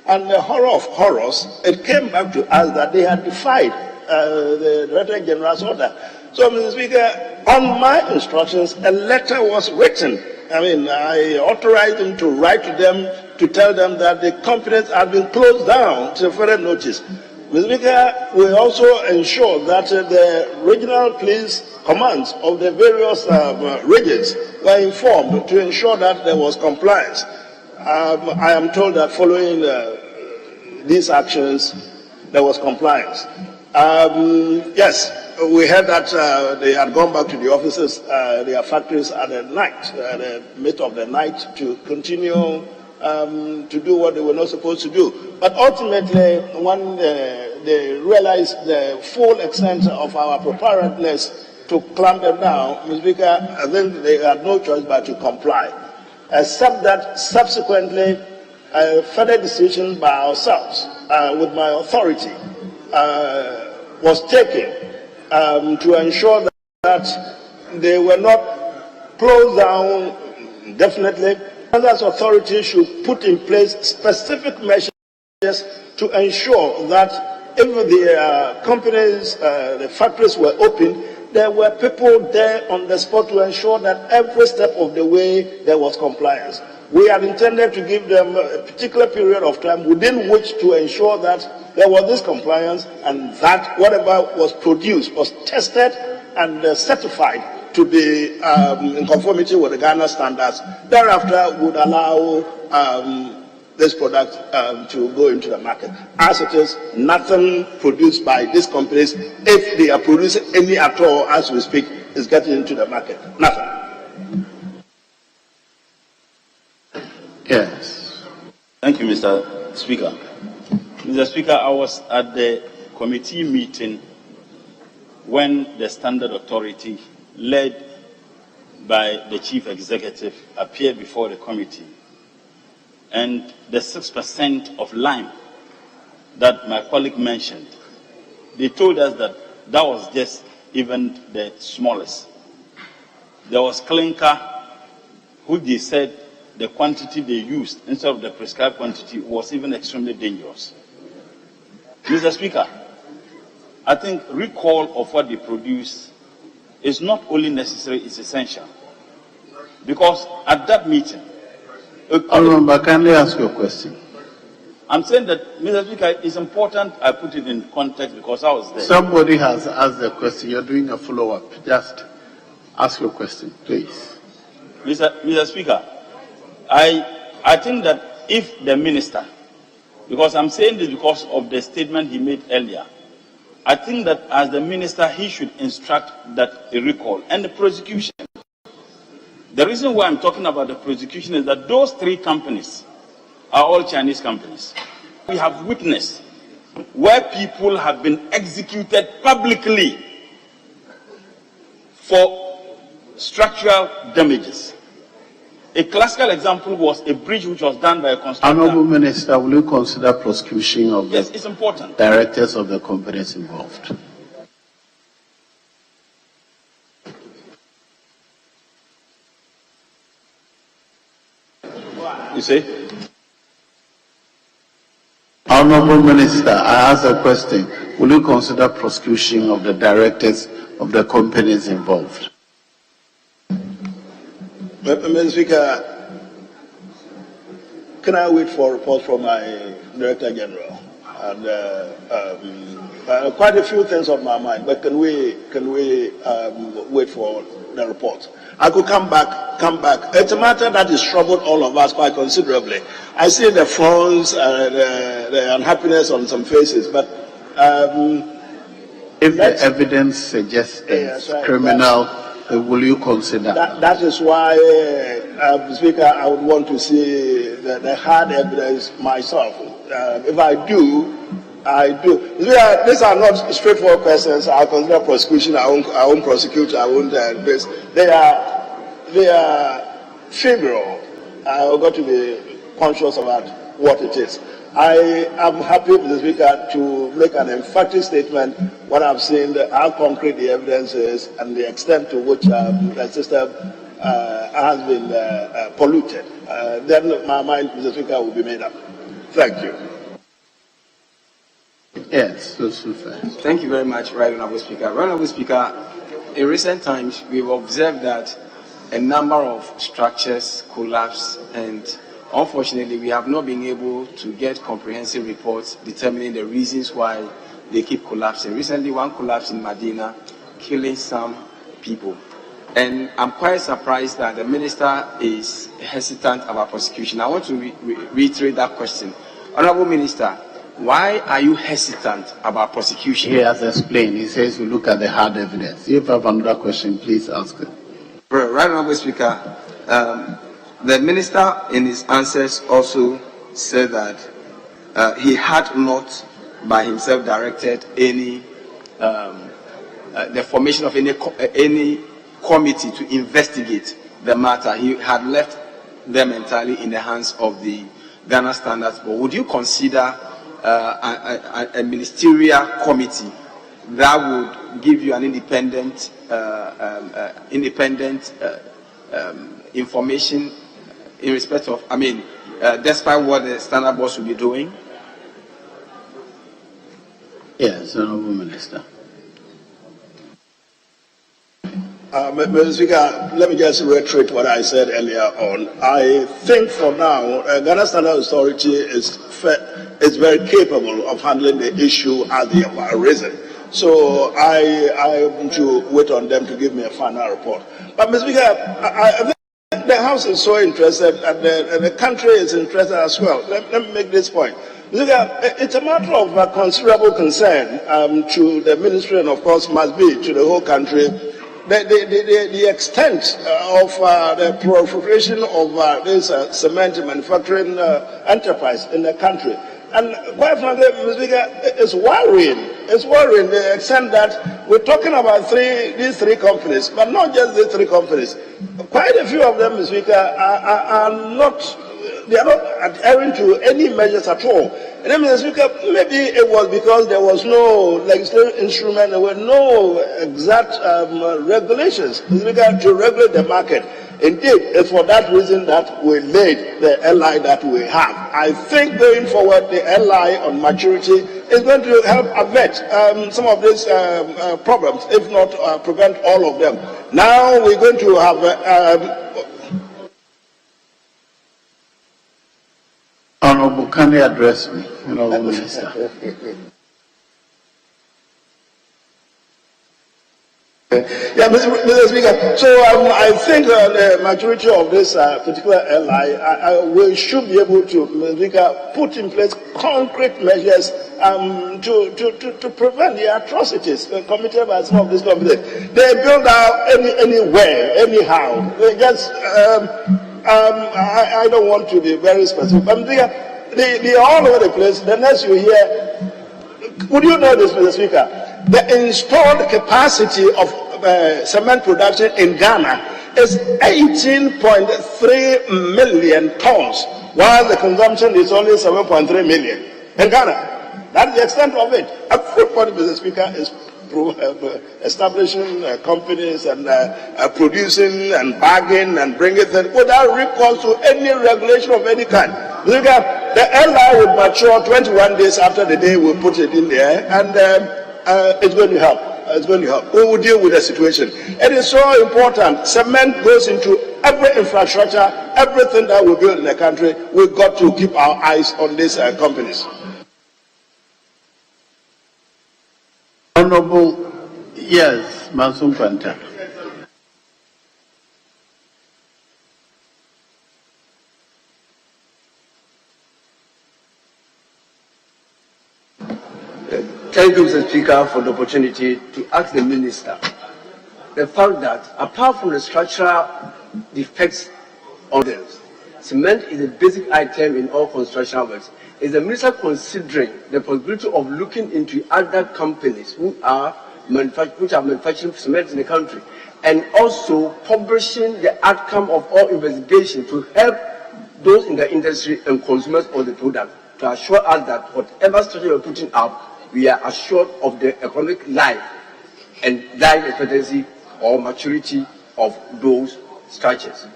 And the horror of horrors, it came back to us that they had defied the Director General's order. So, Mr. Speaker, on my instructions, a letter was written. I authorized him to write to them to tell them that the companies had been closed down to further notice. Mr. Speaker, we also ensure that the regional police commands of the various regions were informed to ensure that there was compliance. I am told that following these actions, there was compliance. Yes, we heard that they had gone back to the offices, their factories at the night, the mid of the night, to continue to do what they were not supposed to do. But ultimately, when they realized the full extent of our preparedness to clamp them down, Mr. Speaker, I think they had no choice but to comply. Except that subsequently, a further decision by ourselves, with my authority, was taken to ensure that they were not closed down definitely. Standards Authority should put in place specific measures to ensure that if the companies, the factories were open, there were people there on the spot to ensure that every step of the way there was compliance. We had intended to give them a particular period of time within which to ensure that there was this compliance, and that whatever was produced was tested and certified to be in conformity with the Ghana standards. Thereafter would allow this product to go into the market. As it is, nothing produced by these companies, if they are producing any at all as we speak, is getting into the market. Nothing. Yes. Thank you, Mr. Speaker. Mr. Speaker, I was at the committee meeting when the Standard Authority, led by the Chief Executive, appeared before the committee. And the 6% of lime that my colleague mentioned, they told us that that was just even the smallest. There was clinker, who they said the quantity they used instead of the prescribed quantity was even extremely dangerous. Mr. Speaker, I think recall of what they produce is not only necessary, it's essential. Because at that meeting, can I ask you a question? I'm saying that, Mr. Speaker, it's important I put it in context because I was there. Somebody has asked a question. You're doing a follow-up. Just ask your question, please. Mr. Speaker, I think that if the minister, because I'm saying this because of the statement he made earlier, I think that as the minister, he should instruct that a recall and the prosecution The reason why I'm talking about the prosecution is that those 3 companies are all Chinese companies. We have witnessed where people have been executed publicly for structural damages. A classical example was a bridge which was done by a constructor. Honorable Minister, will you consider prosecution of Yes, it's important. directors of the companies involved? You see? Honorable Minister, I ask a question. Will you consider prosecution of the directors of the companies involved? Mr. Speaker, can I wait for a report from my Director General? And quite a few things on my mind, but can we wait for the report? I could come back. It's a matter that has troubled all of us quite considerably. I see the frowns, the unhappiness on some faces, but if the evidence suggests criminal, will you consider? That is why, Speaker, I would want to see the hard evidence myself. If I do, I do. These are not straightforward questions. I consider prosecution. I won't prosecute. I won't base. They are febrile. I've got to be conscious about what it is. I am happy, Mr. Speaker, to make an emphatic statement what I've seen, how concrete the evidence is, and the extent to which the system has been polluted. Then my mind, Mr. Speaker, will be made up. Thank you. Yes, thank you very much, Right Honourable Speaker. Right Honourable Speaker, in recent times, we've observed that a number of structures collapse, and unfortunately, we have not been able to get comprehensive reports determining the reasons why they keep collapsing. Recently, one collapsed in Medina, killing some people. And I'm quite surprised that the Minister is hesitant about prosecution. I want to reiterate that question. Honourable Minister, why are you hesitant about prosecution? He has explained. He says we look at the hard evidence. If you have another question, please ask it. Right, Honourable Speaker, the Minister in his answers also said that he had not by himself directed any the formation of any committee to investigate the matter. He had left them entirely in the hands of the Ghana Standards Board. Would you consider a ministerial committee that would give you an independent information in respect of, despite what the Standard Board should be doing? Yes, Honourable Minister. Mr. Speaker, let me just reiterate what I said earlier on. I think for now, Ghana Standard Authority is very capable of handling the issue as they have arisen. So I want to wait on them to give me a final report. But Mr. Speaker, I think the House is so interested, and the country is interested as well. Let me make this point. It's a matter of considerable concern to the ministry, and of course must be to the whole country, the extent of the proliferation of this cement manufacturing enterprise in the country. And quite frankly, Mr. Speaker, it's worrying. It's worrying the extent that we're talking about these three companies, but not just these three companies. Quite a few of them, Mr. Speaker, are not adhering to any measures at all. And then, Mr. Speaker, maybe it was because there was no legislative instrument, there were no exact regulations, Mr. Speaker, to regulate the market. Indeed, it's for that reason that we laid the LI that we have. I think going forward, the LI on maturity is going to help avert some of these problems, if not prevent all of them. Now we're going to have Honourable, can you address me, Honourable Minister? Yeah, Mr. Speaker. So I think the majority of this particular LI, we should be able to, Mr. Speaker, put in place concrete measures to prevent the atrocities committed by some of these companies. They build out anywhere, anyhow. They just, I don't want to be very specific, but they are all over the place. The next you hear, would you know this, Mr. Speaker? The installed capacity of cement production in Ghana is 18.3 million tons, while the consumption is only 7.3 million in Ghana. That's the extent of it. Everybody, Mr. Speaker, is establishing companies and producing and bagging and bringing things without recourse to any regulation of any kind. Mr. Speaker, the LI will mature 21 days after the day we put it in there, and it's going to help. It's going to help. We will deal with the situation. It is so important. Cement goes into every infrastructure, everything that we build in the country. We've got to keep our eyes on these companies. Honorable, yes, Masum Panta. Thank you, Mr. Speaker, for the opportunity to ask the Minister the fact that apart from the structural defects on this, cement is a basic item in all construction works. Is the Minister considering the possibility of looking into other companies which are manufacturing cement in the country, and also publishing the outcome of all investigation to help those in the industry and consumers of the product to assure us that whatever structure you're putting up, we are assured of the economic life and life expectancy or maturity of those structures.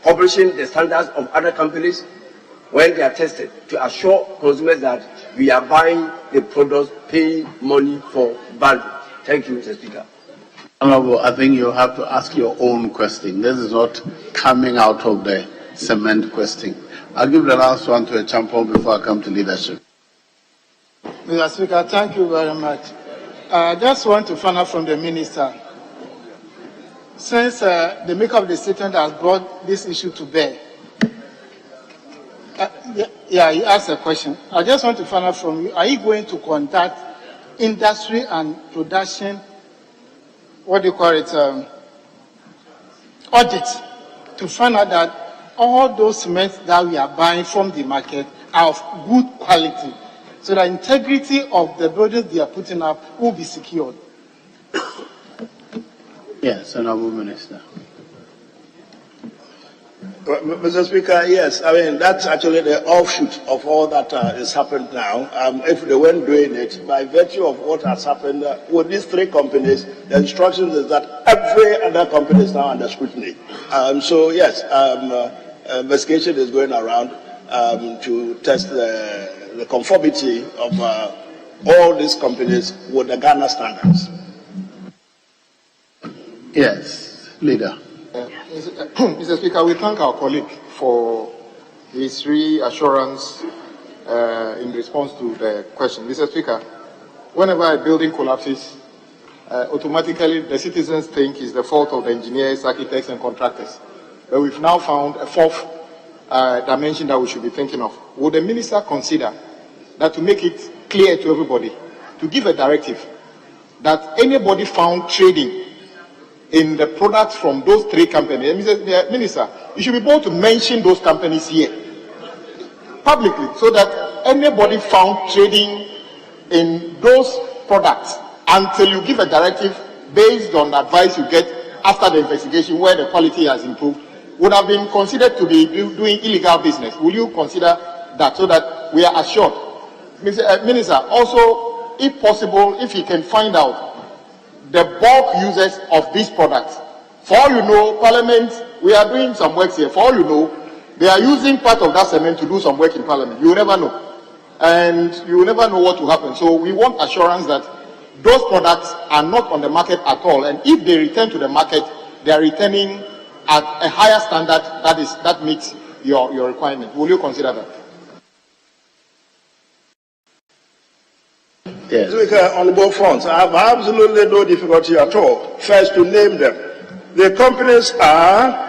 Publishing the standards of other companies when they are tested to assure consumers that we are buying the products, paying money for value. Thank you, Mr. Speaker. Honorable, I think you have to ask your own question. This is not coming out of the cement question. I'll give the last one to a champion before I come to leadership. Mr. Speaker, thank you very much. I just want to find out from the Minister, since the maker of the statement has brought this issue to bear, he asked a question. I just want to find out from you, are you going to conduct industry and production, what do you call it, audit, to find out that all those cements that we are buying from the market are of good quality, so the integrity of the buildings they are putting up will be secured? Yes, Honorable Minister. Mr. Speaker, yes, I mean, that's actually the offshoot of all that is happened now. If they weren't doing it, by virtue of what has happened with these three companies, the instructions is that every other company is now under scrutiny. So, yes, investigation is going around to test the conformity of all these companies with the Ghana standards. Yes, Leader. Mr. Speaker, we thank our colleague for his reassurance in response to the question. Mr. Speaker, whenever a building collapses, automatically the citizens think it's the fault of the engineers, architects, and contractors. But we've now found a fourth dimension that we should be thinking of. Would the Minister consider that, to make it clear to everybody, to give a directive that anybody found trading in the products from those three companies, Mr. Minister, you should be able to mention those companies here publicly, so that anybody found trading in those products, until you give a directive based on the advice you get after the investigation where the quality has improved, would have been considered to be doing illegal business. Will you consider that, so that we are assured? Mr. Minister, also, if possible, if you can find out the bulk users of these products. For all you know, Parliament, we are doing some work here. For all you know, they are using part of that cement to do some work in Parliament. You will never know. And you will never know what will happen. So we want assurance that those products are not on the market at all. And if they return to the market, they are returning at a higher standard that meets your requirement. Will you consider that? Yes. Speaker, on both fronts, I have absolutely no difficulty at all. First, to name them. The companies are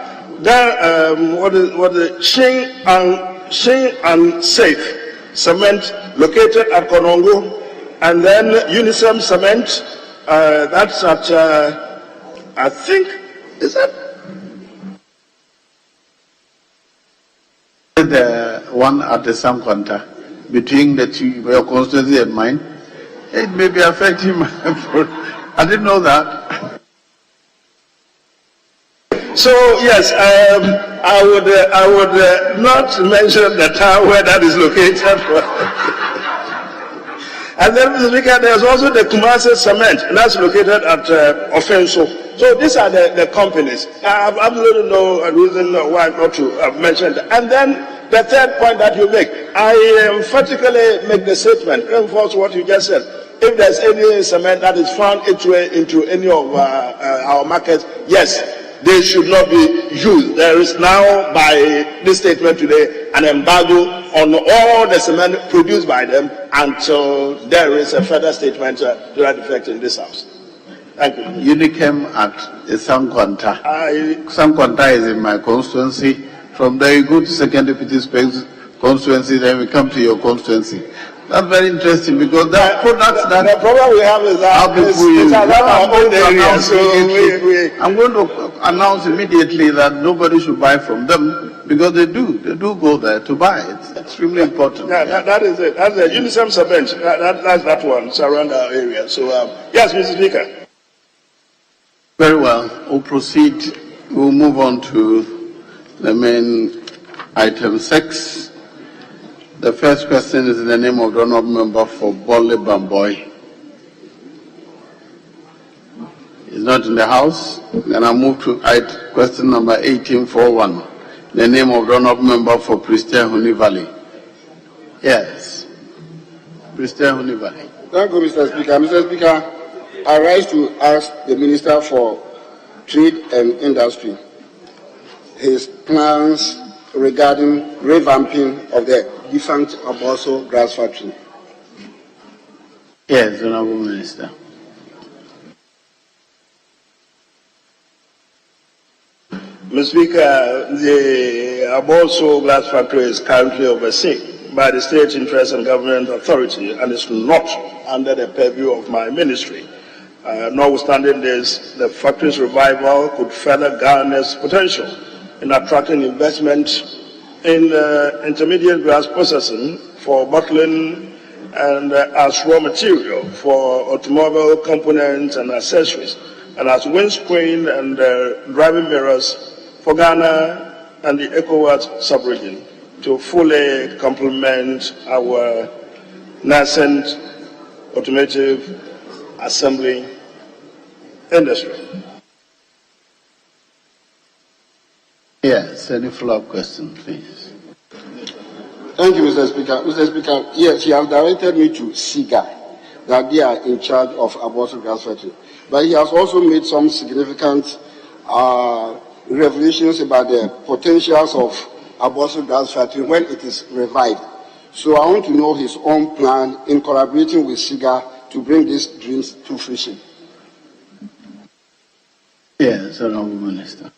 Shin and Safe Cement, located at Konongo, and then Unisem Cement, that's at, I think, is that? The one at the Samkwanta, between the two, your constituency and mine, it may be affecting my I didn't know that. So yes, I would not mention the town where that is located. And then, Mr. Speaker, there's also the Kumasi Cement, and that's located at Offenso. So these are the companies. I have absolutely no reason why not to have mentioned that. And then the third point that you make, I emphatically make the statement, reinforce what you just said. If there's any cement that is found its way into any of our markets, yes, they should not be used. There is now, by this statement today, an embargo on all the cement produced by them until there is a further statement to that effect in this House. Thank you. Unichem at Samkwanta. Samkwanta is in my constituency. From there you go to second deputy specs constituency, then we come to your constituency. That's very interesting because there are products that the problem we have is that I'm going to announce immediately that nobody should buy from them because they do go there to buy. It's extremely important. Yeah, that is it. That's the Unisem Cement. That's that one. It's around our area. So yes, Mr. Speaker. Very well. We'll proceed. We'll move on to the main item 6. The first question is in the name of the honourable member for Bolle Bamboy. He's not in the House. Then I move to question number 1841. The name of the honourable member for Christian Huni Valley. Yes. Christian Huni Valley. Thank you, Mr. Speaker. Mr. Speaker, I rise to ask the Minister for Trade and Industry his plans regarding revamping of the defunct Aboso Grass Factory. Yes, Honourable Minister. Mr. Speaker, the Aboso Glass Factory is currently overseen by the State Interest and Government Authority and is not under the purview of my ministry. Notwithstanding this, the factory's revival could further garner's potential in attracting investment in intermediate grass processing for bottling and as raw material for automobile components and accessories, and as windscreen and driving mirrors for Ghana and the ECOWAS sub-region to fully complement our nascent automotive assembly industry. Yes, any follow-up question, please? Thank you, Mr. Speaker. Mr. Speaker, yes, he has directed me to SIGA, that they are in charge of Aboso Grass Factory. But he has also made some significant revelations about the potentials of Aboso Grass Factory when it is revived. So I want to know his own plan in collaborating with SIGA to bring these dreams to fruition. Yes, Honourable Minister.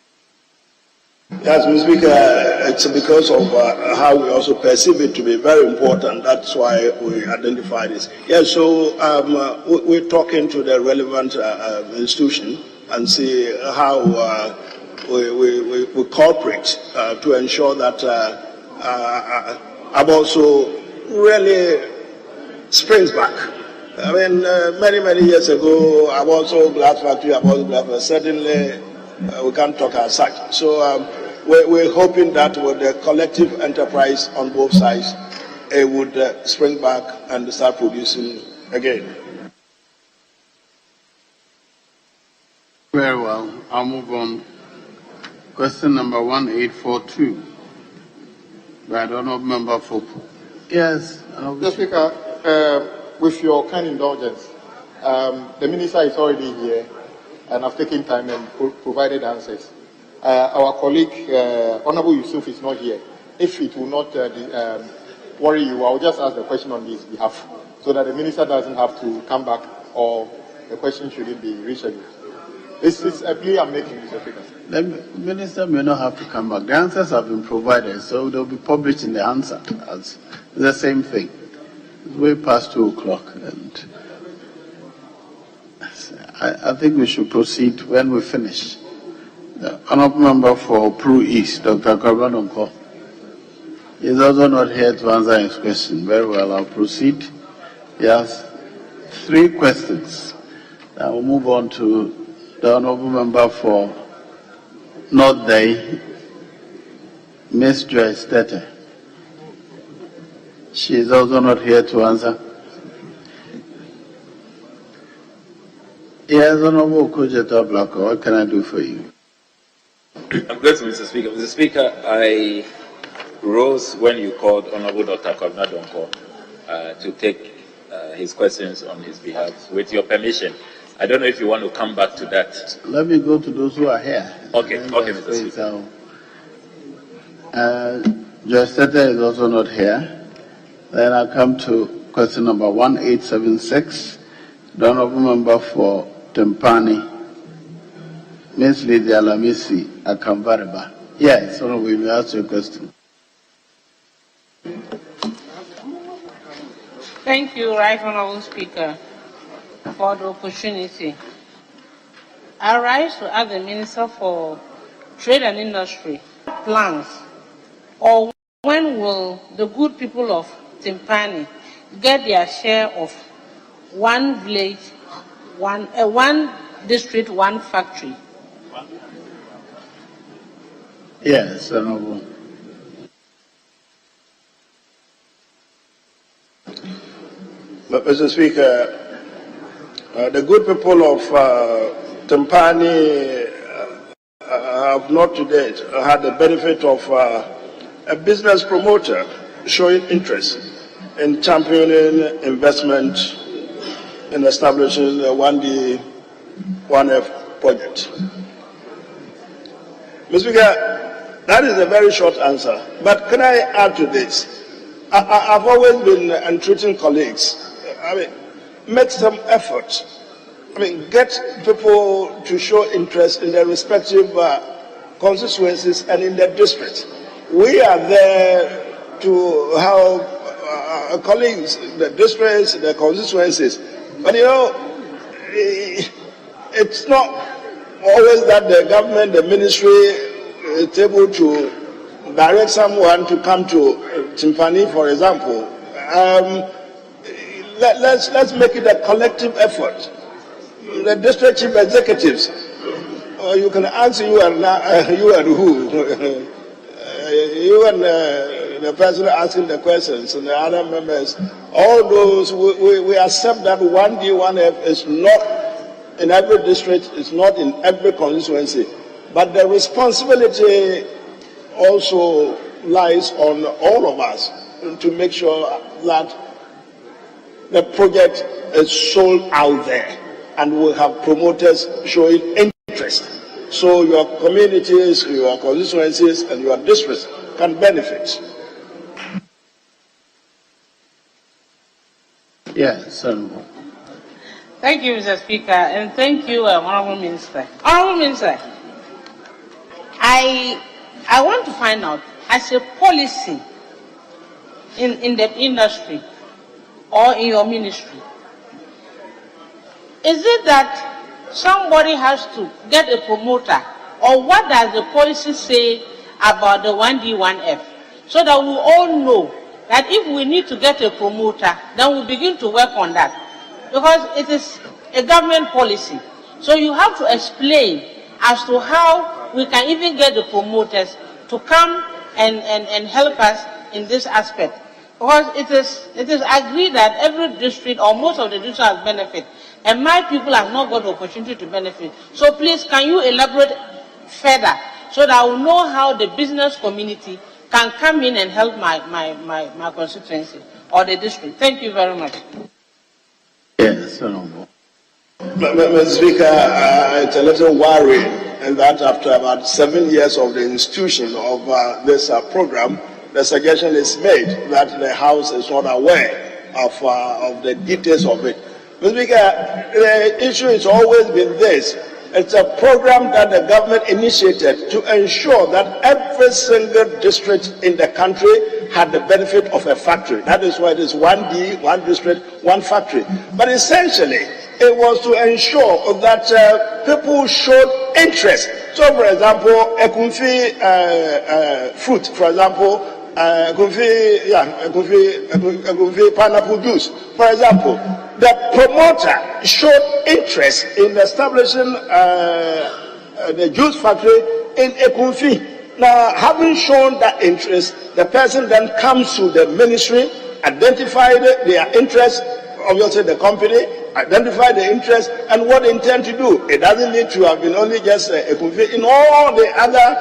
Yes, Mr. Speaker, it's because of how we also perceive it to be very important. That's why we identify this. Yes, so we're talking to the relevant institution and see how we cooperate to ensure that Aboso really springs back. I mean, many years ago, Aboso Glass Factory, certainly we can't talk as such. So we're hoping that with the collective enterprise on both sides, it would spring back and start producing again. Very well. I'll move on. Question number 1842. By the honourable member for. Yes. Mr. Speaker, with your kind indulgence, the minister is already here and I've taken time and provided answers. Our colleague, Honorable Yusuf, is not here. If it will not worry you, I'll just ask the question on his behalf. so that the minister doesn't have to come back or the question shouldn't be rescheduled. This is a plea I'm making, Mr. Speaker. The minister may not have to come back. The answers have been provided, so they'll be published in the answer. It's the same thing. It's way past 2 o'clock, and I think we should proceed when we finish. The honourable member for Pro East, Dr. Karbanonko, is also not here to answer his question. Very well, I'll proceed. He has 3 questions. I will move on to the honourable member for North Day, Ms. Joyce Tete. She is also not here to answer. Yes, Honourable Kujeta Blacko, what can I do for you? I'm grateful, Mr. Speaker. Mr. Speaker, I rose when you called Honourable Dr. Karbanonko to take his questions on his behalf. With your permission, I don't know if you want to come back to that. Let me go to those who are here. Okay, Mr. Speaker. Joyce Tete is also not here. Then I come to question number 1876, the honourable member for Tempani, Ms. Lydia Lamisi Akamvareba. Yes, Honourable, you may ask your question. Thank you, Right Honourable Speaker, for the opportunity. I rise to ask the Minister for Trade and Industry plans, or when will the good people of Timpani get their share of one village, one district, one factory? Yes, Honourable. Mr. Speaker, the good people of Timpani have not to date had the benefit of a business promoter showing interest in championing investment in establishing the 1D, 1F project. Mr. Speaker, that is a very short answer, but can I add to this? I've always been entreating colleagues, make some effort. Get people to show interest in their respective constituencies and in their districts. We are there to help colleagues, the districts, the constituencies. But it's not always that the government, the ministry is able to direct someone to come to Timpani, for example. Let's make it a collective effort. The district chief executives, you can answer you and who? You and the person asking the questions and the other members, all those, we accept that 1D, 1F is not in every district, it's not in every constituency. But the responsibility also lies on all of us to make sure that the project is sold out there and we'll have promoters showing interest. So your communities, your constituencies, and your districts can benefit. Yes, Thank you, Mr. Speaker, and thank you, Honourable Minister. Honourable Minister, I want to find out, as a policy in the industry or in your ministry, is it that somebody has to get a promoter, or what does the policy say about the 1D, 1F, so that we all know that if we need to get a promoter, then we begin to work on that, because it is a government policy. So you have to explain as to how we can even get the promoters to come and help us in this aspect, because it is agreed that every district or most of the districts has benefit, and my people have not got the opportunity to benefit. So please, can you elaborate further so that I will know how the business community can come in and help my constituency or the district? Thank you very much. Yes, Honourable. Mr. Speaker, it's a little worrying and that after about 7 years of the institution of this program, the suggestion is made that the House is not aware of the details of it. Mr. Speaker, the issue has always been this. It's a program that the government initiated to ensure that every single district in the country had the benefit of a factory. That is why it is 1D, one district, one factory. But essentially, it was to ensure that people showed interest. So, for example, Ekunfi fruit, for example, Ekunfi pineapple juice, for example. The promoter showed interest in establishing the juice factory in Ekunfi. Now, having shown that interest, the person then comes to the ministry, identified their interest, obviously the company, identify the interest and what they intend to do. It doesn't need to have been only just Ekunfi. In all the other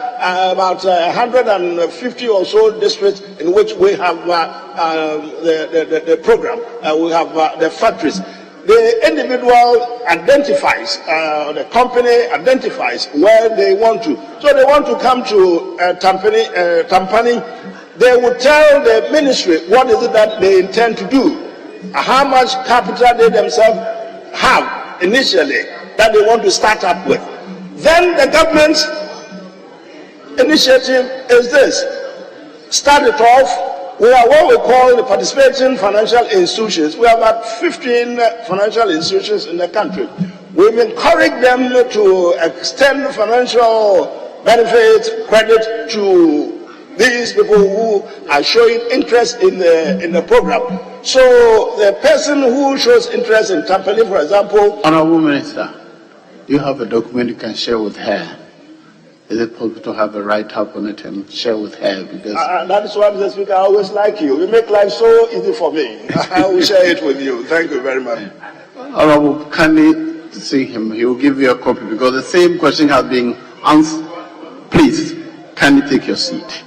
about 150 or so districts in which we have the program, we have the factories. The individual identifies, the company identifies where they want to. So they want to come to Tampani, they will tell the ministry what is it that they intend to do, how much capital they themselves have initially that they want to start up with. Then the government's initiative is this: start it off. We are what we call the participating financial institutions. We have about 15 financial institutions in the country. We've encouraged them to extend financial benefits, credit to these people who are showing interest in the program. So the person who shows interest in Tampani, for example. Honorable Minister, do you have a document you can share with her? Is it possible to have a write-up on it and share with her? Because that is why, Mr. Speaker, I always like you. You make life so easy for me. I will share it with you. Thank you very much. Honorable, kindly see him. He will give you a copy because the same question has been answered. Please, kindly take your seat.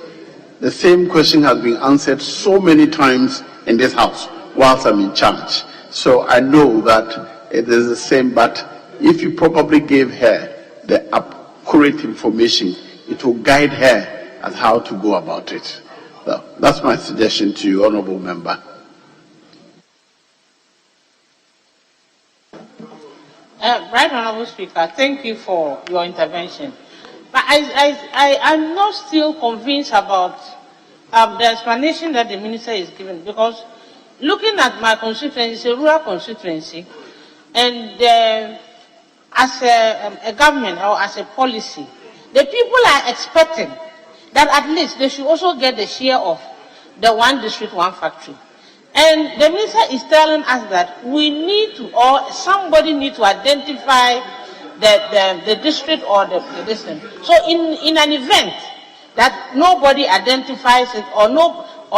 The same question has been answered so many times in this house whilst I'm in charge. So I know that it is the same, but if you probably gave her the accurate information, it will guide her as how to go about it. So that's my suggestion to you, Honourable Member. Right Honourable Speaker, thank you for your intervention. But I'm not still convinced about the explanation that the Minister is giving, because looking at my constituency, it's a rural constituency, and as a government or as a policy, the people are expecting that at least they should also get the share of the one district, one factory. And the Minister is telling us that we need to, or somebody needs to identify the district or the district. So in an event that nobody identifies it or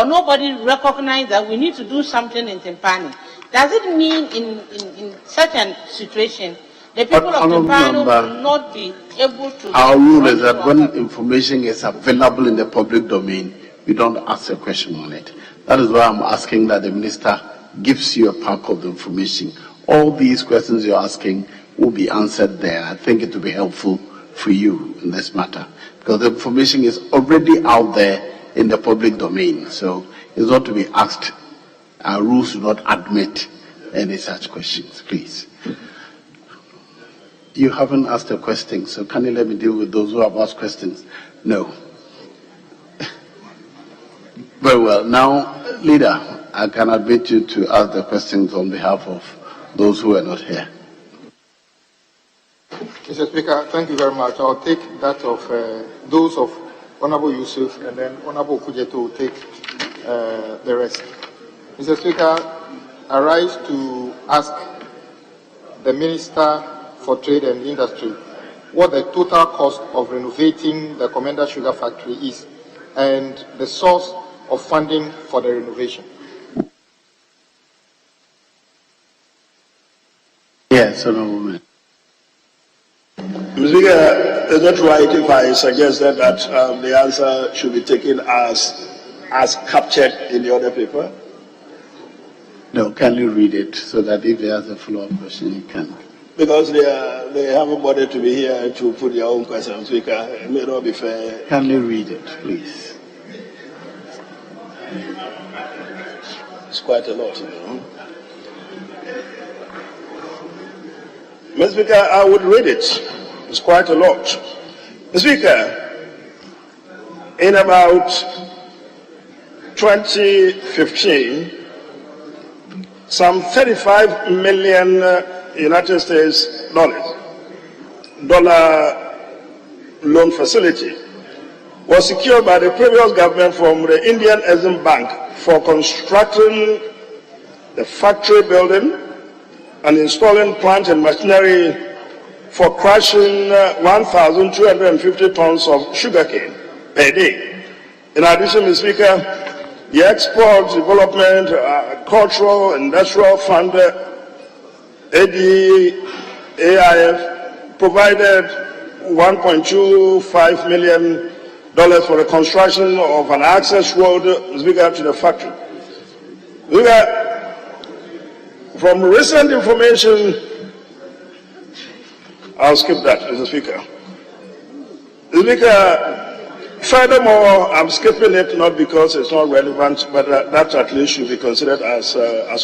nobody recognizes that we need to do something in Tampani, does it mean in such a situation the people of Tampani will not be able to... Our rule is that when information is available in the public domain, we don't ask a question on it. That is why I'm asking that the Minister gives you a pack of the information. All these questions you're asking will be answered there. I think it will be helpful for you in this matter, because the information is already out there in the public domain. So it's not to be asked. Our rules do not admit any such questions, please. You haven't asked a question, so can you let me deal with those who have asked questions? No. Very well. Now, Leader, I can admit you to ask the questions on behalf of those who are not here. Mr. Speaker, thank you very much. I'll take that of those of Honorable Yusuf, and then Honorable Kujeto will take the rest. Mr. Speaker, I rise to ask the Minister for Trade and Industry what the total cost of renovating the Commander Sugar Factory is and the source of funding for the renovation. Yes, Honorable Minister. Mr. Speaker, is it right if I suggested that the answer should be taken as captured in the other paper? No, can you read it so that if he has a follow-up question, he can? Because they haven't bothered to be here to put their own question, Speaker. It may not be fair. Can you read it, please? It's quite a lot, you know. Mr. Speaker, I would read it. It's quite a lot. Mr. Speaker, in about 2015, some 35 million United States dollar loan facility was secured by the previous government from the Indian Exim Bank for constructing the factory building and installing plant and machinery for crushing 1,250 tons of sugarcane per day. In addition, Mr. Speaker, the Export Development Cultural Industrial Fund, ADAIF, provided $1.25 million for the construction of an access road, Speaker, to the factory. From recent information, I'll skip that, Mr. Speaker. Speaker, furthermore, I'm skipping it not because it's not relevant, but that at least should be considered as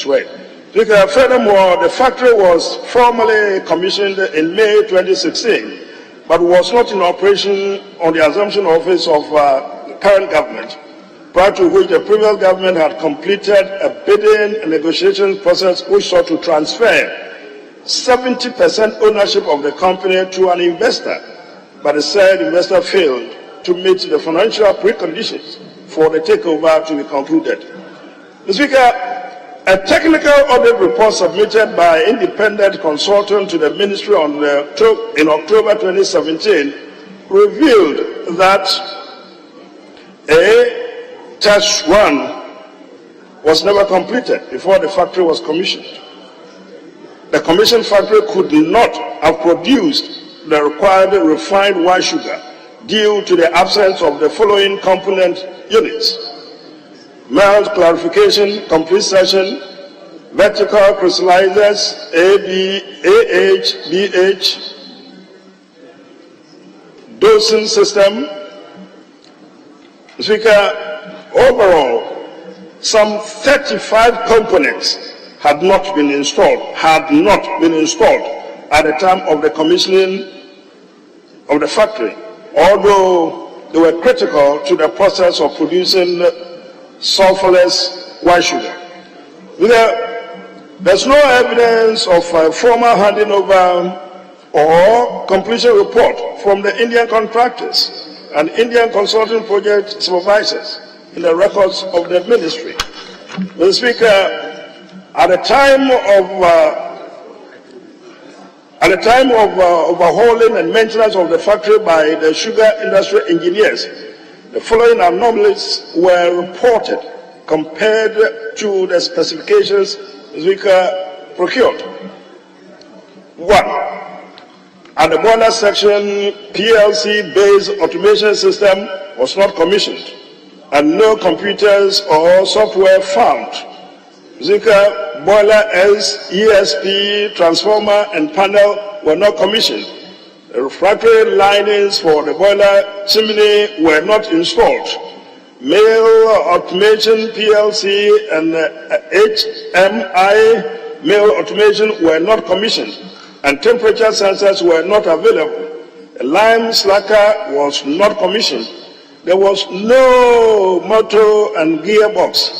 read. Speaker, furthermore, the factory was formally commissioned in May 2016, but was not in operation on the assumption office of the current government, prior to which the previous government had completed a bidding and negotiation process which sought to transfer 70% ownership of the company to an investor, but the said investor failed to meet the financial preconditions for the takeover to be concluded. Mr. Speaker, a technical audit report submitted by independent consultant to the ministry in October 2017 revealed that a test run was never completed before the factory was commissioned. The commissioned factory could not have produced the required refined white sugar due to the absence of the following component units: melt clarification, complete session, vertical crystallizers, AH, BH, dosing system. Speaker, overall, some 35 components had not been installed at the time of the commissioning of the factory, although they were critical to the process of producing sulfurless white sugar. There's no evidence of a formal handing over or completion report from the Indian contractors and Indian consulting project supervisors in the records of the ministry. Mr. Speaker, at the time of overhauling and maintenance of the factory by the sugar industry engineers, the following anomalies were reported compared to the specifications Speaker procured. 1. At the boiler section, PLC-based automation system was not commissioned, and no computers or software found. Speaker, boiler ESP, transformer, and panel were not commissioned. The refractory linings for the boiler chimney were not installed. Mail automation PLC and HMI mail automation were not commissioned, and temperature sensors were not available. The lime slacker was not commissioned. There was no motor and gearbox,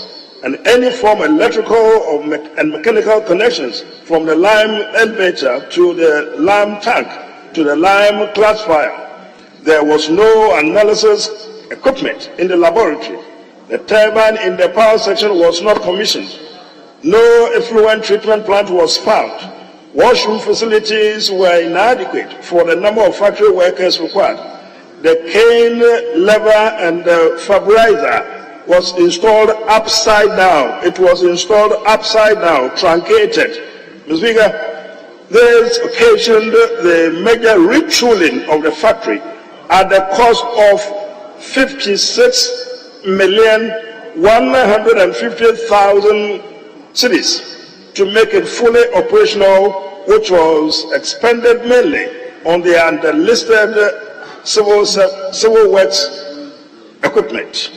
and any form of electrical and mechanical connections from the lime elevator to the lime tank to the lime classifier. There was no analysis equipment in the laboratory. The turbine in the power section was not commissioned. No effluent treatment plant was found. Washroom facilities were inadequate for the number of factory workers required. The cane lever and the fabrizer was installed upside down. It was installed upside down, truncated. Mr. Speaker, this occasioned the major retooling of the factory at the cost of 56,150,000 cedis to make it fully operational, which was expended mainly on the underlisted civil works equipment.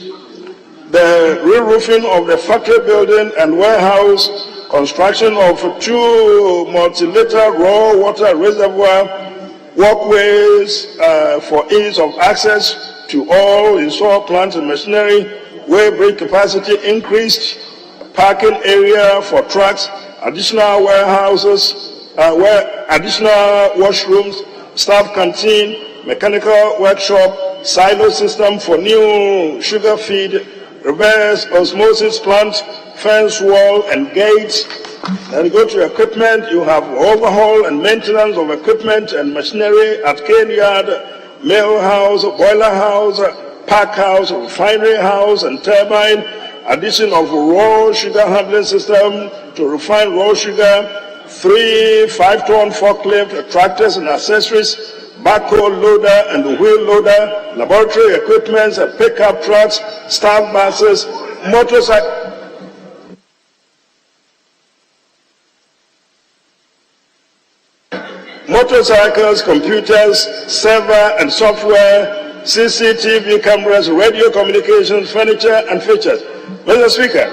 the re-roofing of the factory building and warehouse, construction of 2 multi-liter raw water reservoir walkways for ease of access to all installed plants and machinery, way bridge capacity increased, parking area for trucks, additional warehouses, additional washrooms, staff canteen, mechanical workshop, silo system for new sugar feed, reverse osmosis plant, fence wall and gates. Then you go to equipment, you have overhaul and maintenance of equipment and machinery at cane yard, mill house, boiler house, pack house, refinery house and turbine, addition of raw sugar handling system to refine raw sugar, 3 5-ton forklift, tractors and accessories, backhoe loader and wheel loader, laboratory equipment, pickup trucks, staff buses, motorcycles, computers, server and software, CCTV cameras, radio communications, furniture and features. Mr. Speaker,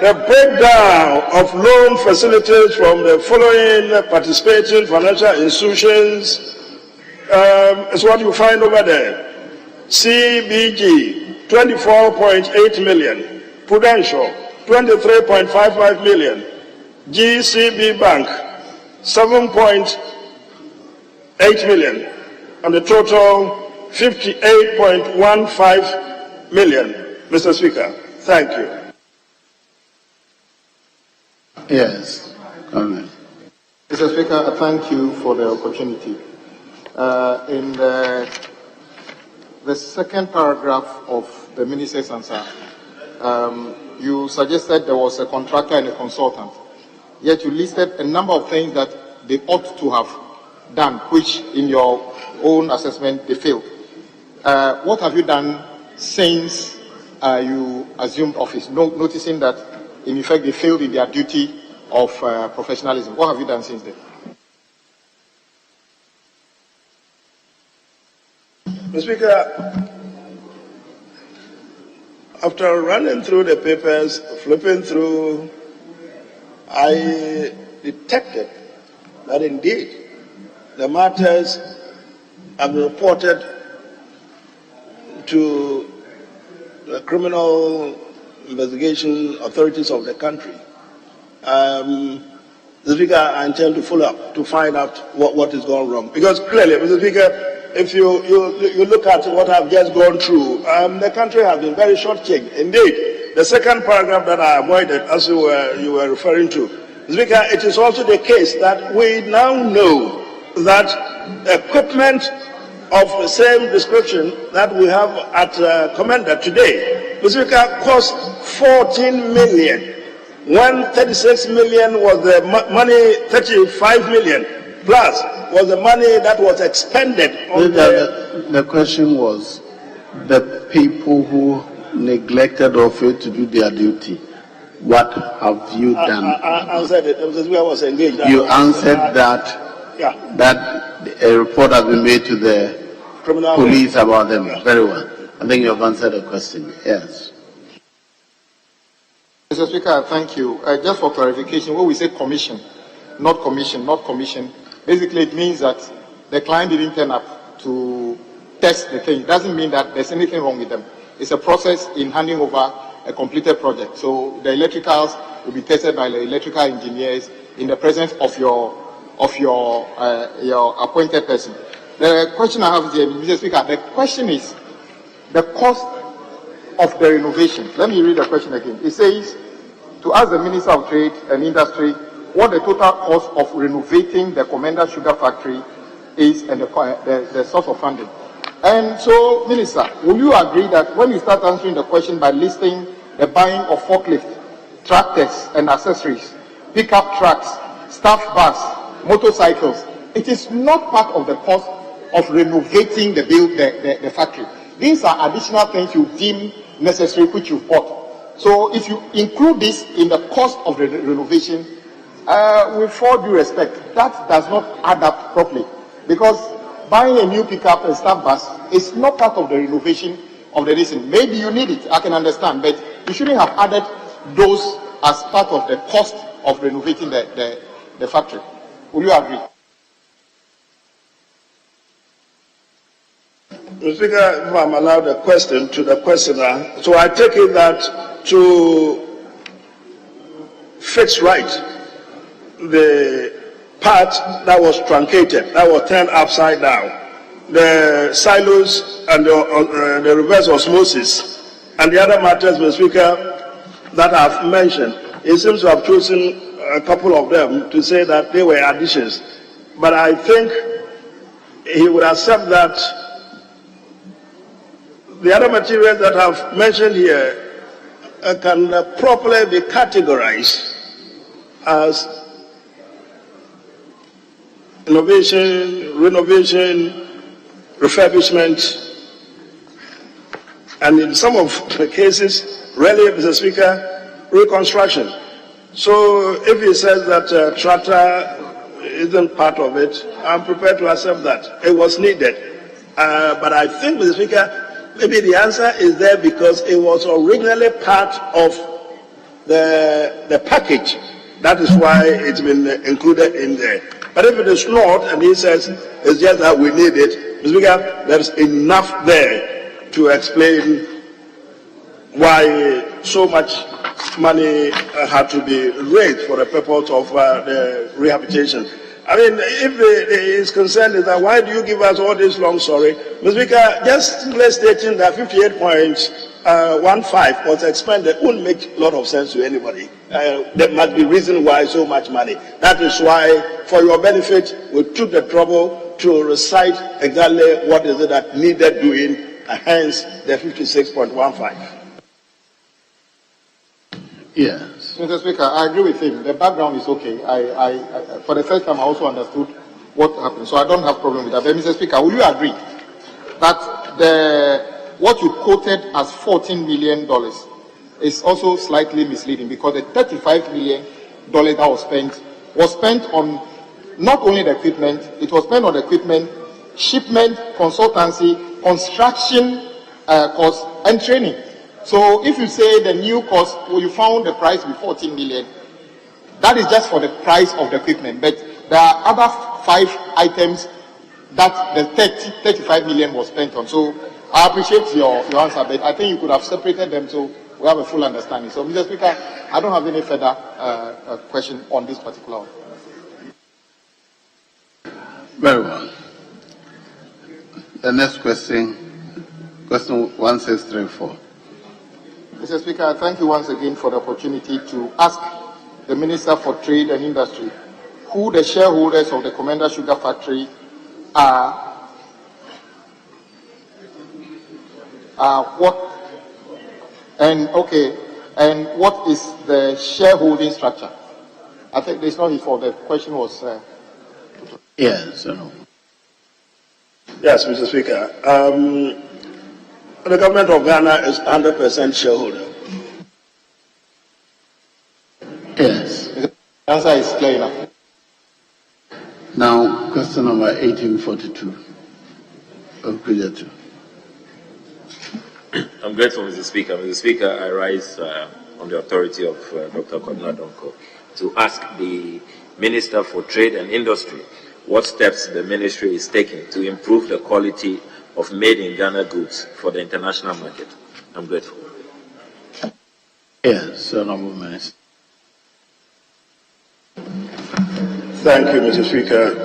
the breakdown of loan facilities from the following participating financial institutions is what you find over there. CBG, 24.8 million. Prudential, 23.55 million. GCB Bank, 7.8 million. And the total, 58.15 million. Mr. Speaker, thank you. Yes, Colonel. Mr. Speaker, I thank you for the opportunity. In the second paragraph of the Minister's answer, you suggested there was a contractor and a consultant. Yet you listed a number of things that they ought to have done, which in your own assessment they failed. What have you done since you assumed office, noticing that in effect they failed in their duty of professionalism? What have you done since then? Mr. Speaker, after running through the papers, flipping through, I detected that indeed the matters have been reported to the criminal investigation authorities of the country. Mr. Speaker, I intend to follow up to find out what is going wrong. Because clearly, Mr. Speaker, if you look at what I've just gone through, the country has been very short-changed. Indeed, the second paragraph that I avoided, as you were referring to, Mr. Speaker, it is also the case that we now know that equipment of the same description that we have at Commander today, Mr. Speaker, cost 14 million. When 36 million was the money, 35 million plus was the money that was expended on the question was the people who neglected or failed to do their duty. What have you done? I answered it. It was where I was engaged. You answered that, yeah, that a report has been made to the criminal police about them. Yeah. Very well. I think you have answered the question. Yes. Mr. Speaker, thank you. Just for clarification, when we say commission, not commission, basically it means that the client didn't turn up to test the thing. It doesn't mean that there's anything wrong with them. It's a process in handing over a completed project. So the electricals will be tested by the electrical engineers in the presence of your appointed person. The question I have here, Mr. Speaker, the question is the cost of the renovation. Let me read the question again. It says, to ask the Minister of Trade and Industry what the total cost of renovating the Commander Sugar Factory is and the source of funding. And so, Minister, will you agree that when you start answering the question by listing the buying of forklift, tractors and accessories, pickup trucks, staff bus, motorcycles, it is not part of the cost of renovating the factory. These are additional things you deem necessary which you bought. So if you include this in the cost of the renovation, with all due respect, that does not add up properly. Because buying a new pickup and staff bus is not part of the renovation of the nation. Maybe you need it, I can understand, but You shouldn't have added those as part of the cost of renovating the factory. Would you agree? Mr. Speaker, if I'm allowed a question to the questioner, so I take it that to fix right the part that was truncated, that was turned upside down, the silos and the reverse osmosis, and the other matters, Mr. Speaker, that I've mentioned, he seems to have chosen a couple of them to say that they were additions. But I think he would accept that the other materials that I've mentioned here can properly be categorized as innovation, renovation, refurbishment, and in some of the cases, really, Mr. Speaker, reconstruction. So if he says that tractor isn't part of it, I'm prepared to accept that. It was needed. But I think, Mr. Speaker, maybe the answer is there because it was originally part of the package. That is why it's been included in there. But if it is not, and he says it's just that we need it, Mr. Speaker, there's enough there to explain why so much money had to be raised for the purpose of the rehabilitation. I mean, if his concern is that why do you give us all this long story, Mr. Speaker, just stating that 58.15 was expended wouldn't make a lot of sense to anybody. There must be reason why so much money. That is why, for your benefit, we took the trouble to recite exactly what is it that needed doing, hence the 56.15. Yes. Mr. Speaker, I agree with him. The background is okay. I for the first time, I also understood what happened, so I don't have problem with that. But Mr. Speaker, will you agree that what you quoted as $14 million is also slightly misleading because the $35 million that was spent on not only the equipment, it was spent on the equipment, shipment, consultancy, construction costs, and training. So if you say the new cost, well, you found the price to be 14 million, that is just for the price of the equipment. But there are other 5 items that the 35 million was spent on. So I appreciate your answer, but I think you could have separated them so we have a full understanding. So, Mr. Speaker, I don't have any further question on this particular one. Very well. The next question 1634. Mr. Speaker, thank you once again for the opportunity to ask the Minister for Trade and Industry who the shareholders of the Commander Sugar Factory are, and what is the shareholding structure? I think there's no need for the question was. Yes. Yes, Mr. Speaker. The government of Ghana is 100% shareholder. Yes. The answer is clear enough. Now, question number 1842. I'm grateful, Mr. Speaker. Mr. Speaker, I rise on the authority of Dr. Kwabena Donkor to ask the Minister for Trade and Industry what steps the ministry is taking to improve the quality of made-in-Ghana goods for the international market. I'm grateful. Yes, Honorable Minister. Thank you, Mr. Speaker.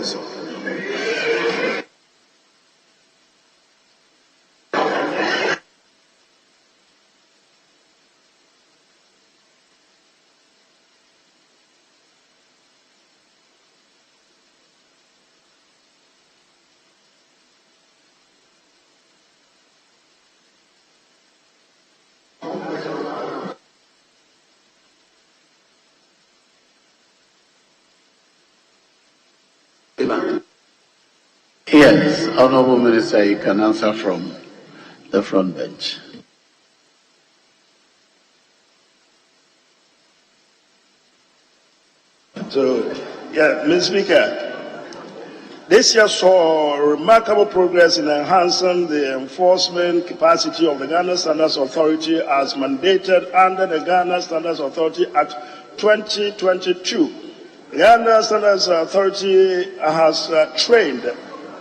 Council. Yes, Honorable Minister, you can answer from the front bench. So, yeah, Mr. Speaker, this year saw remarkable progress in enhancing the enforcement capacity of the Ghana Standards Authority as mandated under the Ghana Standards Authority Act 2022. The Ghana Standards Authority has trained,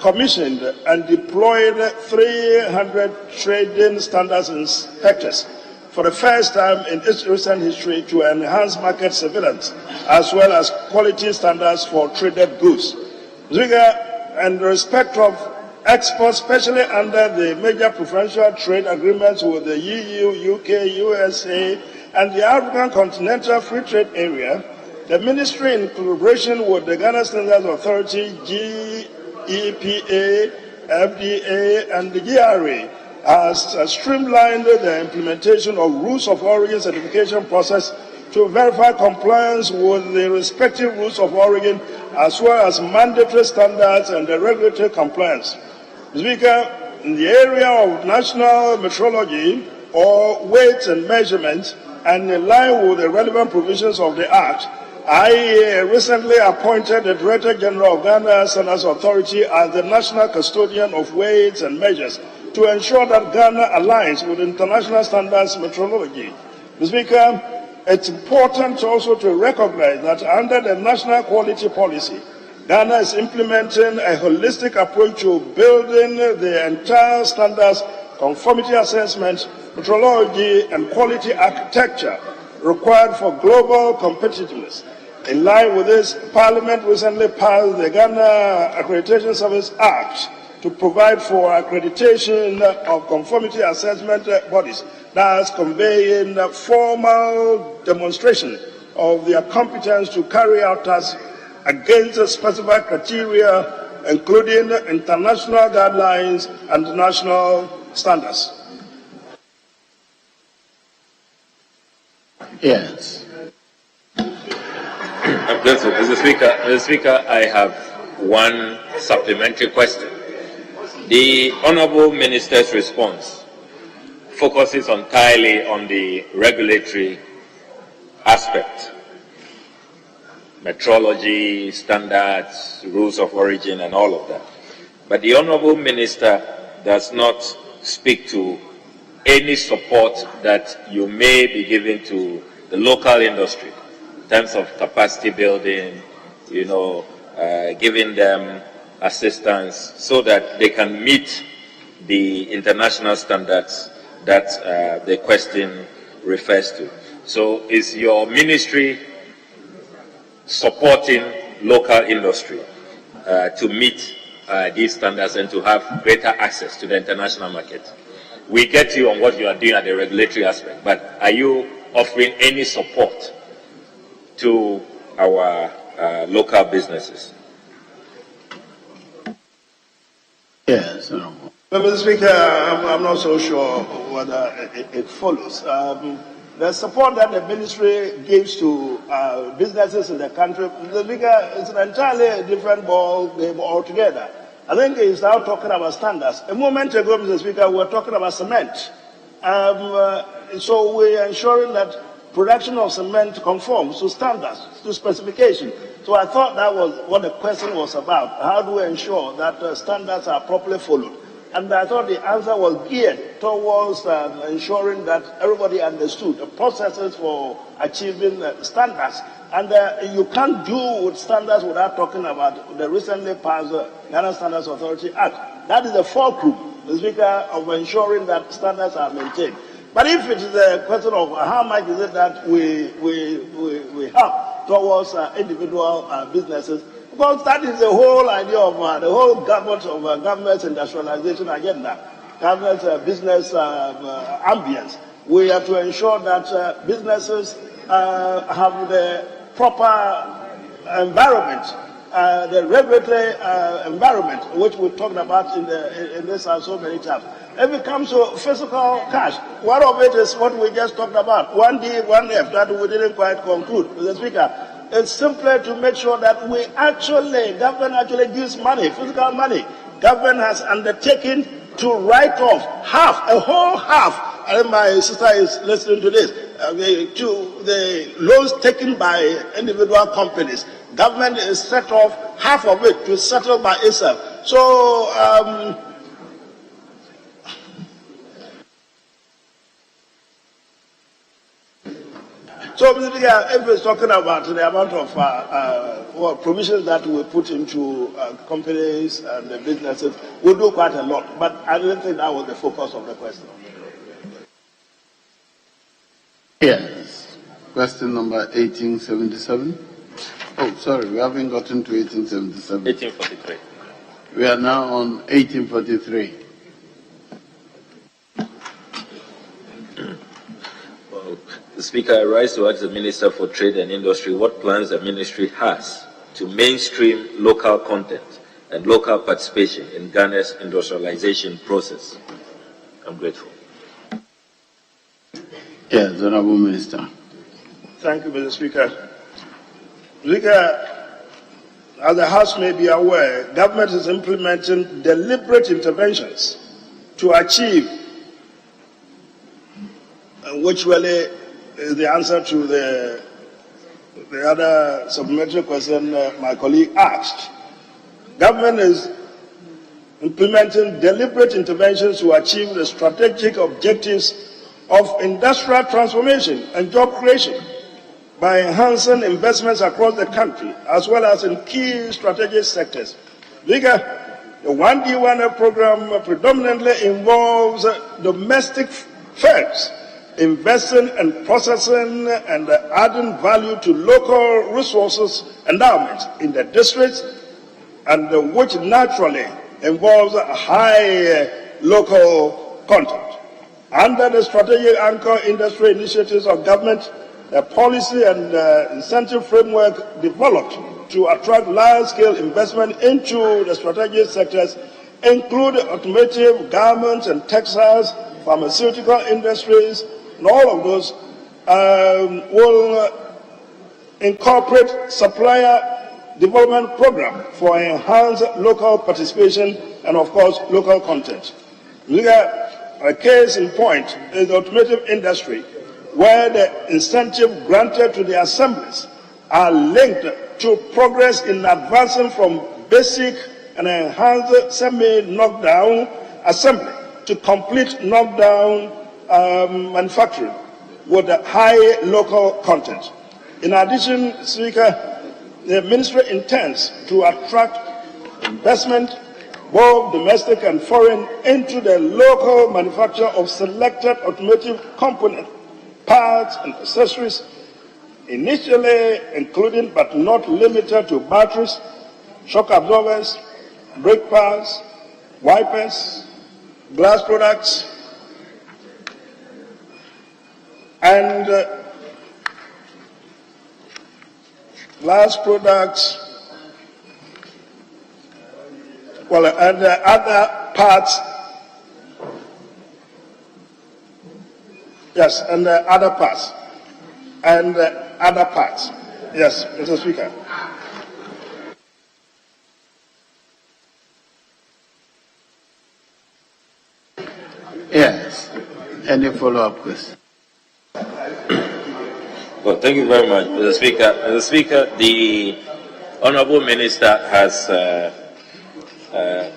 commissioned, and deployed 300 trading standards inspectors for the first time in its recent history to enhance market surveillance as well as quality standards for traded goods. In respect of exports, especially under the major preferential trade agreements with the EU, UK, USA, and the African Continental Free Trade Area, the Ministry, in collaboration with the Ghana Standards Authority, GEPA, FDA, and the GRA, has streamlined the implementation of rules of origin certification process to verify compliance with the respective rules of origin as well as mandatory standards and the regulatory compliance. Speaker, in the area of national metrology or weights and measurements, and in line with the relevant provisions of the Act, I recently appointed the Director General of Ghana Standards Authority as the national custodian of weights and measures to ensure that Ghana aligns with international standards metrology. Mr. Speaker, it's important also to recognize that under the national quality policy, Ghana is implementing a holistic approach to building the entire standards, conformity assessment, metrology, and quality architecture required for global competitiveness. In line with this, Parliament recently passed the Ghana Accreditation Service Act to provide for accreditation of conformity assessment bodies, thus conveying formal demonstration of their competence to carry out tasks against specified criteria, including international guidelines and national standards. Yes. Mr. Speaker, I have one supplementary question. The Honourable Minister's response focuses entirely on the regulatory aspect, metrology, standards, rules of origin, and all of that. But the Honourable Minister does not speak to any support that you may be giving to the local industry in terms of capacity building, giving them assistance so that they can meet the international standards that the question refers to. So is your ministry supporting local industry to meet these standards and to have greater access to the international market? We get you on what you are doing at the regulatory aspect, but are you offering any support to our local businesses? Yes. Mr. Speaker, I'm not so sure whether it follows. The support that the ministry gives to businesses in the country, Mr. Speaker, it's an entirely different ball game altogether. I think he's now talking about standards. A moment ago, Mr. Speaker, we were talking about cement. So we're ensuring that production of cement conforms to standards, to specification. So I thought that was what the question was about. How do we ensure that standards are properly followed? And I thought the answer was geared towards ensuring that everybody understood the processes for achieving standards. And you can't do with standards without talking about the recently passed Ghana Standards Authority Act. That is the fulcrum, the Speaker, of ensuring that standards are maintained. But if it is a question of how much is it that we have towards individual businesses, Because that is the whole idea of the whole government's industrialization agenda, government's business ambience. We have to ensure that businesses have the proper environment, the regulatory environment, which we talked about in this so many times. If it comes to physical cash, one of it is what we just talked about, 1D, 1F, that we didn't quite conclude, Mr. Speaker. It's simply to make sure that government actually gives money, physical money. Government has undertaken to write off a whole half, and my sister is listening to this, to the loans taken by individual companies. Government is set off half of it to settle by itself. So, Mr. Speaker, if it's talking about the amount of provisions that we put into companies and businesses, we'll do quite a lot. But I don't think that was the focus of the question. Yes. Question number 1877. Oh, sorry, we haven't gotten to 1877. 1843. We are now on 1843. The Speaker, I rise to ask the Minister for Trade and Industry what plans the Ministry has to mainstream local content and local participation in Ghana's industrialization process. I'm grateful. Yes, Honorable Minister. Thank you, Mr. Speaker. Speaker, as the House may be aware, government is implementing deliberate interventions to achieve, which really is the answer to the other supplementary question my colleague asked. Government is implementing deliberate interventions to achieve the strategic objectives of industrial transformation and job creation by enhancing investments across the country as well as in key strategic sectors. The 1D1F program predominantly involves domestic firms investing and processing and adding value to local resources endowments in the districts, and which naturally involves high local content. Under the strategic anchor industry initiatives of government, a policy and incentive framework developed to attract large-scale investment into the strategic sectors include automotive, garments and textiles, pharmaceutical industries, and all of those will incorporate supplier development program for enhanced local participation and, of course, local content. A case in point is the automotive industry, where the incentive granted to the assemblies are linked to progress in advancing from basic and enhanced semi-knockdown assembly to complete knockdown manufacturing with a high local content. In addition, Speaker, the Ministry intends to attract investment, both domestic and foreign, into the local manufacture of selected automotive components, parts and accessories, initially including but not limited to batteries, shock absorbers, brake pads, wipers, glass products, and and other parts. Yes, and other parts. And other parts. Yes, Mr. Speaker. Yes. Any follow-up question? Well, thank you very much, Mr. Speaker. Mr. Speaker, the Honorable Minister has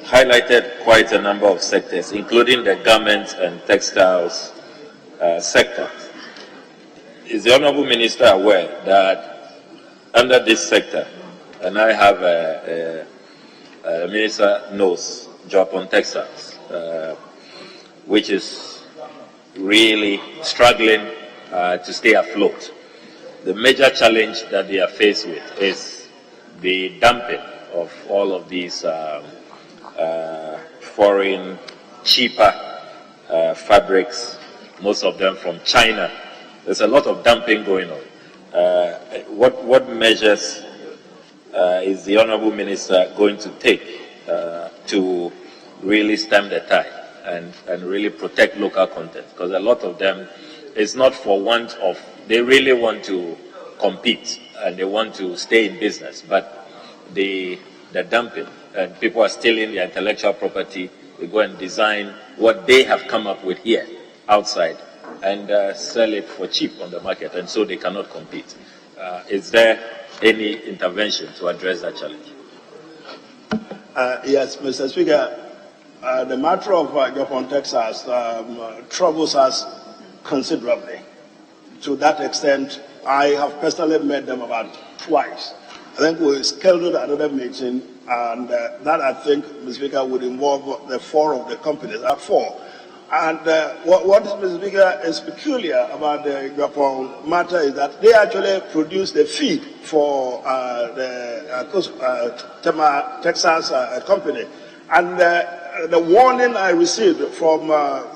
highlighted quite a number of sectors, including the garments and textiles sector. Is the Honorable Minister aware that under this sector, and I have a Minister knows job on textiles, which is really struggling to stay afloat. The major challenge that they are faced with is the dumping of all of these foreign, cheaper fabrics, most of them from China. There's a lot of dumping going on. What measures is the Honorable Minister going to take to really stem the tide and really protect local content? Because a lot of them, it's not for want of, they really want to compete and they want to stay in business, but the dumping and people are stealing their intellectual property. They go and design what they have come up with here outside and sell it for cheap on the market, and so they cannot compete. Is there any intervention to address that challenge? Yes, Mr. Speaker. The matter of Japan, Texas troubles us considerably. To that extent, I have personally met them about twice. I think we scheduled another meeting, and that I think, Mr. Speaker, would involve the four of the companies, four. And what Mr. Speaker is peculiar about the Japan matter is that they actually produce the feed for the Texas company. And the warning I received from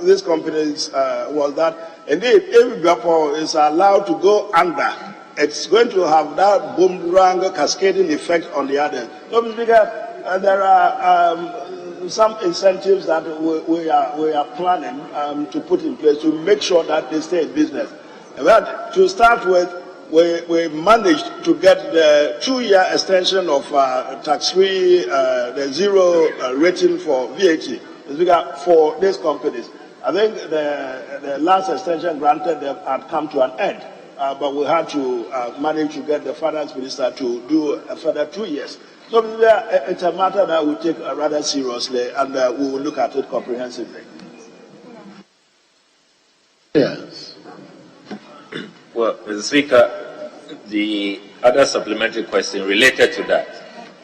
these companies was that indeed, if Japan is allowed to go under, it's going to have that boomerang cascading effect on the others. So, Mr. Speaker, there are some incentives that we are planning to put in place to make sure that they stay in business. But to start with, we managed to get the 2-year extension of tax-free, the zero rating for VAT for these companies. I think the last extension granted them had come to an end, but we had to manage to get the finance minister to do a further 2 years. So it's a matter that we take rather seriously, and we will look at it comprehensively. Yes. Well, Mr. Speaker, the other supplementary question related to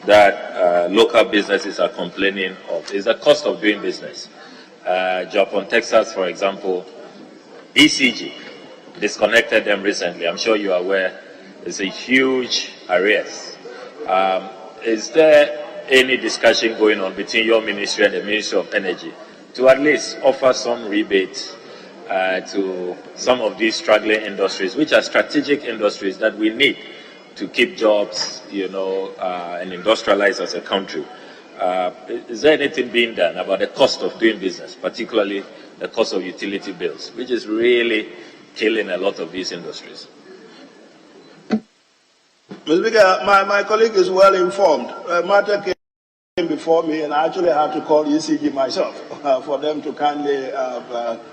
that local businesses are complaining of is the cost of doing business. Japan, Texas, for example, ECG disconnected them recently. I'm sure you are aware. It's a huge arrears. Is there any discussion going on between your ministry and the Ministry of Energy to at least offer some rebates to some of these struggling industries, which are strategic industries that we need to keep jobs, and industrialize as a country? Is there anything being done about the cost of doing business, particularly the cost of utility bills, which is really killing a lot of these industries? Mr. Speaker, my colleague is well informed. Matter came before me, and I actually had to call ECG myself for them to kindly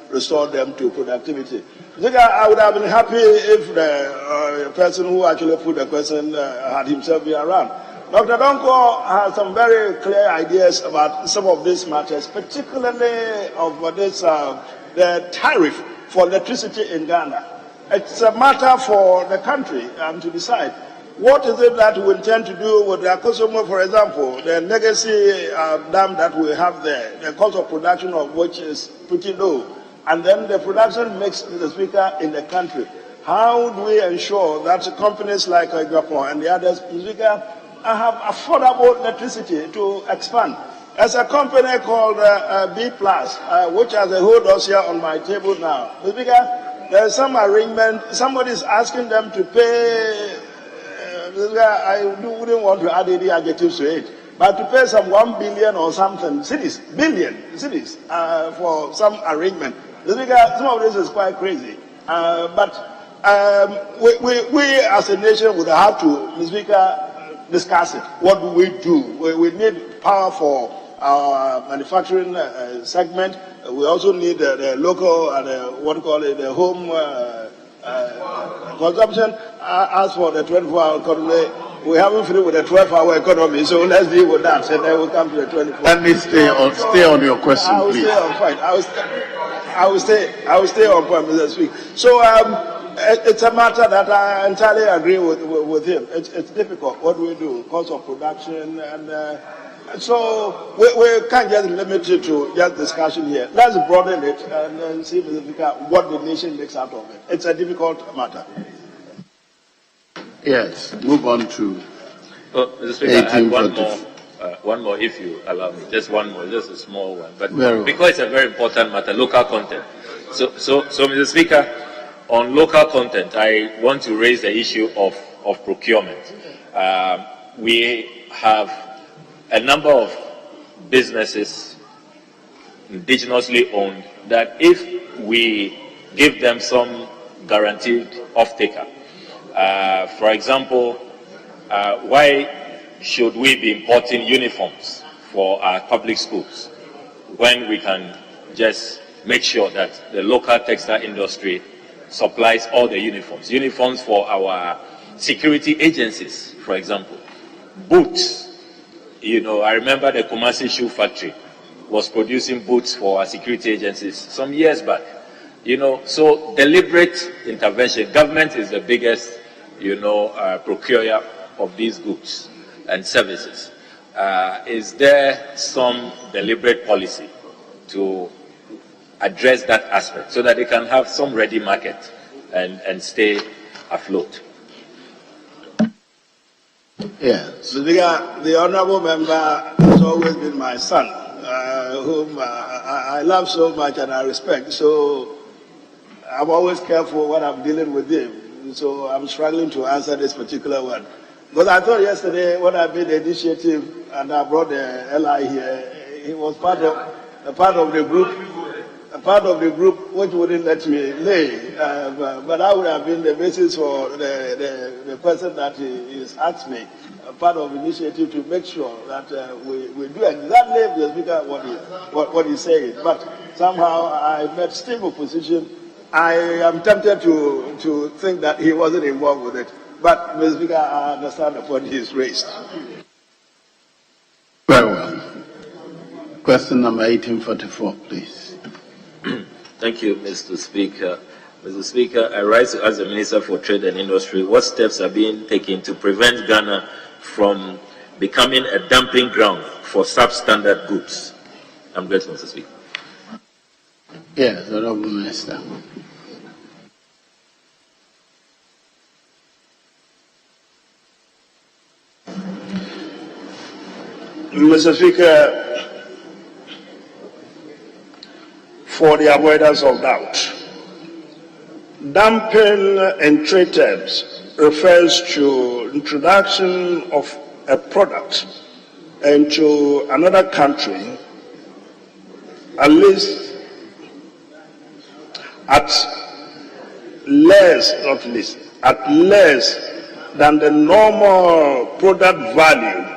restore them to productivity. Mr. Speaker, I would have been happy if the person who actually put the question had himself been around. Dr. Donko has some very clear ideas about some of these matters, particularly of this, the tariff for electricity in Ghana. It's a matter for the country to decide. What is it that we intend to do with the Akosomo, for example, the legacy dam that we have there, the cost of production of which is pretty low, and then the production mix, Mr. Speaker, in the country. How do we ensure that companies like Japan and the others, Mr. Speaker, have affordable electricity to expand? There's a company called B+, which has a whole dossier on my table now. Mr. Speaker, there's some arrangement, somebody is asking them to pay. I wouldn't want to add any adjectives to it, but to pay some 1 billion or something, billion cities, for some arrangement. Some of this is quite crazy. But we as a nation would have to, Mr. Speaker, discuss it. What do we do? We need power for our manufacturing segment. We also need the local and the home consumption. As for the 24-hour economy, we haven't finished with the 12-hour economy, so let's deal with that, and then we'll come to the 24. Let me stay on your question, please. I will stay on point, Mr. Speaker. So it's a matter that I entirely agree with him. It's difficult. What do we do? Cost of production, and so we can't just limit it to just discussion here. Let's broaden it and then see, Mr. Speaker, what the nation makes out of it. It's a difficult matter. Yes, move on to Mr. Speaker, I have one more one more, if you allow me. Just one more, just a small one. But Very because it's a very important matter, local content. So, Mr. Speaker, on local content, I want to raise the issue of procurement. We have a number of businesses, indigenously owned, that if we give them some guaranteed off-taker, for example, why should we be importing uniforms for our public schools when we can just make sure that the local textile industry supplies all the uniforms? Uniforms for our security agencies, for example. Boots. You know, I remember the Kumasi Shoe Factory was producing boots for our security agencies some years back. You know, so deliberate intervention. Government is the biggest, procurer of these goods and services. Is there some deliberate policy to address that aspect so that they can have some ready market and stay afloat? Yes. The honorable member has always been my son, whom I love so much and I respect. So I'm always careful when I'm dealing with him. So I'm struggling to answer this particular one. Because I thought yesterday when I made the initiative and I brought the LI here, he was part of the group which wouldn't let me lay. But that would have been the basis for the person that is asked me, a part of the initiative to make sure that we do exactly the speaker what he's saying. But somehow I met stiff opposition. I am tempted to think that he wasn't involved with it. But, Mr. Speaker, I understand the point he's raised. Very well. Question number 1844, please. Thank you, Mr. Speaker. Mr. Speaker, I rise to ask the Minister for Trade and Industry what steps are being taken to prevent Ghana from becoming a dumping ground for substandard goods. I'm grateful, Mr. Speaker. Yes, Honorable Minister. Mr. Speaker, for the avoidance of doubt, dumping in trade terms refers to introduction of a product into another country at least at less than the normal product value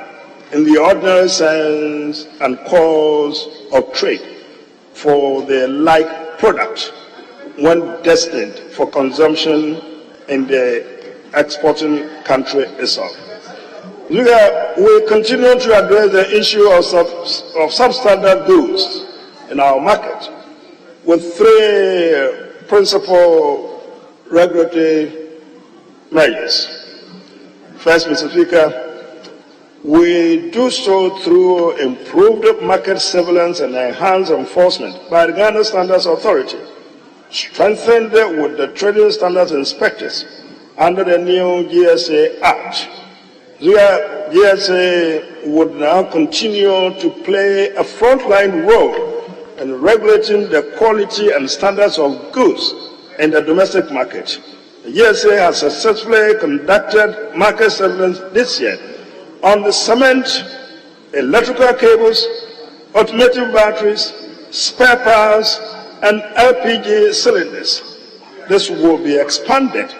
in the ordinary sense and cause of trade for the like product when destined for consumption in the exporting country itself. We continue to address the issue of substandard goods in our market with three principal regulatory measures. First, Mr. Speaker, we do so through improved market surveillance and enhanced enforcement by the Ghana Standards Authority, strengthened with the trading standards inspectors under the new GSA Act. The GSA would now continue to play a frontline role in regulating the quality and standards of goods in the domestic market. The GSA has successfully conducted market surveillance this year on the cement, electrical cables, automotive batteries, spare parts, and LPG cylinders. This will be expanded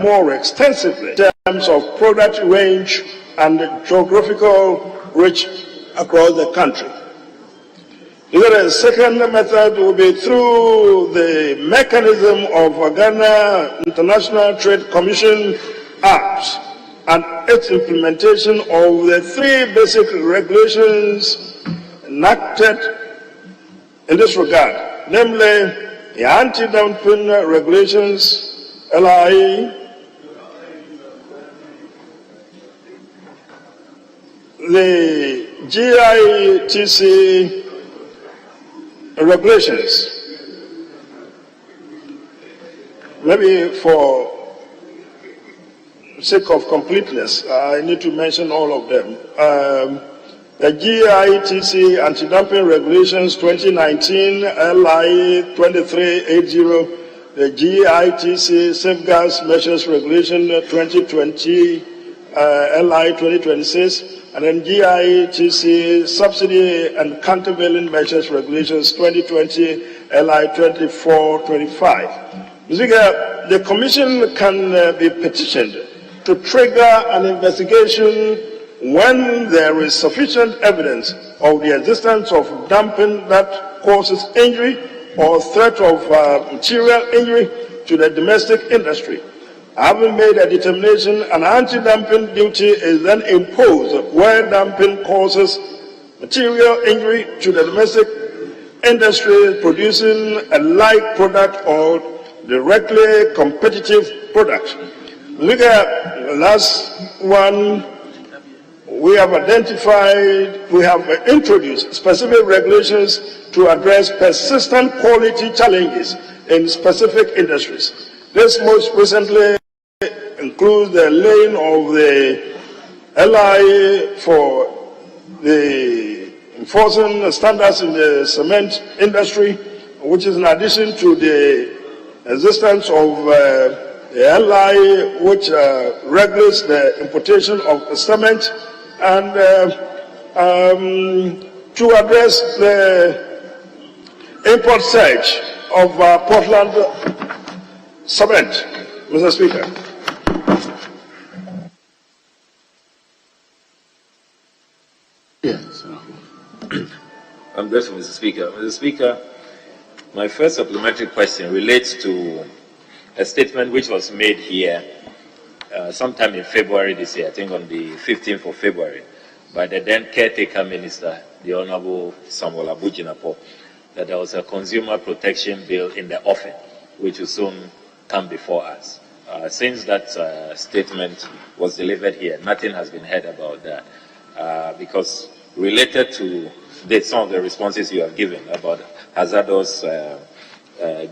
more extensively in terms of product range and geographical reach across the country. The second method will be through the mechanism of Ghana International Trade Commission Act and its implementation of the three basic regulations enacted in this regard, namely the anti-dumping regulations, LIE, the GITC regulations. Maybe for sake of completeness, I need to mention all of them. the GITC Anti-Dumping Regulations 2019 LI 2380, the GITC Safeguards Measures Regulation 2020 LI 2026, and then GITC Subsidy and Countervailing Measures Regulations 2020 LI 2425. Mr. Speaker, the Commission can be petitioned to trigger an investigation when there is sufficient evidence of the existence of dumping that causes injury or threat of material injury to the domestic industry. Having made a determination, an anti-dumping duty is then imposed where dumping causes material injury to the domestic industry producing a like product or directly competitive product. Look at the last one. We have introduced specific regulations to address persistent quality challenges in specific industries. This most recently includes the laying of the LI for the enforcing standards in the cement industry, which is in addition to the existence of the LI, which regulates the importation of cement, and to address the import surge of Portland cement. Mr. Speaker. Yes. I'm grateful, Mr. Speaker. Mr. Speaker, my first supplementary question relates to a statement which was made here sometime in February this year, I think on the 15th of February, by the then caretaker minister, the Honorable Samuel Abujinapo, that there was a consumer protection bill in the offing, which will soon come before us. Since that statement was delivered here, nothing has been heard about that, because related to some of the responses you have given about hazardous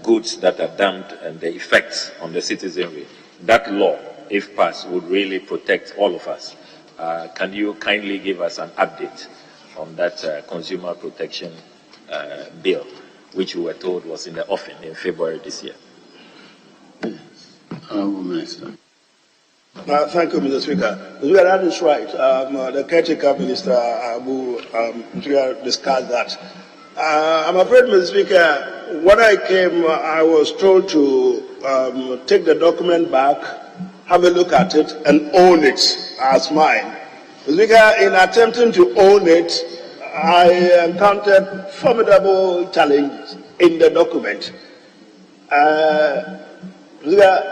goods that are dumped and the effects on the citizenry, that law, if passed, would really protect all of us. Can you kindly give us an update on that consumer protection bill, which we were told was in the offing in February this year? Honourable Minister. Thank you, Mr. Speaker. Mr. Speaker, that is right. The caretaker minister Abu discussed that. I'm afraid, Mr. Speaker, when I came, I was told to take the document back, have a look at it, and own it as mine. Mr. Speaker, in attempting to own it, I encountered formidable challenges in the document. Mr. Speaker,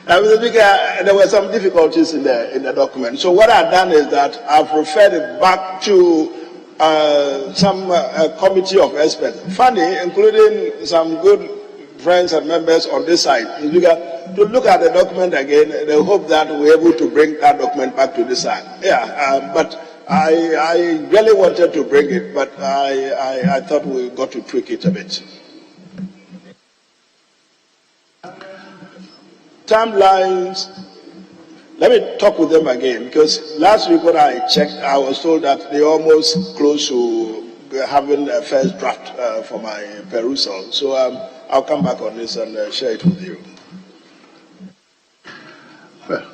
Mr. Speaker, there were some difficulties in the document. So what I've done is that I've referred it back to some committee of experts, funny, including some good friends and members on this side, Mr. Speaker, to look at the document again. They hope that we're able to bring that document back to this side. Yeah, but I really wanted to bring it, but I thought we got to tweak it a bit. Timelines, let me talk with them again, because last week when I checked, I was told that they're almost close to having a first draft for my perusal. So I'll come back on this and share it with you. Well,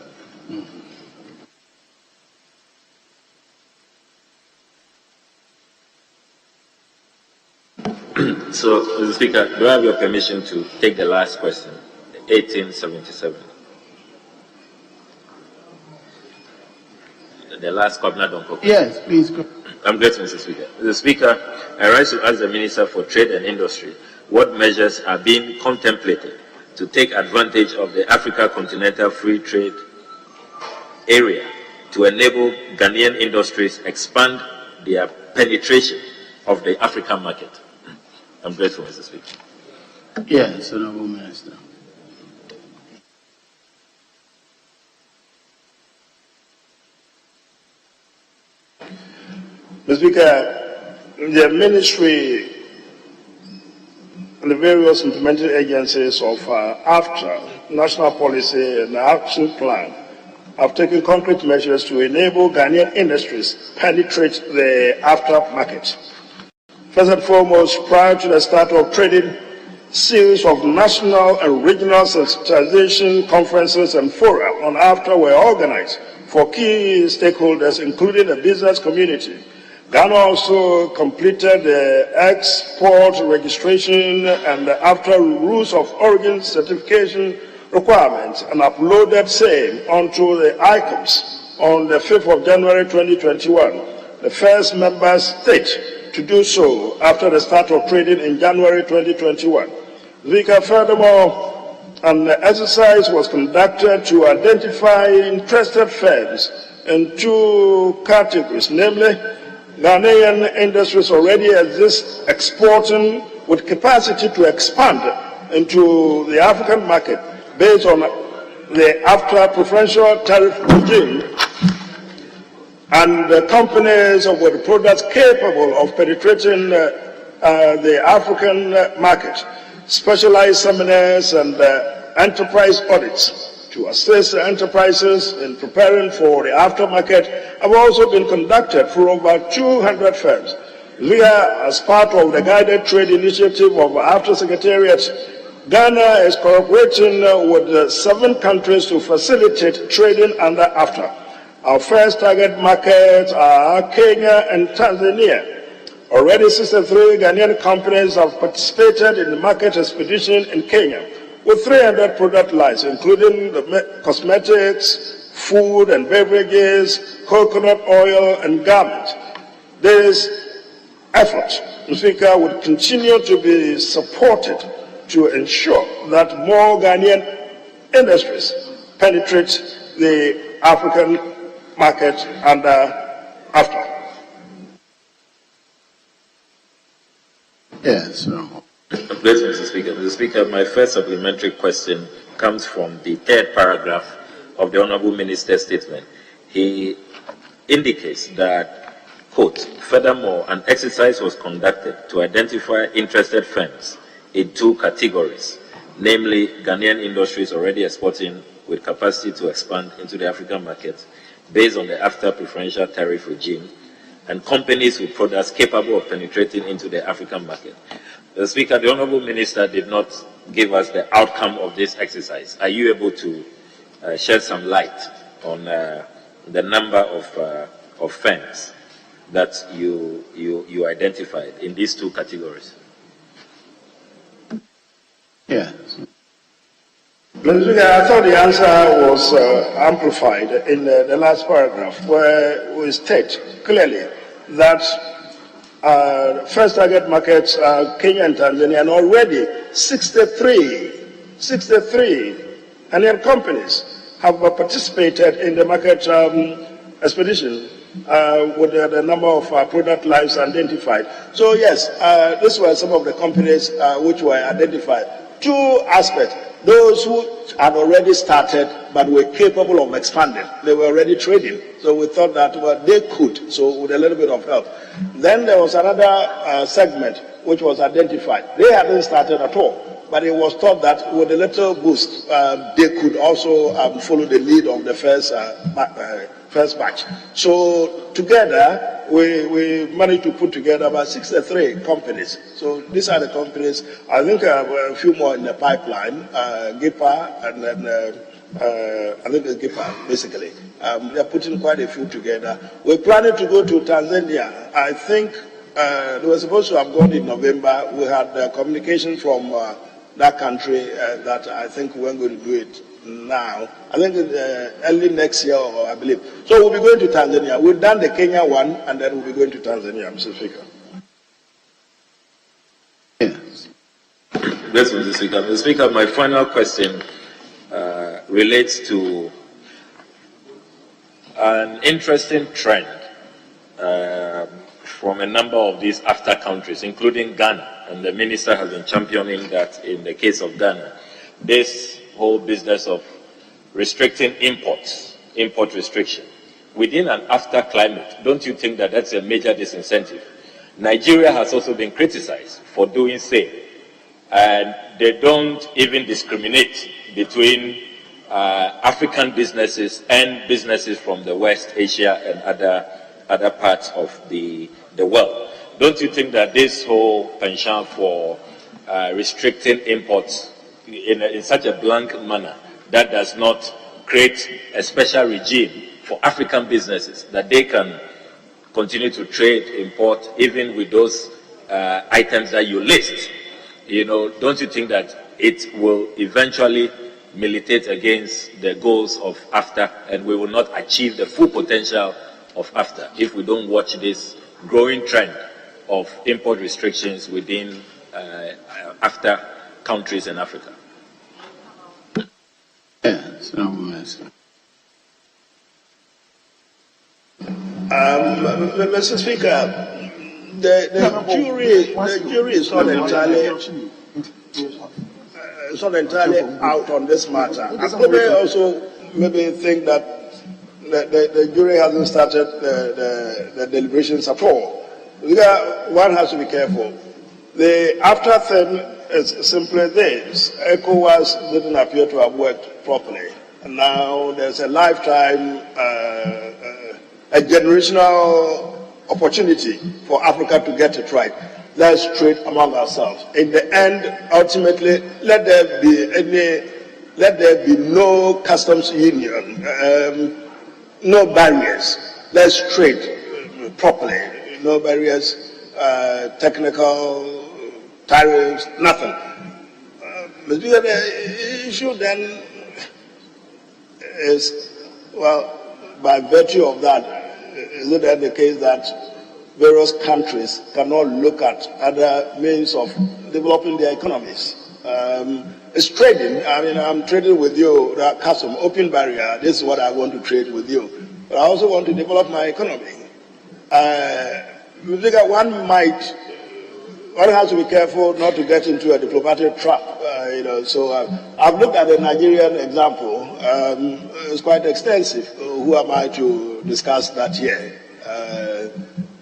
So, Mr. Speaker, do I have your permission to take the last question? 1877. The last Cabinet Donko. Yes, please go. I'm grateful, Mr. Speaker. Mr. Speaker, I rise to ask the Minister for Trade and Industry what measures are being contemplated to take advantage of the Africa Continental Free Trade Area to enable Ghanaian industries expand their penetration of the African market. I'm grateful, Mr. Speaker. Yes, Honourable Minister. Mr. Speaker, the ministry and the various implementing agencies of AFTA, National Policy and Action Plan, have taken concrete measures to enable Ghanaian industries penetrate the AFTA market. First and foremost, prior to the start of trading, series of national and regional sensitization conferences and fora on AFTA were organized for key stakeholders, including the business community. Ghana also completed the export registration and the AFTA rules of origin certification requirements and uploaded same onto the ICOMS on the 5th of January 2021, the first member state to do so after the start of trading in January 2021. Furthermore, an exercise was conducted to identify interested firms in two categories, namely Ghanaian industries already exist exporting with capacity to expand into the African market based on the AFTA preferential tariff regime, and the companies with products capable of penetrating the African market. Specialized seminars and enterprise audits to assist enterprises in preparing for the aftermarket have also been conducted for over 200 firms. As part of the guided trade initiative of AFTA Secretariat, Ghana is cooperating with 7 countries to facilitate trading under AFTA. Our first target markets are Kenya and Tanzania. Already 63 Ghanaian companies have participated in the market expedition in Kenya with 300 product lines, including the cosmetics, food and beverages, coconut oil and garments. This effort, Mr. Speaker, would continue to be supported to ensure that more Ghanaian industries penetrate the African market under AFTA. Yes. Please, Mr. Speaker. Mr. Speaker, my first supplementary question comes from the 3rd paragraph of the Honourable Minister's statement. He indicates that, quote, furthermore, an exercise was conducted to identify interested firms in 2 categories, namely Ghanaian industries already exporting with capacity to expand into the African market based on the AFTA preferential tariff regime, and companies with products capable of penetrating into the African market. The Speaker, the Honourable Minister did not give us the outcome of this exercise. Are you able to shed some light on the number of firms that you identified in these 2 categories? Yes. Mr. Speaker, I thought the answer was amplified in the last paragraph, where we state clearly that first target markets are Kenya and Tanzania, and already 63 Ghanaian companies have participated in the market expedition with the number of product lines identified. So yes, these were some of the companies which were identified. 2 aspects. Those who had already started but were capable of expanding, they were already trading. So we thought that they could, so with a little bit of help. Then there was another segment which was identified. They hadn't started at all, but it was thought that with a little boost, they could also follow the lead of the first batch. So together, we managed to put together about 63 companies. So these are the companies. I think a few more in the pipeline, GIPA, and then I think it's GIPA, basically. They're putting quite a few together. We're planning to go to Tanzania. I think they were supposed to have gone in November. We had communication from that country that I think we're going to do it now. I think early next year, or I believe. So we'll be going to Tanzania. We've done the Kenya one, and then we'll be going to Tanzania, Mr. Speaker. Yes, Mr. Speaker. Mr. Speaker, my final question relates to an interesting trend from a number of these AFTA countries, including Ghana, and the Minister has been championing that in the case of Ghana. This whole business of restricting imports, import restriction. Within an AFTA climate, don't you think that that's a major disincentive? Nigeria has also been criticized for doing same. and they don't even discriminate between African businesses and businesses from the West, Asia, and other parts of the world. Don't you think that this whole penchant for restricting imports in such a blank manner that does not create a special regime for African businesses that they can continue to trade, import, even with those items that you list? Don't you think that it will eventually militate against the goals of AFTA, and we will not achieve the full potential of AFTA if we don't watch this growing trend of import restrictions within AFTA countries in Africa? Yes, Mr. Speaker, the jury is not entirely out on this matter. I probably also maybe think that the jury hasn't started the deliberations at all. One has to be careful. The after thing is simply this: ECOWAS didn't appear to have worked properly, and now there's a lifetime, a generational opportunity for Africa to get it right. Let's trade among ourselves. In the end, ultimately, let there be no customs union, no barriers. Let's trade properly. No barriers, technical tariffs, nothing. The issue then is, well, by virtue of that, is it then the case that various countries cannot look at other means of developing their economies? It's trading. I mean, I'm trading with you, that custom, open barrier. This is what I want to trade with you. But I also want to develop my economy. One has to be careful not to get into a diplomatic trap. So I've looked at the Nigerian example. It's quite extensive. Who am I to discuss that here?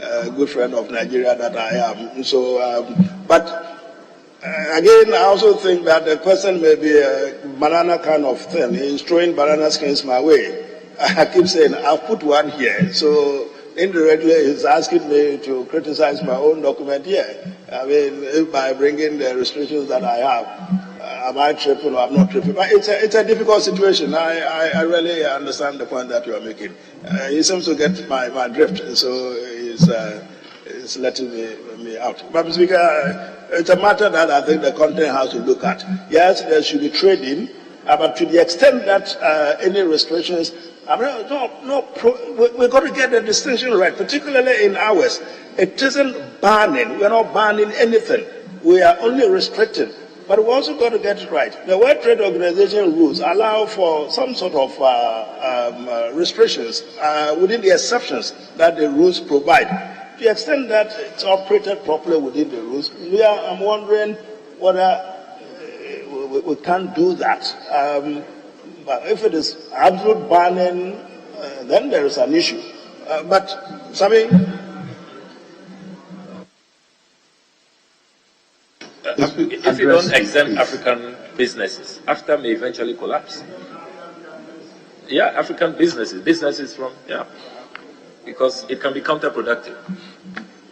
A good friend of Nigeria that I am. So, again, I also think that the question may be a banana kind of thing. He's throwing banana skins my way. I keep saying, I've put one here. So indirectly, he's asking me to criticize my own document here. I mean, by bringing the restrictions that I have, am I tripping or I'm not tripping? But it's a difficult situation. I really understand the point that you are making. He seems to get my drift, so he's letting me out. But Mr. Speaker, it's a matter that I think the content has to look at. Yes, there should be trading, but to the extent that any restrictions, we've got to get the distinction right, particularly in ours. It isn't banning. We're not banning anything. We are only restricting. But we also got to get it right. The World Trade Organization rules allow for some sort of restrictions within the exceptions that the rules provide. To the extent that it's operated properly within the rules, I'm wondering whether we can't do that. But if it is absolute banning, then there is an issue. But, Sami? If you don't exempt African businesses, AFTA may eventually collapse. Yeah, African businesses from, because it can be counterproductive.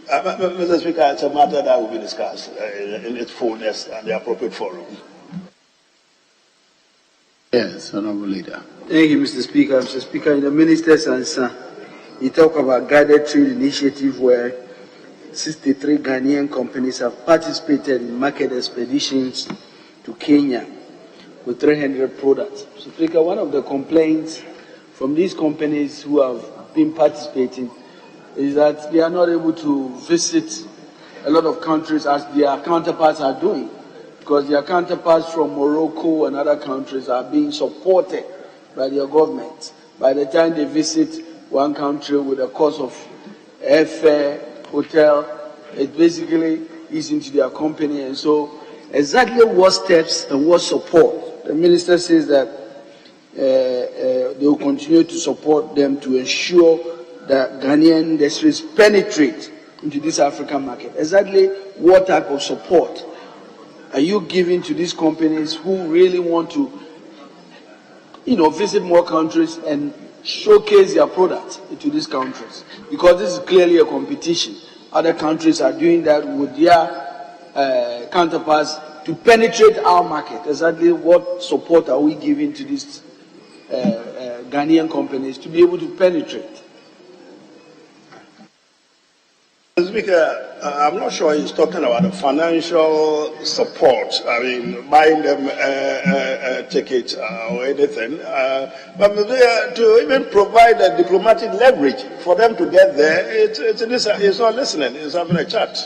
Mr. Speaker, it's a matter that will be discussed in its fullness and the appropriate forum. Yes, Honorable Leader. Thank you, Mr. Speaker. Mr. Speaker, in the minister's answer, he talked about guided trade initiative where 63 Ghanaian companies have participated in market expeditions to Kenya with 300 products. Mr. Speaker, one of the complaints from these companies who have been participating is that they are not able to visit a lot of countries as their counterparts are doing, because their counterparts from Morocco and other countries are being supported by their government. By the time they visit one country with the cost of airfare, hotel, it basically is into their company. And so exactly what steps and what support? The minister says that they will continue to support them to ensure that Ghanaian industries penetrate into this African market. Exactly what type of support are you giving to these companies who really want to, visit more countries and showcase their products to these countries? Because this is clearly a competition. Other countries are doing that with their counterparts to penetrate our market. Exactly what support are we giving to these Ghanaian companies to be able to penetrate? Speaker, I'm not sure he's talking about the financial support. I mean, buying them a ticket or anything. But to even provide a diplomatic leverage for them to get there, it's not listening. It's having a chat.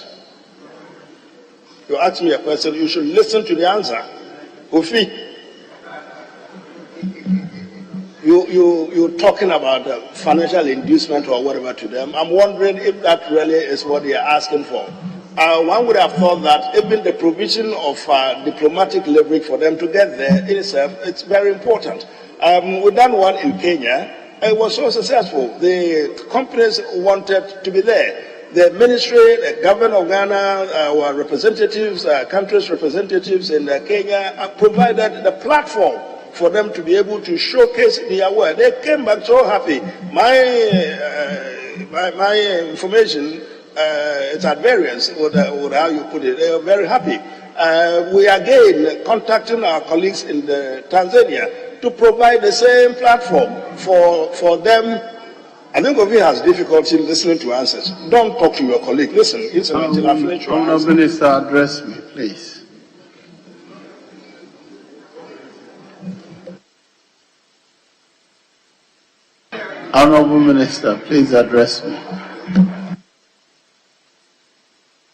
You ask me a question, you should listen to the answer. Kofi, you're talking about financial inducement or whatever to them. I'm wondering if that really is what they are asking for. One would have thought that even the provision of diplomatic leverage for them to get there in itself, it's very important. We done one in Kenya. It was so successful. The companies wanted to be there. The ministry, the government of Ghana, our representatives, country's representatives in Kenya provided the platform for them to be able to showcase their work. They came back so happy. My information is at variance with how you put it. They are very happy. We again contacting our colleagues in Tanzania to provide the same platform for them. I think Ovi has difficulty listening to answers. Don't talk to your colleague. Listen until I finish your answer. Honourable Minister, address me, please. Honourable Minister, please address me.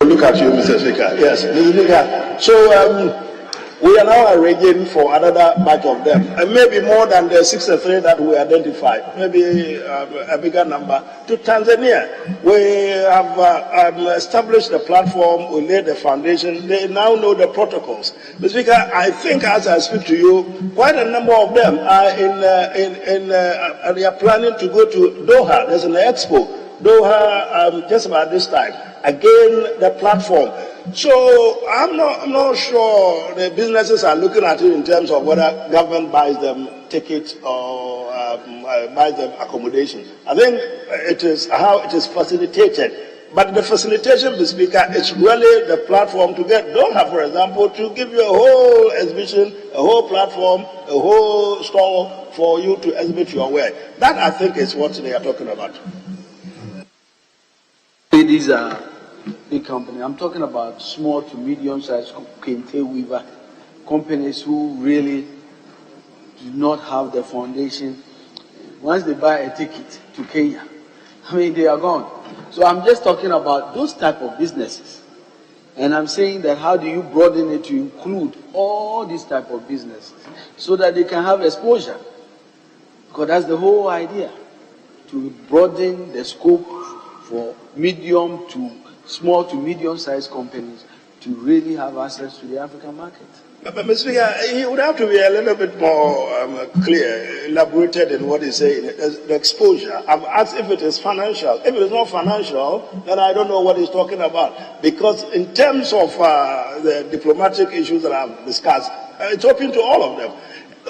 Look at you, Mr. Speaker. Yes, Mr. Speaker. So we are now arranging for another batch of them, and maybe more than the 63 that we identified, maybe a bigger number, to Tanzania. We have established the platform, we laid the foundation, they now know the protocols. Mr. Speaker, I think as I speak to you, quite a number of them are they are planning to go to Doha. There's an expo, Doha, just about this time. Again, the platform. So I'm not sure the businesses are looking at it in terms of whether government buys them tickets or buys them accommodation. I think it is how it is facilitated. But the facilitation, Mr. Speaker, is really the platform to get Doha, for example, to give you a whole exhibition, a whole platform, a whole stall for you to exhibit your work. That, I think, is what they are talking about. These are big companies. I'm talking about small to medium-sized kente weaver companies who really do not have the foundation. Once they buy a ticket to Kenya, they are gone. So I'm just talking about those type of businesses. And I'm saying that how do you broaden it to include all these type of businesses so that they can have exposure? Because that's the whole idea, to broaden the scope for medium to small to medium-sized companies to really have access to the African market. But Mr. Speaker, he would have to be a little bit more clear, elaborated in what he's saying, the exposure. I've asked if it is financial. If it is not financial, then I don't know what he's talking about. Because in terms of the diplomatic issues that I've discussed, it's open to all of them.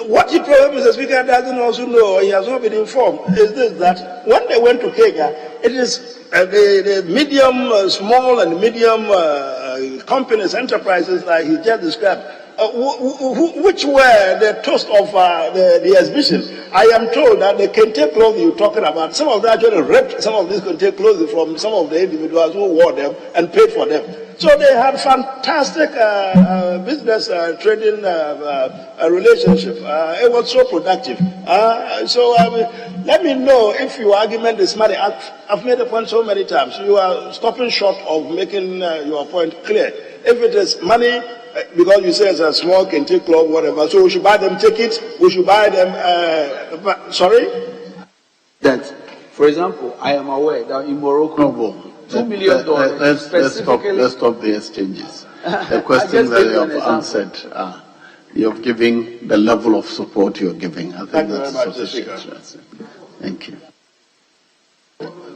What the problem, Mr. Speaker, doesn't also know, he has not been informed, is this, that when they went to Kenya, it is the medium, small and medium companies, enterprises that he just described, which were the toast of the exhibition. I am told that the kente clothes you're talking about, some of them actually ripped some of these kente clothes from some of the individuals who wore them and paid for them. So they had fantastic business trading relationship. It was so productive. Let me know if your argument is money. I've made a point so many times. You are stopping short of making your point clear. If it is money, because you say it's a small kente club, whatever, so we should buy them tickets, we should buy them, sorry? That, for example, I am aware that in Morocco, $2 million Let's stop the exchanges. The question that you have answered, you're giving the level of support you're giving. I think that's sufficient. Thank you.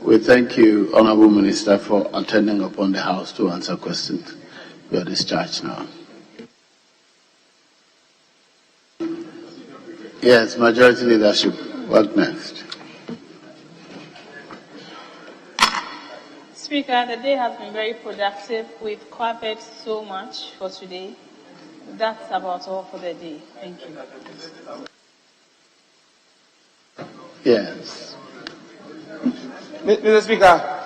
We thank you, Honourable Minister, for attending upon the House to answer questions. You are discharged now. Yes, majority leadership. What next? Speaker, the day has been very productive. We've covered so much for today. That's about all for the day. Thank you. Yes. Mr. Speaker,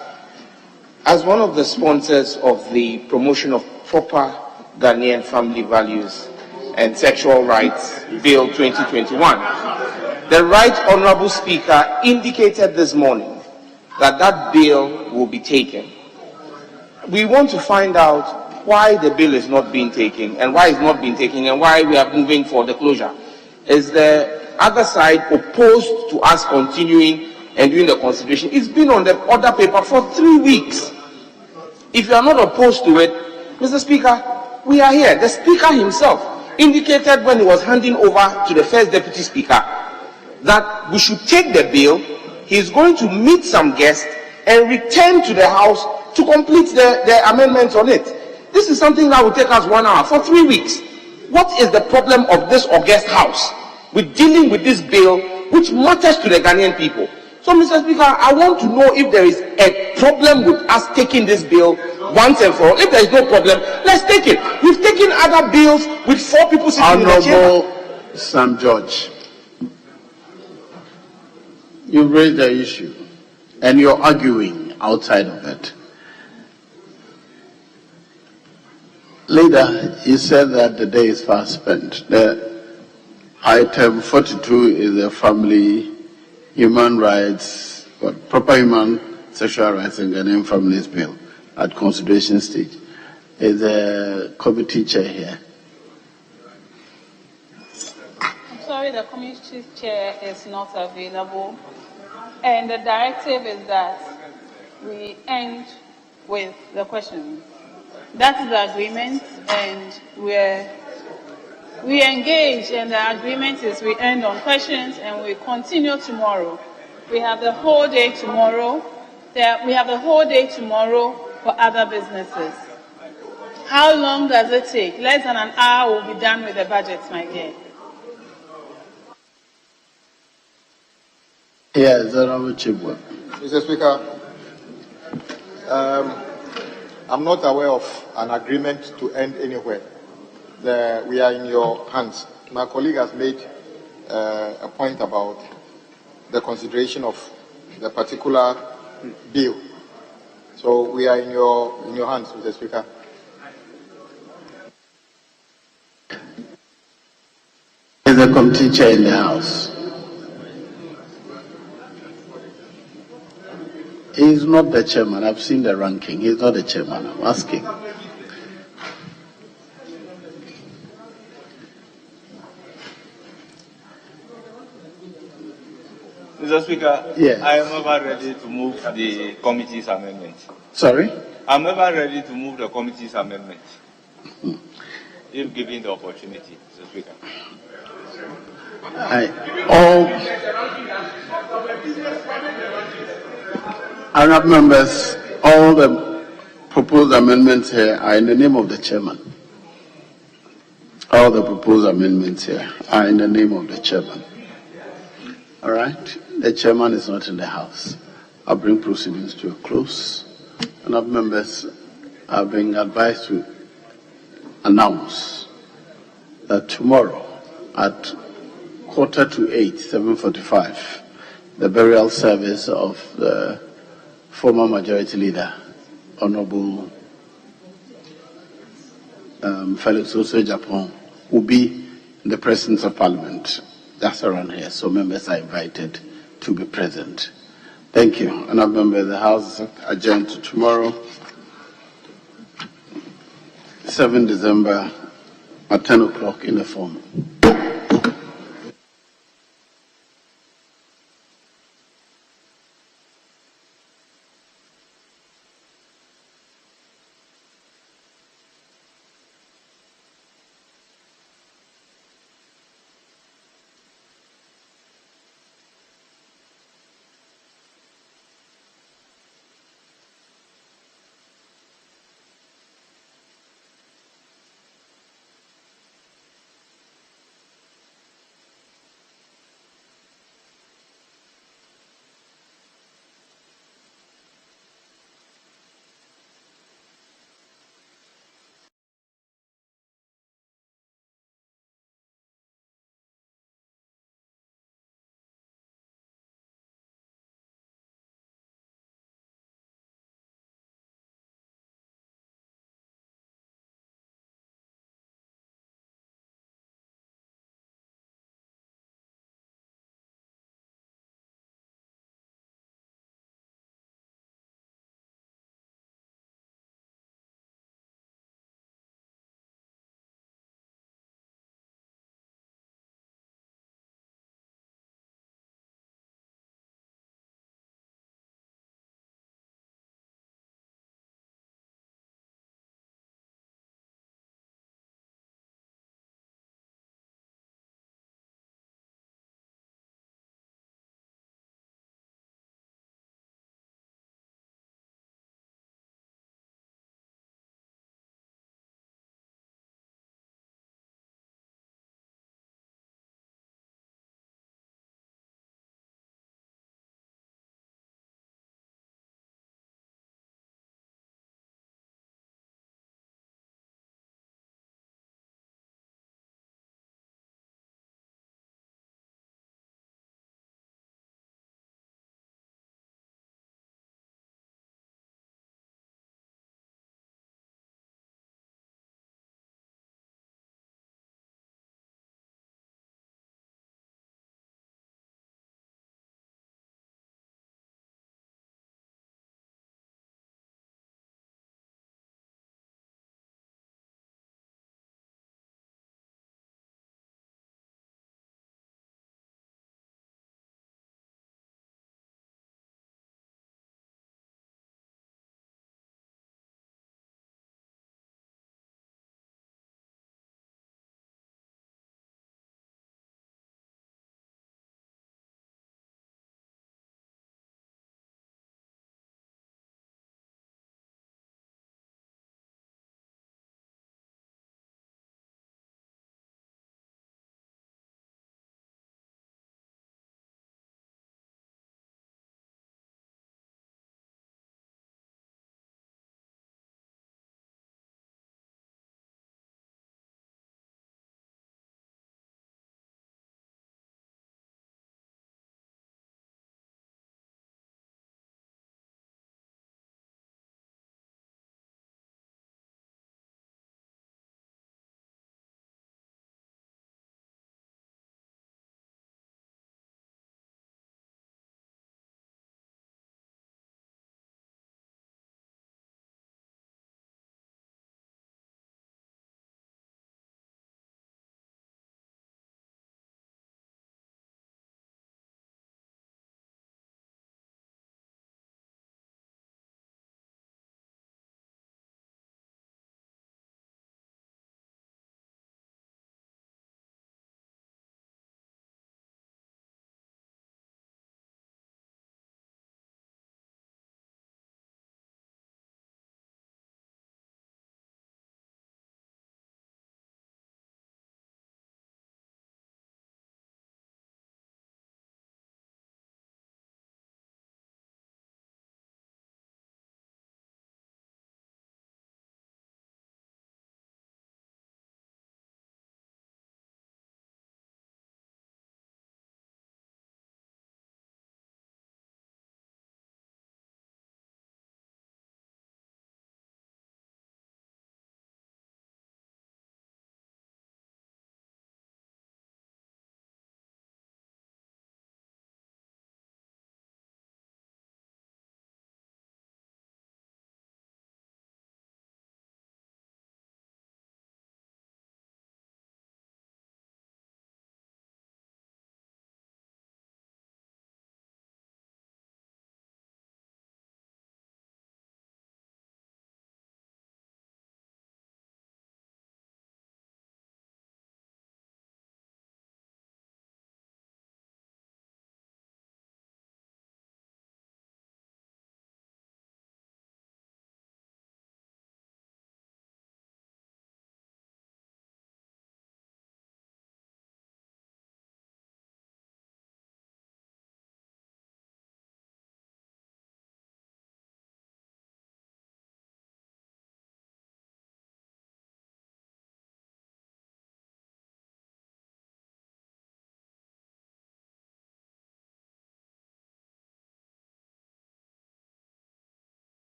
as one of the sponsors of the promotion of proper Ghanaian family values and sexual rights Bill 2021, the Right Honourable Speaker indicated this morning that that bill will be taken. We want to find out why the bill is not being taken and why it's not being taken and why we are moving for the closure. Is the other side opposed to us continuing and doing the consideration? It's been on the order paper for 3 weeks. If you are not opposed to it, Mr. Speaker, we are here. The Speaker himself indicated when he was handing over to the First Deputy Speaker that we should take the bill. He is going to meet some guests and return to the House to complete the amendments on it. This is something that will take us 1 hour for 3 weeks. What is the problem of this august House with dealing with this bill which matters to the Ghanaian people? So, Mr. Speaker, I want to know if there is a problem with us taking this bill once and for all. If there is no problem, let's take it. We've taken other bills with 4 people sitting in the chamber. Honorable Sam George, you raised the issue and you're arguing outside of it. Leader, you said that the day is fast spent. The item 42 is the family, human rights, proper human sexual rights and Ghanaian families bill at consideration stage. Is the committee chair here? I'm sorry, the committee chair is not available. And the directive is that we end with the questions. That is the agreement, and we engage, and the agreement is we end on questions and we continue tomorrow. We have the whole day tomorrow. We have the whole day tomorrow for other businesses. How long does it take? Less than an hour will be done with the budget, my dear. Yes, Honorable Chibwa. Mr. Speaker, I'm not aware of an agreement to end anywhere. We are in your hands. My colleague has made a point about the consideration of the particular bill. So we are in your hands, Mr. Speaker. Is the committee chair in the House? He's not the chairman. I've seen the ranking. He's not the chairman. I'm asking. Mr. Speaker, yes. I am ever ready to move the committee's amendment. Sorry? I'm ever ready to move the committee's amendment. If given the opportunity, Mr. Speaker. Honourable members, all the proposed amendments here are in the name of the chairman. All the proposed amendments here are in the name of the chairman. All right? The chairman is not in the House. I'll bring proceedings to a close. Honourable members are being advised to announce that tomorrow at 7:45, 7:45, the burial service of the former majority leader, Honorable Felix Osei-Japan, will be in the presence of Parliament. That's around here, so members are invited to be present. Thank you. Honourable members, the House is adjourned to tomorrow, 7 December at 10 o'clock in the form.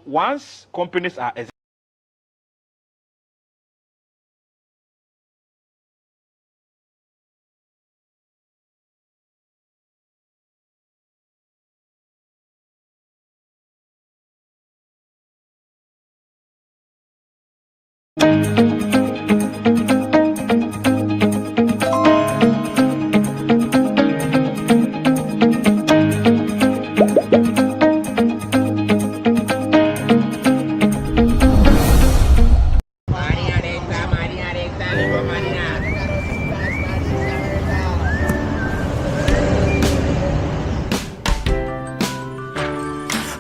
Once companies are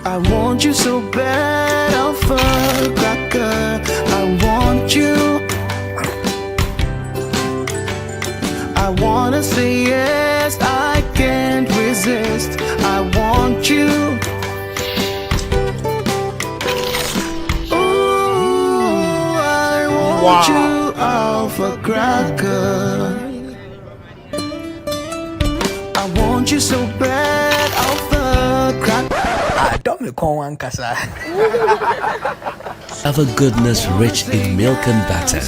I want you so bad, alpha cracker. I want you. I wanna say yes, I can't resist. I want you. Ooh, I want you, alpha cracker. I want you so bad, alpha cracker. I don't know one kasa. Alpha goodness rich in milk and butter.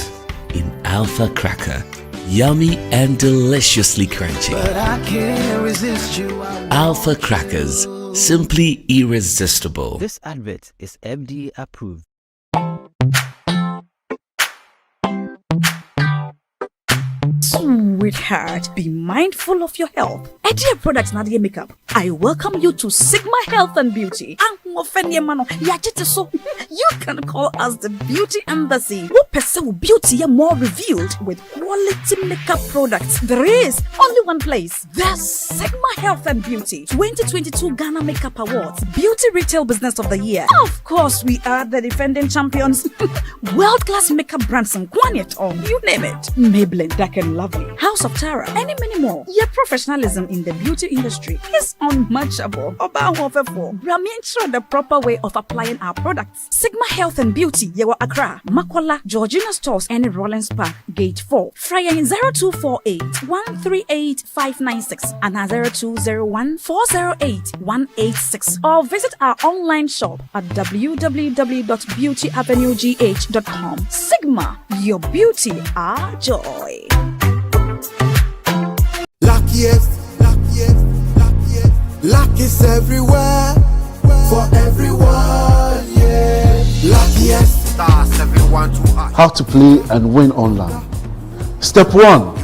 In Alpha Cracker. Yummy and deliciously crunchy. But I can't resist you. Alpha Crackers. Simply irresistible. This advert is FDA approved. Sweetheart, be mindful of your health. Dear products Nadia Makeup, I welcome you to Sigma Health and Beauty. You can call us the Beauty Embassy. We pursue beauty more revealed with quality makeup products. There is only one place, the Sigma Health and Beauty 2022 Ghana Makeup Awards, Beauty Retail Business of the Year. Of course, we are the defending champions. World-class makeup brands and Kwanyet on, you name it. Maybelline, Dark and Lovely, House of Tara, and many more. Your professionalism in the beauty industry is unmatchable. Ensure the proper way of applying our products. Sigma Health and Beauty, Yewa Accra, Makola, Georgina Stores, and Rollins Park, Gate 4. Fryer in 0248 138 596 and 0201 408 186. Or visit our online shop at www.beautyavenuegh.com. Sigma, your beauty, our joy. Luckiest, luckiest, luckiest. Luck is everywhere, for everyone, yeah. Luckiest. Star 712. How to play and win online. Step 1.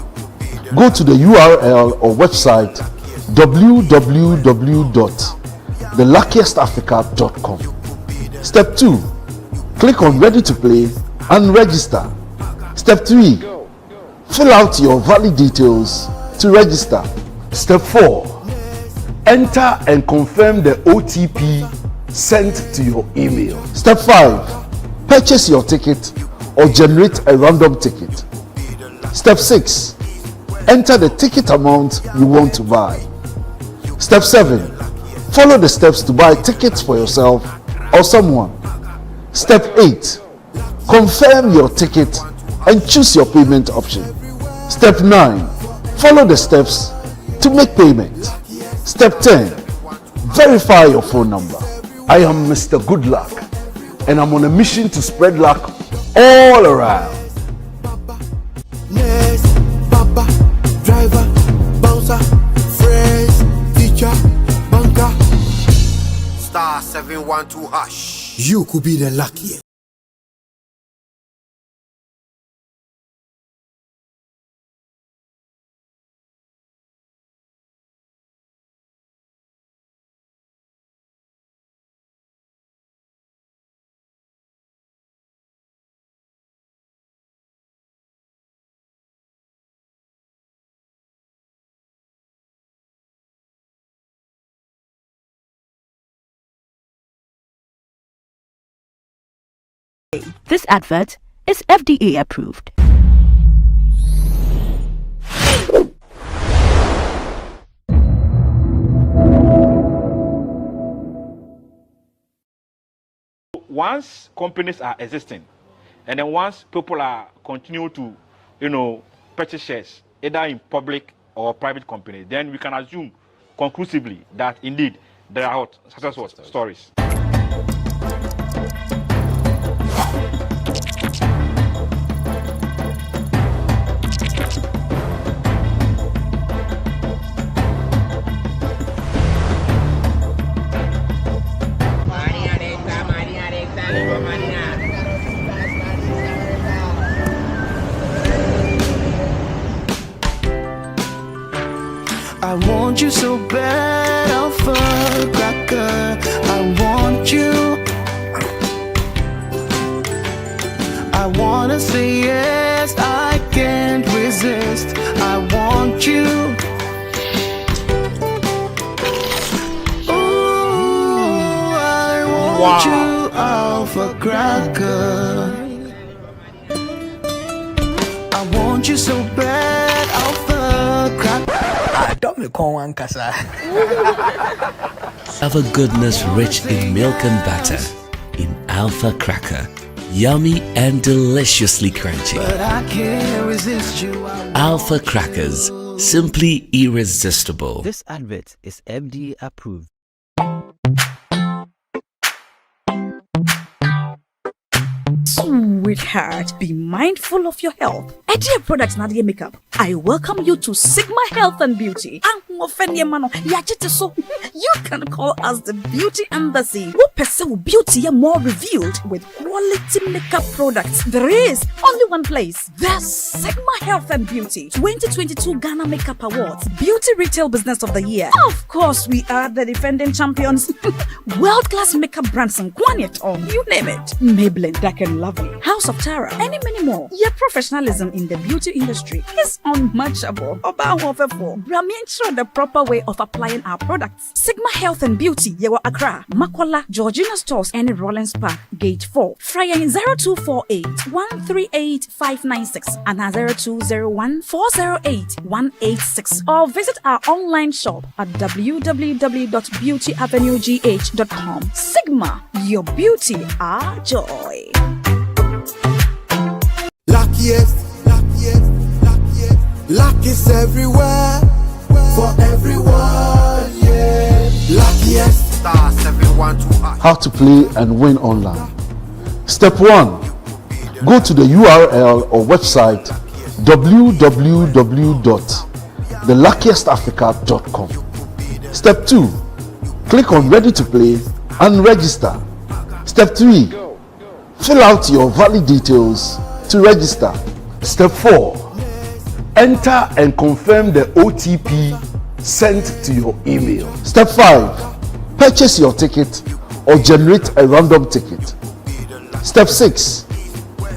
Go to the URL or website www.theluckiestafrica.com. Step 2. Click on Ready to Play and register. Step 3. Fill out your valid details to register. Step 4. Enter and confirm the OTP sent to your email. Step 5. Purchase your ticket or generate a random ticket. Step 6. Enter the ticket amount you want to buy. Step 7. Follow the steps to buy tickets for yourself or someone. Step 8. Confirm your ticket and choose your payment option. Step 9. Follow the steps to make payment. Step 10. Verify your phone number. I am Mr. Good Luck and I'm on a mission to spread luck all around. Nurse, Papa, driver, bouncer, friends, teacher, banker. Star 712 hash. You could be the luckiest. This advert is FDA approved. Once companies are existing, and then once people are continue to, purchase shares, either in public or private companies, then we can assume conclusively that indeed there are what success stories. I want you so bad, alpha cracker. I want you. I wanna say yes, I can't resist. I want you. Ooh, I want you, alpha cracker. I want you so bad, alpha cracker. Alpha goodness rich in milk and butter. In Alpha Cracker. Yummy and deliciously crunchy. But I can't resist you. Alpha Crackers. Simply irresistible. This advert is FDA approved. Sweetheart, be mindful of your health. Idea Products Nadia Makeup. I welcome you to Sigma Health and Beauty. You can call us the Beauty Embassy. Who pursue beauty more revealed with quality makeup products. There is only one place. The Sigma Health and Beauty 2022 Ghana Makeup Awards. Beauty Retail Business of the Year. Of course, we are the defending champions. World-class makeup brands and Kwanyet on. You name it. Maybelline, Dark and Lovely, House of Tara, and many more. Your professionalism in the beauty industry is unmatchable. Bramian the proper way of applying our products. Sigma Health and Beauty, Yewa Accra, Makola, Georgina Stores, and Rollins Park, Gate 4. Fryer 0248 138 596 and 0201 408 186. Or visit our online shop at www.beautyavenuegh.com. Sigma, your beauty, our joy. Luckiest, luck is everywhere, for everyone, yeah. Luckiest, star 712. How to play and win online. Step 1. Go to the URL or website www.theluckiestafrica.com. Step 2. Click on Ready to Play and register. Step 3. Fill out your valid details to register. Step 4. Enter and confirm the OTP sent to your email. Step 5. Purchase your ticket or generate a random ticket. Step 6.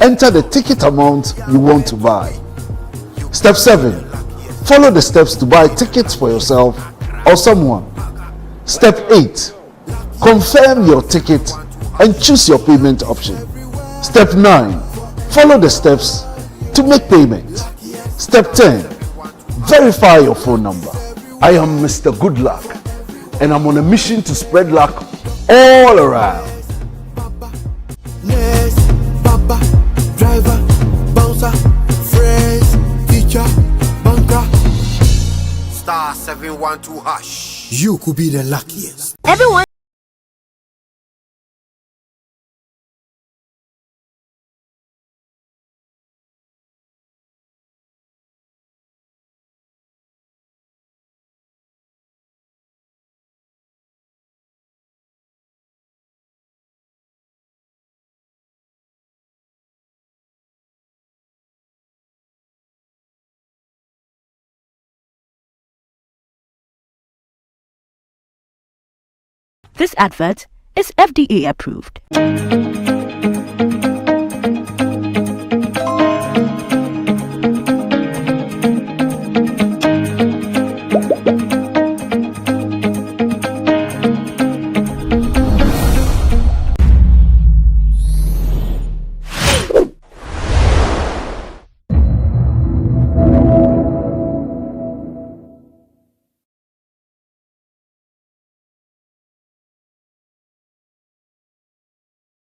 Enter the ticket amount you want to buy. Step 7. Follow the steps to buy tickets for yourself or someone. Step 8. Confirm your ticket and choose your payment option. Step 9. Follow the steps to make payment. Step 10. Verify your phone number. I am Mr. Good Luck and I'm on a mission to spread luck all around. Nurse, Baba, driver, bouncer, friends, teacher, banker. Star 712 hash. You could be the luckiest. Everyone. This advert is FDA approved.